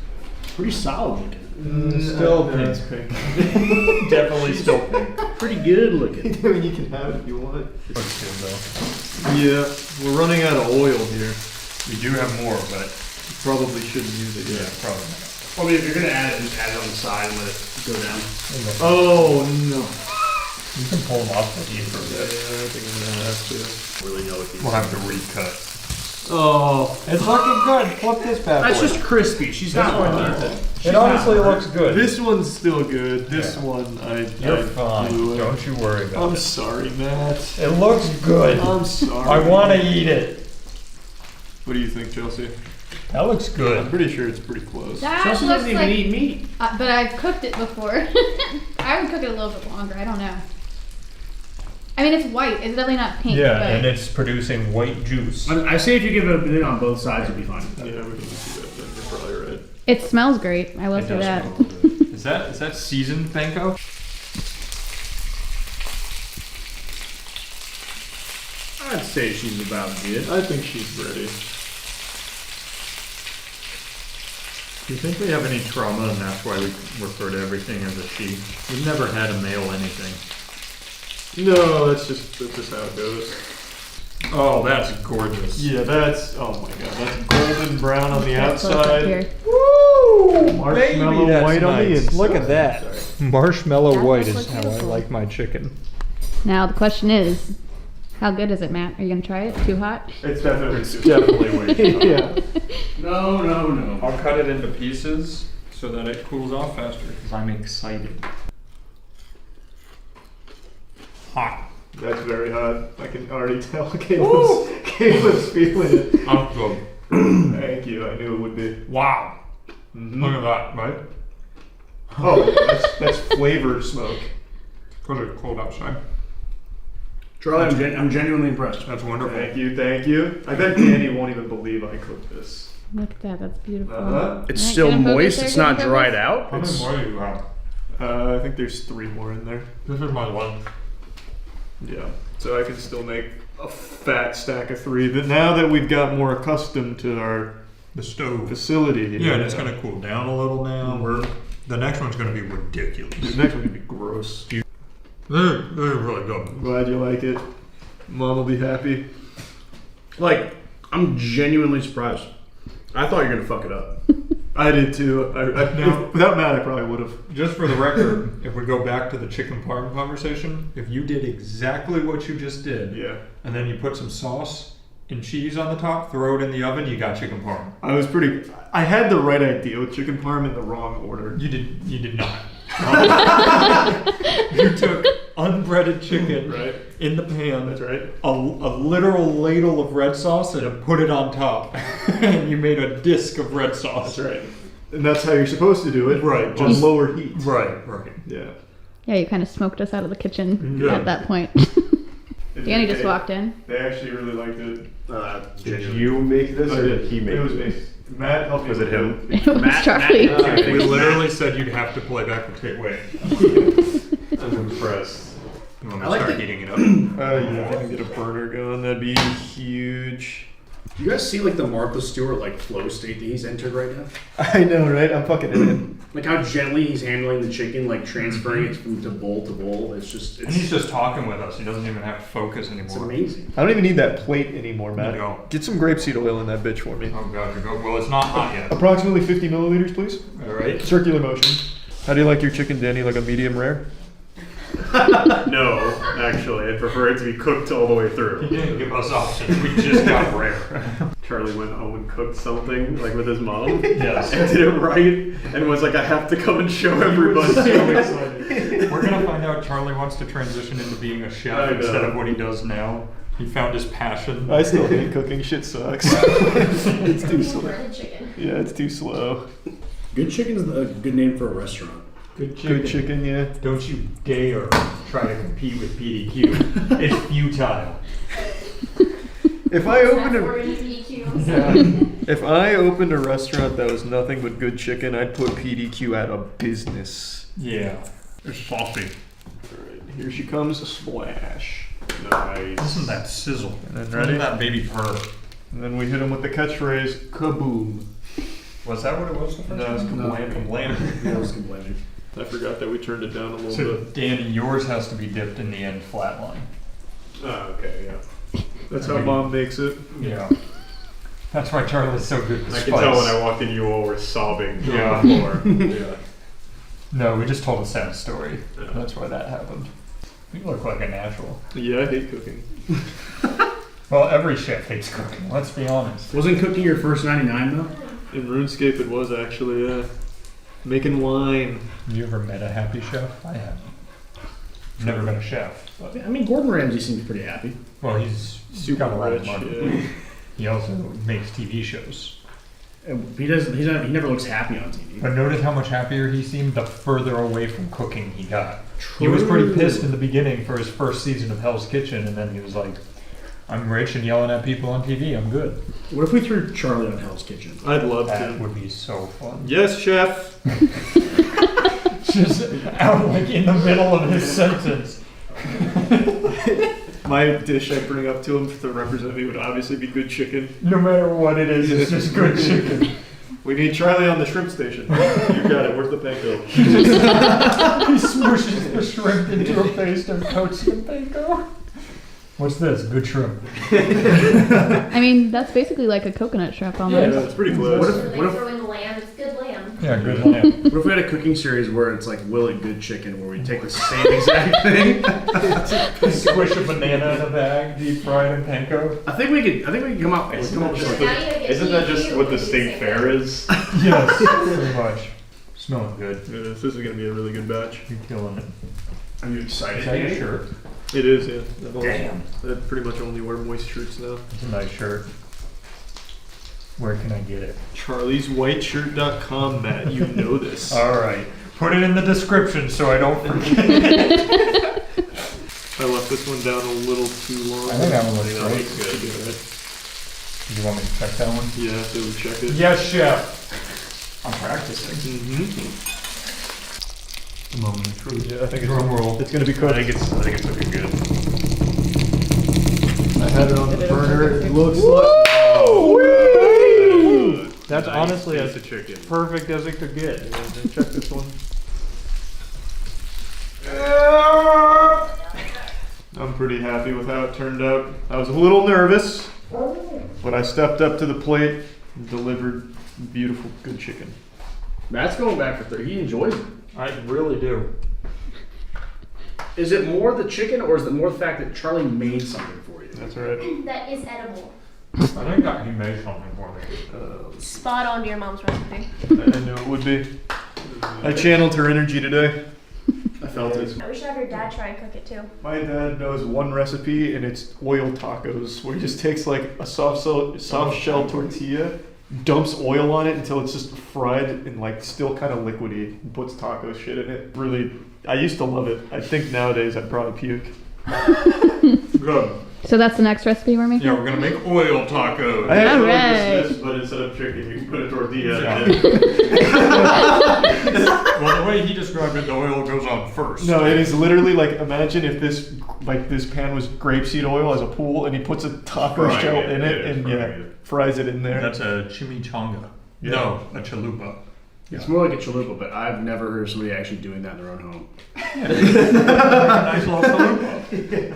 pretty solid looking. Still That's pink. pink. Definitely still pink. Pretty good looking. I mean, you can have it if you want. Looks good though. Yeah, we're running out of oil here. We do have more, but Probably shouldn't use it yet. probably not. Well, I mean, if you're gonna add it, just add it on the side and let it go down. Oh no. You can pull them off the heat for a bit. I think I'm gonna have to. Really know what these We'll have to recut. Oh, It's looking good. Flip this bad That's boy. just crispy. She's not worth it. It honestly looks good. this one's still good. This one, You're I fine. blew it. Don't you worry about I'm it. sorry, Matt. It looks good. I'm sorry. I want to eat it. What do you think, Chelsea? That looks I'm good. pretty sure it's pretty close. That Chelsea looks doesn't even like, eat meat. But I've cooked it before. I would cook it a little bit longer. I don't know. I mean, it's white. It's definitely not pink. Yeah, but and it's producing white juice. I say if you give it a bit on both sides, you'll be fine. Yeah, we can just do that then. You're probably right. it smells great. I will It say does that. smell good. Is that seasoned panko? I'd say she's about good. I think she's ready. Do you think we have any trauma and that's why we refer to everything as a she? We've never had a male anything. No, that's just how it goes. Oh, that's gorgeous. Yeah, that's, oh my god, that's golden brown on the That's close up outside. here. Woo! Marshmallow Baby, that's white on the nice. inside. Look at that. Marshmallow That white looks is how I beautiful. like my chicken. Now the question is, how good is it, Matt? Are you gonna try it? Too hot? It's definitely Definitely way too hot. Yeah. No. I'll cut it into pieces so that it cools off faster because I'm excited. Hot. That's very hot. I can already tell Caleb's feeling it. I'm good. Thank you. I knew it would be. Wow. Mhm. Look at that, right? Oh, that's flavor smoke. Because it's cold outside. Charlie, I'm genuinely impressed. That's wonderful. Thank you. I bet Danny won't even believe I cooked this. Look at that. That's beautiful. Uh-huh. It's Alright, still get 'em focused moist. there, It's get 'em not focused. dried out. How many more do you have? I think there's 3 more in there. This is my one. Yeah. So I can still make a fat stack of 3. But now that we've got more accustomed to The stove. facility, Yeah, and it's going to cool down a little now. The next one's going to be ridiculous. The next one's gonna be gross. They're really good. I'm glad you like it. Mom will be happy. Like, I'm genuinely surprised. I thought you were gonna fuck it up. I did too. Without Matt, I probably would have. Just for the record, if we go back to the chicken parm conversation, if you did exactly what you just did, Yeah. and then you put some sauce and cheese on the top, throw it in the oven, you got chicken parm. I had the right idea with chicken parm in the wrong order. You did not. You took unbreaded chicken in the pan. That's right. A literal ladle of red sauce and put it on top. And you made a disc of red sauce. That's right. And that's how you're supposed to do it. Right. On lower heat. Right. Yeah. Yeah, you kind of smoked us out of the kitchen Yeah. at that point. Danny just walked in. They actually really liked it. Did you make this, I or did. did he make It was this? me. Matt helped me. Was it him? It was Charlie. We literally said you'd have to play back the takeaway. I'm impressed. You want me I to like start the- heating it up? Yeah, if I can get a burner going, that'd be huge. Do you guys see like the Martha Stewart like flow state that he's entered right now? I know, right? I'm fucking in it. Like how gently he's handling the chicken, like transferring it from bowl to bowl. It's just, And he's just talking with us. He doesn't even have to focus anymore. it's amazing. I don't even need that plate anymore, Matt. No. Get some grapeseed oil in that bitch for me. Oh god, you're good. Well, it's not hot yet. Approximately 50 milliliters, please. All right. Circular motion. How do you like your chicken, Danny? Like a medium rare? No, actually, I'd prefer it to be cooked all the way He through. didn't give us options. We just got rare. Charlie went home and cooked something, like with his mom. Yes. And did it right, and was like, I have to come and show everybody. We're gonna find out Charlie wants to transition into being a I chef know. instead of what he does now. He found his passion. I still hate cooking. Shit sucks. It's too slow. Breaded chicken. Yeah, it's too slow. Good chicken is a good name for a restaurant. Good chicken. Good chicken, yeah. Don't you dare try to compete with PDQ. It's futile. If I opened We're a in PDQ. if I opened a restaurant that was nothing but good chicken, I'd put PDQ out of business. Yeah. It's saucy. Alright, here she comes, a splash. Nice. Listen to that sizzle. And then Listen ready? to that baby purr. And then we hit him with the catchphrase, kaboom. Was that what it was the first No, it's time? kablam. Yeah, it was complaining. I forgot that we turned it down a little So, bit. Danny, yours has to be dipped in the end flatline. Oh, okay, yeah. That's how mom makes it. Yeah. That's why Charlie's so good with I spice. can tell when I walked in, you all were sobbing Yeah. on the floor. Yeah. No, we just told a sad story. That's why that happened. You look like a natural. Yeah, I hate cooking. Well, every chef hates cooking, let's be honest. Wasn't cooking your first 99 though? In RuneScape it was actually, making wine. You ever met a happy chef? I haven't. Never been a chef. But. I mean, Gordon Ramsay seems pretty happy. Well, he's Super got a lot of rich, money. yeah. He also makes TV shows. He never looks happy on TV. But notice how much happier he seemed the further away from cooking he got. He was pretty pissed in the beginning for his first season of Hell's Kitchen, and then he was like, I'm rich and yelling at people on TV, I'm good. What if we threw Charlie on Hell's Kitchen? I'd love That to. would be so fun. Yes, chef. Just out like in the middle of his sentence. My dish I bring up to him to represent me would obviously be good chicken. No matter what it is, it's just good chicken. We need Charlie on the shrimp station. You got it. Where's the panko? He smushes the shrimp into a paste and coats it in panko. What's this? Good shrimp. I mean, that's basically like a coconut shrimp almost. Yeah, it's pretty close. What They if throw in lamb. It's good lamb. Yeah, good lamb. What if we had a cooking series where it's like Will It Good Chicken, where we take the same exact thing? Squish a banana in a bag, deep fried in panko. I think we could come up with Now you gotta get Isn't that PhD just what the with state fair is? Yes, pretty much. Smelling good. Yeah, this is gonna be a really good batch. You're killing it. Are you excited? Is that your shirt? It is, yeah. Damn. I pretty much only wear moist shirts now. It's a nice shirt. Where can I get it? CharliesWhiteShirt.com, Matt. You know this. All right. Put it in the description so I don't forget. I left this one down a little too long. I think that one looks Yeah, great. good. Good. Do you want me to check that one? Yeah, so we check it. Yes, chef. I'm practicing. The moment of truth. Yeah, I think Drum roll. it's gonna be cooked. I think it's looking good. I had it on the burner. It looks like. That's Nice honestly piece as of chicken. perfect as it could get. Check this one. I'm pretty happy with how it turned out. I was a little nervous, but I stepped up to the plate and delivered beautiful, good chicken. Matt's going back for 30. He enjoys it. I really do. Is it more the chicken, or is it more the fact that Charlie made something for you? That's right. That is edible. I think that he made something for me. Spot on to your mom's recipe. I knew it would be. I channeled her energy today. I felt it. I wish I had your dad try and cook it too. My dad knows one recipe, and it's oil tacos, where he just takes like a soft shell tortilla, dumps oil on it until it's just fried and like still kind of liquidy, and puts taco shit in it. Really, I used to love it. I think nowadays I'd probably puke. Good. So that's the next recipe we're making? Yeah, we're gonna make oil tacos. I have Alright. this, but instead of chicken, you can put a tortilla in Yeah. it. Well, the way he described it, the oil goes on first. No, it is literally like, imagine if this pan was grapeseed oil as a pool, and he puts a taco Fry shell it, in it, yeah, and fry yeah, it. fries it in there. That's a chimichanga. Yeah. No, a chalupa. It's more like a chalupa, but I've never heard of somebody actually doing that in their own home. Nice little chalupa.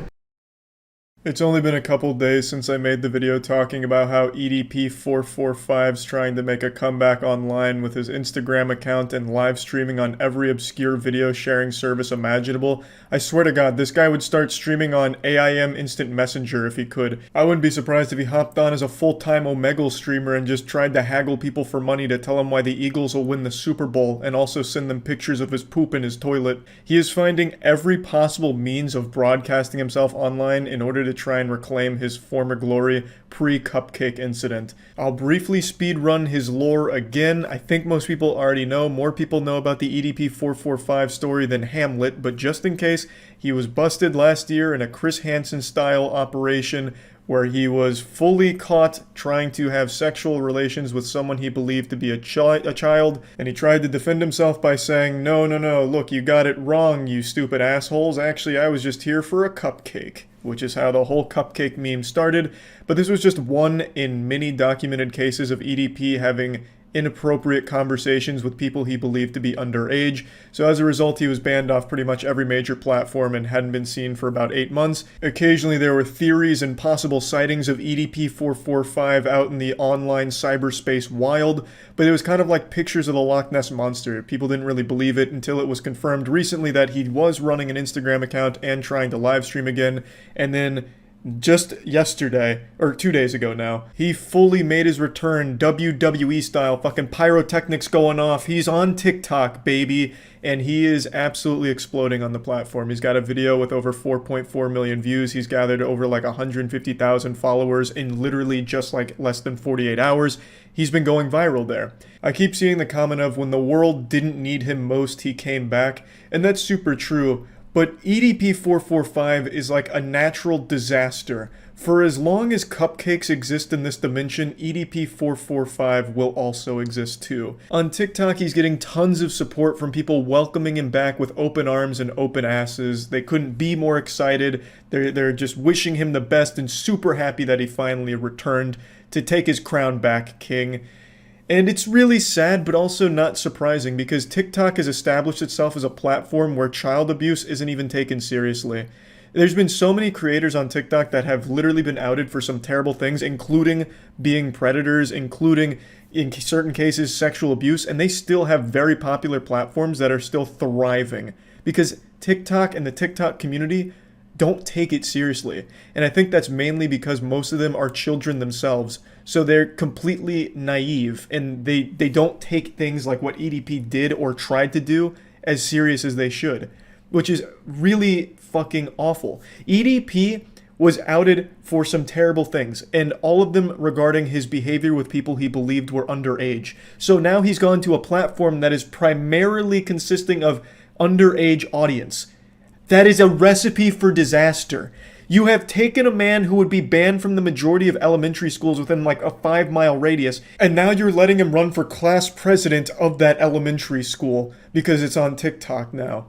It's only been a couple days since I made the video talking about how EDP445's trying to make a comeback online with his Instagram account and live streaming on every obscure video sharing service imaginable. I swear to God, this guy would start streaming on AIM Instant Messenger if he could. I wouldn't be surprised if he hopped on as a full-time Omegle streamer and just tried to haggle people for money to tell them why the Eagles will win the Super Bowl and also send them pictures of his poop in his toilet. He is finding every possible means of broadcasting himself online in order to try and reclaim his former glory pre-cupcake incident. I'll briefly speedrun his lore again. I think most people already know. More people know about the EDP445 story than Hamlet, but just in case, he was busted last year in a Chris Hansen-style operation where he was fully caught trying to have sexual relations with someone he believed to be a child, and he tried to defend himself by saying, no, look, you got it wrong, you stupid assholes. Actually, I was just here for a cupcake, which is how the whole cupcake meme started. But this was just one in many documented cases of EDP having inappropriate conversations with people he believed to be underage. So as a result, he was banned off pretty much every major platform and hadn't been seen for about 8 months. Occasionally there were theories and possible sightings of EDP445 out in the online cyberspace wild, but it was kind of like pictures of the Loch Ness Monster. People didn't really believe it until it was confirmed recently that he was running an Instagram account and trying to live stream again, and then just yesterday, or 2 days ago now, he fully made his return, WWE style, fucking pyrotechnics going off. He's on TikTok, baby, and he is absolutely exploding on the platform. He's got a video with over 4.4 million views. He's gathered over like 150,000 followers in literally just like less than 48 hours. He's been going viral there. I keep seeing the comment of when the world didn't need him most, he came back, and that's super true. But EDP445 is like a natural disaster. For as long as cupcakes exist in this dimension, EDP445 will also exist too. On TikTok, he's getting tons of support from people welcoming him back with open arms and open asses. They couldn't be more excited. They're just wishing him the best and super happy that he finally returned to take his crown back, king. And it's really sad, but also not surprising, because TikTok has established itself as a platform where child abuse isn't even taken seriously. There's been so many creators on TikTok that have literally been outed for some terrible things, including being predators, including, in certain cases, sexual abuse, and they still have very popular platforms that are still thriving. Because TikTok and the TikTok community don't take it seriously. And I think that's mainly because most of them are children themselves. So they're completely naive, and they don't take things like what EDP did or tried to do as serious as they should, which is really fucking awful. EDP was outed for some terrible things, and all of them regarding his behavior with people he believed were underage. So now he's gone to a platform that is primarily consisting of underage audience. That is a recipe for disaster. You have taken a man who would be banned from the majority of elementary schools within like a 5-mile radius, and now you're letting him run for class president of that elementary school because it's on TikTok now.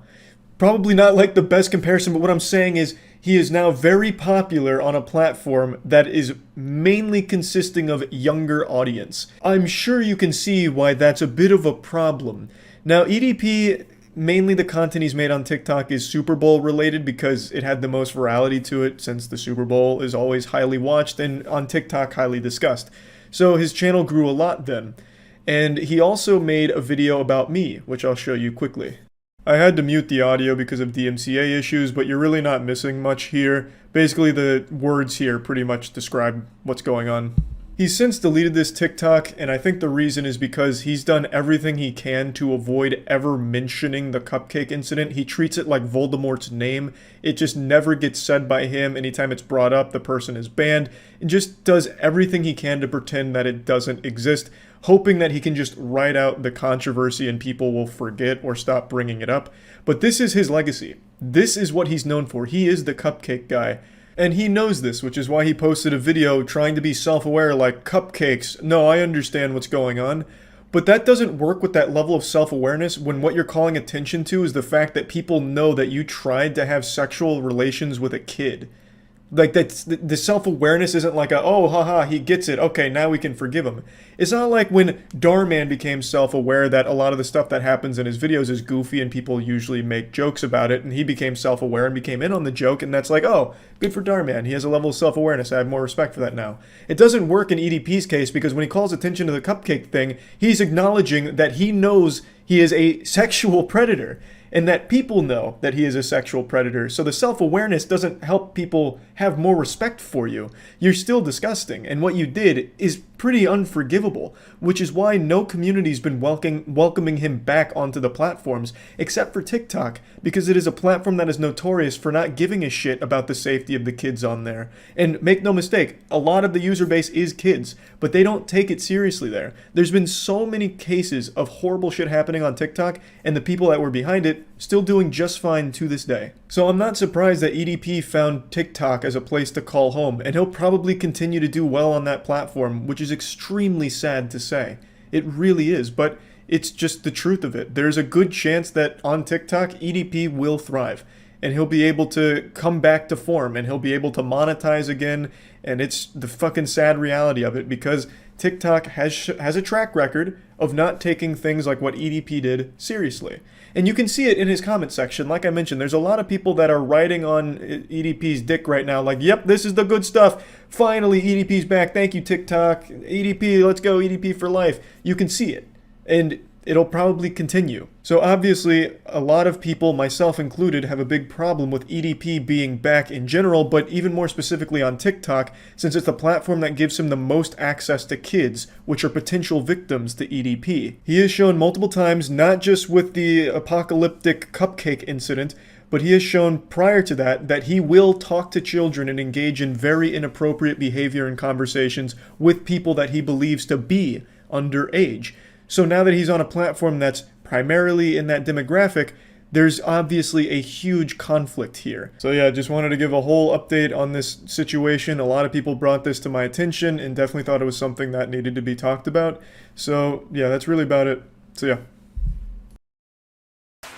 Probably not like the best comparison, but what I'm saying is he is now very popular on a platform that is mainly consisting of younger audience. I'm sure you can see why that's a bit of a problem. Now, EDP, mainly the content he's made on TikTok is Super Bowl related because it had the most virality to it, since the Super Bowl is always highly watched and on TikTok highly discussed. So his channel grew a lot then. And he also made a video about me, which I'll show you quickly. I had to mute the audio because of DMCA issues, but you're really not missing much here. Basically, the words here pretty much describe what's going on. He's since deleted this TikTok, and I think the reason is because he's done everything he can to avoid ever mentioning the cupcake incident. He treats it like Voldemort's name. It just never gets said by him. Anytime it's brought up, the person is banned. And just does everything he can to pretend that it doesn't exist, hoping that he can just write out the controversy and people will forget or stop bringing it up. But this is his legacy. This is what he's known for. He is the cupcake guy. And he knows this, which is why he posted a video trying to be self-aware like, cupcakes, no, I understand what's going on. But that doesn't work with that level of self-awareness when what you're calling attention to is the fact that people know that you tried to have sexual relations with a kid. Like, that's the self-awareness isn't like a, oh, haha, he gets it, okay, now we can forgive him. It's not like when Darman became self-aware that a lot of the stuff that happens in his videos is goofy and people usually make jokes about it, and he became self-aware and became in on the joke, and that's like, oh, good for Darman, he has a level of self-awareness, I have more respect for that now. It doesn't work in EDP's case because when he calls attention to the cupcake thing, he's acknowledging that he knows he is a sexual predator, and that people know that he is a sexual predator. So the self-awareness doesn't help people have more respect for you. You're still disgusting, and what you did is pretty unforgivable, which is why no community's been welcoming him back onto the platforms, except for TikTok, because it is a platform that is notorious for not giving a shit about the safety of the kids on there. And make no mistake, a lot of the user base is kids, but they don't take it seriously there. There's been so many cases of horrible shit happening on TikTok, and the people that were behind it still doing just fine to this day. So I'm not surprised that EDP found TikTok as a place to call home, and he'll probably continue to do well on that platform, which is extremely sad to say. It really is, but it's just the truth of it. There's a good chance that on TikTok, EDP will thrive, and he'll be able to come back to form, and he'll be able to monetize again, and it's the fucking sad reality of it, because TikTok has a track record of not taking things like what EDP did seriously. And you can see it in his comment section. Like I mentioned, there's a lot of people that are writing on EDP's dick right now, like, yep, this is the good stuff. Finally, EDP's back. Thank you, TikTok. EDP, let's go, EDP for life. You can see it. And it'll probably continue. So obviously, a lot of people, myself included, have a big problem with EDP being back in general, but even more specifically on TikTok, since it's the platform that gives him the most access to kids, which are potential victims to EDP. He has shown multiple times, not just with the apocalyptic cupcake incident, but he has shown prior to that that he will talk to children and engage in very inappropriate behavior and conversations with people that he believes to be underage. So now that he's on a platform that's primarily in that demographic, there's obviously a huge conflict here. So yeah, just wanted to give a whole update on this situation. A lot of people brought this to my attention and definitely thought it was something that needed to be talked about. So yeah, that's really about it. So yeah.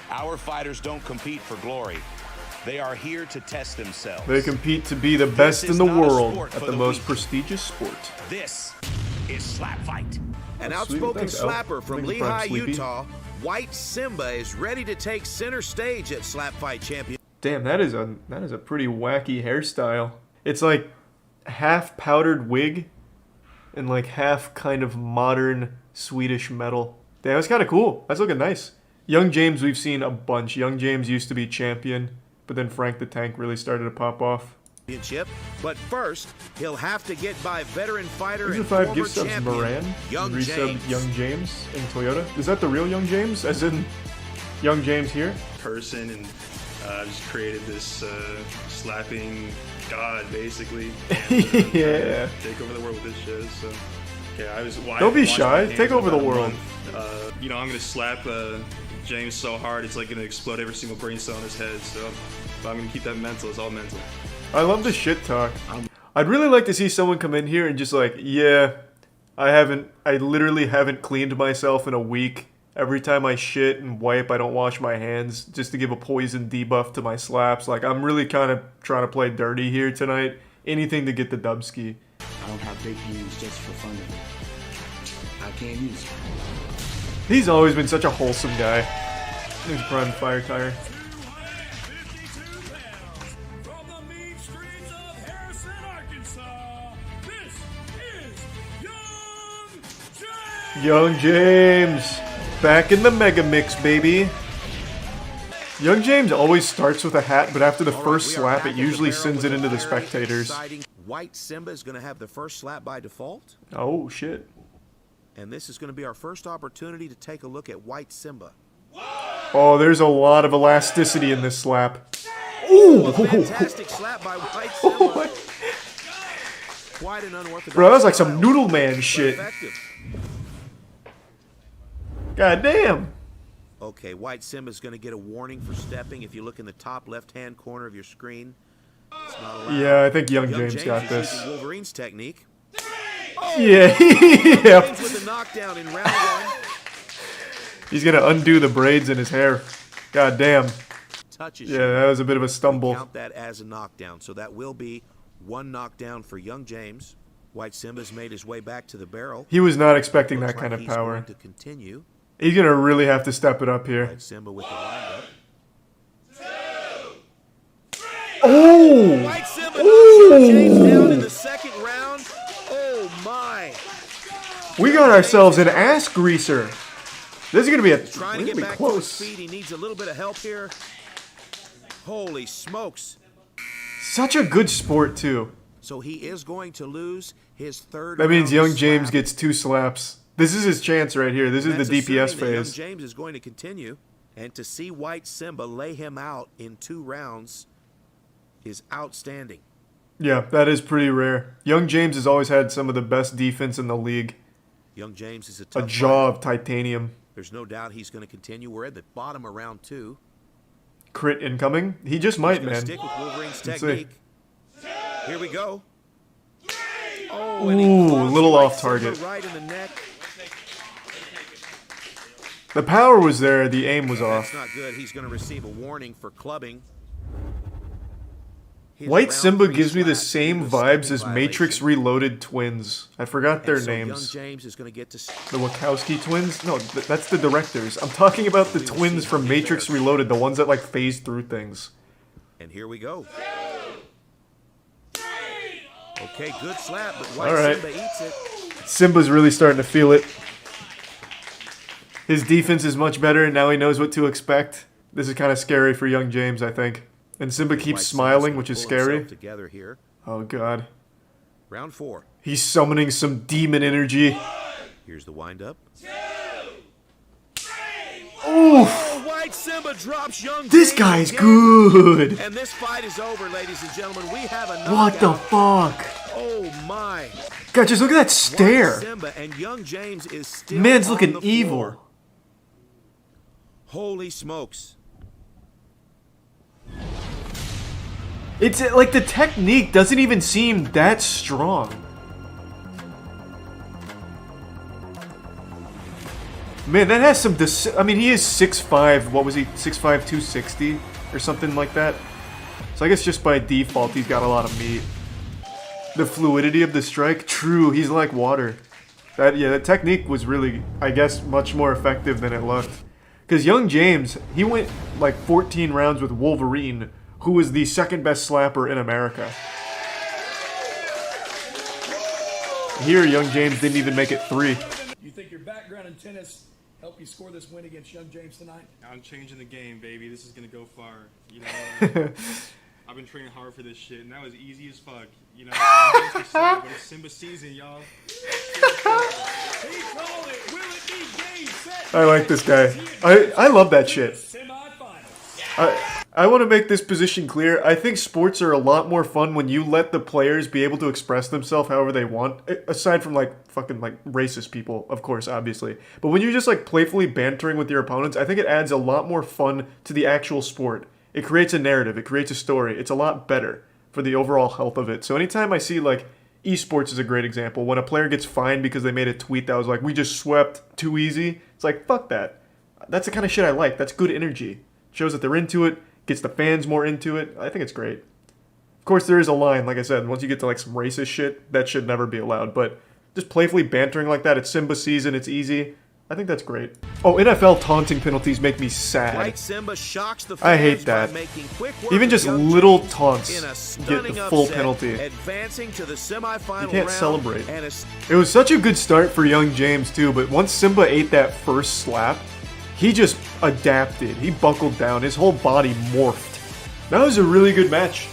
Our fighters don't compete for glory. They are here to test themselves. They compete to be the best in the world at the most prestigious sport. This is Slap Fight. An Sweet, outspoken thanks, Al. slapper from Thanks, Lehigh, Sleepy. Utah, White Simba is ready to take center stage at Slap Fight Champion. Damn, that is a pretty wacky hairstyle. It's like half powdered wig and like half kind of modern Swedish metal. Damn, that's kind of cool. That's looking nice. Young James, we've seen a bunch. Young James used to be champion, but then Frank the Tank really started to pop off. But first, he'll have to get by veteran fighter These are and 5 former gift subs, champion, Moran. Young Resubbed James. Young James in Toyota. Is that the real Young James? As in Young James here? Person and just created this slapping god basically. And, Yeah. Take over the world with this shit. So, okay, I was. Don't be shy. Take over the world. You know, I'm gonna slap James so hard it's like gonna explode every single brain cell in his head. So, I'm gonna keep that mental. It's all mental. I love the shit talk. I'd really like to see someone come in here and just like, yeah, I literally haven't cleaned myself in a week. Every time I shit and wipe, I don't wash my hands just to give a poison debuff to my slaps. Like, I'm really kind of trying to play dirty here tonight. Anything to get the dubski. I don't have big hands just for fun. I can't use it. He's always been such a wholesome guy. He's prime fire tire. Young James, back in the mega mix, baby. Young James always starts with a hat, but after the first slap, it usually sends it into the spectators. White Simba is going to have the first slap by default. Oh, shit. And this is going to be our first opportunity to take a look at White Simba. Oh, there's a lot of elasticity in this slap. Ooh! A fantastic slap by White Simba. Quite an unorthodox. Bro, that was like some Noodle Man shit. God damn. Okay, White Simba's going to get a warning for stepping. If you look in the top left-hand corner of your screen, it's not allowed. Yeah, I think Young James got is this. using Wolverine's technique. Yeah, yep. With a knockdown in round 1. He's gonna undo the braids in his hair. God damn. Touches Yeah, that was a bit of a stumble. Count that as a knockdown. So that will be 1 knockdown for Young James. White Simba's made his way back to the barrel. He was not expecting that Looks kind like of he's power. going to continue. He's gonna really have to step it up here. White Simba with the windup. Oh! White Simba knocks Young James down in the second round. Oh my! We got ourselves an ass greaser. This is gonna be Trying to get back to his feet. He needs a little bit of help here. Holy smokes! Such a good sport too. So he is going to lose his third. That means round Young slap. James gets 2 slaps. This is his chance right here. This is That's the DPS assuming that phase. Young James is going to continue, and to see White Simba lay him out in 2 rounds is outstanding. Yeah, that is pretty rare. Young James has always had some of the best defense in the league. Young James is a A tough jaw fighter. of titanium. There's no doubt he's going to continue. We're at the bottom of round 2. Crit incoming. He just might, He's gonna man. stick with Wolverine's Let's see. technique. Here we go. Oh, Ooh, and he a clocks little White off target. Simba right in the neck. The power was there, the aim was That's off. not good. He's going to receive a warning for clubbing. White Simba gives me the same vibes as Matrix Reloaded twins. I forgot their names. Young James is going to get to The Wachowski twins? No, that's the directors. I'm talking about the twins from Matrix Reloaded, the ones that like phase through things. And here we go. Okay, good slap, but White All right. Simba eats it. Simba's really starting to feel it. His defense is much better, and now he knows what to expect. This is kind of scary for young James, I think. And Simba keeps smiling, which is scary. Together here. Oh god. Round 4. He's summoning some demon energy. Here's the windup. Oof. Oh, White Simba drops young This James guy's again. good. And this fight is over, ladies and gentlemen. We have a knockout. What the fuck? Oh my. God, just look at that stare. White Simba and young James is still Man's on looking the evil. floor. Holy smokes. It's like the technique doesn't even seem that strong. Man, that has some I mean, he is 6'5", what was he, 6'5", 260 or something like that. So I guess just by default, he's got a lot of meat. The fluidity of the strike, true, he's like water. That technique was really, I guess, much more effective than it looked. Because young James, he went like 14 rounds with Wolverine, who was the second best slapper in America. Here, young James didn't even make it 3. You think your background in tennis helped you score this win against young James tonight? I'm changing the game, baby. This is gonna go far. You know, I've been training hard for this shit, and that was easy as fuck. You know, but it's Simba season, y'all. I like this guy. I love that shit. I want to make this position clear. I think sports are a lot more fun when you let the players be able to express themselves however they want. Aside from like fucking like racist people, of course, obviously. But when you're just like playfully bantering with your opponents, I think it adds a lot more fun to the actual sport. It creates a narrative. It creates a story. It's a lot better for the overall health of it. So anytime I see like esports is a great example. When a player gets fined because they made a tweet that was like, we just swept too easy. It's like, fuck that. That's the kind of shit I like. That's good energy. Shows that they're into it. Gets the fans more into it. I think it's great. Of course, there is a line, like I said, once you get to like some racist shit, that should never be allowed. But just playfully bantering like that, it's Simba season, it's easy. I think that's great. Oh, NFL taunting penalties make me sad. White Simba shocks the I hate fans that. by making quick work Even of just young little James taunts in a get the stunning full upset, penalty. advancing to the semifinal You can't round celebrate. and It was such a good start for young James too, but once Simba ate that first slap, he just adapted. He buckled down. His whole body morphed. That was a really good match.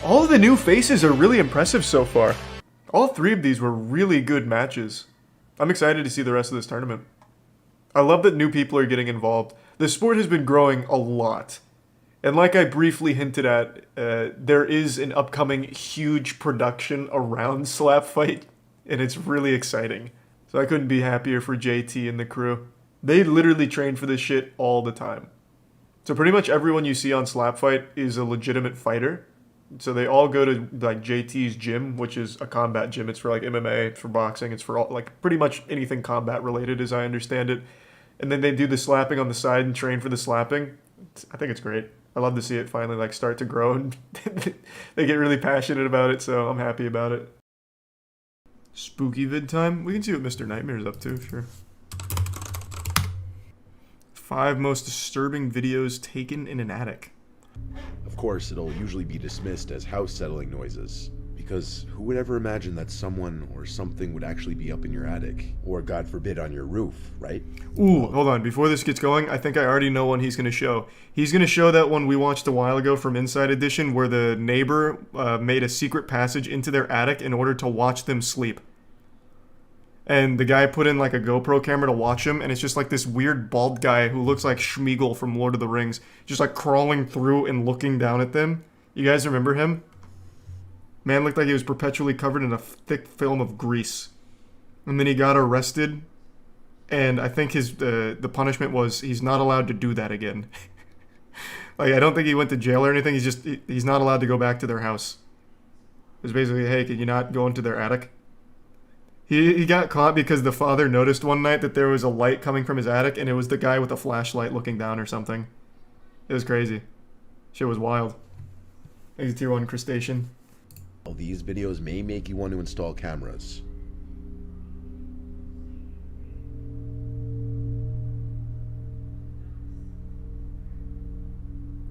All of the new faces are really impressive so far. All 3 of these were really good matches. I'm excited to see the rest of this tournament. I love that new people are getting involved. The sport has been growing a lot. And like I briefly hinted at, there is an upcoming huge production around Slap Fight, and it's really exciting. So I couldn't be happier for JT and the crew. They literally train for this shit all the time. So pretty much everyone you see on Slap Fight is a legitimate fighter. So they all go to like JT's gym, which is a combat gym. It's for like MMA, it's for boxing, it's for all, like pretty much anything combat related as I understand it. And then they do the slapping on the side and train for the slapping. I think it's great. I love to see it finally like start to grow, and they get really passionate about it, so I'm happy about it. Spooky vid time? We can see what Mr. Nightmare's up to, sure. 5 most disturbing videos taken in an attic. Of course, it'll usually be dismissed as house settling noises, because who would ever imagine that someone or something would actually be up in your attic, or God forbid on your roof, right? Ooh, hold on, before this gets going, I think I already know one he's going to show. He's going to show that one we watched a while ago from Inside Edition, where the neighbor made a secret passage into their attic in order to watch them sleep. And the guy put in like a GoPro camera to watch him, and it's just like this weird bald guy who looks like Schmeagol from Lord of the Rings, just like crawling through and looking down at them. You guys remember him? Man looked like he was perpetually covered in a thick film of grease. And then he got arrested, and I think his the punishment was he's not allowed to do that again. Like, I don't think he went to jail or anything, he's not allowed to go back to their house. It was basically, hey, can you not go into their attic? He got caught because the father noticed one night that there was a light coming from his attic, and it was the guy with a flashlight looking down or something. It was crazy. Shit was wild. A tier 1 crustacean. While these videos may make you want to install cameras,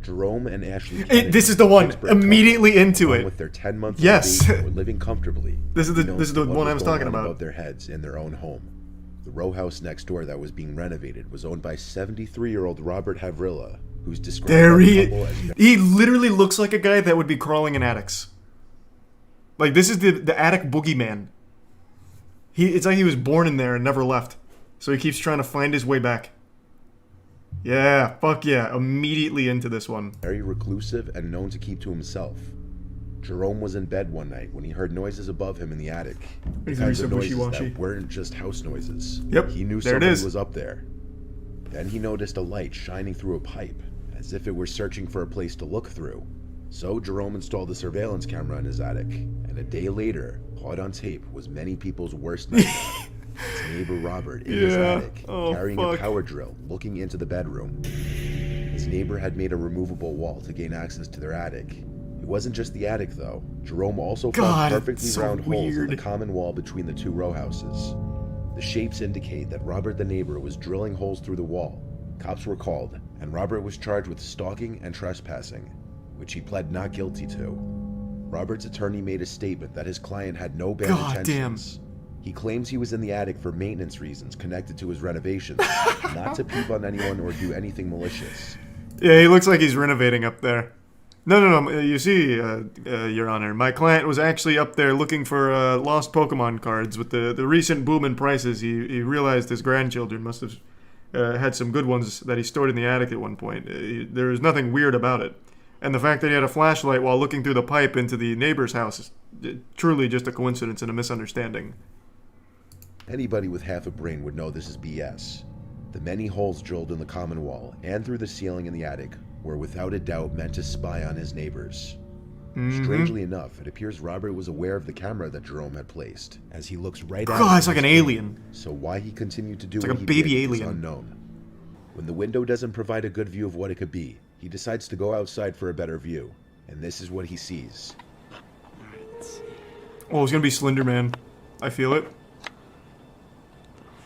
Jerome and Ashley Kennedy, this is the one. Pittsburgh Immediately couple, into along it. With their 10-month-old Yes. baby, were living comfortably. This is the What one I was going talking on about. above their heads in their own home. The row house next door that was being renovated was owned by 73-year-old Robert Havrilla, who's described There by the he couple as he literally looks like a guy that would be crawling in attics. Like, this is the attic boogeyman. It's like he was born in there and never left. So he keeps trying to find his way back. Yeah, fuck yeah. Immediately into this one. very reclusive and known to keep to himself. Jerome was in bed one night when he heard noises above him in the attic. The He's kinds of very noises wishy-washy. that weren't just house noises. Yep, He knew there it somebody is. was up there. Then he noticed a light shining through a pipe, as if it were searching for a place to look through. So Jerome installed a surveillance camera in his attic, and a day later, caught on tape was many people's worst nightmare. His neighbor Robert in his Yeah. attic, Oh, carrying fuck. a power drill, looking into the bedroom. His neighbor had made a removable wall to gain access to their attic. It wasn't just the attic, though. Jerome also God, found perfectly so round holes in the weird. common wall between the two row houses. The shapes indicate that Robert the neighbor was drilling holes through the wall. Cops were called, and Robert was charged with stalking and trespassing, which he pled not guilty to. Robert's attorney made a statement that his client had no bad God intentions. He claims he was in the attic for maintenance reasons connected to his renovations, not to peep on anyone or do anything malicious. Yeah, he looks like he's renovating up there. No. You see, Your Honor, my client was actually up there looking for lost Pokemon cards. With the recent boom in prices, he realized his grandchildren must have had some good ones that he stored in the attic at one point. There was nothing weird about it. And the fact that he had a flashlight while looking through the pipe into the neighbor's house is truly just a coincidence and a misunderstanding. Anybody with half a brain would know this is BS. The many holes drilled in the common wall and through the ceiling in the attic were without a doubt meant to spy on his neighbors. Mhm. Strangely enough, it appears Robert was aware of the camera that Jerome had placed, as he looks right at God, it it's like on an screen. alien. So why he continued to do It's what like a he baby did is alien. unknown. When the window doesn't provide a good view of what it could be, he decides to go outside for a better view, and this is what he sees. Oh, it's gonna be Slender Man. I feel it.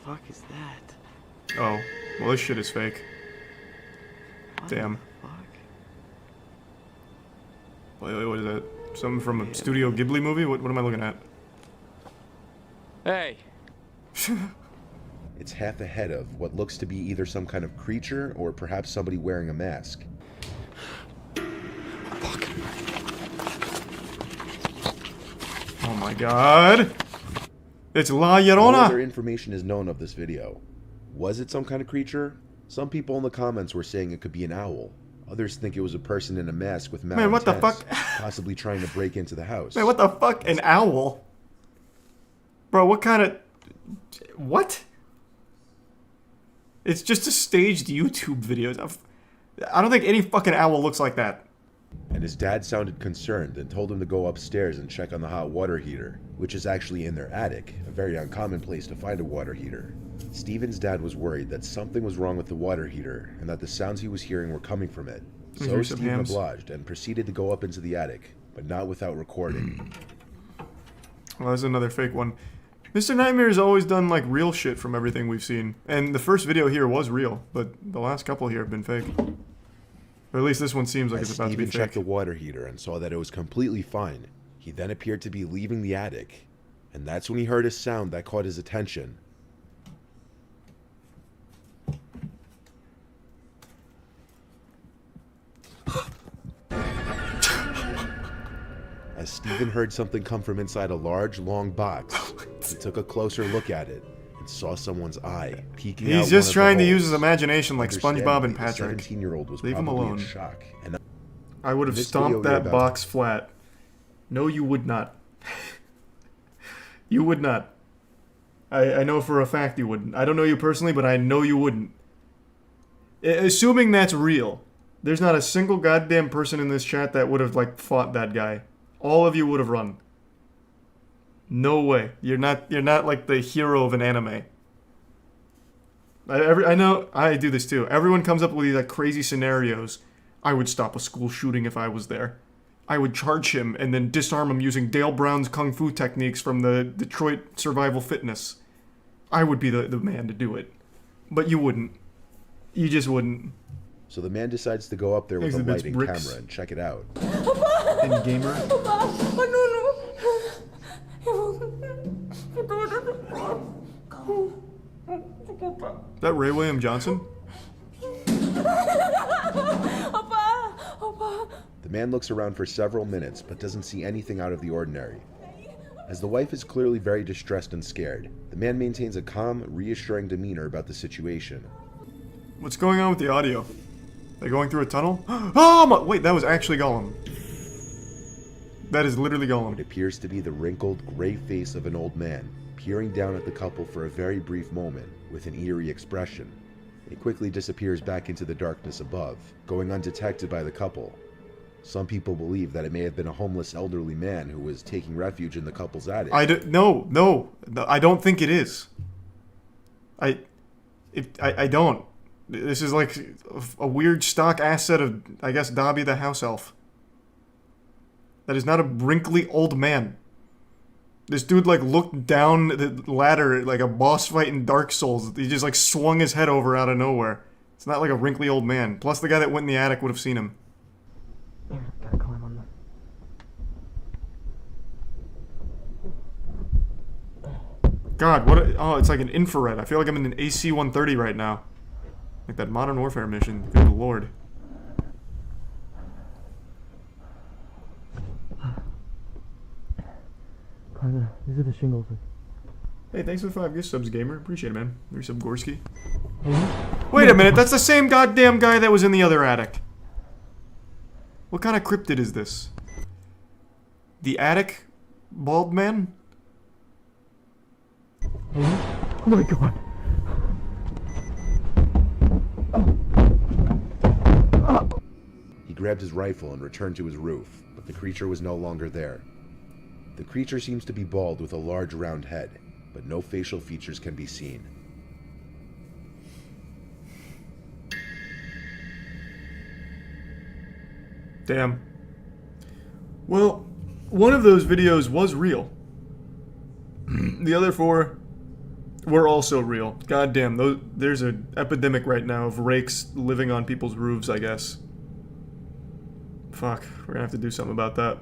Fuck is that? Oh, well, this shit is fake. Damn. Wait, what is that? Something from a Studio Ghibli movie? What am I looking at? Hey. It's half ahead of what looks to be either some kind of creature or perhaps somebody wearing a mask. Oh my god! It's La No Llorona! other information is known of this video. Was it some kind of creature? Some people in the comments were saying it could be an owl. Others think it was a person in a mask with Man, what the malintents, fuck? possibly trying to break into the house. Man, what the fuck? An owl? Bro, what kind of... What? It's just a staged YouTube video. I don't think any fucking owl looks like that. And his dad sounded concerned and told him to go upstairs and check on the hot water heater, which is actually in their attic, a very uncommon place to find a water heater. Steven's dad was worried that something was wrong with the water heater and that the sounds he was hearing were coming from it. So Here's some Steven hams. obliged and proceeded to go up into the attic, but not without recording. Well, that's another fake one. Mr. Nightmare has always done, like, real shit from everything we've seen. And the first video here was real, but the last couple here have been fake. Or at least this one seems like As it's about to be Steven checked fake. the water heater and saw that it was completely fine, he then appeared to be leaving the attic, and that's when he heard a sound that caught his attention. As Steven heard something come from inside a large, long box, he took a closer look at it and saw someone's eye peeking out He's just one of the trying to use holes. his imagination like SpongeBob and Understandably, Patrick. The 17-year-old was Leave him probably alone. in shock. And I would have in this stomped video, you're that about- box flat. No, you would not. You would not. I know for a fact you wouldn't. I don't know you personally, but I know you wouldn't. Assuming that's real, there's not a single goddamn person in this chat that would have, like, fought that guy. All of you would have run. No way. You're not like the hero of an anime. I know I do this too. Everyone comes up with these like crazy scenarios. I would stop a school shooting if I was there. I would charge him and then disarm him using Dale Brown's kung fu techniques from the Detroit Survival Fitness. I would be the man to do it. But you wouldn't. You just wouldn't. So the man decides to go up there with a Exhibits light and bricks. camera and check it out. In gamer. Is that Ray William Johnson? The man looks around for several minutes but doesn't see anything out of the ordinary. As the wife is clearly very distressed and scared, the man maintains a calm, reassuring demeanor about the situation. What's going on with the audio? They going through a tunnel? Oh my, wait, that was actually Gollum. That is literally Gollum. It appears to be the wrinkled, gray face of an old man, peering down at the couple for a very brief moment with an eerie expression. It quickly disappears back into the darkness above, going undetected by the couple. Some people believe that it may have been a homeless elderly man who was taking refuge in the couple's attic. No, I don't think it is. I don't. This is like a weird stock asset of, I guess, Dobby the house elf. That is not a wrinkly old man. This dude like looked down the ladder like a boss fight in Dark Souls. He just like swung his head over out of nowhere. It's not like a wrinkly old man. Plus the guy that went in the attic would have seen him. Gotta climb on God, what? Oh, it's like an infrared. I feel like I'm in an AC-130 right now. Like that Modern Warfare mission. Good lord. These are the shingles. Hey, thanks for the 5 gift subs, gamer. Appreciate it, man. There's some Gorski. Wait a minute, that's the same goddamn guy that was in the other attic. What kind of cryptid is this? The attic? Bald man? Oh my god. He grabbed his rifle and returned to his roof, but the creature was no longer there. The creature seems to be bald with a large round head, but no facial features can be seen. Damn. Well, one of those videos was real. The other 4 were also real. Goddamn, there's an epidemic right now of rakes living on people's roofs, I guess. Fuck, we're gonna have to do something about that.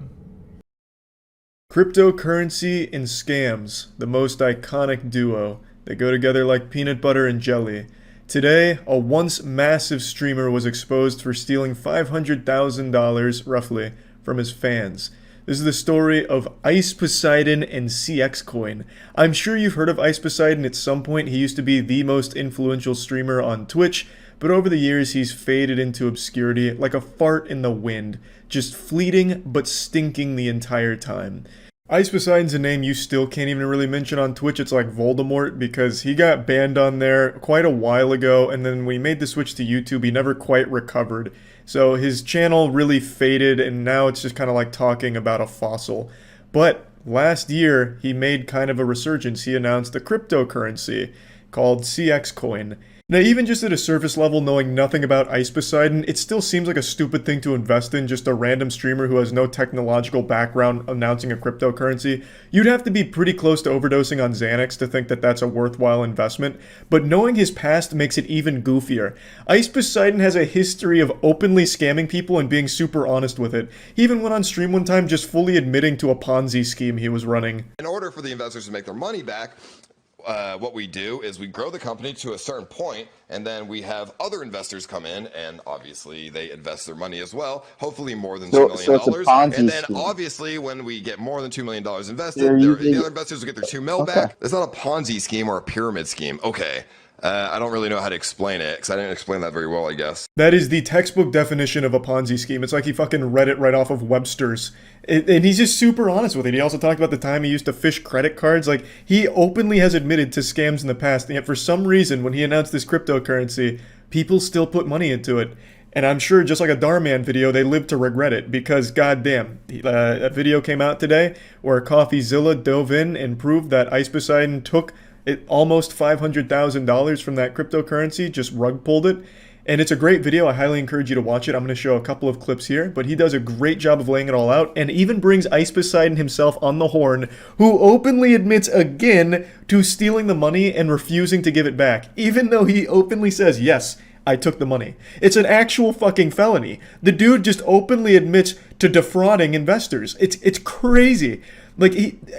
Cryptocurrency and scams, the most iconic duo. They go together like peanut butter and jelly. Today, a once massive streamer was exposed for stealing $500,000, roughly, from his fans. This is the story of Ice Poseidon and CX Coin. I'm sure you've heard of Ice Poseidon at some point. He used to be the most influential streamer on Twitch, but over the years he's faded into obscurity like a fart in the wind, just fleeting but stinking the entire time. Ice Poseidon's a name you still can't even really mention on Twitch. It's like Voldemort because he got banned on there quite a while ago, and then when he made the switch to YouTube, he never quite recovered. So his channel really faded, and now it's just kind of like talking about a fossil. But last year, he made kind of a resurgence. He announced a cryptocurrency called CX Coin. Now, even just at a surface level, knowing nothing about Ice Poseidon, it still seems like a stupid thing to invest in, just a random streamer who has no technological background announcing a cryptocurrency. You'd have to be pretty close to overdosing on Xanax to think that that's a worthwhile investment, but knowing his past makes it even goofier. Ice Poseidon has a history of openly scamming people and being super honest with it. He even went on stream one time just fully admitting to a Ponzi scheme he was running. In order for the investors to make their money back, what we do is we grow the company to a certain point, and then we have other investors come in, and obviously they invest their money as well, hopefully more than $2 million. So it's a Ponzi and then scheme. obviously when we get more than $2 million invested, You're using- the other investors will get their $2 million back. It's not a Ponzi scheme or a pyramid scheme. Okay. I don't really know how to explain it, because I didn't explain that very well, I guess. That is the textbook definition of a Ponzi scheme. It's like he fucking read it right off of Webster's. And he's just super honest with it. He also talked about the time he used to fish credit cards. Like, he openly has admitted to scams in the past, and yet for some reason, when he announced this cryptocurrency, people still put money into it. And I'm sure, just like a Darman video, they live to regret it, because goddamn, a video came out today where CoffeeZilla dove in and proved that Ice Poseidon took almost $500,000 from that cryptocurrency, just rug pulled it. And it's a great video. I highly encourage you to watch it. I'm going to show a couple of clips here, but he does a great job of laying it all out and even brings Ice Poseidon himself on the horn, who openly admits again to stealing the money and refusing to give it back, even though he openly says, yes, I took the money. It's an actual fucking felony. The dude just openly admits to defrauding investors. It's crazy. Like,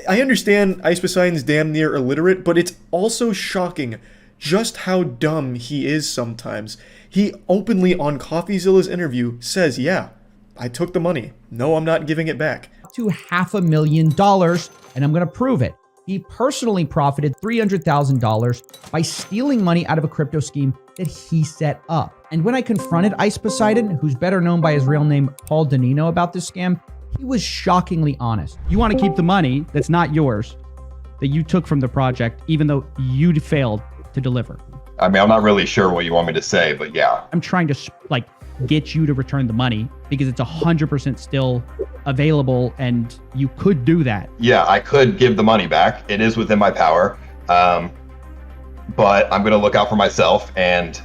I understand Ice Poseidon's damn near illiterate, but it's also shocking just how dumb he is sometimes. He openly on CoffeeZilla's interview says, yeah, I took the money. No, I'm not giving it back. To $500,000, and I'm going to prove it. He personally profited $300,000 by stealing money out of a crypto scheme that he set up. And when I confronted Ice Poseidon, who's better known by his real name, Paul Danino, about this scam, he was shockingly honest. You want to keep the money that's not yours, that you took from the project, even though you failed to deliver. I mean, I'm not really sure what you want me to say, but yeah. I'm trying to like get you to return the money because it's 100% still available and you could do that. Yeah, I could give the money back. It is within my power. But I'm going to look out for myself and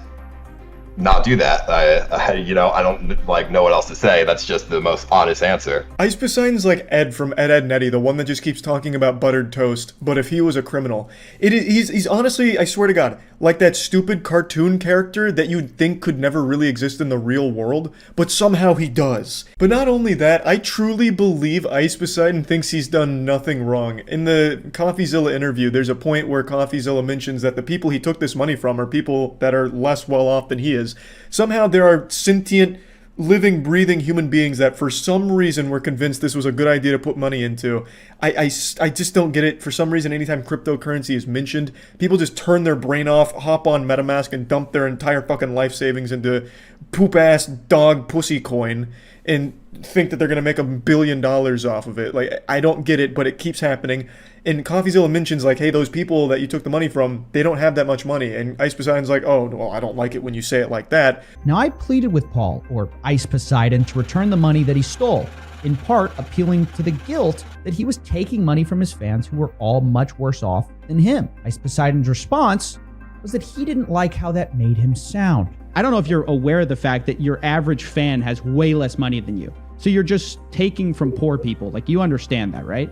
not do that. I don't like know what else to say. That's just the most honest answer. Ice Poseidon's like Ed from Ed, Edd n Eddy, the one that just keeps talking about buttered toast, but if he was a criminal. He's honestly, I swear to God, like that stupid cartoon character that you'd think could never really exist in the real world, but somehow he does. But not only that, I truly believe Ice Poseidon thinks he's done nothing wrong. In the CoffeeZilla interview, there's a point where CoffeeZilla mentions that the people he took this money from are people that are less well off than he is. Somehow there are sentient, living, breathing human beings that for some reason were convinced this was a good idea to put money into. I just don't get it. For some reason, anytime cryptocurrency is mentioned, people just turn their brain off, hop on MetaMask, and dump their entire fucking life savings into poop-ass dog pussy coin and think that they're going to make $1 billion off of it. Like, I don't get it, but it keeps happening. And CoffeeZilla mentions, like, hey, those people that you took the money from, they don't have that much money. And Ice Poseidon's like, oh, well, I don't like it when you say it like that. Now, I pleaded with Paul, or Ice Poseidon, to return the money that he stole, in part appealing to the guilt that he was taking money from his fans who were all much worse off than him. Ice Poseidon's response was that he didn't like how that made him sound. I don't know if you're aware of the fact that your average fan has way less money than you. So you're just taking from poor people. Like, you understand that, right?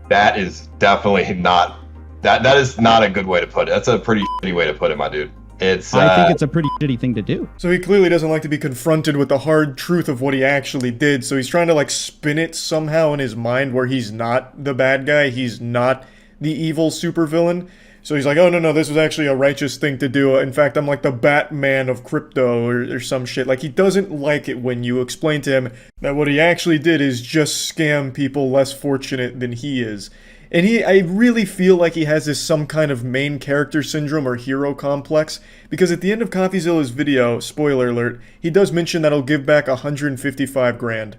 That is definitely not, that is not a good way to put it. That's a pretty shitty way to put it, my dude. I think it's a pretty shitty thing to do. So he clearly doesn't like to be confronted with the hard truth of what he actually did. So he's trying to like spin it somehow in his mind where he's not the bad guy. He's not the evil supervillain. So he's like, oh, no, this was actually a righteous thing to do. In fact, I'm like the Batman of crypto or some shit. Like, he doesn't like it when you explain to him that what he actually did is just scam people less fortunate than he is. And I really feel like he has some kind of main character syndrome or hero complex, because at the end of CoffeeZilla's video, spoiler alert, he does mention that he'll give back $155,000.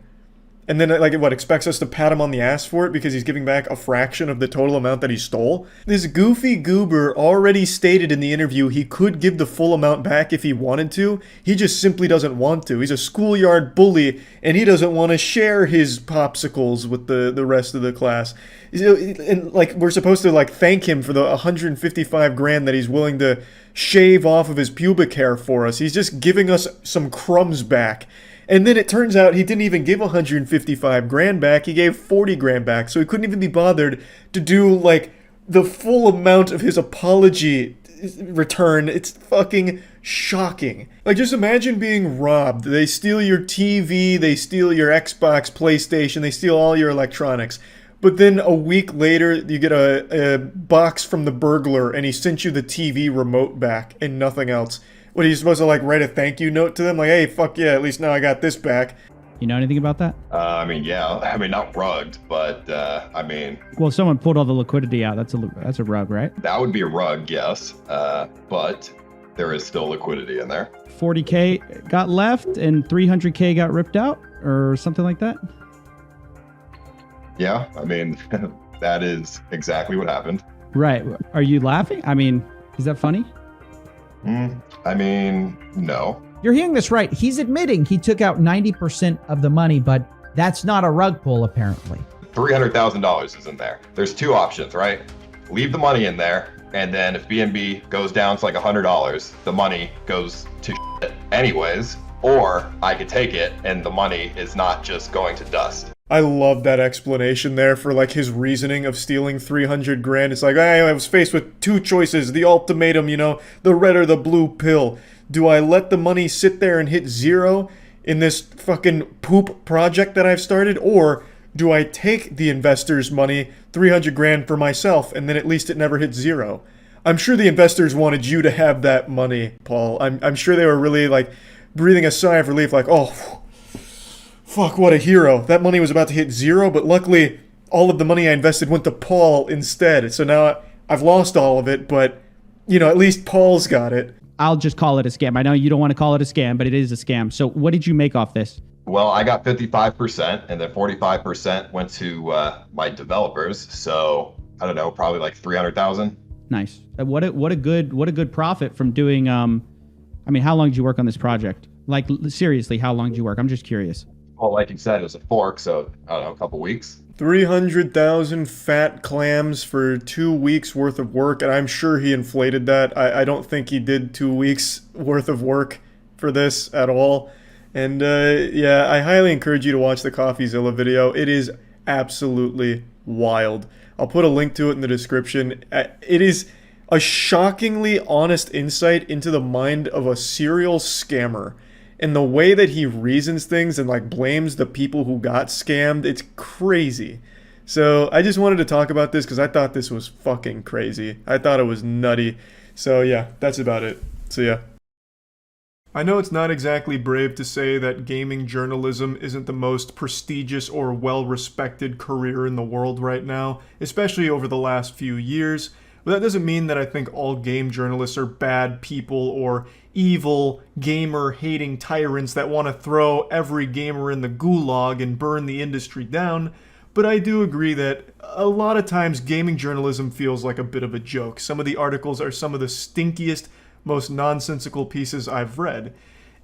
And then, like, what, expects us to pat him on the ass for it because he's giving back a fraction of the total amount that he stole? This goofy goober already stated in the interview he could give the full amount back if he wanted to. He just simply doesn't want to. He's a schoolyard bully, and he doesn't want to share his popsicles with the rest of the class. And, like, we're supposed to, like, thank him for the $155,000 that he's willing to shave off of his pubic hair for us. He's just giving us some crumbs back. And then it turns out he didn't even give $155,000 back, he gave $40,000 back, so he couldn't even be bothered to do, like, the full amount of his apology return. It's fucking shocking. Like, just imagine being robbed. They steal your TV, they steal your Xbox, PlayStation, they steal all your electronics. But then a week later, you get a box from the burglar, and he sent you the TV remote back and nothing else. What, are you supposed to, like, write a thank you note to them? Like, hey, fuck yeah, at least now I got this back. You know anything about that? I mean, yeah. I mean, not rugged, but, I mean... Well, if someone pulled all the liquidity out, that's a rug, right? That would be a rug, yes. But there is still liquidity in there. 40K got left and 300K got ripped out? Or something like that? Yeah, I mean, that is exactly what happened. Right. Are you laughing? I mean, is that funny? I mean, no. You're hearing this right. He's admitting he took out 90% of the money, but that's not a rug pull, apparently. $300,000 is in there. There's two options, right? Leave the money in there And then if B&B goes down to like $100, the money goes to shit anyways, or I could take it and the money is not just going to dust. I love that explanation there for like his reasoning of stealing 300 grand. It's like, I was faced with two choices, the ultimatum, you know, the red or the blue pill. Do I let the money sit there and hit zero in this fucking poop project that I've started? Or do I take the investors' money, 300 grand for myself, and then at least it never hits zero? I'm sure the investors wanted you to have that money, Paul. I'm sure they were really like breathing a sigh of relief, like, oh, fuck, what a hero. That money was about to hit zero, but luckily all of the money I invested went to Paul instead. So now I've lost all of it, but, you know, at least Paul's got it. I'll just call it a scam. I know you don't want to call it a scam, but it is a scam. So what did you make off this? Well, I got 55%, and then 45% went to my developers. So I don't know, probably like 300,000. Nice. What a good profit from doing. I mean, how long did you work on this project? Like, seriously, how long did you work? I'm just curious. Well, like you said, it was a fork, so I don't know, a couple weeks. 300,000 fat clams for 2 weeks worth of work, and I'm sure he inflated that. I don't think he did 2 weeks worth of work for this at all. And yeah, I highly encourage you to watch the CoffeeZilla video. It is absolutely wild. I'll put a link to it in the description. It is a shockingly honest insight into the mind of a serial scammer. And the way that he reasons things and like blames the people who got scammed, it's crazy. So I just wanted to talk about this because I thought this was fucking crazy. I thought it was nutty. So yeah, that's about it. So yeah. I know it's not exactly brave to say that gaming journalism isn't the most prestigious or well-respected career in the world right now, especially over the last few years. But that doesn't mean that I think all game journalists are bad people or evil, gamer-hating tyrants that want to throw every gamer in the gulag and burn the industry down. But I do agree that a lot of times gaming journalism feels like a bit of a joke. Some of the articles are some of the stinkiest, most nonsensical pieces I've read.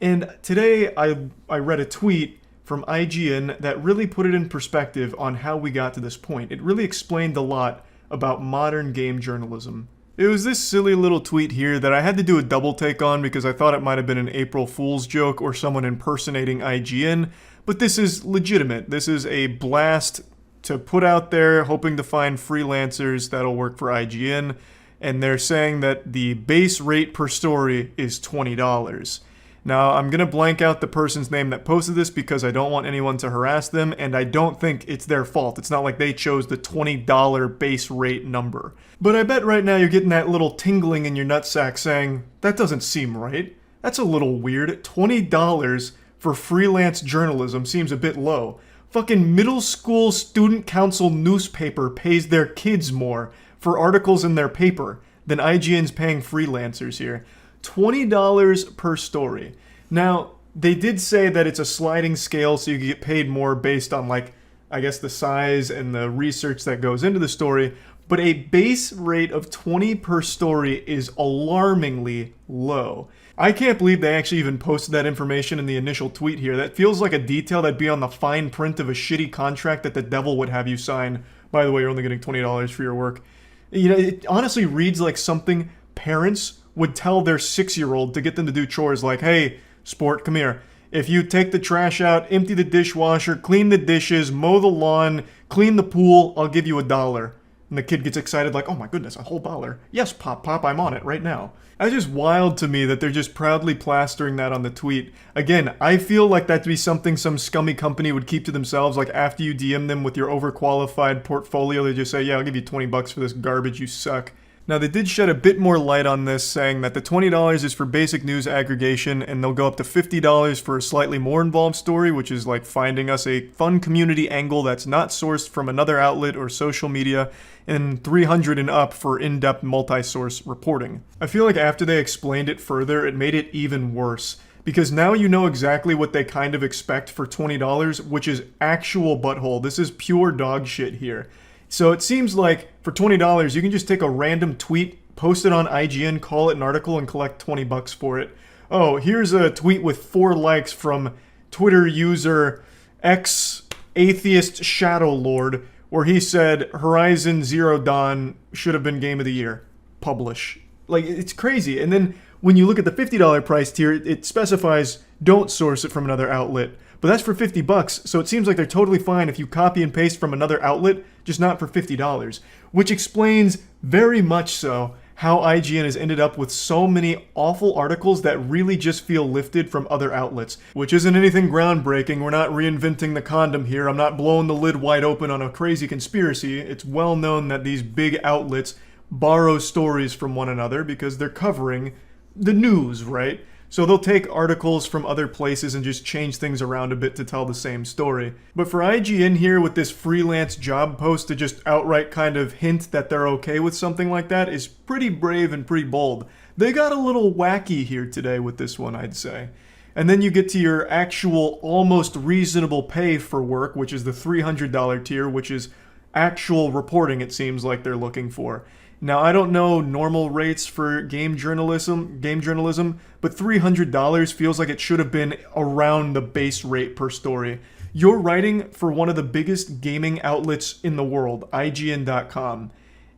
And today I read a tweet from IGN that really put it in perspective on how we got to this point. It really explained a lot about modern game journalism. It was this silly little tweet here that I had to do a double take on because I thought it might have been an April Fool's joke or someone impersonating IGN, but this is legitimate. This is a blast to put out there, hoping to find freelancers that'll work for IGN, and they're saying that the base rate per story is $20. Now, I'm going to blank out the person's name that posted this because I don't want anyone to harass them, and I don't think it's their fault. It's not like they chose the $20 base rate number. But I bet right now you're getting that little tingling in your nutsack saying, that doesn't seem right. That's a little weird. $20 for freelance journalism seems a bit low. Fucking middle school student council newspaper pays their kids more for articles in their paper than IGN's paying freelancers here. $20 per story. Now, they did say that it's a sliding scale, so you get paid more based on, like, I guess the size and the research that goes into the story, but a base rate of 20 per story is alarmingly low. I can't believe they actually even posted that information in the initial tweet here. That feels like a detail that'd be on the fine print of a shitty contract that the devil would have you sign. By the way, you're only getting $20 for your work. You know, it honestly reads like something parents would tell their 6-year-old to get them to do chores like, hey, sport, come here. If you take the trash out, empty the dishwasher, clean the dishes, mow the lawn, clean the pool, I'll give you $1. And the kid gets excited like, oh my goodness, a whole $1. Yes, Pop, I'm on it right now. That's just wild to me that they're just proudly plastering that on the tweet. Again, I feel like that'd be something some scummy company would keep to themselves. Like after you DM them with your overqualified portfolio, they just say, yeah, I'll give you $20 for this garbage, you suck. Now, they did shed a bit more light on this, saying that the $20 is for basic news aggregation, and they'll go up to $50 for a slightly more involved story, which is like finding us a fun community angle that's not sourced from another outlet or social media, and $300 and up for in-depth multi-source reporting. I feel like after they explained it further, it made it even worse, because now you know exactly what they kind of expect for $20, which is actual butthole. This is pure dog shit here. So it seems like for $20, you can just take a random tweet, post it on IGN, call it an article, and collect $20 for it. Oh, here's a tweet with 4 likes from Twitter user X-Atheist Shadow Lord, where he said Horizon Zero Dawn should have been Game of the Year. publish. Like, it's crazy. And then when you look at the $50 price tier, it specifies don't source it from another outlet. But that's for $50, so it seems like they're totally fine if you copy and paste from another outlet, just not for $50. Which explains very much so how IGN has ended up with so many awful articles that really just feel lifted from other outlets. Which isn't anything groundbreaking, we're not reinventing the condom here, I'm not blowing the lid wide open on a crazy conspiracy. It's well known that these big outlets borrow stories from one another because they're covering the news, right? So they'll take articles from other places and just change things around a bit to tell the same story. But for IGN here with this freelance job post to just outright kind of hint that they're okay with something like that is pretty brave and pretty bold. They got a little wacky here today with this one, I'd say. And then you get to your actual almost reasonable pay for work, which is the $300 tier, which is actual reporting it seems like they're looking for. Now, I don't know normal rates for game journalism, but $300 feels like it should have been around the base rate per story. You're writing for one of the biggest gaming outlets in the world, IGN.com,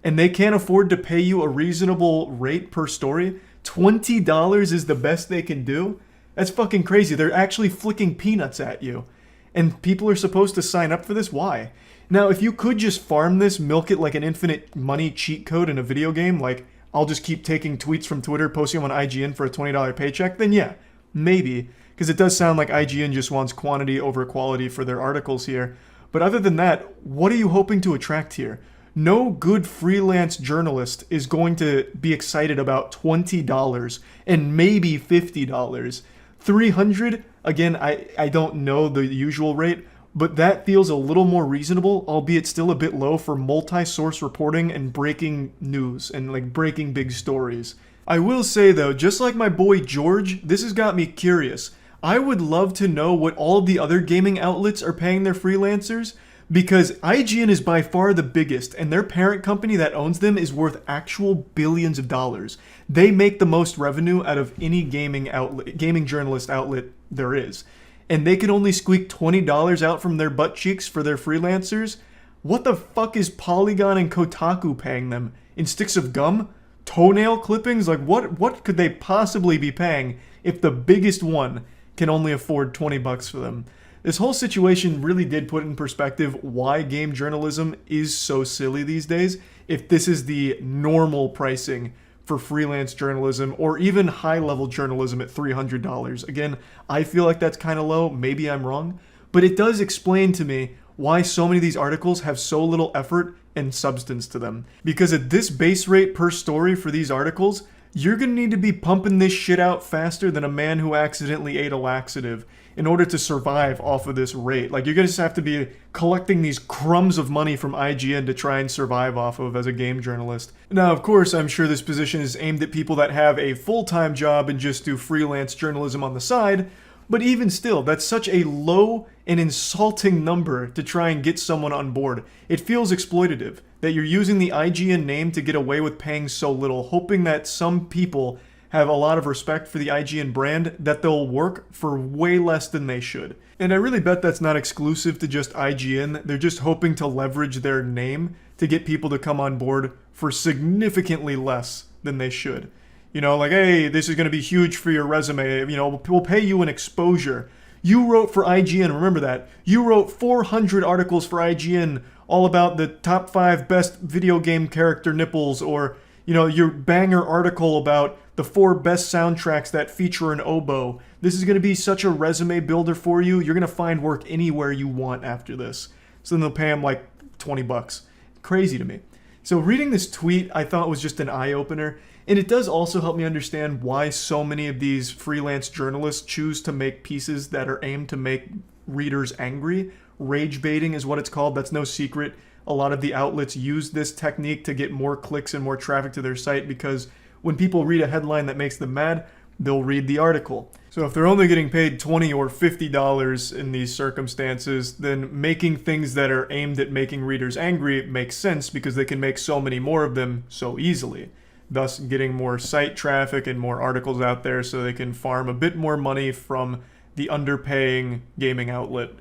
and they can't afford to pay you a reasonable rate per story? $20 is the best they can do? That's fucking crazy. They're actually flicking peanuts at you. And people are supposed to sign up for this? Why? Now, if you could just farm this, milk it like an infinite money cheat code in a video game, like I'll just keep taking tweets from Twitter, posting them on IGN for a $20 paycheck, then yeah, maybe. Because it does sound like IGN just wants quantity over quality for their articles here. But other than that, what are you hoping to attract here? No good freelance journalist is going to be excited about $20 and maybe $50. $300, again, I don't know the usual rate, but that feels a little more reasonable, albeit still a bit low for multi-source reporting and breaking news and like breaking big stories. I will say though, just like my boy George, this has got me curious. I would love to know what all of the other gaming outlets are paying their freelancers, because IGN is by far the biggest, and their parent company that owns them is worth actual billions of dollars. They make the most revenue out of any gaming journalist outlet there is. And they can only squeak $20 out from their butt cheeks for their freelancers? What the fuck is Polygon and Kotaku paying them? In sticks of gum? Toenail clippings? Like what could they possibly be paying if the biggest one can only afford $20 for them? This whole situation really did put in perspective why game journalism is so silly these days, if this is the normal pricing for freelance journalism or even high-level journalism at $300. Again, I feel like that's kind of low, maybe I'm wrong, but it does explain to me why so many of these articles have so little effort and substance to them. Because at this base rate per story for these articles, you're going to need to be pumping this shit out faster than a man who accidentally ate a laxative in order to survive off of this rate. Like, you're going to just have to be collecting these crumbs of money from IGN to try and survive off of as a game journalist. Now, of course, I'm sure this position is aimed at people that have a full-time job and just do freelance journalism on the side, but even still, that's such a low and insulting number to try and get someone on board. It feels exploitative that you're using the IGN name to get away with paying so little, hoping that some people have a lot of respect for the IGN brand, that they'll work for way less than they should. And I really bet that's not exclusive to just IGN. They're just hoping to leverage their name to get people to come on board for significantly less than they should. You know, like, hey, this is going to be huge for your resume. You know, we'll pay you an exposure. You wrote for IGN, remember that. You wrote 400 articles for IGN all about the top 5 best video game character nipples, or, you know, your banger article about the 4 best soundtracks that feature an oboe. This is going to be such a resume builder for you. You're going to find work anywhere you want after this. So then they'll pay them like $20. Crazy to me. So reading this tweet, I thought was just an eye-opener. And it does also help me understand why so many of these freelance journalists choose to make pieces that are aimed to make readers angry. Rage baiting is what it's called. That's no secret. A lot of the outlets use this technique to get more clicks and more traffic to their site, because when people read a headline that makes them mad, they'll read the article. So if they're only getting paid $20 or $50 in these circumstances, then making things that are aimed at making readers angry makes sense, because they can make so many more of them so easily, thus getting more site traffic and more articles out there so they can farm a bit more money from the underpaying gaming outlet.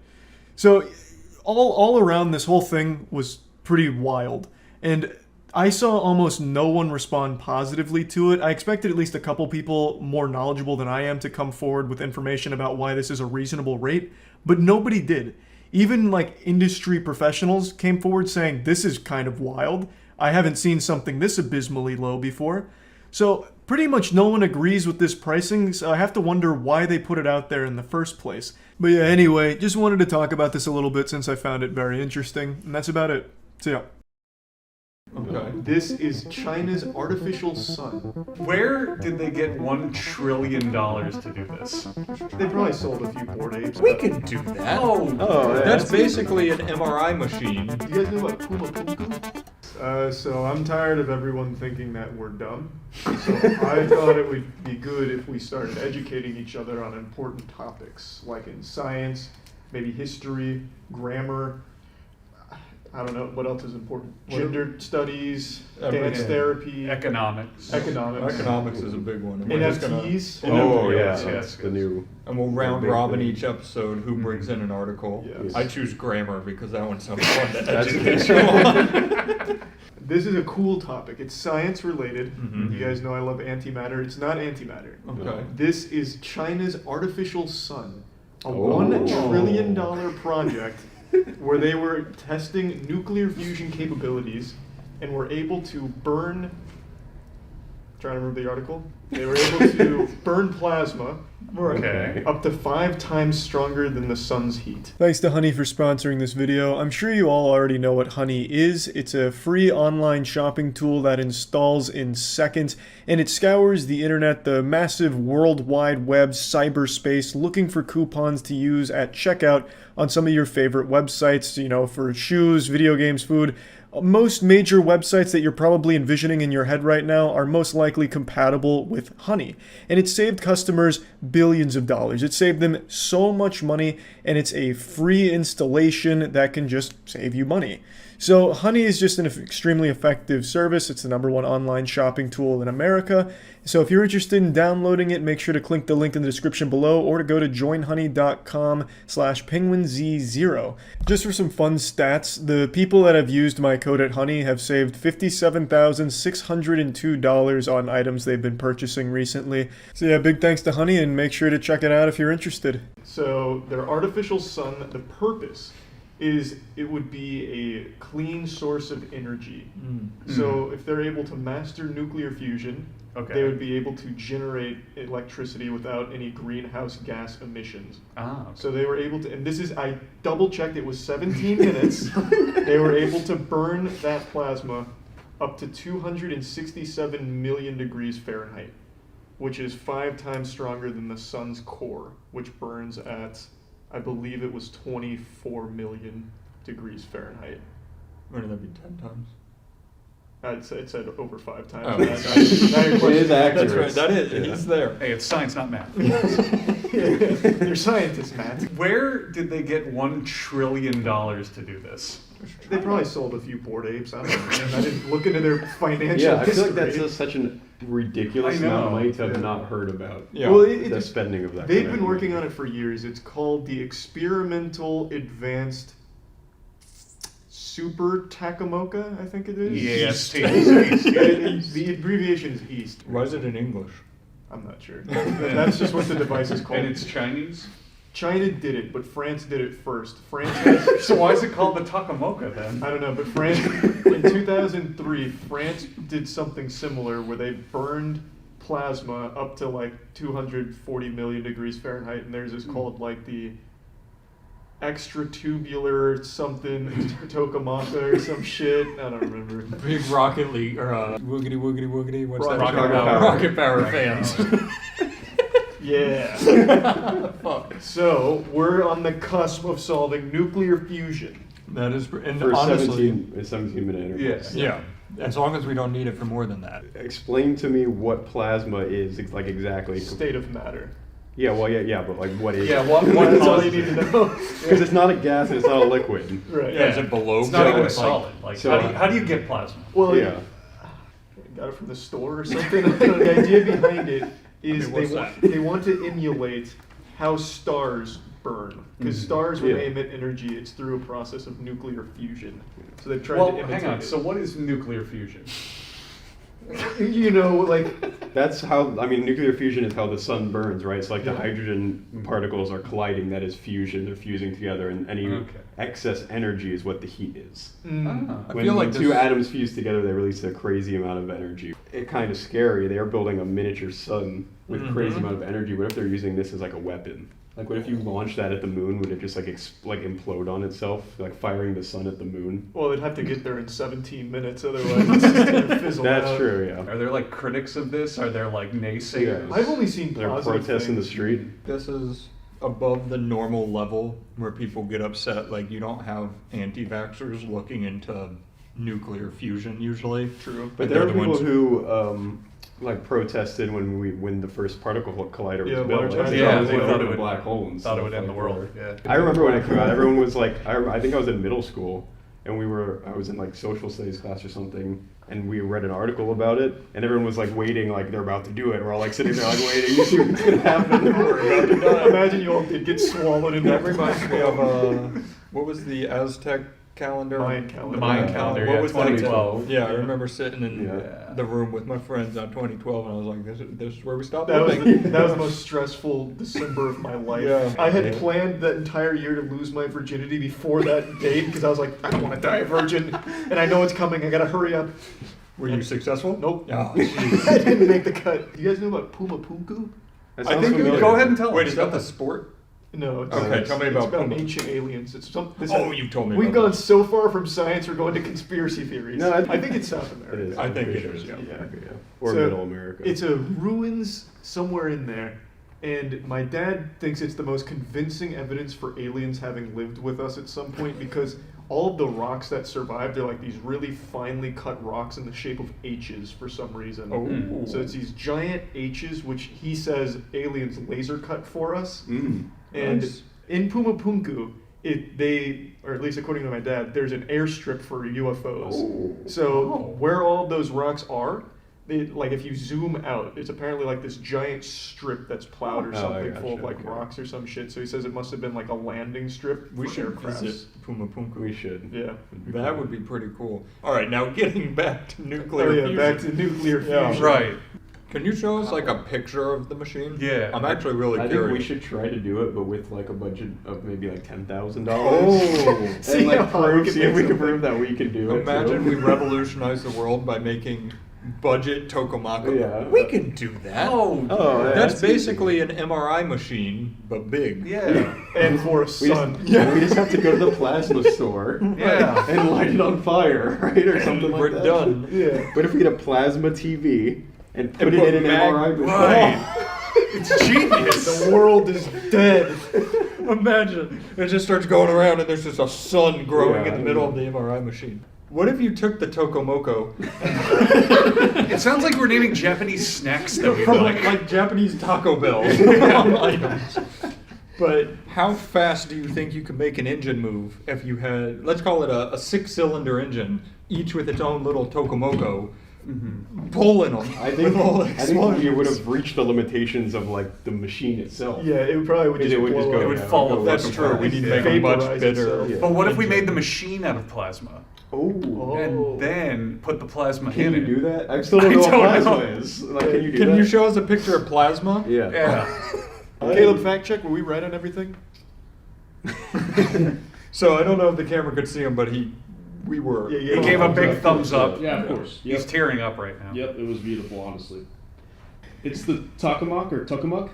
So all around, this whole thing was pretty wild. And I saw almost no one respond positively to it. I expected at least a couple people more knowledgeable than I am to come forward with information about why this is a reasonable rate, but nobody did. Even like industry professionals came forward saying this is kind of wild. I haven't seen something this abysmally low before. So pretty much no one agrees with this pricing, so I have to wonder why they put it out there in the first place. But yeah, anyway, just wanted to talk about this a little bit since I found it very interesting, and that's about it. See ya. Okay. This is China's artificial sun. Where did they get $1 trillion to do this? They probably sold a few bored apes. We can do that. Oh, that's basically an MRI machine. You guys know about Puma Punku? So I'm tired of everyone thinking that we're dumb. So I thought it would be good if we started educating each other on important topics, like in science, maybe history, grammar. I don't know, what else is important? Gender studies, dance therapy. Economics. Economics is a big one. And NFTs. That's the new. And we'll round robin each episode who brings in an article. Yes. I choose grammar because that one sounds fun to educate you on. This is a cool topic. It's science related. Mhm. You guys know I love antimatter. It's not antimatter. Okay. This is China's artificial sun, a $1 trillion project where they were testing nuclear fusion capabilities and were able to burn. Trying to remember the article. They were able to burn plasma up to 5 times stronger than the sun's heat. Thanks to Honey for sponsoring this video. I'm sure you all already know what Honey is. It's a free online shopping tool that installs in seconds, and it scours the internet, the massive world wide web cyberspace, looking for coupons to use at checkout on some of your favorite websites, you know, for shoes, video games, food. Most major websites that you're probably envisioning in your head right now are most likely compatible with Honey. And it saved customers billions of dollars. It saved them so much money, and it's a free installation that can just save you money. So Honey is just an extremely effective service. It's the #1 online shopping tool in America. So if you're interested in downloading it, make sure to click the link in the description below or to go to joinhoney.com/Penguinz0. Just for some fun stats, the people that have used my code at Honey have saved $57,602 on items they've been purchasing recently. So yeah, big thanks to Honey, and make sure to check it out if you're interested. So their artificial sun, the purpose is it would be a clean source of energy. So if they're able to master nuclear fusion, they would be able to generate electricity without any greenhouse gas emissions. So they were able to, and this is, I double checked, it was 17 minutes. They were able to burn that plasma up to 267 million degrees Fahrenheit, which is 5 times stronger than the sun's core, which burns at, I believe it was 24 million degrees Fahrenheit. Wouldn't that be 10 times? It said over 5 times. Oh. Now your question It is accurate. That's right. That is. He's there. Hey, it's science, not math. You're scientists, Matt. Where did they get $1 trillion to do this? They probably sold a few bored apes. I don't know, man. I didn't look into their financial Yeah, I feel history. like that's just such a ridiculous amount of money to have not heard about. Yeah. Well, the spending of that. They've kind of been working money. on it for years. It's called the Experimental Advanced Super Takamoka, I think it is. Yes. The abbreviation is EAST. Why is it in English? I'm not sure. That's just what the device is called. And it's Chinese? China did it, but France did it first. France has, So why is it called the Takamoka then? I don't know, but France, in 2003, France did something similar where they burned plasma up to like 240 million degrees Fahrenheit, and theirs is called like the extratubular something Tokamaka or some shit. I don't remember. Big Rocket League or woogity woogity woogity. What's that? Rocket Power fans. Yeah. Fuck. So we're on the cusp of solving nuclear fusion. That is, and For honestly, 17-minute intervals. yeah. As long as we don't need it for more than that. Explain to me what plasma is, like exactly. State of matter. Yeah, well, yeah, but like what is? Yeah, what That's all you need to know. Because it's not a gas and it's not a liquid. Right. Yeah, is it below? It's not even like, solid. Like, so- how do you get plasma? Well, Yeah. got it from the store or something. The idea behind it is what's they want to emulate how stars burn. Because stars, when they emit energy, it's through a process of nuclear fusion. So they've tried to imitate hang on. it. So what is nuclear fusion? You know, like... That's how, I mean, nuclear fusion is how the sun burns, right? It's like the hydrogen particles are colliding, that is fusion, they're fusing together, and any excess energy is what the heat is. Mm. When, when two atoms fuse together, they release a crazy amount of energy. It's kind of scary. They are building a miniature sun with crazy amount of energy. What if they're using this as like a weapon? Like, what if you launched that at the moon? Would it just like implode on itself, like firing the sun at the moon? Well, they'd have to get there in 17 minutes, otherwise it's just gonna fizzle out. That's true, yeah. Are there like critics of this? Are there like naysayers? I've only seen There are positive protests in the things. street. This is above the normal level where people get upset. Like, you don't have anti-vaxxers looking into nuclear fusion usually. True. But there are people who like protested when the first particle collider was built. Like, they thought it would black hole and thought it would stuff end the like world. that. Yeah. I remember when it came out, everyone was like, I think I was in middle school, and I was in like social studies class or something, and we read an article about it, and everyone was like waiting, like they're about to do it. We're all like sitting there like waiting to see what's gonna happen. We're about to die. Imagine you all did get swallowed in That reminds me of what was the Aztec calendar? Mayan calendar. The Mayan calendar. yeah, What was 2012. that? Yeah, I remember sitting in the room with my friends on 2012, and I was like, "This is where we stop living." That was the most stressful December of my life. Yeah. I had planned that entire year to lose my virginity before that date because I was like, I don't want to die a virgin, and I know it's coming. I gotta hurry up. Were you successful? Nope. Oh, I didn't make the cut. You guys know about Puma Punku? I think go ahead and tell us. Wait, is that the sport? No. It's, Okay, tell me about it's about Puma. ancient aliens. It's You told me. We've about gone this. so far from science, we're going to conspiracy theories. No, I think it's South America. It is. I think I'm it pretty is, sure yeah. it's Or So, Middle America. It's a ruins somewhere in there. And my dad thinks it's the most convincing evidence for aliens having lived with us at some point because all of the rocks that survived, they're like these really finely cut rocks in the shape of H's for some reason. Oh. So it's these giant H's, which he says aliens laser cut for us. And Nice. in Puma Punku, or at least according to my dad, there's an airstrip for UFOs. So where all of those rocks are, like if you zoom out, it's apparently like this giant strip that's plowed or something full of like rocks or some shit. So he says it must have been like a landing strip We for should aircrafts. visit Puma Punku. We should. Yeah. That would be pretty cool. All right, now getting back to nuclear Oh yeah, fusion. back to nuclear Yeah, fusion. right. Can you show us like a picture of the machine? Yeah. I'm actually really I curious. think we should try to do it, but with like a budget of maybe like $10,000. Oh. See and like how we can see if we make can prove that we can do it. Imagine too. we revolutionize the world by making budget tokamaka. Yeah. We can do that. Oh, yeah, that's basically an MRI machine, but big. Yeah. And for a We sun. just, we just have to go to the plasma store Yeah. and light it on fire, right? Or something like We're that. done. Yeah. But if we get a plasma TV and put it put in an MRI machine. Right. It's genius. The world is dead. Imagine. It just starts going around and there's just a sun growing Yeah, in the middle of the MRI machine. What if you took the Tokomoko It sounds like we're naming Japanese snacks that we from like. like Japanese Taco Bell items? But how fast do you think you could make an engine move if you had, let's call it a 6-cylinder engine, each with its own little Tokomoko, pulling them? I think we would have reached the limitations of like the machine itself. Yeah, it probably would It just would just blow go. up. It would yeah, fall go apart. That's true. We need to make a much Vaporize better. itself. But what if we made the machine out of plasma? Oh. And then put the plasma Can in you it? do that? I still don't know what don't plasma know. is. Like, can you do Can that? you show us a picture of plasma? Yeah. Yeah. Caleb, fact check. Were we right on everything? So I don't know if the camera could see him, but we were. Yeah, He gave a big thumbs up. Yeah, of course. Yep. He's tearing up right now. Yep, it was beautiful, honestly. It's the Tokamak or Tokamak.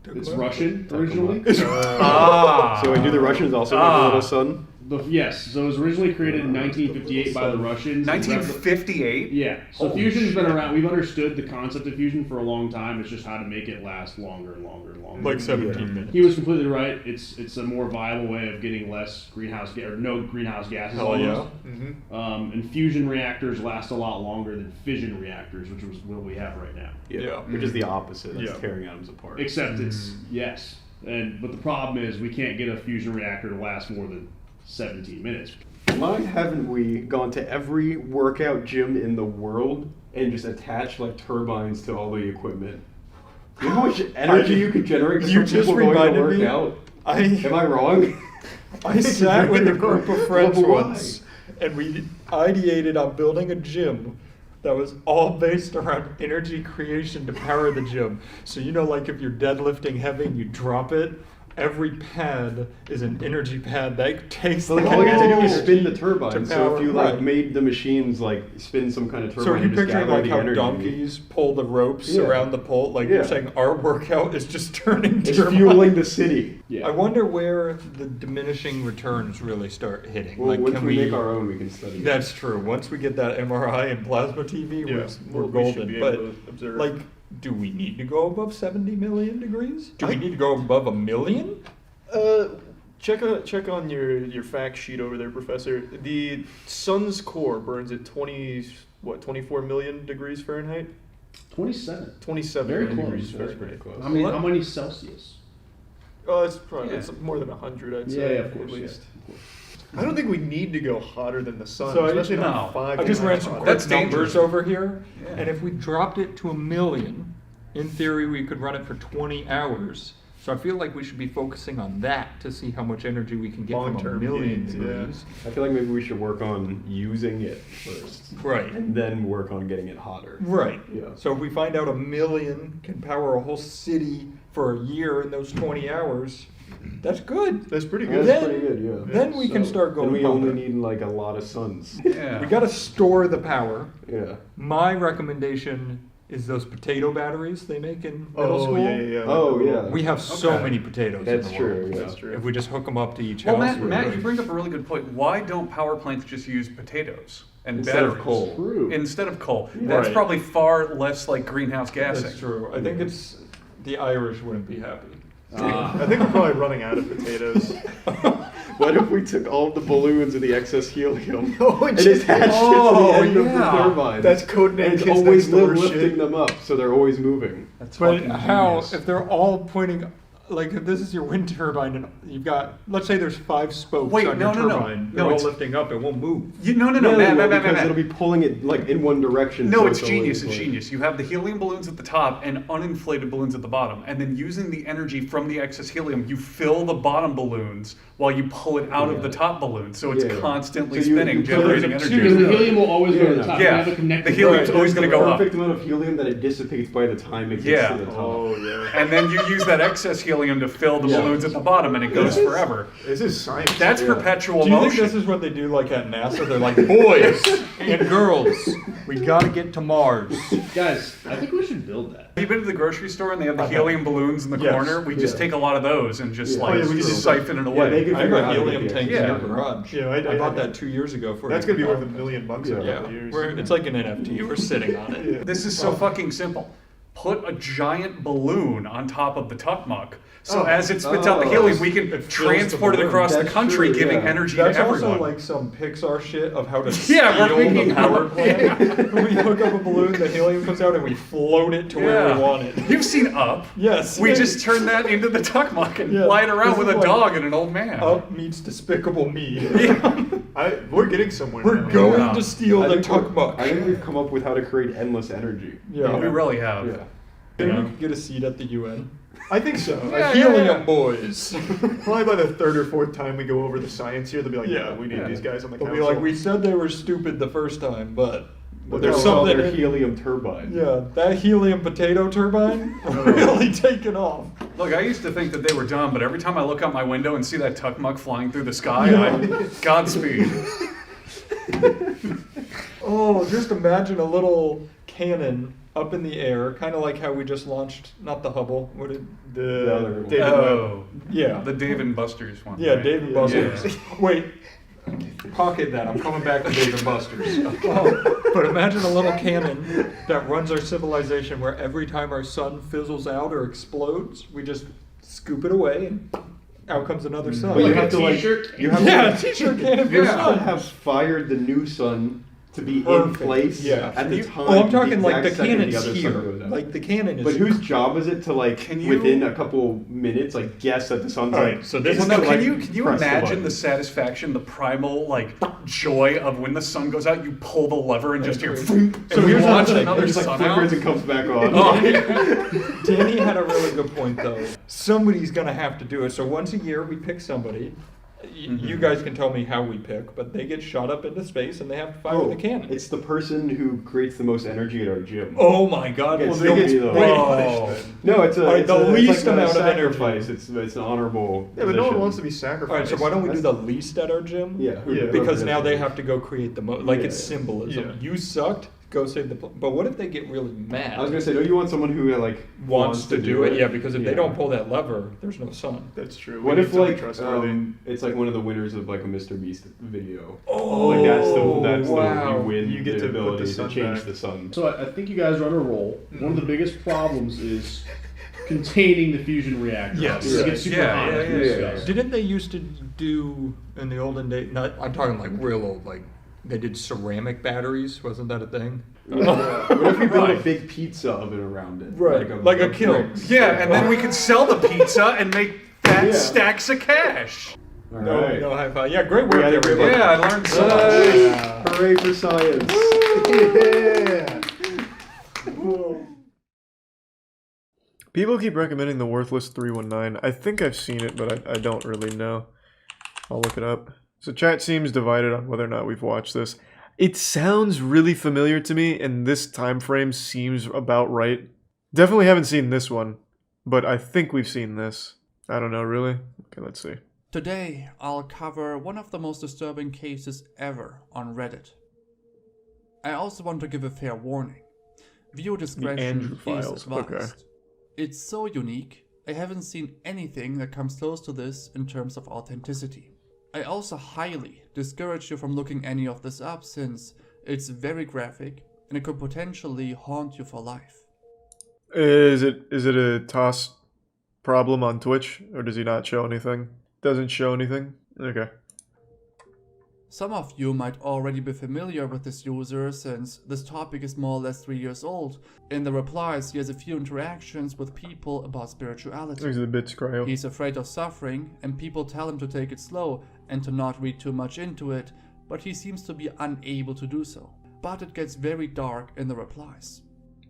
It's Russian originally. So we do the Russians also have a little sun? Yes, so it was originally created in 1958 by the Russians. 1958? Yeah. So Holy fusion's been shit. around. We've understood the concept of fusion for a long time. It's just how to make it last longer and longer and longer. Like 17 minutes. He was completely right. It's a more viable way of getting less greenhouse or no greenhouse gases. Hell yeah. Almost. And fusion reactors last a lot longer than fission reactors, which is what we have right now. Yeah. Which is the opposite. That's Yeah. tearing atoms apart. Except it's yes, but the problem is we can't get a fusion reactor to last more than 17 minutes. Why haven't we gone to every workout gym in the world and just attached like turbines to all the equipment? You know how much energy you could generate You from just people going to reminded work me. out? I Am I wrong? I sat with a group of friends Well, why? once, and we ideated on building a gym that was all based around energy creation to power the gym. So like if you're deadlifting heavy and you drop it, every pad is an energy pad that takes So like, the all you have to do is energy spin the turbine. to So power- if you like right. made the machines like spin some kind of turbine, So are you and just picturing gather like the how energy. donkeys pull the ropes Yeah. around the pole? Like Yeah. you're saying our workout is just turning It's turbines. fueling the city. I wonder where the diminishing returns really start hitting. Well, like, once can we make our own, we can study it. That's true. Once we get that MRI and plasma TV, Yeah, we're we should golden. be able But to observe. like, do we need to go above 70 million degrees? Do we need to go above 1 million? Check on your fact sheet over there, Professor. The sun's core burns at 24 million degrees Fahrenheit? 27. 27 Very million close. degrees That's Fahrenheit. pretty close. How many Celsius? Oh, it's probably Yeah. it's more than 100, I'd Yeah, say, of course, at least. yeah. I don't think we need to go hotter than the sun, So especially not 5 I just ran times some hotter. quick numbers over here, and if we dropped it to 1 million, in theory we could run it for 20 hours. So I feel like we should be focusing on that to see how much energy we can get from Long-term 1 million gains, degrees. I feel like maybe we should work on using it first. Right. And then work on getting it hotter. Right. Yeah. So if we find out 1 million can power a whole city for a year in those 20 hours, that's good. That's pretty That's Then- pretty good, yeah. Then we can start going And we only hotter. need like a lot of suns. We got to store the power. Yeah. My recommendation is those potato batteries they make in middle Oh, school. yeah. Oh, yeah. We have so Okay. many potatoes. That's in the true, world. yeah. That's true. If we just hook them up to each Well, house. Matt, you bring up a really good point. Why don't power plants just use potatoes and Instead of batteries? coal. True. Instead of coal. That's Right. probably far less like greenhouse gassing. That's true. I think it's the Irish wouldn't be happy. I think we're probably running out of potatoes. What if we took all the balloons and the excess helium Oh, and attached it to the end of the turbine? That's codename And it's Kids always Next Door lifting shit. them up, so they're always moving. That's But fucking how, genius. if they're all pointing, like if this is your wind turbine and you've got, let's say there's 5 spokes Wait, on no, your no, no. turbine, No, they're all it's- lifting up, it won't move. No, Yeah, Matt, because it'll be pulling it like in one direction. No, so it's always, genius. It's like- genius. You have the helium balloons at the top and uninflated balloons at the bottom. And then using the energy from the excess helium, you fill the bottom balloons while you pull it out of the top balloon. So it's Yeah. constantly So you- spinning, you put generating it- energy. Because the helium will always go to the Yeah. top. Yeah. You have a connected The helium's rope. always going to go up. Perfect amount of helium that it dissipates by the time it gets Yeah. to the top. Oh, yeah. And then you use that excess helium to fill the Yeah. balloons at the bottom, and it goes forever. This is science. That's Yeah. perpetual Do you think motion. this is what they do like at NASA? They're like, boys and girls, we gotta get to Mars. Guys, I think we should build that. Have you been to the grocery store and they have the helium balloons in the Yes. corner? We just take a lot of those and just Yeah. like Oh, yeah, we just siphon it Yeah, away. they can I figure out got how to helium get the tanks Yeah. in the garage. Yeah, I bought that 2 years ago for That's a gonna be good worth $1 million in a Yeah, couple years. it's like an NFT. We're sitting on it. This is so fucking simple. Put a giant balloon on top of the Tuckmuck. So Oh. as it spits out the helium, we can It fills the transport it balloon. across the That's country, true, giving yeah. energy That's to also everyone. like some Pixar shit of how to Yeah, we're steal making the power plant. We hook up a balloon, the helium comes out, and we float it to where we want it. You've seen Up. Yes. We just turn that into the Tuckmuck and Yeah. fly it around This with is a like dog and an old man. Up meets Despicable Me. We're getting somewhere We're now. going Yeah. to steal I the think we're- Tuckmuck. I think we've come up with how to create endless energy. Yeah. We really have. Yeah. Maybe we could get a seat at the UN. I think so. Helium boys. Probably by the 3rd or 4th time we go over the science here, they'll be like, yeah, Yeah. we need Yeah. these guys on the They'll council. be like, we said they were stupid the first time, but There's there's something. something. Helium turbine. Yeah, that helium potato turbine really taken off. Look, I used to think that they were dumb, but every time I look out my window and see that Tuckmuck flying through the sky, Godspeed. Oh, just imagine a little cannon up in the air, kind of like how we just launched, not the Hubble, what did the other one. David Webb. Oh, yeah, the Dave and Buster's one. yeah, right? Dave and Yeah. Buster's. Wait, pocket that. I'm coming back to Dave and Buster's. But imagine a little cannon that runs our civilization, where every time our sun fizzles out or explodes, we just scoop it away and out comes another sun. But you Like have a to like t-shirt? you have Yeah, to, t-shirt cannon for you have sun. to have fired the new sun to be in Perfect. place Yeah. at the time. Oh, I'm talking like the exact second cannon's other sun here. goes out. Like the cannon is. But whose job is it to like within a couple minutes like guess that the sun's Alright, like? so this Well, is no, like, can you press the imagine button. the satisfaction, the primal like joy of when the sun goes out, you pull the lever and just hear boom, So and we here's launch another thing. another There's like sun flickers out. and comes back on. Oh. Danny had a really good point though. Somebody's gonna have to do it. So once a year we pick somebody. You guys can tell me how we pick, but they get shot up into space and they have to fire the cannon. It's the person who creates the most energy at our gym. Oh my god! Gets Well, to they be get the- punishment. No, it's a Alright, it's the a, least it's like amount a of energy. sacrifice. It's an honorable. Yeah, but no one position. wants to be sacrificed. Alright, so why don't we do the least at our gym? Yeah, Because now they have to go create the like it's Yeah. symbolism. Yeah. You sucked. Go save the. But what if they get really mad? I was gonna say, don't you want someone who like wants to do it? Yeah, because if they Yeah. don't pull that lever, there's no sun. That's true. What We if need somebody like trustworthy. it's like one of the winners of like a Mr. Beast video? Oh, like that's wow. the you win You get the to put the ability sun to change back. the sun. So I think you guys are on a roll. One of the biggest problems is containing the fusion reactor. Yes. It gets super hot. as we discussed. Didn't they used to do in the olden days? Not, I'm talking like real old. Like they did ceramic batteries. Wasn't that a thing? What if we build a big pizza oven around it? Right, like a kiln. bricks? Yeah, and then we could sell the pizza and make fat Yeah. stacks of cash. All No, right. no high five. Yeah, great work, Yeah, everybody. Yeah, I learned so much. Nice. Hooray for science! Yeah. People keep recommending the Worthless 319. I think I've seen it, but I don't really know. I'll look it up. So chat seems divided on whether or not we've watched this. It sounds really familiar to me, and this time frame seems about right. Definitely haven't seen this one, but I think we've seen this. I don't know, really? Okay, let's see. Today, I'll cover one of the most disturbing cases ever on Reddit. I also want to give a fair warning. Viewer discretion Andrew is files, advised. okay. It's so unique, I haven't seen anything that comes close to this in terms of authenticity. I also highly discourage you from looking any of this up since it's very graphic and it could potentially haunt you for life. Is it a toss problem on Twitch, or does he not show anything? Doesn't show anything? Okay. Some of you might already be familiar with this user since this topic is more or less 3 years old. In the replies, he has a few interactions with people about spirituality. These are the bits, cryo. He's afraid of suffering, and people tell him to take it slow and to not read too much into it, but he seems to be unable to do so. But it gets very dark in the replies.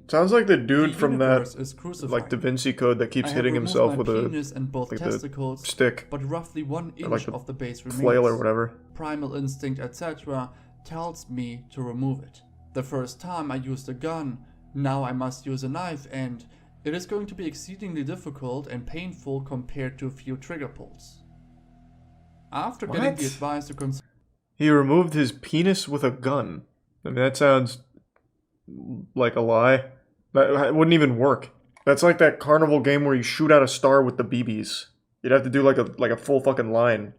Sounds like the dude The from universe that, is crucified. like Da Vinci Code that keeps I have hitting removed himself my with a penis and both like testicles, the stick, but roughly 1 or inch like the of the base remains. flail or whatever. Primal instinct, etc., tells me to remove it. The first time I used a gun, now I must use a knife, and it is going to be exceedingly difficult and painful compared to a few trigger pulls. After getting What? the advice to consider He removed his penis with a gun. I mean, that sounds like a lie. That wouldn't even work. That's like that carnival game where you shoot out a star with the BBs. You'd have to do like a full fucking line.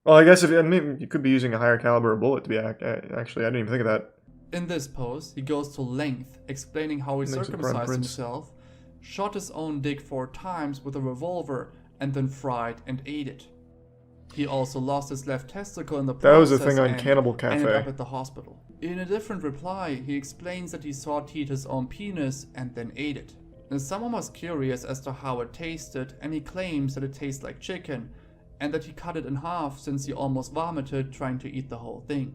Well, I guess you could be using a higher caliber bullet to be actually. I didn't even think of that. In this post, he goes to length explaining how he Makes it circumcised preference. himself, shot his own dick 4 times with a revolver, and then fried and ate it. He also lost his left testicle in the process. That was the thing on and Cannibal ended Cafe. up at the hospital. In a different reply, he explains that he sauteed his own penis and then ate it. And someone was curious as to how it tasted, and he claims that it tastes like chicken, and that he cut it in half since he almost vomited trying to eat the whole thing.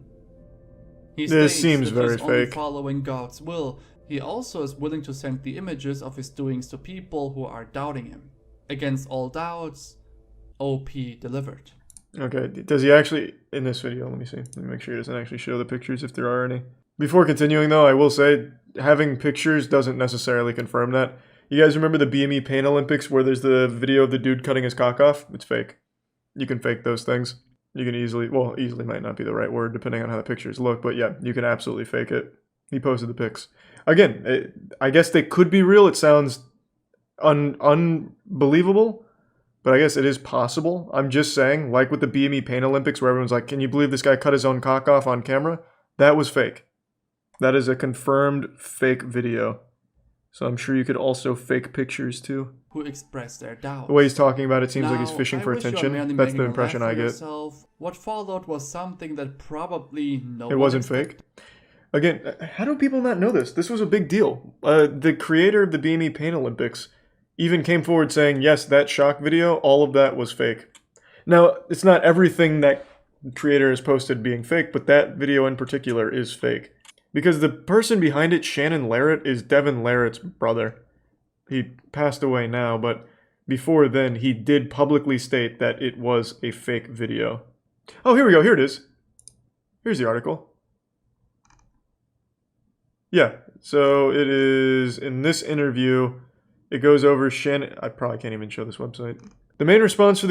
He This states seems that very he's only fake. following God's will. He also is willing to send the images of his doings to people who are doubting him. Against all doubts, OP delivered. Okay, does he actually, in this video, let me see. Let me make sure he doesn't actually show the pictures if there are any. Before continuing though, I will say, having pictures doesn't necessarily confirm that. You guys remember the BME Pain Olympics where there's the video of the dude cutting his cock off? It's fake. You can fake those things. You can easily, well, easily might not be the right word depending on how the pictures look, but yeah, you can absolutely fake it. He posted the pics. Again, I guess they could be real. It sounds unbelievable, but I guess it is possible. I'm just saying, like with the BME Pain Olympics where everyone's like, can you believe this guy cut his own cock off on camera? That was fake. That is a confirmed fake video. So I'm sure you could also fake pictures too. Who expressed their doubts. The way he's talking about it seems like he's Now, fishing I for wish you are attention. merely That's making the a impression laugh I for get. yourself. What followed was something that probably no It one wasn't expected. fake. Again, how do people not know this? This was a big deal. The creator of the BME Pain Olympics even came forward saying, yes, that shock video, all of that was fake. Now, it's not everything that the creator has posted being fake, but that video in particular is fake. Because the person behind it, Shannon Larratt, is Devin Larratt's brother. He passed away now, but before then, he did publicly state that it was a fake video. Oh, here we go. Here it is. Here's the article. Yeah, so it is in this interview. It goes over Shannon. I probably can't even show this website. The man responsible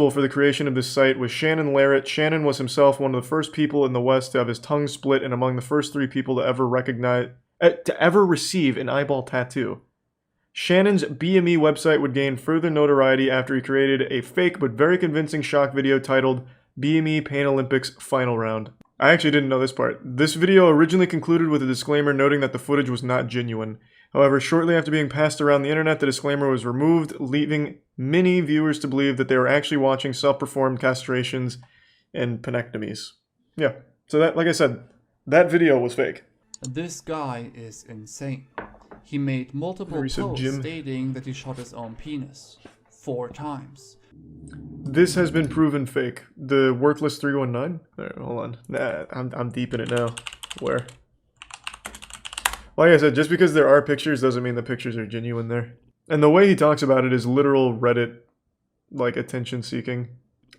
for the creation of this site was Shannon Larratt. Shannon was himself one of the first people in the West to have his tongue split and among the first 3 people to ever receive an eyeball tattoo. Shannon's BME website would gain further notoriety after he created a fake but very convincing shock video titled BME Pain Olympics Final Round. I actually didn't know this part. This video originally concluded with a disclaimer noting that the footage was not genuine. However, shortly after being passed around the internet, the disclaimer was removed, leaving many viewers to believe that they were actually watching self-performed castrations and penectomies. Yeah, so that, like I said, that video was fake. This guy is insane. He made multiple posts stating that he shot his own penis 4 times. This has been proven fake. The Worthless 319? Right, hold on. Nah, I'm deep in it now. Where? Like I said, just because there are pictures doesn't mean the pictures are genuine there. And the way he talks about it is literal Reddit, like, attention seeking.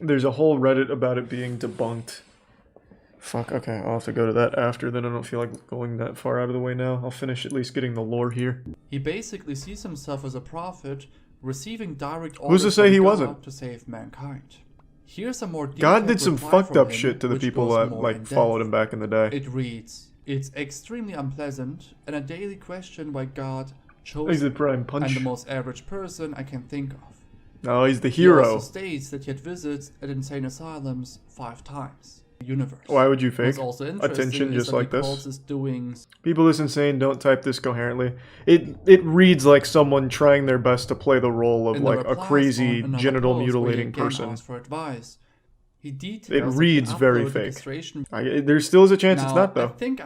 There's a whole Reddit about it being debunked. Fuck, okay, I'll have to go to that after, then I don't feel like going that far out of the way now. I'll finish at least getting the lore here. He basically sees himself as a prophet, receiving direct orders Who's to say he from wasn't? God to save mankind. Here's a more God did some reply fucked from up him, shit to the which people goes that, more like, in followed depth. him back in the day. It reads, "It's extremely unpleasant and a daily question why God chose He's the prime punch. I'm the most average person I can think of." Oh, he's the He hero. also states that he had visits at insane asylums 5 times. Universe. Why would you fake What's also interesting attention is just that like he this? calls his doings People this insane don't type this coherently. It reads like someone trying their best to play the role of in the like a replies crazy on another genital post where he mutilating again person. asks for advice. He It details that reads he very uploaded the fake. castration- There still is a chance it's Now, not though. I think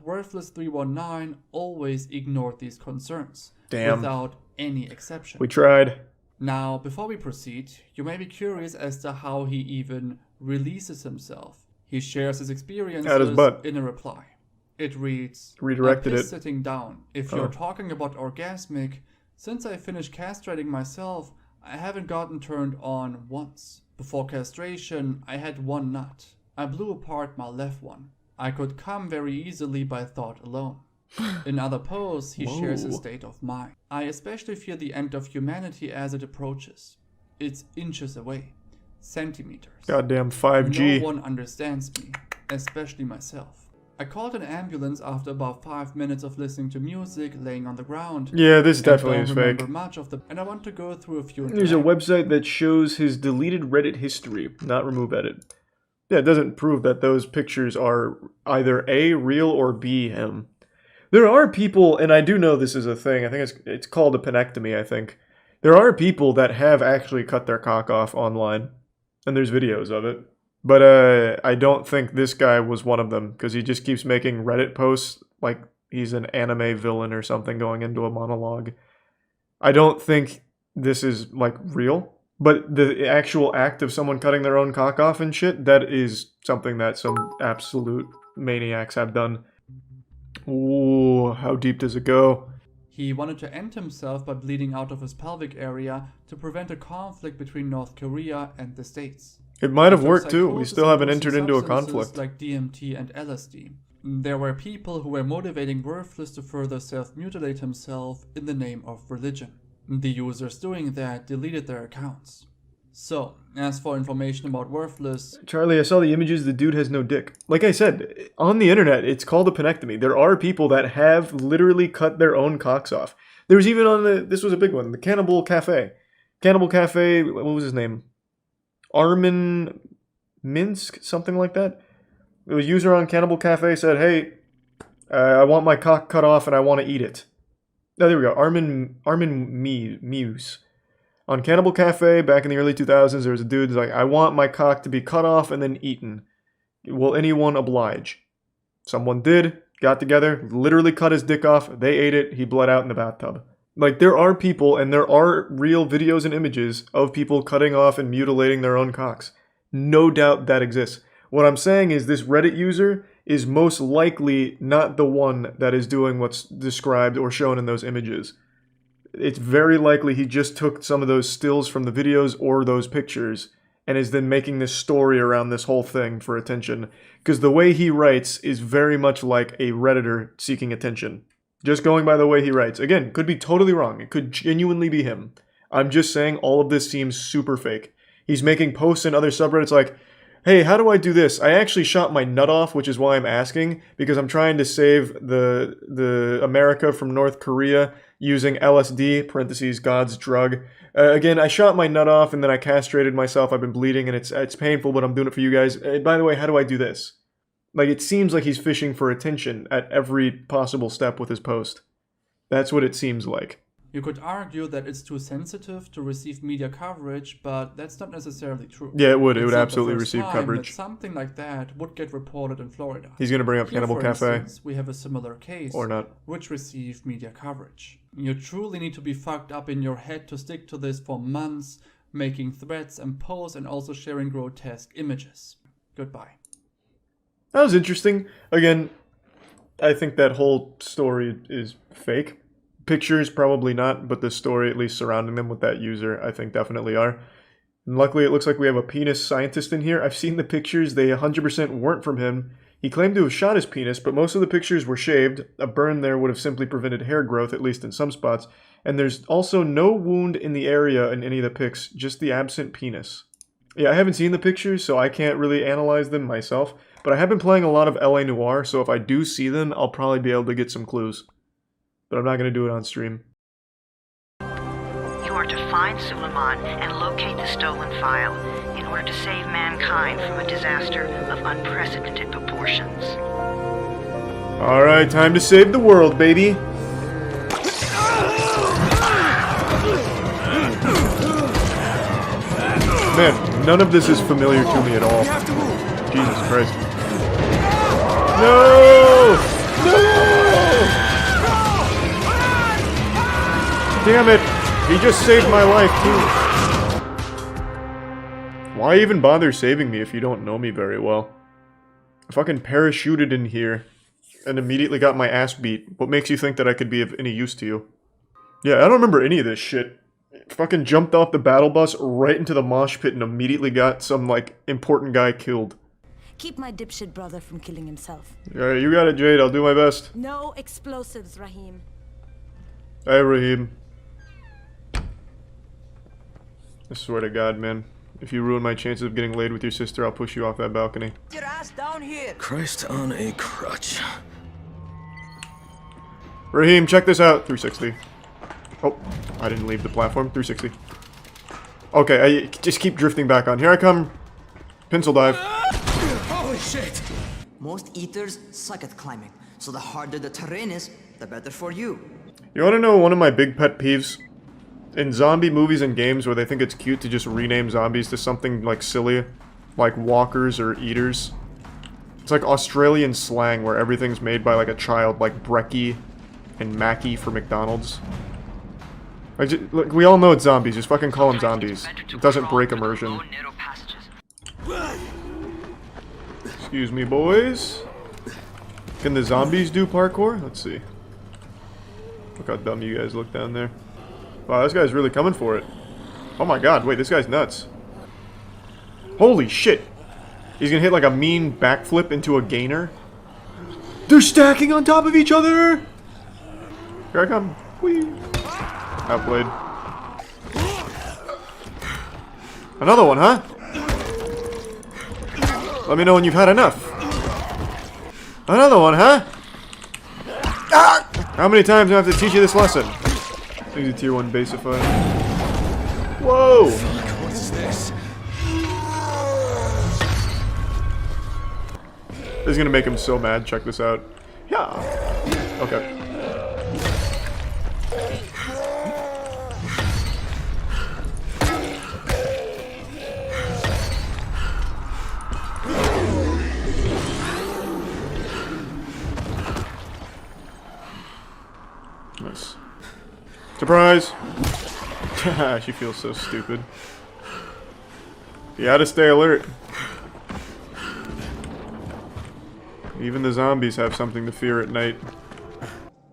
Worthless 319 always ignored these concerns. Damn. Without any exception. We tried. Now, before we proceed, you may be curious as to how he even releases himself. He shares his experiences Out his butt. in a reply. It reads, Redirected "I'm it. pissed sitting down. If Oh. you're talking about orgasmic, since I finished castrating myself, I haven't gotten turned on once. Before castration, I had 1 nut. I blew apart my left one. I could come very easily by thought alone." In other posts, he shares his Whoa. state of mind. "I especially fear the end of humanity as it approaches. It's inches away. Centimeters. Goddamn 5G. No one understands me, especially myself. I called an ambulance after about 5 minutes of listening to music, laying on the ground. Yeah, this and definitely don't is remember fake. much of the, and I want to go through a few. There's a website that shows his deleted Reddit history, not remove edit. Yeah, it doesn't prove that those pictures are either A, real, or B, him. There are people, and I do know this is a thing, I think it's called a penectomy, I think. There are people that have actually cut their cock off online, and there's videos of it. But I don't think this guy was one of them, because he just keeps making Reddit posts like he's an anime villain or something going into a monologue. I don't think this is, like, real. But the actual act of someone cutting their own cock off and shit, that is something that some absolute maniacs have done. Ooh, how deep does it go? He wanted to end himself by bleeding out of his pelvic area to prevent a conflict between North Korea and the States. It might have He took worked too. We psychosis still haven't inducing entered into a substances conflict. like DMT and LSD. There were people who were motivating Worthless to further self-mutilate himself in the name of religion. The users doing that deleted their accounts. So, as for information about Worthless, Charlie, I saw the images. The dude has no dick. Like I said, on the internet, it's called a penectomy. There are people that have literally cut their own cocks off. There was even on this was a big one, the Cannibal Cafe. Cannibal Cafe, what was his name? Armin Minsk, something like that. The user on Cannibal Cafe said, hey, I want my cock cut off and I want to eat it. Oh, there we go. Armin Muse. On Cannibal Cafe, back in the early 2000s, there was a dude who's like, I want my cock to be cut off and then eaten. Will anyone oblige? Someone did, got together, literally cut his dick off, they ate it, he bled out in the bathtub. Like, there are people, and there are real videos and images of people cutting off and mutilating their own cocks. No doubt that exists. What I'm saying is this Reddit user is most likely not the one that is doing what's described or shown in those images. It's very likely he just took some of those stills from the videos or those pictures and is then making this story around this whole thing for attention. Because the way he writes is very much like a Redditor seeking attention. Just going by the way he writes. Again, could be totally wrong. It could genuinely be him. I'm just saying all of this seems super fake. He's making posts in other subreddits like, hey, how do I do this? I actually shot my nut off, which is why I'm asking, because I'm trying to save the America from North Korea using LSD, parentheses, God's drug. Again, I shot my nut off and then I castrated myself. I've been bleeding and it's painful, but I'm doing it for you guys. By the way, how do I do this? Like, it seems like he's fishing for attention at every possible step with his post. That's what it seems like. You could argue that it's too sensitive to receive media coverage, but that's not necessarily true. Yeah, it would. It It's would not the absolutely first receive time coverage. that something like that would get reported in Florida. He's going to bring up Here, Cannibal for Cafe. instance, we have a similar case, Or not. which received media coverage. You truly need to be fucked up in your head to stick to this for months, making threats and posts and also sharing grotesque images. Goodbye. That was interesting. Again, I think that whole story is fake. Pictures, probably not, but the story at least surrounding them with that user, I think definitely are. And luckily, it looks like we have a penis scientist in here. I've seen the pictures. They 100% weren't from him. He claimed to have shot his penis, but most of the pictures were shaved. A burn there would have simply prevented hair growth, at least in some spots. And there's also no wound in the area in any of the pics, just the absent penis. Yeah, I haven't seen the pictures, so I can't really analyze them myself. But I have been playing a lot of LA Noire, so if I do see them, I'll probably be able to get some clues. But I'm not going to do it on stream. You are to find Suleiman and locate the stolen file in order to save mankind from a disaster of unprecedented proportions. Alright, time to save the world, baby. Man, none of this is familiar to me at all. Jesus Christ. No! No! Damn it! He just saved my life, too. Why even bother saving me if you don't know me very well? I fucking parachuted in here and immediately got my ass beat. What makes you think that I could be of any use to you? Yeah, I don't remember any of this shit. Fucking jumped off the battle bus right into the mosh pit and immediately got some, like, important guy killed. Keep my dipshit brother from killing himself. Alright, you got it, Jade. I'll do my best. No explosives, Rahim. Hey, Raheem. I swear to God, man. If you ruin my chances of getting laid with your sister, I'll push you off that balcony. Get your ass down here. Christ on a crutch. Raheem, check this out. 360. Oh, I didn't leave the platform. 360. Okay, I just keep drifting back on. Here I come. Pencil dive. Holy shit! Most eaters suck at climbing, so the harder the terrain is, the better for you. You want to know one of my big pet peeves? In zombie movies and games where they think it's cute to just rename zombies to something like silly, like walkers or eaters. It's like Australian slang where everything's made by like a child, like brekkie and Mackie for McDonald's. Look, we all know it's zombies, just fucking call them zombies. It doesn't break immersion. Excuse me, boys. Can the zombies do parkour? Let's see. Look how dumb you guys look down there. Wow, this guy's really coming for it. Oh my god, wait, this guy's nuts. Holy shit! He's gonna hit like a mean backflip into a gainer. They're stacking on top of each other! Here I come. Whee! Outplayed. Another one, huh? Let me know when you've had enough. Another one, huh? Ah! How many times do I have to teach you this lesson? He's a tier 1 basify. Whoa! What's this? This is gonna make him so mad. Check this out. Yeah. Okay. Surprise! She feels so stupid. You gotta stay alert. Even the zombies have something to fear at night.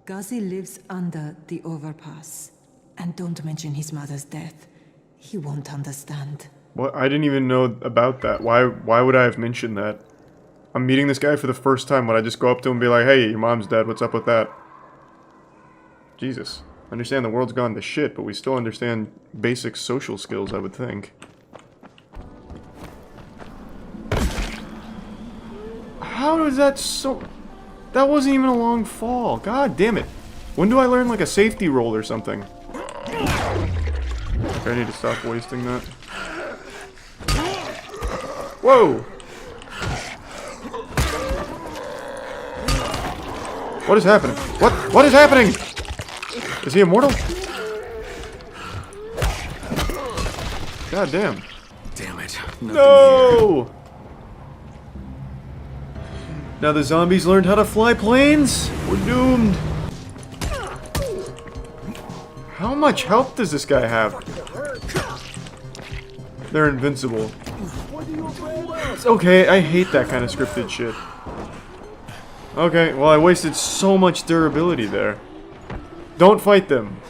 Ghazi lives under the overpass. And don't mention his mother's death. He won't understand. What? I didn't even know about that. Why would I have mentioned that? I'm meeting this guy for the first time. Would I just go up to him and be like, hey, your mom's dead, what's up with that? Jesus. I understand the world's gone to shit, but we still understand basic social skills, I would think. How is that so... That wasn't even a long fall. God damn it. When do I learn like a safety roll or something? I need to stop wasting that. Whoa! What is happening? What is happening? Is he immortal? God damn. Damn it. No! Now the zombies learned how to fly planes? We're doomed. How much health does this guy have? They're invincible. It's okay, I hate that kind of scripted shit. Okay, well I wasted so much durability there. Don't fight them.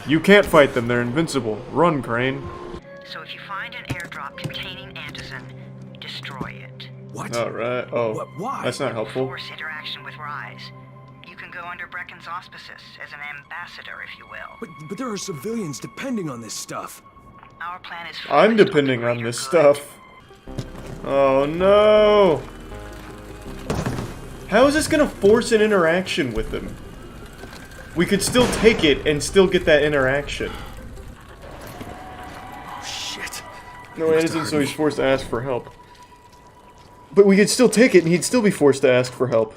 You can't fight them, they're invincible. Run, Crane. So if you find an airdrop containing Anderson, destroy it. What? Alright, oh. Why? That's not helpful. Force interaction with Rise. You can go under Brecken's auspices as an ambassador, if you will. But there are civilians depending on this stuff. Our plan is I'm depending on this stuff. Oh no! How is this gonna force an interaction with them? We could still take it and still get that interaction. Shit. No, it isn't, so he's forced to ask for help. But we could still take it and he'd still be forced to ask for help.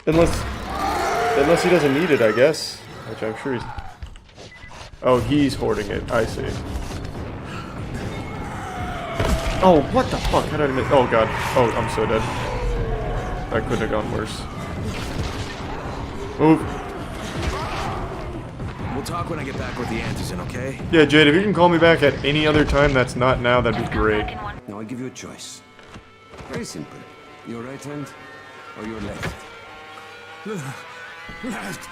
Unless he doesn't need it, I guess. Which I'm sure he's... Oh, he's hoarding it. I see. Oh, what the fuck? How did I miss? Oh god. Oh, I'm so dead. That couldn't have gone worse. Move. We'll talk when I get back with the Anderson, okay? Yeah, Jade, if you can call me back at any other time that's not now, that'd be great. Now I give you a choice. Very simple. Your right hand or your left? Left.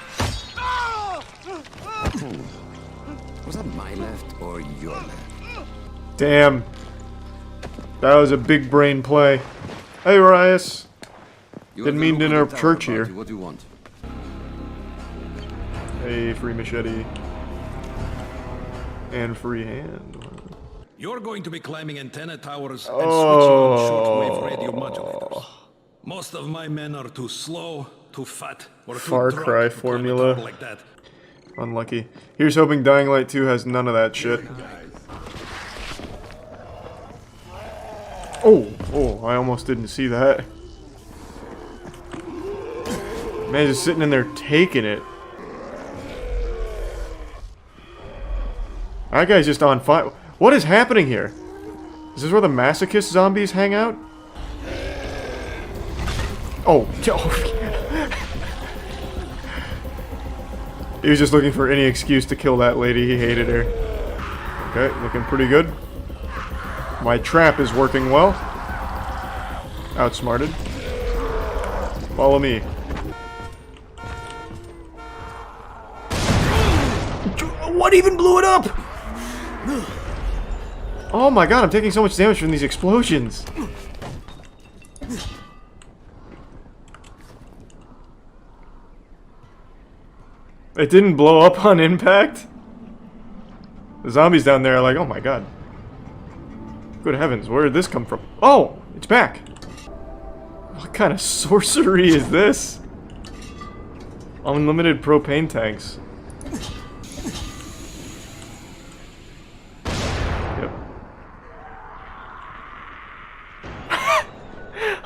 Was that my left or your left? Damn. That was a big brain play. Hey, Rias. Didn't mean to interrupt church here. What do you want? Hey, free machete. And free hand. You're going to be climbing antenna towers and switching on shortwave radio modulators. Most of my men are too slow, too fat, or too Far drunk Cry to climb a formula. tower like that. Unlucky. Here's hoping Dying Light 2 has none of that shit. Oh, I almost didn't see that. Man, just sitting in there taking it. That guy's just on fire. What is happening here? Is this where the masochist zombies hang out? Oh. He was just looking for any excuse to kill that lady. He hated her. Okay, looking pretty good. My trap is working well. Outsmarted. Follow me. What even blew it up? Oh my god, I'm taking so much damage from these explosions. It didn't blow up on impact? The zombies down there are like, oh my god. Good heavens, where did this come from? Oh, it's back. What kind of sorcery is this? Unlimited propane tanks. Yep.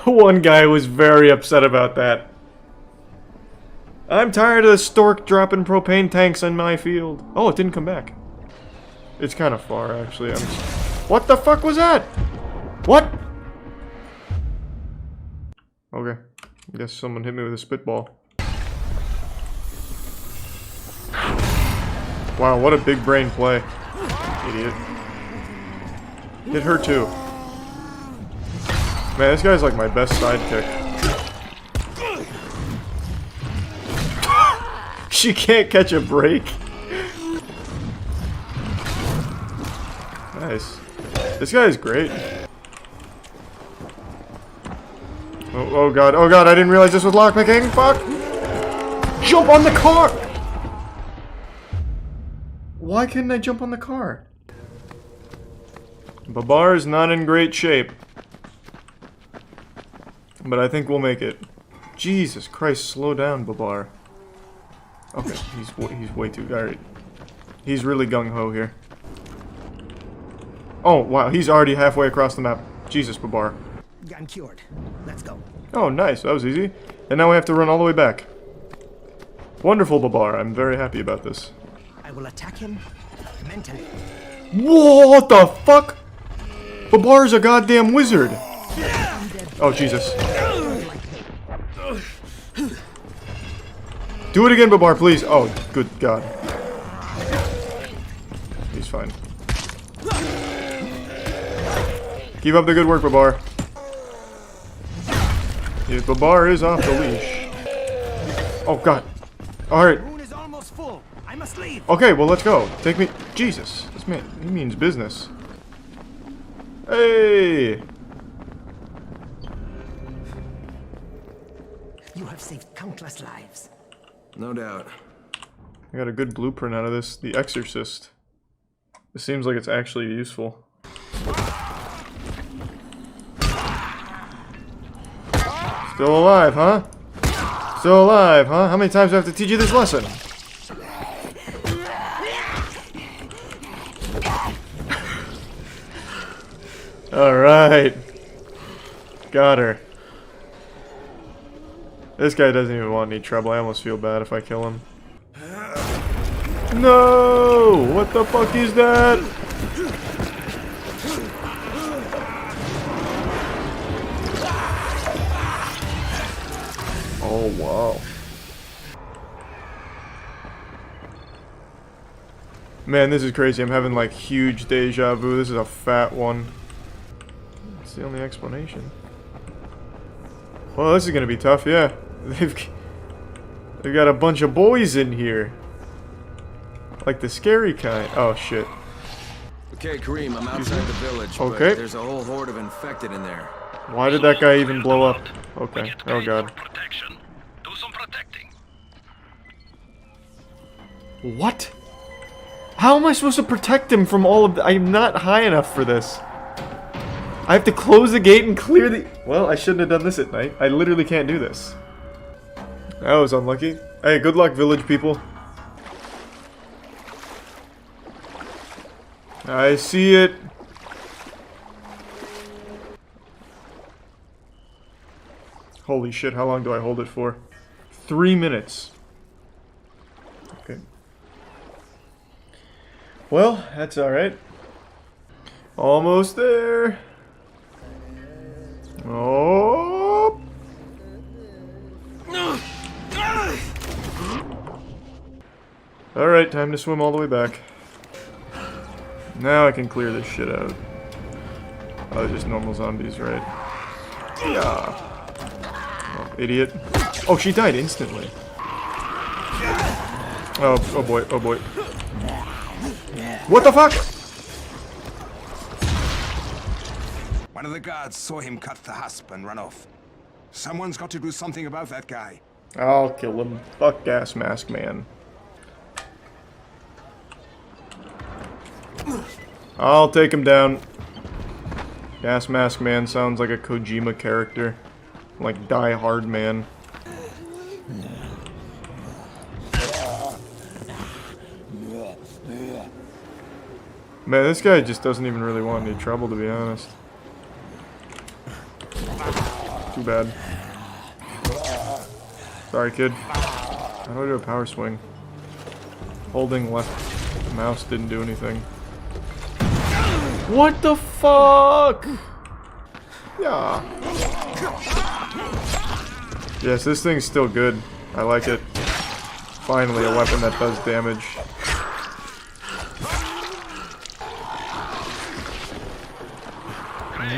One guy was very upset about that. I'm tired of the stork dropping propane tanks on my field. Oh, it didn't come back. It's kind of far, actually. What the fuck was that? What? Okay. I guess someone hit me with a spitball. Wow, what a big brain play. Idiot. Hit her too. Man, this guy's like my best sidekick. She can't catch a break. Nice. This guy is great. Oh god, I didn't realize this was lockpicking. Fuck! Jump on the car! Why couldn't I jump on the car? Babar is not in great shape. But I think we'll make it. Jesus Christ, slow down, Babar. Okay, he's way too... Alright. He's really gung-ho here. Oh, wow, he's already halfway across the map. Jesus, Babar. I'm cured. Let's go. Oh, nice. That was easy. And now we have to run all the way back. Wonderful, Babar. I'm very happy about this. I will attack him mentally. Whoa, what the fuck? Babar's a goddamn wizard. Oh, Jesus. Do it again, Babar, please. Oh, good God. He's fine. Keep up the good work, Babar. Yeah, Babar is off the leash. Oh, God. Alright. Okay, well, let's go. Take me... Jesus. This man, he means business. Hey! You have saved countless lives. No doubt. I got a good blueprint out of this. The Exorcist. This seems like it's actually useful. Still alive, huh? Still alive, huh? How many times do I have to teach you this lesson? Alright. Got her. This guy doesn't even want any trouble. I almost feel bad if I kill him. No! What the fuck is that? Oh, wow. Man, this is crazy. I'm having like huge deja vu. This is a fat one. That's the only explanation. Well, this is gonna be tough, yeah. They've got a bunch of boys in here. Like the scary kind. Oh, shit. Okay, Kareem, I'm outside the village, okay. But there's a whole horde of infected in there. Why did that guy even blow up? Okay. Oh, God. What? How am I supposed to protect him from all of the... I'm not high enough for this. I have to close the gate and clear the... Well, I shouldn't have done this at night. I literally can't do this. That was unlucky. Hey, good luck, village people. I see it. Holy shit, how long do I hold it for? 3 minutes. Okay. Well, that's alright. Almost there. Oh. Alright, time to swim all the way back. Now I can clear this shit out. Oh, they're just normal zombies, right? Yeah. Oh, idiot. Oh, she died instantly. Oh boy, oh boy. What the fuck? One of the guards saw him cut the hasp and run off. Someone's got to do something about that guy. I'll kill him. Fuck Gas Mask Man. I'll take him down. Gas Mask Man sounds like a Kojima character. Like Die Hard Man. Man, this guy just doesn't even really want any trouble, to be honest. Too bad. Sorry, kid. How do I do a power swing? Holding left mouse didn't do anything. What the fuck? Yeah. Yes, this thing's still good. I like it. Finally, a weapon that does damage.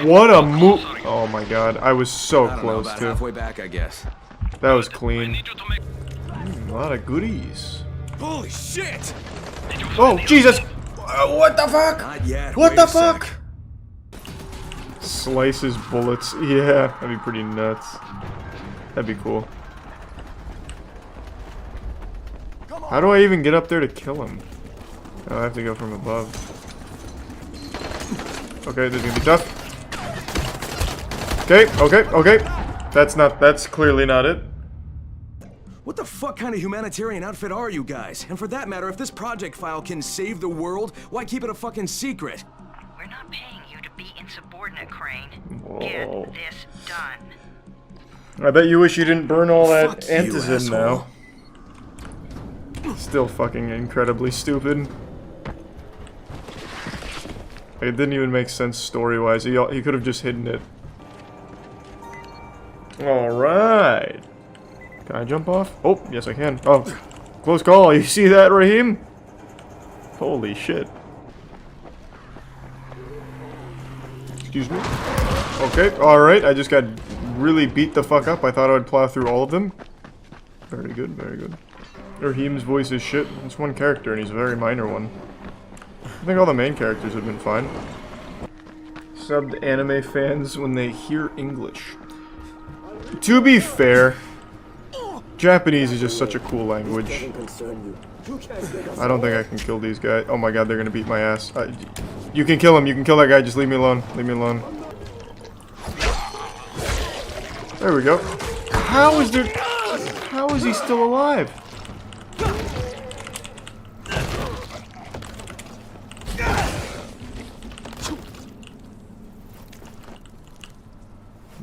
What a move! Oh my god, I was so close about to. halfway back, I guess. That was clean. A lot of goodies. Holy shit! Oh Jesus! What the fuck? Not yet. What Wait the a sec. fuck? Slices bullets. Yeah, that'd be pretty nuts. That'd be cool. How do I even get up there to kill him? Oh, I have to go from above. Okay, this is gonna be tough. Okay. That's clearly not it. What the fuck kind of humanitarian outfit are you guys? And for that matter, if this project file can save the world, why keep it a fucking secret? We're not paying you to be insubordinate, Crane. Whoa. Get this done. I bet you wish you didn't burn all that Fuck you, antizin now. asshole. Still fucking incredibly stupid. It didn't even make sense story-wise. He could have just hidden it. Alright. Can I jump off? Oh, yes I can. Oh, close call. You see that, Raheem? Holy shit. Excuse me. Okay, alright. I just got really beat the fuck up. I thought I would plow through all of them. Very good, very good. Raheem's voice is shit. It's one character, and he's a very minor one. I think all the main characters have been fine. Subbed anime fans when they hear English. To be fair, Japanese is just such a cool language. I don't think I can kill these guys. Oh my god, they're gonna beat my ass. You can kill him, you can kill that guy, just leave me alone. Leave me alone. There we go. How is he still alive?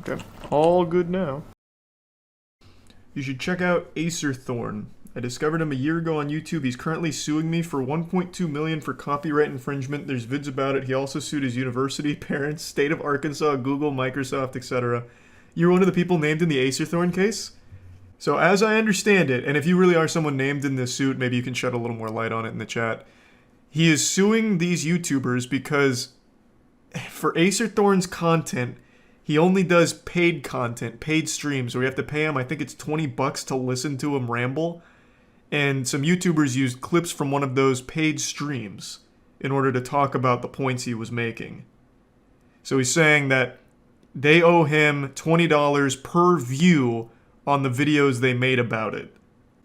Okay, all good now. You should check out Acer Thorn. I discovered him a year ago on YouTube. He's currently suing me for $1.2 million for copyright infringement. There's vids about it. He also sued his university, parents, state of Arkansas, Google, Microsoft, etc. You're one of the people named in the Acer Thorn case? So as I understand it, and if you really are someone named in this suit, maybe you can shed a little more light on it in the chat. He is suing these YouTubers because for Acer Thorn's content, he only does paid content, paid streams, where you have to pay him, I think it's $20 to listen to him ramble. And some YouTubers used clips from one of those paid streams in order to talk about the points he was making. So he's saying that they owe him $20 per view on the videos they made about it.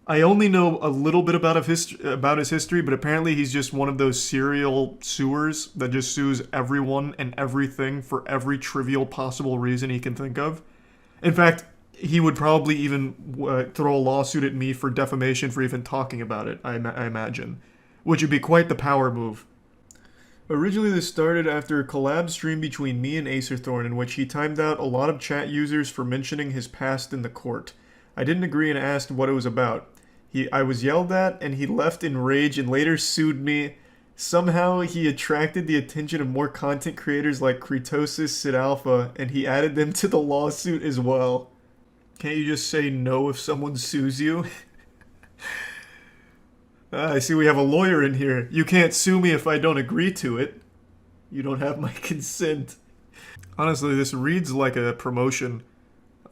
I only know a little bit about his history, but apparently he's just one of those serial suers that just sues everyone and everything for every trivial possible reason he can think of. In fact, he would probably even throw a lawsuit at me for defamation for even talking about it, I imagine. Which would be quite the power move. Originally this started after a collab stream between me and Acer Thorn in which he timed out a lot of chat users for mentioning his past in the court. I didn't agree and asked what it was about. I was yelled at and he left in rage and later sued me. Somehow he attracted the attention of more content creators like Kritosis, Sid Alpha, and he added them to the lawsuit as well. Can't you just say no if someone sues you? I see we have a lawyer in here. You can't sue me if I don't agree to it. You don't have my consent. Honestly, this reads like a promotion.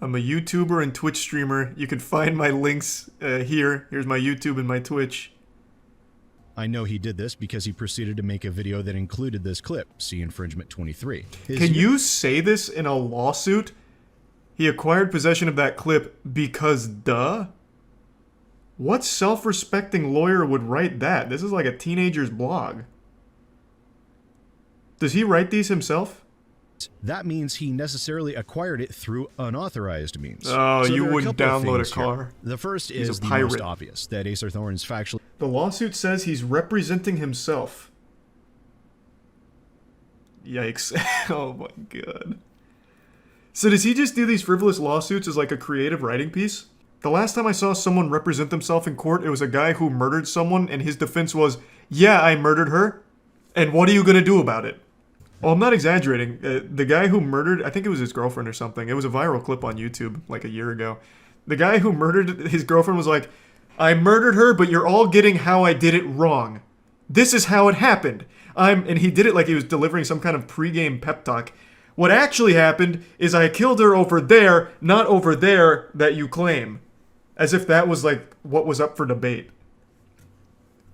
I'm a YouTuber and Twitch streamer. You can find my links here. Here's my YouTube and my Twitch. I know he did this because he proceeded to make a video that included this clip. See infringement 23. Can you say this in a lawsuit? He acquired possession of that clip because duh? What self-respecting lawyer would write that? This is like a teenager's blog. Does he write these himself? That means he necessarily acquired it through unauthorized means. Oh, So you there are wouldn't couple of download a things here. car. The first He's is a the pirate. most obvious, that Acer Thorn's factually... The lawsuit says he's representing himself. Yikes. Oh my god. So does he just do these frivolous lawsuits as like a creative writing piece? The last time I saw someone represent themselves in court, it was a guy who murdered someone and his defense was, yeah, I murdered her. And what are you gonna do about it? Oh, I'm not exaggerating. The guy who murdered, I think it was his girlfriend or something. It was a viral clip on YouTube like a year ago. The guy who murdered his girlfriend was like, I murdered her, but you're all getting how I did it wrong. This is how it happened. And he did it like he was delivering some kind of pregame pep talk. What actually happened is I killed her over there, not over there that you claim. As if that was like what was up for debate.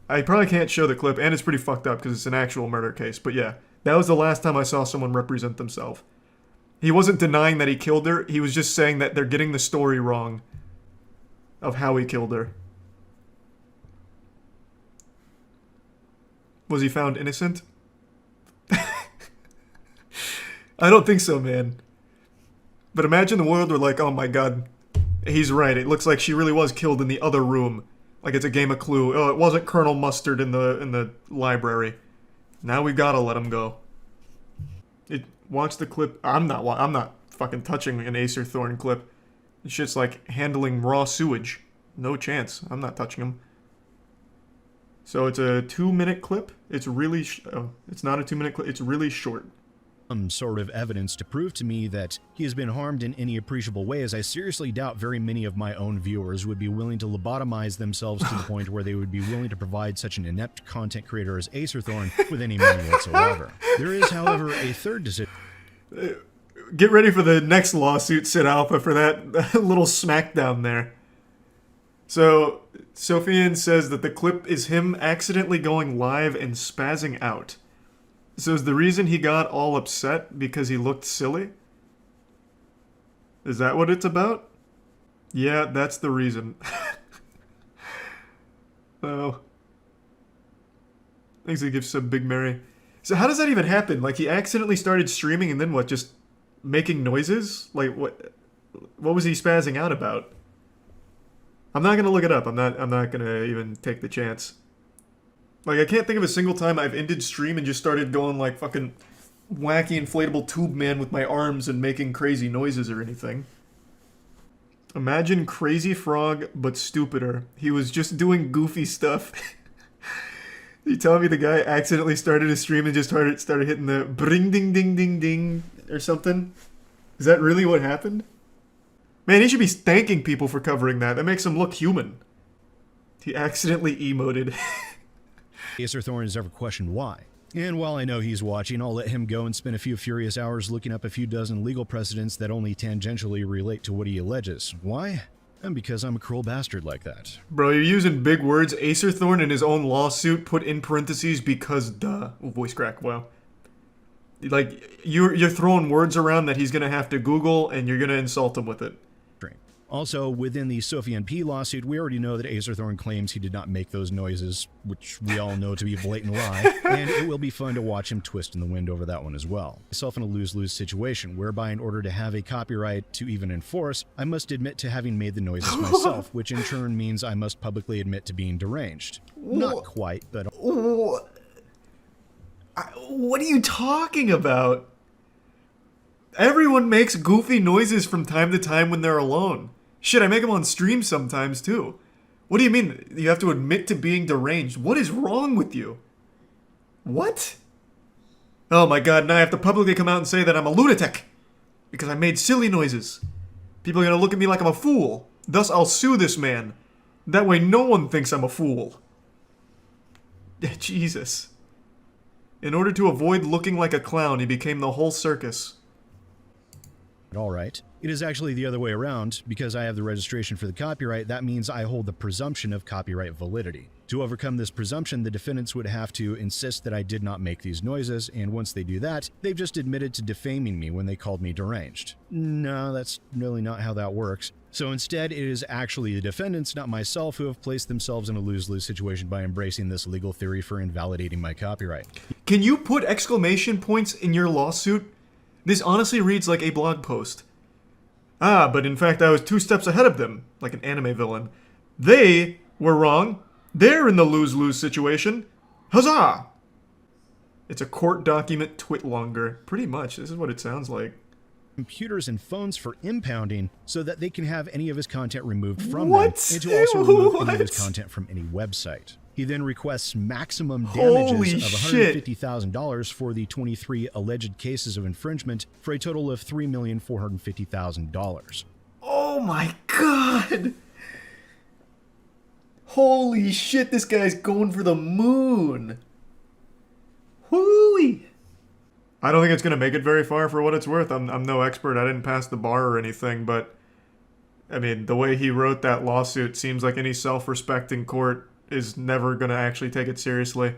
I probably can't show the clip, and it's pretty fucked up because it's an actual murder case. But yeah, that was the last time I saw someone represent themselves. He wasn't denying that he killed her. He was just saying that they're getting the story wrong of how he killed her. Was he found innocent? I don't think so, man. But imagine the world were like, oh my god, he's right. It looks like she really was killed in the other room. Like it's a game of Clue. Oh, it wasn't Colonel Mustard in the library. Now we gotta let him go. Watch the clip. I'm not fucking touching an Acer Thorn clip. This shit's like handling raw sewage. No chance. I'm not touching him. So it's a 2-minute clip. It's really it's not a 2-minute clip. It's really short. Some sort of evidence to prove to me that he has been harmed in any appreciable way, as I seriously doubt very many of my own viewers would be willing to lobotomize themselves to the point where they would be willing to provide such an inept content creator as Acerthorn with any money whatsoever. There is, however, a third decision. Get ready for the next lawsuit, Sid Alpha, for that little smackdown there. So, Sophian says that the clip is him accidentally going live and spazzing out. So is the reason he got all upset because he looked silly? Is that what it's about? Yeah, that's the reason. Oh. Thanks to give sub Big Mary. So how does that even happen? Like he accidentally started streaming and then what? Just making noises? Like what was he spazzing out about? I'm not gonna look it up. I'm not gonna even take the chance. Like, I can't think of a single time I've ended stream and just started going like fucking wacky inflatable tube man with my arms and making crazy noises or anything. Imagine Crazy Frog, but stupider. He was just doing goofy stuff. You tell me the guy accidentally started a stream and just started hitting the bring ding ding ding ding or something? Is that really what happened? Man, he should be thanking people for covering that. That makes him look human. He accidentally emoted. Acerthorn has ever questioned why. And while I know he's watching, I'll let him go and spend a few furious hours looking up a few dozen legal precedents that only tangentially relate to what he alleges. Why? And because I'm a cruel bastard like that. Bro, you're using big words. Acerthorn in his own lawsuit put in parentheses because duh. Oh, voice crack, wow. Like, you're throwing words around that he's gonna have to Google and you're gonna insult him with it. Also, within the Sophian P lawsuit, we already know that Acerthorn claims he did not make those noises, which we all know to be a blatant lie, and it will be fun to watch him twist in the wind over that one as well. Myself in a lose-lose situation, whereby in order to have a copyright to even enforce, I must admit to having made the noises myself, which in turn means I must publicly admit to being deranged. Not quite, but... What are you talking about? Everyone makes goofy noises from time to time when they're alone. Shit, I make them on stream sometimes too. What do you mean? You have to admit to being deranged? What is wrong with you? What? Oh my god, now I have to publicly come out and say that I'm a lunatic. Because I made silly noises. People are gonna look at me like I'm a fool. Thus, I'll sue this man. That way no one thinks I'm a fool. Jesus. In order to avoid looking like a clown, he became the whole circus. All right. It is actually the other way around. Because I have the registration for the copyright, that means I hold the presumption of copyright validity. To overcome this presumption, the defendants would have to insist that I did not make these noises, and once they do that, they've just admitted to defaming me when they called me deranged. No, that's really not how that works. So instead, it is actually the defendants, not myself, who have placed themselves in a lose-lose situation by embracing this legal theory for invalidating my copyright. Can you put exclamation points in your lawsuit? This honestly reads like a blog post. Ah, but in fact I was 2 steps ahead of them, like an anime villain. They were wrong. They're in the lose-lose situation. Huzzah! It's a court document twit longer. Pretty much, this is what it sounds like. Computers and phones for impounding so that they can have any of his content removed from them, and to also remove any of his content from any website. He then requests maximum damages of $150,000 for the 23 alleged cases of infringement for a total of $3,450,000. Oh my god! Holy shit, this guy's going for the moon! Whoo-wee! I don't think it's going to make it very far for what it's worth. I'm no expert. I didn't pass the bar or anything, but I mean, the way he wrote that lawsuit seems like any self-respecting court is never going to actually take it seriously.